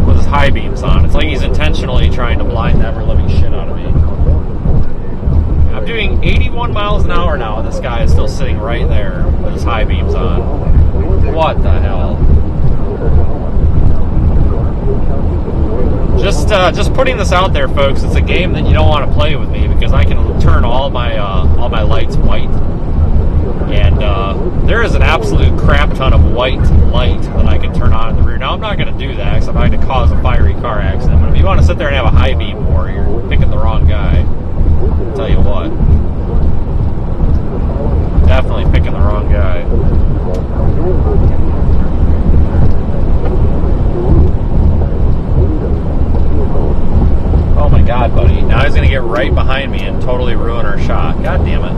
With his high beams on. It's like he's intentionally trying to blind the ever-living shit out of me. I'm doing 81 miles an hour now, and this guy is still sitting right there with his high beams on. What the hell? Just putting this out there, folks. It's a game that you don't want to play with me, because I can turn all my lights white, and there is an absolute crap ton of white light that I can turn on in the rear. Now I'm not going to do that, because I'm not going to cause a fiery car accident. But if you want to sit there and have a high beam war, you're picking the wrong guy. I'll tell you what. Definitely picking the wrong guy. Oh my God, buddy. Now he's going to get right behind me and totally ruin our shot. God damn it.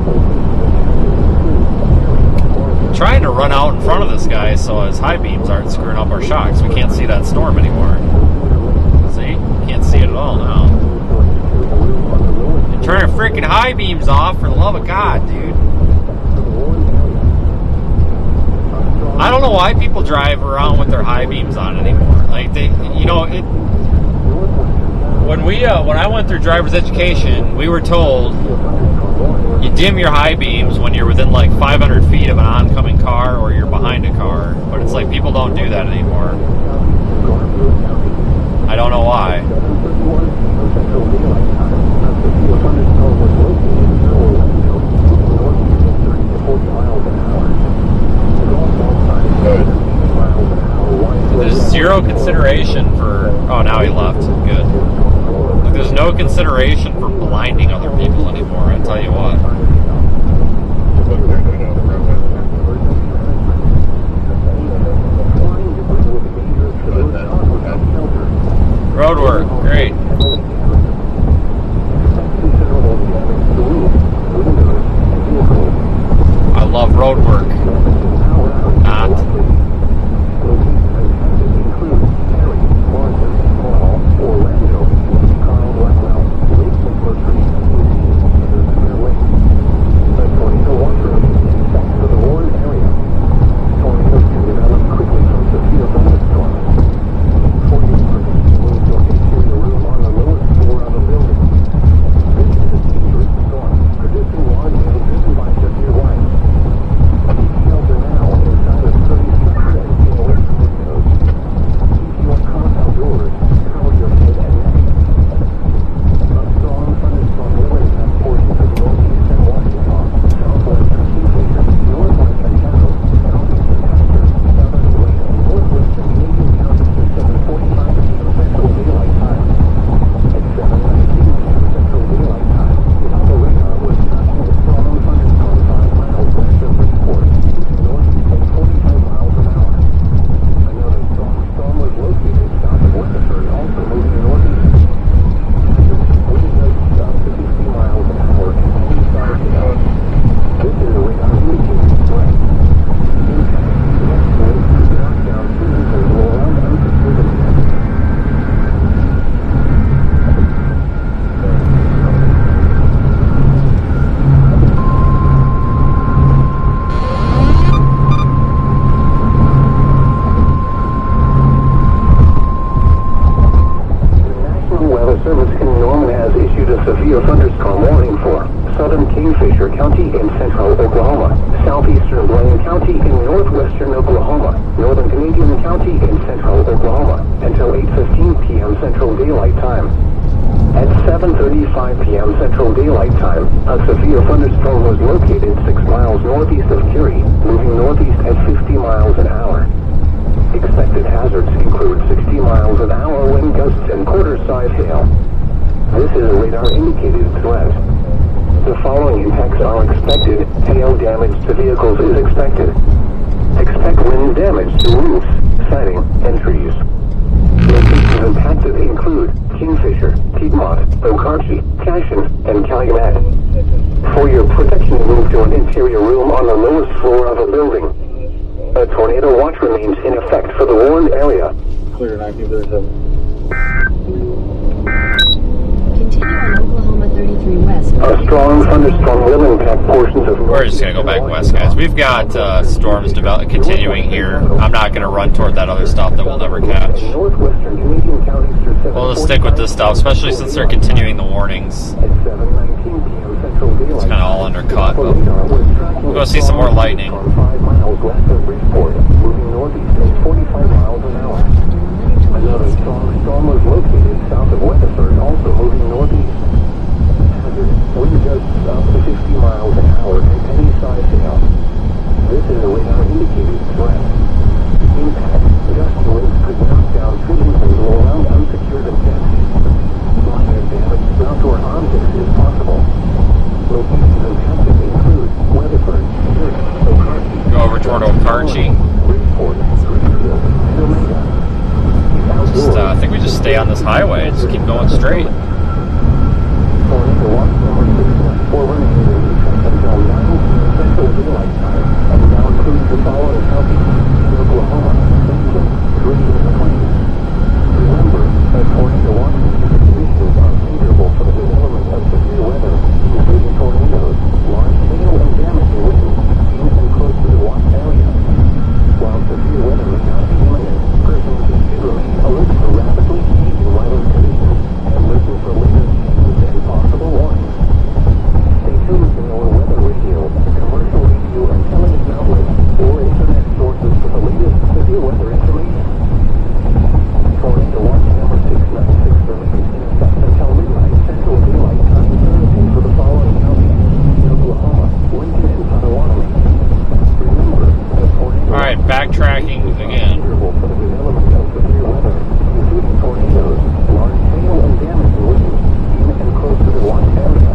I'm trying to run out in front of this guy so his high beams aren't screwing up our shot, because we can't see that storm anymore. See? Can't see it at all now. Turn your freaking high beams off, for the love of God, dude. I don't know why people drive around with their high beams on anymore. Like, they, you know, it. When I went through driver's education, we were told you dim your high beams when you're within like 500 feet of an oncoming car or you're behind a car. But it's like people don't do that anymore. I don't know why. There's zero consideration for... Oh, now he left. Good. Like, there's no consideration for blinding other people anymore, I tell you what. Road work, great. I love road work. Not. thunderstorm warning for southern Kingfisher County in central Oklahoma, southeastern Blaine County in northwestern Oklahoma, northern Canadian County in central Oklahoma, until 8:15 p.m. Central Daylight Time. At 7:35 p.m. Central Daylight Time, a severe thunderstorm was located 6 miles northeast of Curie, moving northeast at 50 miles an hour. Expected hazards include 60 miles an hour wind gusts and quarter-size hail. This is a radar-indicated threat. The following impacts are expected. Hail damage to vehicles is expected. Expect wind damage to roofs, siding, and trees. Locations impacted include Kingfisher, Piedmont, Okarche, Cashin, and Calumet. For your protection, move to an interior room on the lowest floor of a building. A tornado watch remains in effect for the warned area. Clear 1937. Continue on Oklahoma 33 West. A strong thunderstorm will impact portions of... We're just going to go back west, guys. We've got storms continuing here. I'm not going to run toward that other stuff that we'll never catch. We'll just stick with this stuff, especially since they're continuing the warnings. It's kind of all undercut, but we'll go see some more lightning. 5 miles west of Bridgeport, moving northeast at 45 miles an hour. Another strong storm was located south of Weatherford, also moving northeast. Wind gusts up to 50 miles an hour and any size hail. This is a radar-indicated threat. Impact, gust winds could knock down trees and blow around unsecured objects. Minor damage to outdoor objects is possible. Locations impacted include Weatherford, Okarche. Go over toward Okarche. I think we just stay on this highway and just keep going straight. Tornado watch number 694 remains in effect until 9 Central Daylight Time, and now includes the following counties: Oklahoma, Michigan, Green, and Plains. Remember that tornado watches conditions are favorable for the development of severe weather, including tornadoes, large hail, and damaging winds in and close to the watch area. While severe weather may not be imminent, persons should remain alert for rapidly changing weather conditions and listen for latest changes and possible warnings. Stay tuned to our weather radio, commercial radio, and television outlets, or internet sources for the latest severe weather information. Tornado watch number 696 remains in effect until midnight Central Daylight Time Thursday for the following counties: Oklahoma, Lincoln, and Potawatomi. Remember that tornado... All right, backtracking again. ...for the development of severe weather, including tornadoes, large hail, and damaging winds in and close to the watch area.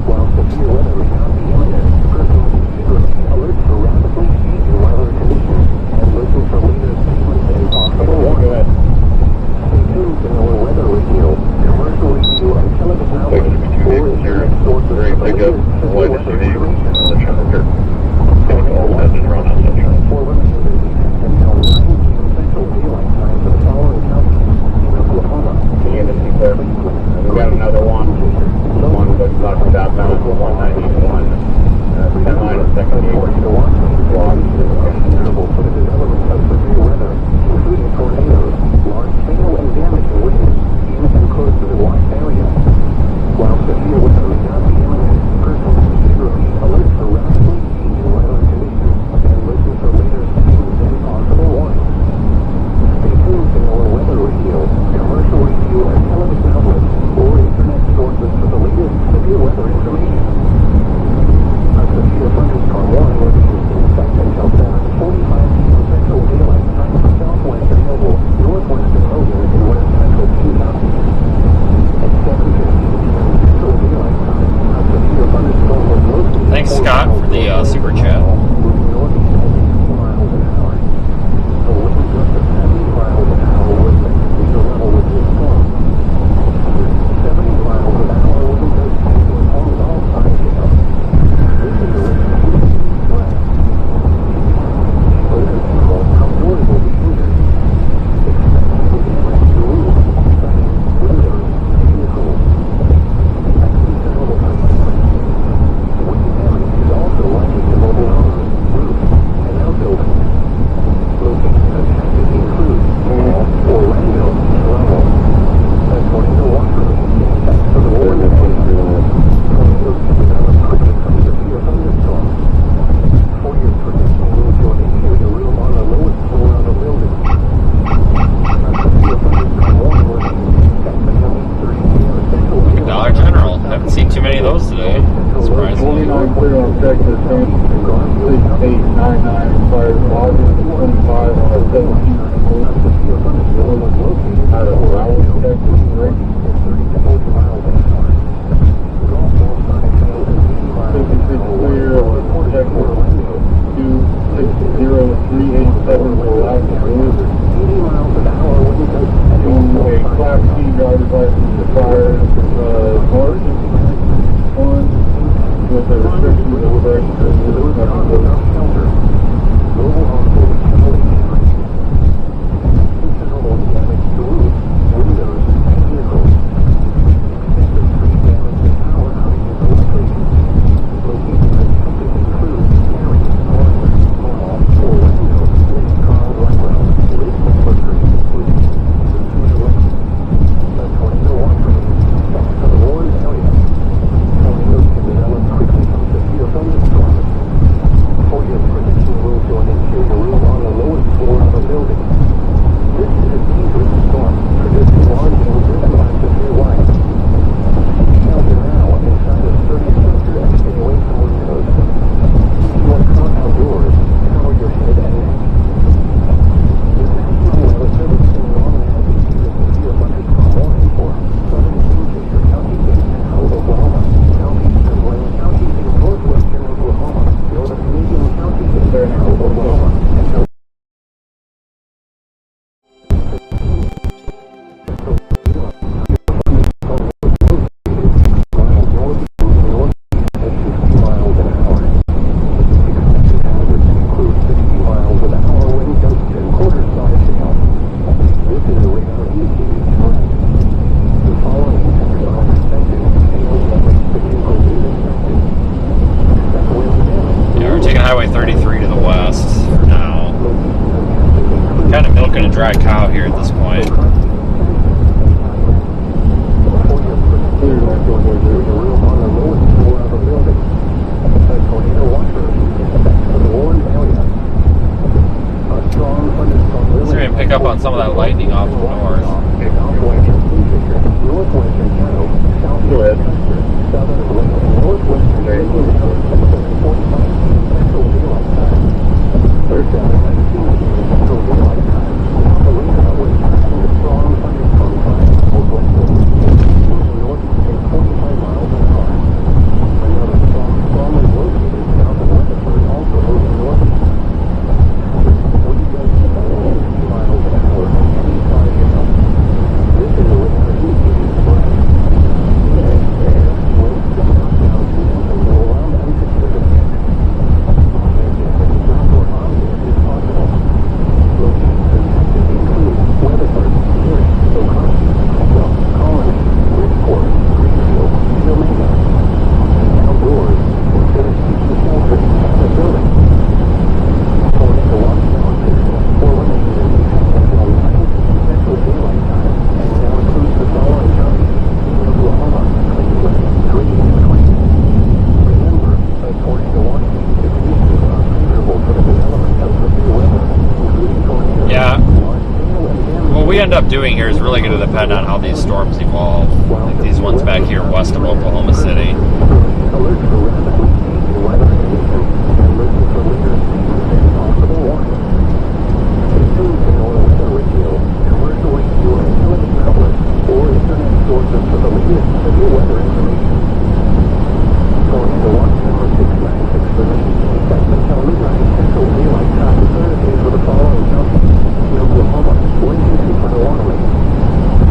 While severe weather may not be imminent, persons should remain alert for rapidly changing weather conditions and listen for latest statements and possible warnings. Stay tuned to our weather radio, commercial radio, and television outlets, or internet sources for the latest severe weather information. Tornado watch number 694 remains in effect until 9 p.m. Central Daylight Time for the following counties: Oklahoma, We got another one. One that's talking about down to 191. 10 line of second year. Favorable for the development of severe weather, including tornadoes, large hail, and damaging winds in and close to the watch area. While severe weather may not be imminent, persons should remain alert for rapidly changing weather conditions and listen for later statements and possible warnings. Stay tuned to our weather radio, commercial radio, and television outlets, or internet sources for the latest severe weather information. A severe thunderstorm warning remains in effect until 7:45 p.m. 9 clear on Texas, 6899, fires August 25 on a 17 out of Waelti, Texas, right? 56 clear on Texas, 260387 for last delivery. A Class C driver's license required, March 1 with the restrictions of Highway 33 to the west for now. Kind of milking a dry cow here at this point. Let's see if we can pick up on some of that lightning off the north. Go ahead. End up doing here is really going to depend on how these storms evolve. Like these ones back here west of Oklahoma City.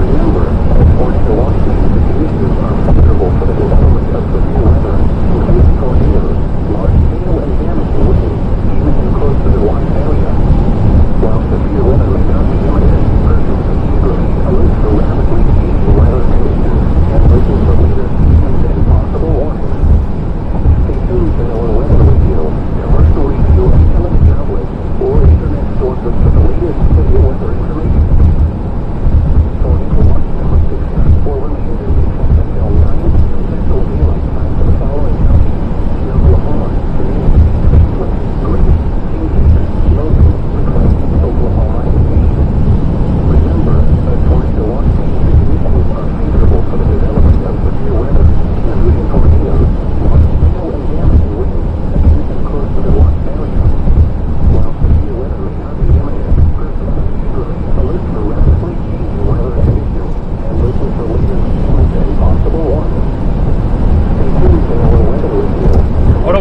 Remember, according to Washington, the conditions are favorable for the development of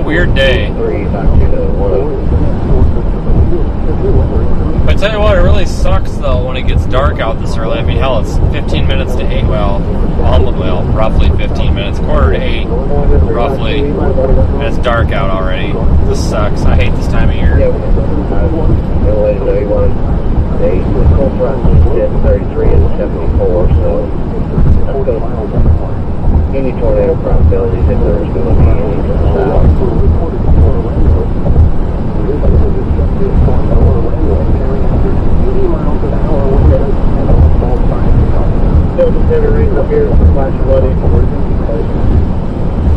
weird day. 3, not 2 to 1. But I tell you what, it really sucks though when it gets dark out this early. I mean, hell, it's 15 minutes to 8. Well, roughly 15 minutes, quarter to 8, roughly. And it's dark out already. This sucks. I hate this time of year. Yeah, he wanted the cold front did 33 and 74, so any tornado probabilities, if there's going to be any to the south. Still some heavy rain up here, flash flooding.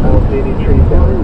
I don't see any trees down here.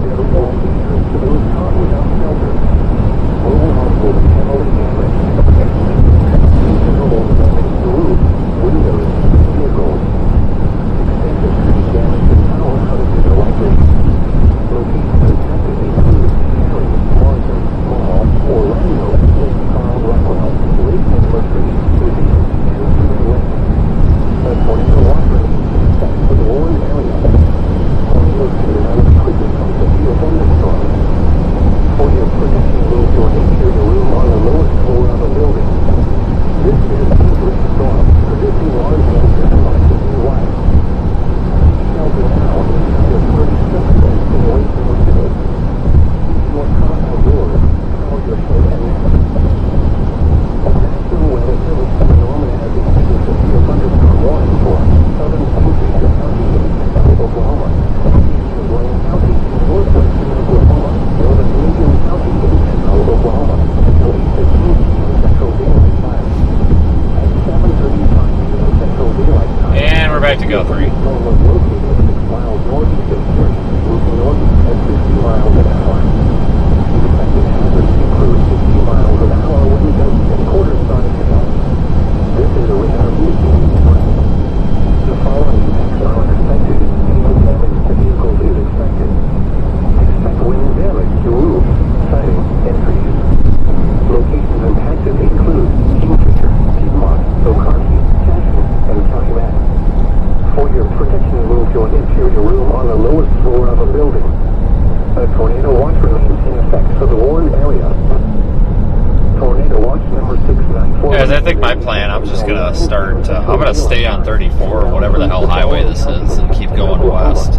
I'm gonna stay on 34 or whatever the hell highway this is and keep going west.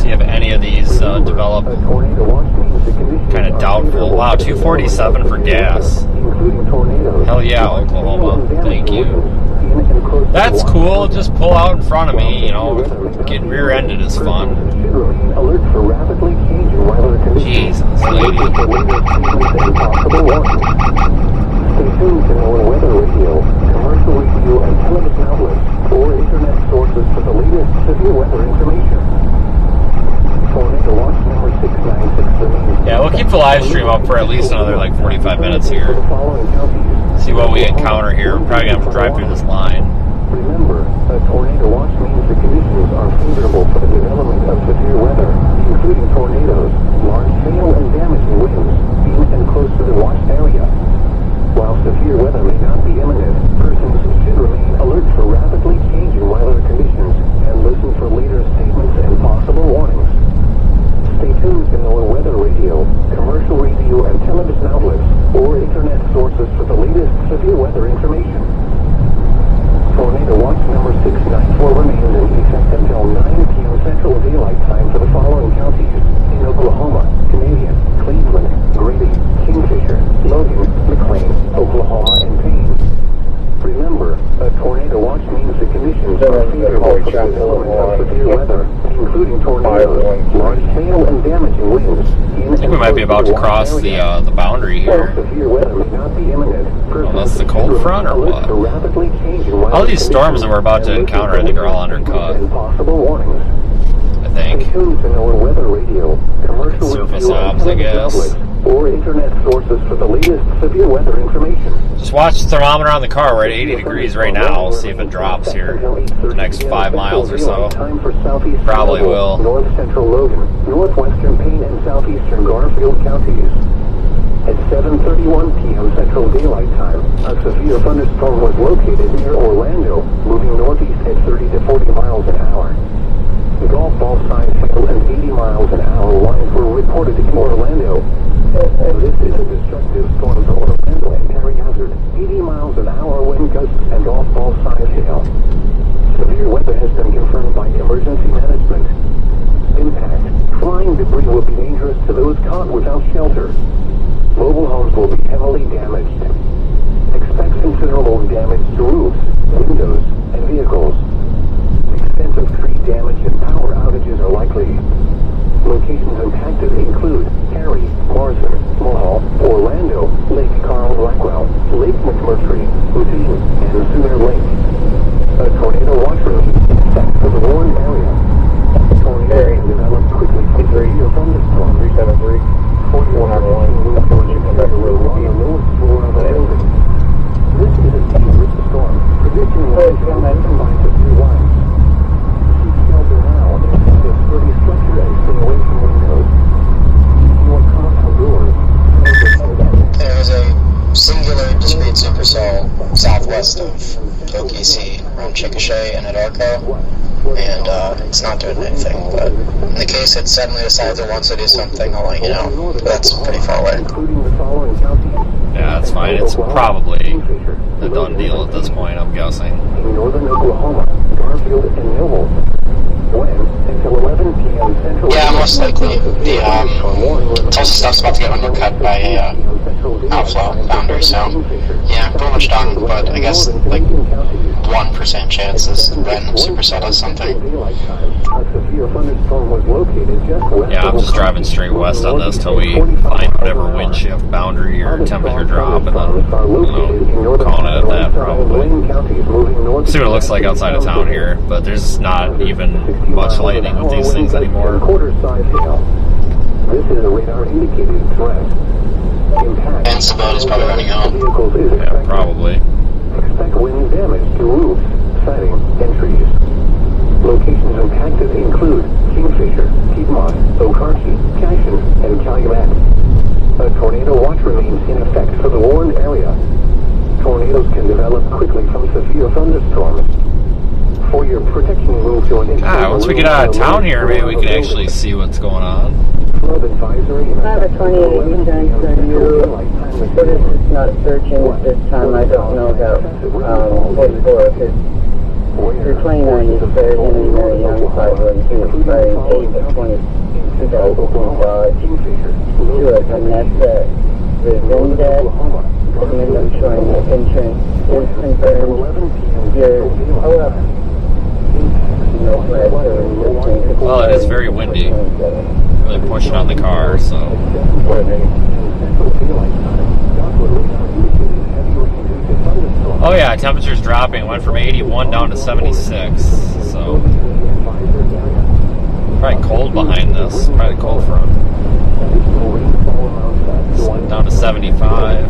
See if any of these develop. Kind of doubtful. Wow, 247 for gas. Hell yeah, Oklahoma. Thank you. That's cool. Just pull out in front of me. You know, getting rear-ended is fun. Jesus, lady. Stay tuned to know weather radio, commercial radio, and television outlets, or internet sources for the latest severe weather information. Tornado watch number 696 yeah, we'll keep the live stream up for at least another like 45 minutes here. See what we encounter here. We're probably going to have to drive through this line. Remember, a tornado watch means the conditions are favorable for the development of severe weather, including tornadoes, large hail, and damaging winds, in and close to the watched area. While severe weather may not be imminent, persons should remain alert for rapidly changing weather conditions and listen for later statements and possible warnings. Stay tuned to know weather radio, commercial radio, and television outlets, or internet sources for the latest severe weather information. Tornado watch number 694 remains in effect until 9 p.m. Central Daylight Time for the following counties in Oklahoma, Canadian, Cleveland, Grady, Kingfisher, Logan, McLean, Oklahoma, and Payne. Remember, a tornado watch means the conditions are favorable for the development of severe weather, including tornadoes, large hail, and damaging winds. I think we might be about to cross the boundary here. Oh, that's the cold front or what? All these storms that we're about to encounter, I think, are all undercut. I think. Surface ops, I guess. Or internet sources for the latest severe weather information. Just watch the thermometer on the car. We're at 80 degrees right now. We'll see if it drops here the next 5 miles or so. Probably will. North Central Logan, northwestern Payne, and southeastern Garfield counties. At 7:31 p.m. Central Daylight Time, a severe thunderstorm was located near Orlando, moving northeast at 30 to 40 miles an hour. The golf ball sized hail and 80 miles an hour winds Flying debris will be dangerous to those caught without shelter. Mobile homes will be heavily damaged. Expect considerable damage to roofs, windows, and vehicles. Extensive tree damage and power outages are likely. Locations impacted include Cary, Morrison, Mohall, Orlando, Lake Carl Blackwell, Lake McMurtry, Lucene, and Sooner Lake. A tornado watch release in effect for the Warren area. Tornadoes can develop quickly from severe thunderstorms. 373. 41 on the lowest floor of a building. This is a dangerous storm. Prediction was driven by severe winds. Keep shelter now and find a sturdy structure and stay away from windows. Keep your car outdoors. There is a singular discrete supercell southwest of OKC around Chickasha and Anadarko, and it's not doing anything. But in the case it suddenly decides it wants to do something, I'll let you know. But that's pretty far away. Yeah, that's fine. It's probably a done deal at this point, I'm guessing. In northern Oklahoma, Garfield and Millville. When until 11 p.m. Central. Yeah, most likely. It's also stuff's about to get undercut by a outflow boundary, so yeah, pretty much done. But I guess like 1% chance this random supercell does something. Yeah, I'm just driving straight west on this till we find whatever wind shift boundary or temperature drop, and then calling it at that probably. See what it looks like outside of town here, but there's not even much lightning with these things anymore. This is a radar indicated threat. And Sabot is probably running out. Yeah, probably. Expect wind damage to roofs, siding, and trees. Locations impacted include Kingfisher, Piedmont, Okarche, Cashin, and Calumet. A tornado watch remains in effect for the Warren area. Tornadoes can develop quickly from severe thunderstorms. For your protection, move to an once we get out of town here, maybe we can actually see what's going on. Flood advisory. I have a 28 insurance for you. What is this not searching at this time? I don't know about 44, because your 29 is very Henry Mary Young 512, expiring 8/20/2015 Dodge. Sure, and that's within that. And I'm showing the insurance is confirmed. Your Well, it is very windy. Really pushing on the car, so. Oh yeah, temperature's dropping. Went from 81 down to 76. So probably cold behind this. Probably cold front. Down to 75.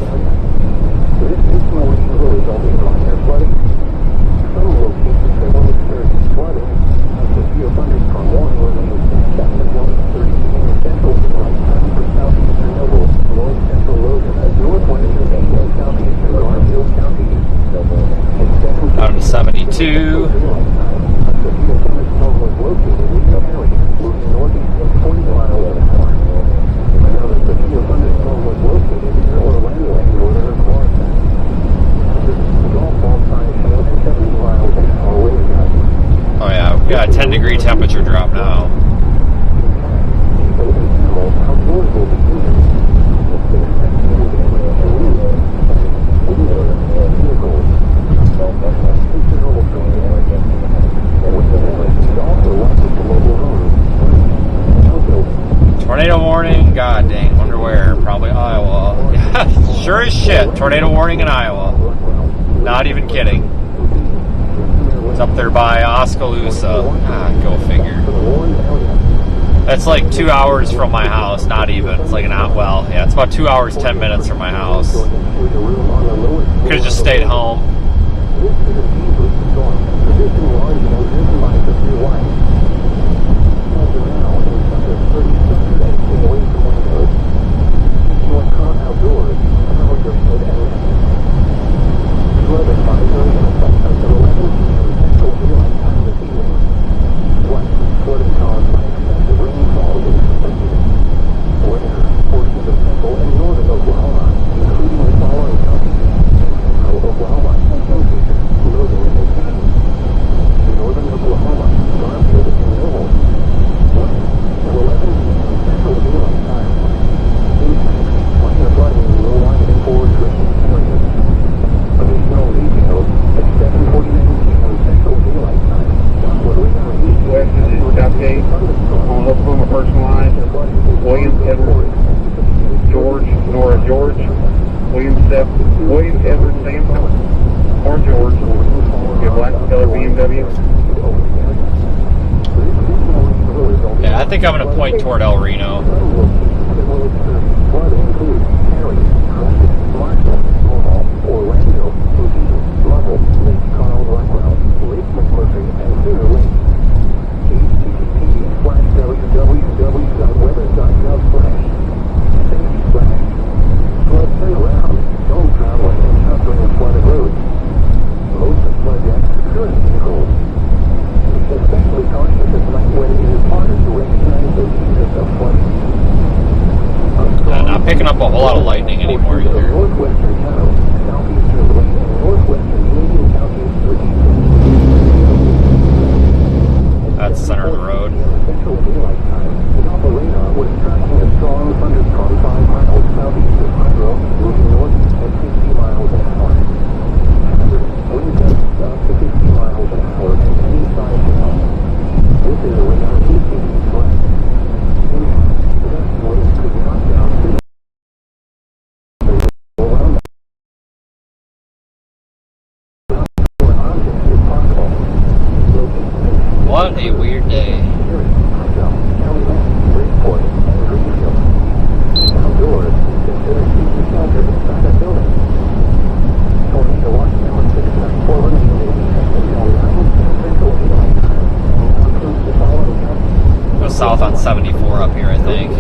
Down to 72. Oh yeah, we've got a 10-degree temperature drop now. Tornado warning, god dang, wonder where, probably Iowa. Sure as shit, tornado warning in Iowa. Not even kidding. It's up there by Oskaloosa. Go figure. That's like 2 hours from my house, not even. It's like it's about 2 hours, 10 minutes from my house. Could have just stayed home. William Edward George, Nora George, William Edward Sampson, or George, a black color BMW. Yeah, I think I'm going to point toward El Reno. Not picking up a whole lot of lightning anymore either. That's the center of the road. What a weird day. Go south on 74 up here, I think.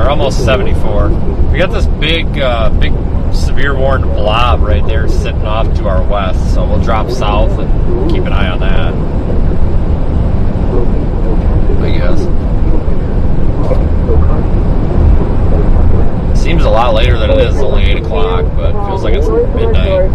Almost 74. We got this big severe warned blob right there sitting off to our west, so we'll drop south and keep an eye on that, I guess. Seems a lot later than it is. It's only 8 o'clock, but it feels like it's midnight.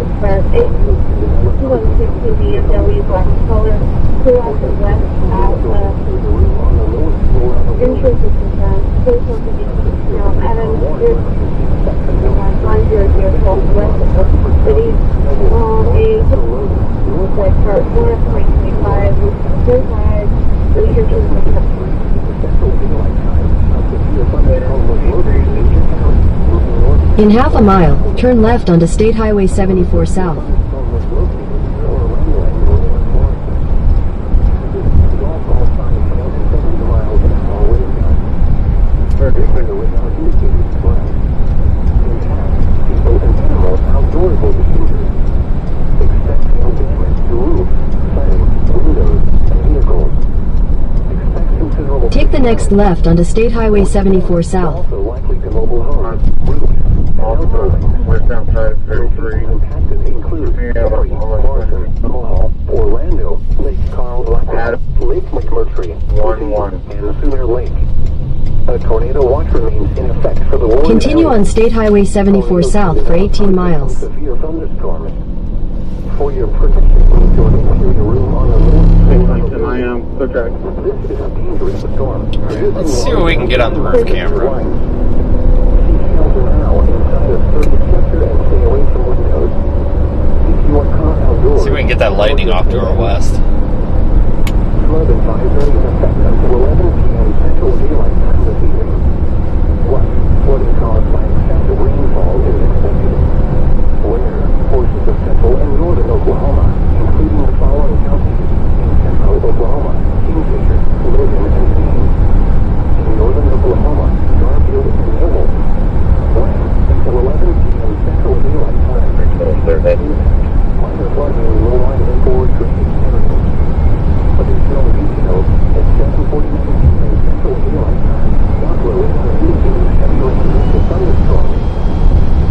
In half a mile, turn left onto State Highway 74 South. colorful behaviors. Expect hail damage to roofs, siding, windows, and vehicles. Expect considerable... Take the next left onto State Highway 74 South. Also likely to mobile homes, roofs, and outbuildings. Westbound side of 33. Impacted include Perry, Morrison, Mohawk, Orlando, Lake Carl, Lake McMurtry, 1-1. and Sooner Lake. A tornado watch remains in effect for the warning Continue area. on State Highway 74 South for 18 miles. Severe thunderstorms. For your protection, move to an interior room on the roof. I am. Okay. This is a dangerous storm. Let's see what we can get on the roof camera. Seek shelter now inside a sturdy structure and stay away from windows. Keep your car outdoors. See if we can get that lightning off to our west. Flood advisory in effect until 11 p.m. Central Daylight Time this evening. Flooding caused by excessive rainfall is expected. Where portions of central and northern Oklahoma, including the following counties in central Oklahoma: Kingfisher, Logan, and Payne. In northern Oklahoma, Garfield and Lowell. Until 11 p.m. Central Daylight Time. Minor flooding in low-lying and forward drainage areas. Additional details at 7:49 p.m. Central Daylight Time. Doppler radar indicates heavy rain and thunderstorms.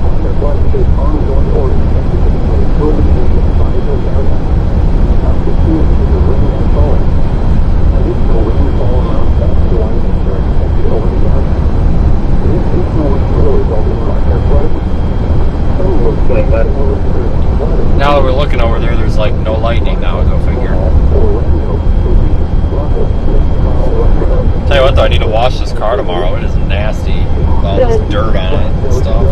Minor flooding is ongoing or expected to become early in the advisory area. Up to 2 inches of rain has fallen. Additional rainfall amounts up to 1 inch are expected over the area. This additional rain will result in minor flooding. Some locations will experience flooding. Now that we're looking over there, there's like no lightning now, go figure. Tell you what though, I need to wash this car tomorrow. It is nasty. With all this dirt on it and stuff.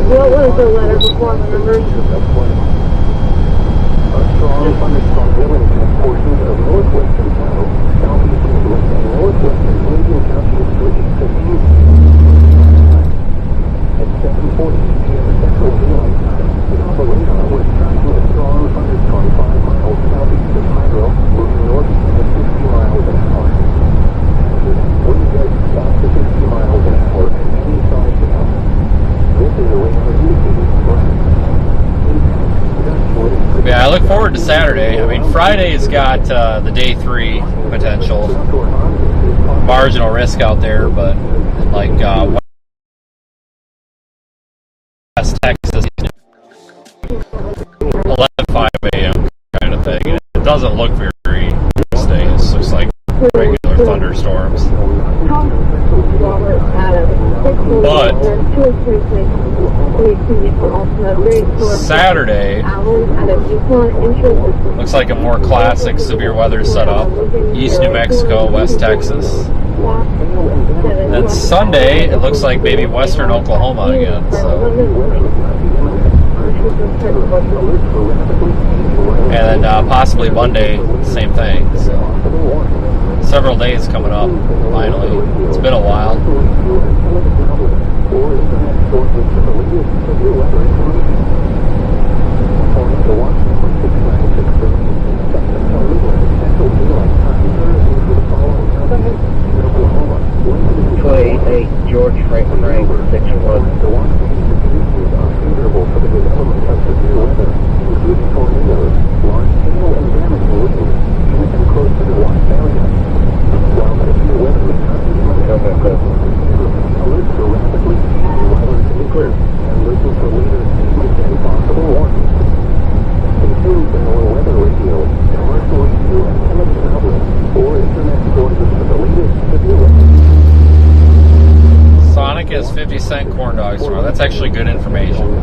What was the letter before the numbers? A strong thunderstorm will impact portions of northwestern Tahoe, southeast Midwest, and northwestern Indian counties for 8:15 at 7:40 p.m. Central Daylight Time. The Doppler radar was tracking a strong thunderstorm 5 miles southeast of Cairo, moving northeast at 60 miles an hour. Wind gusts up to 50 miles an hour and any size gale. This is a radar indicated threat. Yeah, I look forward to Saturday. I mean, Friday's got the day 3 potential. Marginal risk out there, but in like West Texas, 11:05 a.m. kind of thing. It doesn't look very interesting. It just looks like regular thunderstorms. But Saturday looks like a more classic severe weather setup. East New Mexico, West Texas. Then Sunday, it looks like maybe Western Oklahoma again. So. And then possibly Monday, same thing. So. Several days coming up, finally. It's been a while. George Franklin Rank 6-1. Sonic has 50-cent corn dogs tomorrow. That's actually good information.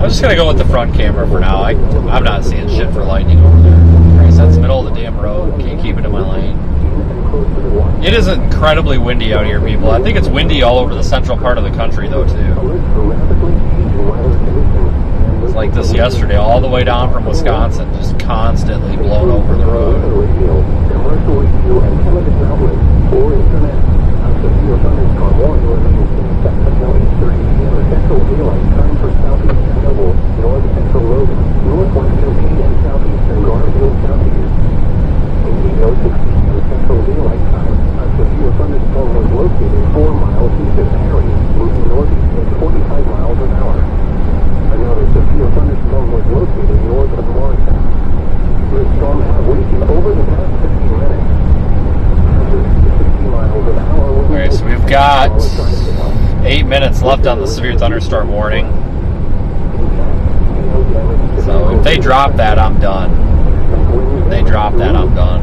I'm just gonna go with the front camera for now. I'm not seeing shit for lightning over there. Like I said, it's the middle of the damn road. Can't keep it in my lane. It is incredibly windy out here, people. I think it's windy all over the central part of the country, though, too. It's like this yesterday, all the way down from Wisconsin, just constantly blown over the road. central radio and television outlets or internet. A severe thunderstorm warning remains in effect until 8:30 p.m. Central Daylight Time for southeast Chernobyl, north central Logan, northwestern Kane and southeastern Garfield counties. In 8:06 p.m. Central Daylight Time, a severe thunderstorm was located 4 miles east of Perry, moving northeast at 45 miles an hour. Another severe thunderstorm was located north of Morrison. The storm had weakened over the past 15 minutes. 60 miles an hour. Okay, so we've got 8 minutes left on the severe thunderstorm warning. So if they drop that, I'm done. If they drop that, I'm done.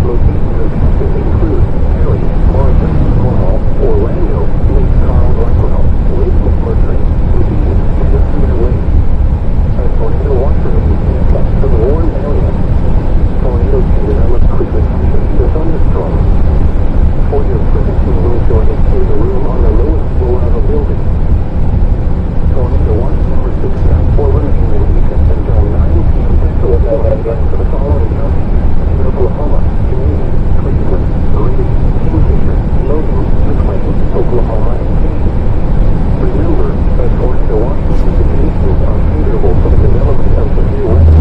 Locations affected include Perry, Morrison, Cornwall, Orlando, Lake Carl, Blackwell, Lake McMurtry, Houdini, and Cedar Lake. A tornado watch remains in effect for the Warren area. Tornadoes can develop quickly after the thunderstorm. For your prevention, room join include a room on the lowest floor of a building. Tornado watch number 694 remains in effect until 9 p.m. Central Daylight Time for the following counties: Oklahoma, Canadian, Cleveland, Grady, Kingfisher, Logan, McLean, Oklahoma, and Kane. Remember, a tornado watch notifications are favorable for the development of severe weather.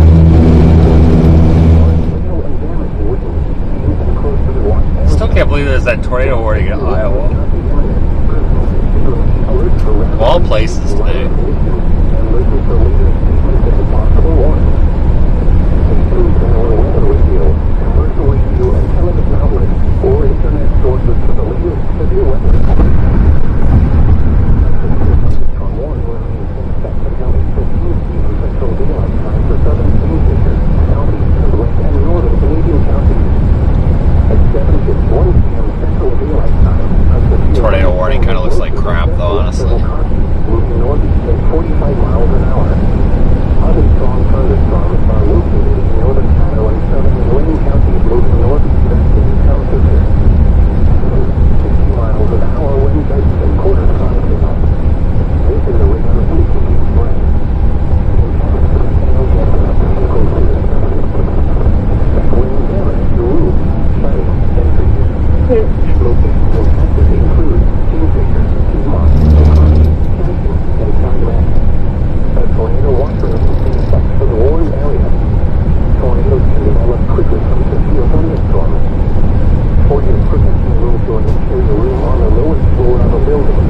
Hail and damaging winds and close to the watch area. Still can't believe there's that tornado warning in Iowa. Of all places today. And listen for latest statements and possible warnings. Include our weather radio, commercial radio, and television outlets, or internet sources for the latest severe weather. Thunderstorm warning remains in effect until 8:15 p.m. Central Daylight Time for southern Kingfisher, southeastern, west, and northern Canadian counties. At 7:51 p.m. Central Daylight Time, a severe Tornado warning kind of looks like crap, though, honestly. moving northeast at 45 miles an hour. Other strong thunderstorms are located in northern Ohio and southern Wayne counties, moving northeast at 60 kilometers. 60 miles an hour wind gusts and quarter miles. This is a radar indicating threat. Wind damage to roofs, siding, and trees. Locations affected include Kingfisher, Piedmont, Oconee, Kennington, and Calumet. A tornado watch remains in effect for the Warren area. Tornadoes can develop quickly from severe thunderstorms. For your prevention, room join and carry a room on the lowest floor of a building.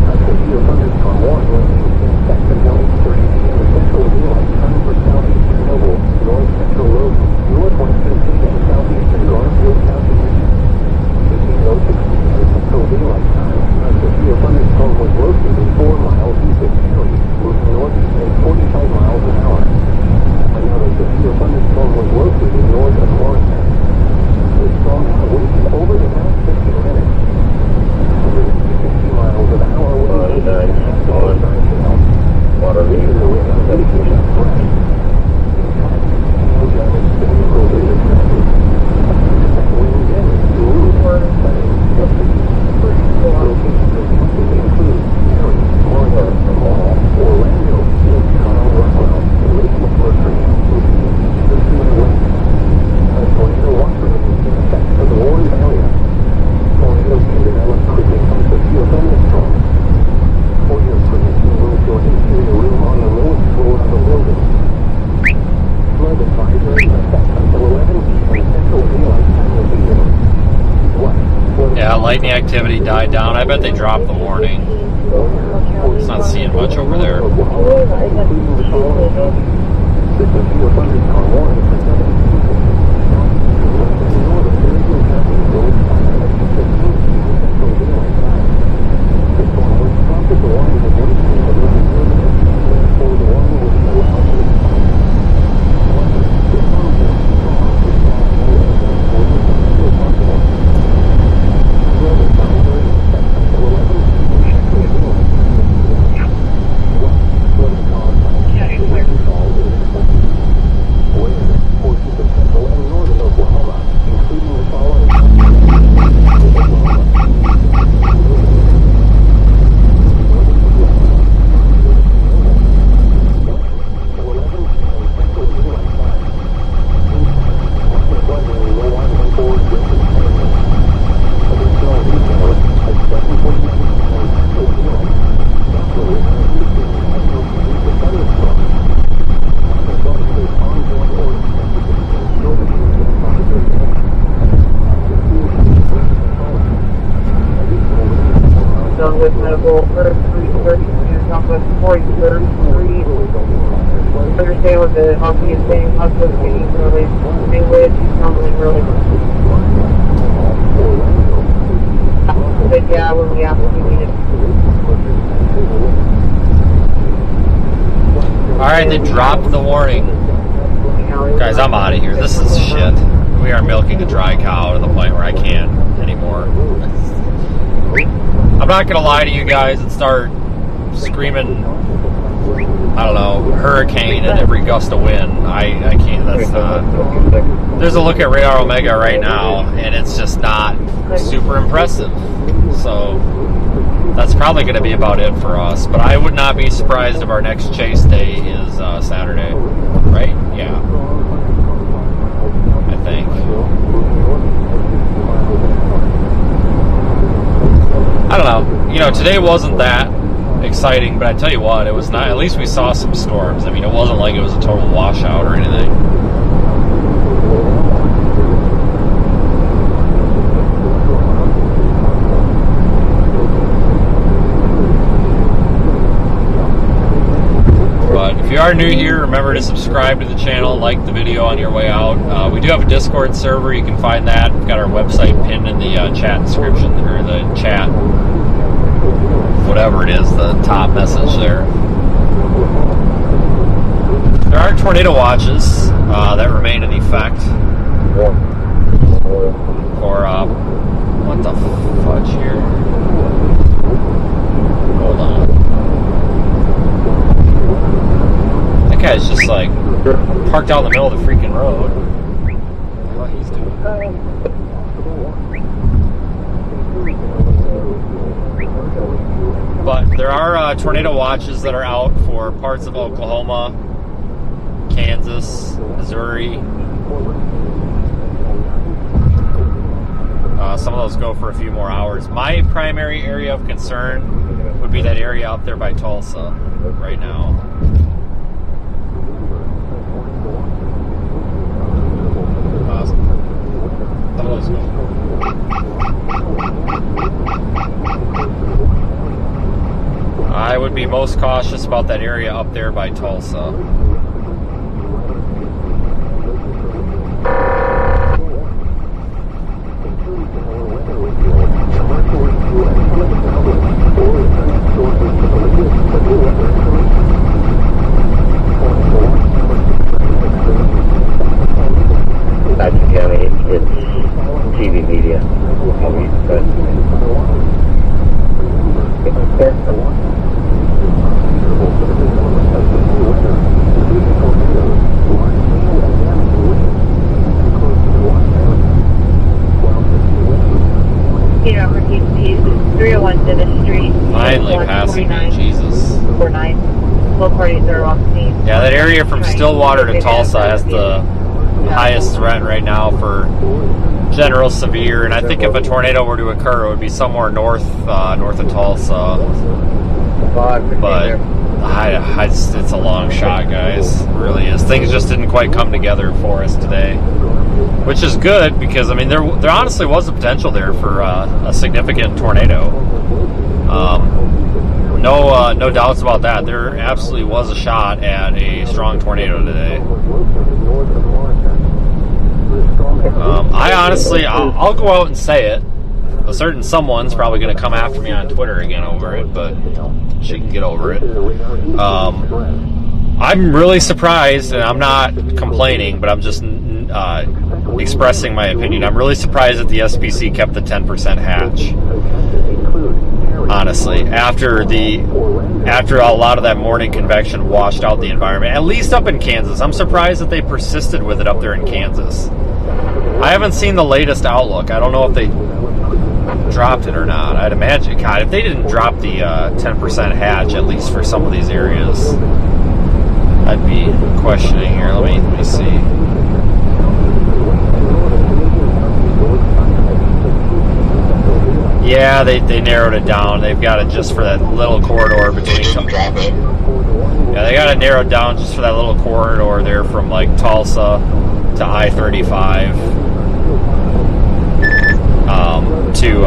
A severe thunderstorm warning remains in effect until 8:30 p.m. Central Daylight Time for southeast Chernobyl, north central Logan, northwestern Kane, and southeastern Garfield counties. 15:06 p.m. Central Daylight Time, a severe thunderstorm was located 4 miles east of Perry, moving northeast at 45 miles an hour. Another severe thunderstorm was located north of Morrison. The storm had weakened over the past 15 minutes. 60 miles an hour wind water is the wind that is a threat. Wind damage to roof, siding, locations affected include Perry, Morrison, Orlando, Lake Carl, Blackwell, Lake McMurtry, Houdini, and Cedar Lake. A tornado watch remains in effect for the Warren area. Tornadoes can develop quickly from severe thunderstorms. For your prevention, room join and carry a room on the lowest floor of a building. Flood advisory in effect until 11 p.m. Central Daylight Time this evening. Yeah, lightning activity died down. I bet they dropped the warning. It's not seeing much over there. The severe thunderstorm warning for southern Kingfisher, southeastern, west, and northern Canadian counties goes on at 8:15 p.m. Central Daylight Time. The storm was prompted the warning of wind speed of over 30 miles, therefore the warning will be allowed to expire. However, the storm is strong, with strong wind and gust forces still possible. Flood advisory in effect until 11 p.m. Central Daylight Time this evening. Flooding caused by wind control is expected. Where portions of is notable. First 332, Southwest 43rd Street. Understand what the RP is saying. Southwest being really new with something really. But yeah, when we asked you needed. Alright, they dropped the warning. Guys, I'm out of here. This is shit. We are milking a dry cow to the point where I can't anymore. I'm not going to lie to you guys and start screaming, I don't know, hurricane at every gust of wind. I can't. That's not. There's a look at Radar Omega right now, and it's just not super impressive. So that's probably going to be about it for us. But I would not be surprised if our next chase day is Saturday. Right? Yeah. I think. I don't know. You know, today wasn't that exciting, but I tell you what, it was not. At least we saw some storms. I mean, it wasn't like it was a total washout or anything. But if you are new here, remember to subscribe to the channel, like the video on your way out. We do have a Discord server. You can find that. We've got our website pinned in the chat description, or the chat, whatever it is, the top message there. There are tornado watches that remain in effect for what the fudge here? Hold on. That guy's just like parked out in the middle of the freaking road. What he's doing. But there are tornado watches that are out for parts of Oklahoma, Kansas, Missouri. Some of those go for a few more hours. My primary area of concern would be that area up there by Tulsa right now. Some of those go. I would be most cautious about that area up there by Tulsa. It's TV media. You know, he's 301 to the street. Finally passing me, Jesus. 49. Both parties are off scene. Yeah, that area from Stillwater to Tulsa has the highest threat right now for general severe, and I think if a tornado were to occur, it would be somewhere north of Tulsa. But it's a long shot, guys. It really is. Things just didn't quite come together for us today, which is good because I mean there honestly was the potential there for a significant tornado. No doubts about that. There absolutely was a shot at a strong tornado today. I honestly, I'll go out and say it. A certain someone's probably going to come after me on Twitter again over it, but she can get over it. I'm really surprised, and I'm not complaining, but I'm just expressing my opinion. I'm really surprised that the SPC kept the 10% hatch. Honestly, after a lot of that morning convection washed out the environment, at least up in Kansas. I'm surprised that they persisted with it up there in Kansas. I haven't seen the latest outlook. I don't know if they dropped it or not. I'd imagine, God, if they didn't drop the 10% hatch, at least for some of these areas, I'd be questioning here. Let me see. Yeah, they narrowed it down. They've got it just for that little corridor between. Yeah, they got it narrowed down just for that little corridor there from like Tulsa to I-35 to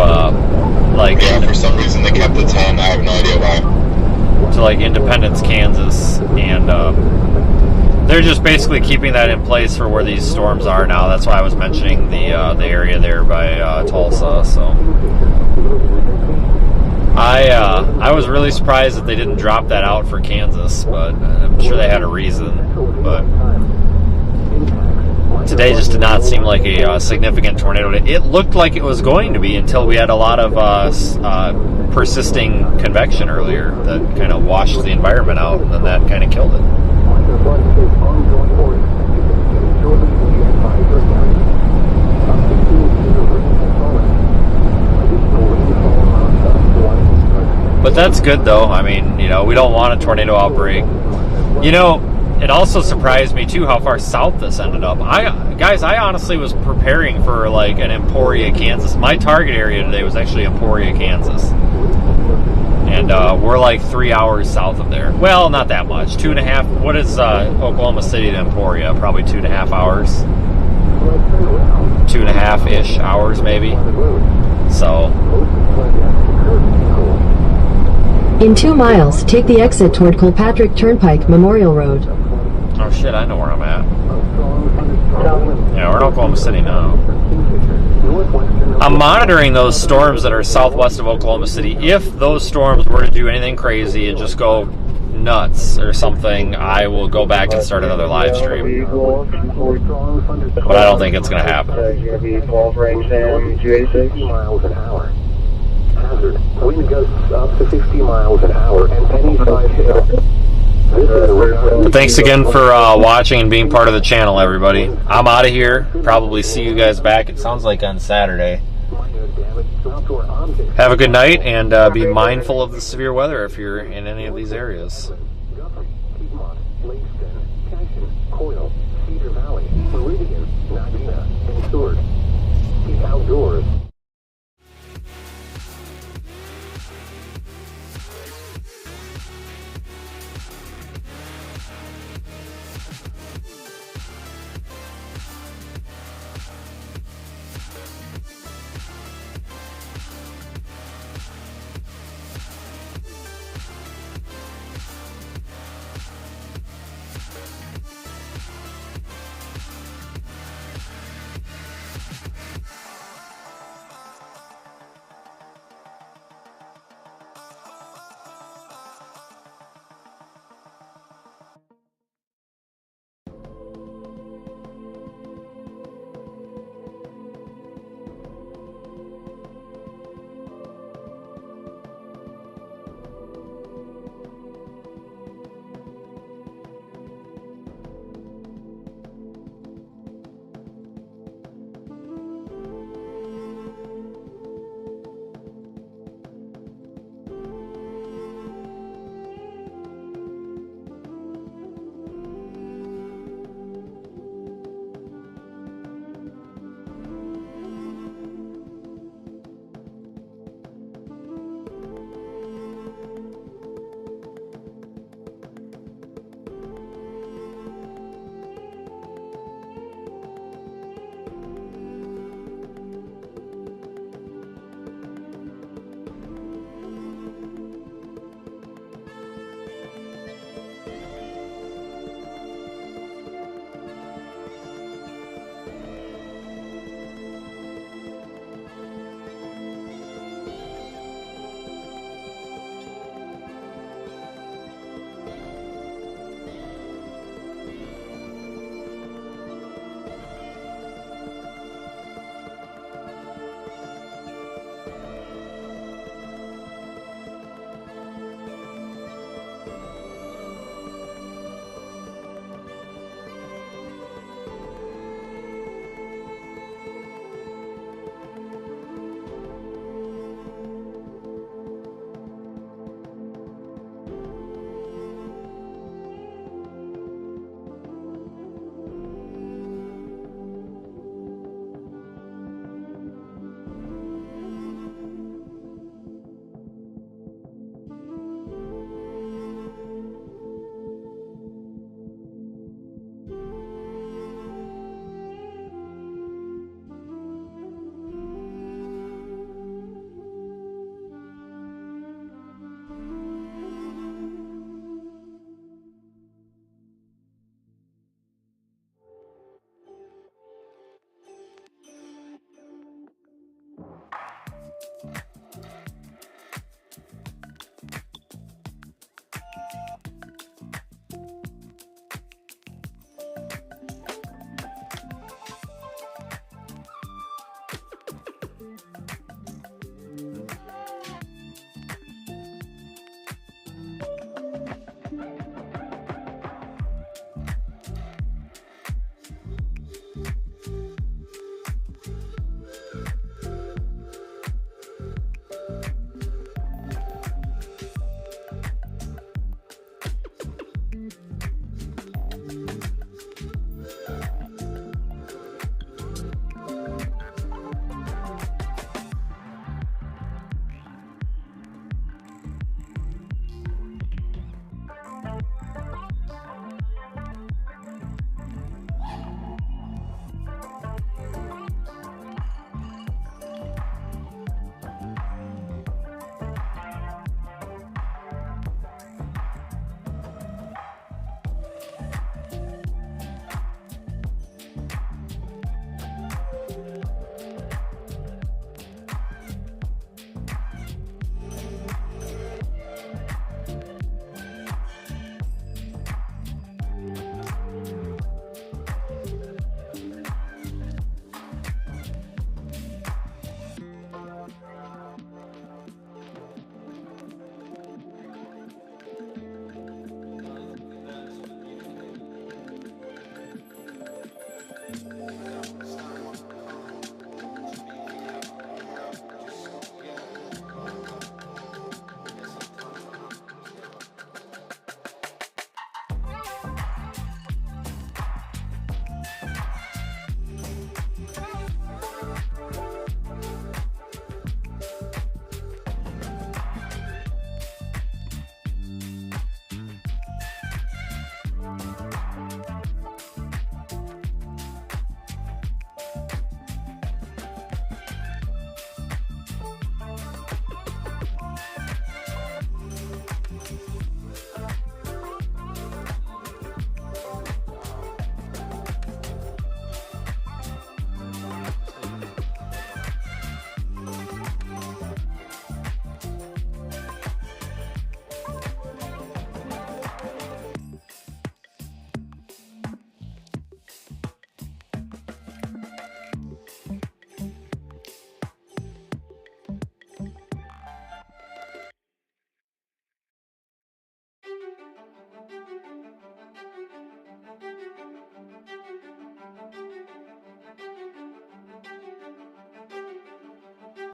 like Yeah, for some reason they kept the 10. I have no idea why. to like Independence, Kansas, and they're just basically keeping that in place for where these storms are now. That's why I was mentioning the area there by Tulsa. So I was really surprised that they didn't drop that out for Kansas, but I'm sure they had a reason. But today just did not seem like a significant tornado. It looked like it was going to be until we had a lot of persisting convection earlier that kind of washed the environment out, and then that kind of killed it. But that's good, though. I mean, you know, we don't want a tornado outbreak. You know, it also surprised me, too, how far south this ended up. I honestly was preparing for, like, an Emporia, Kansas. My target area today was actually Emporia, Kansas. And we're, like, 3 hours south of there. Well, not that much. 2.5. What is Oklahoma City to Emporia? Probably 2.5 hours. 2.5-ish hours, maybe. So... In 2 miles, take the exit toward Kilpatrick Turnpike, Memorial Road. Oh shit, I know where I'm at. Yeah, we're in Oklahoma City now. I'm monitoring those storms that are southwest of Oklahoma City. If those storms were to do anything crazy and just go nuts or something, I will go back and start another live stream. But I don't think it's going to happen. Hazard. Wind gusts up to 50 miles an hour and any size hail. But thanks again for watching and being part of the channel, everybody. I'm out of here. Probably see you guys back, it sounds like, on Saturday. Have a good night, and be mindful of the severe weather if you're in any of these areas. Cedar Valley, Meridian,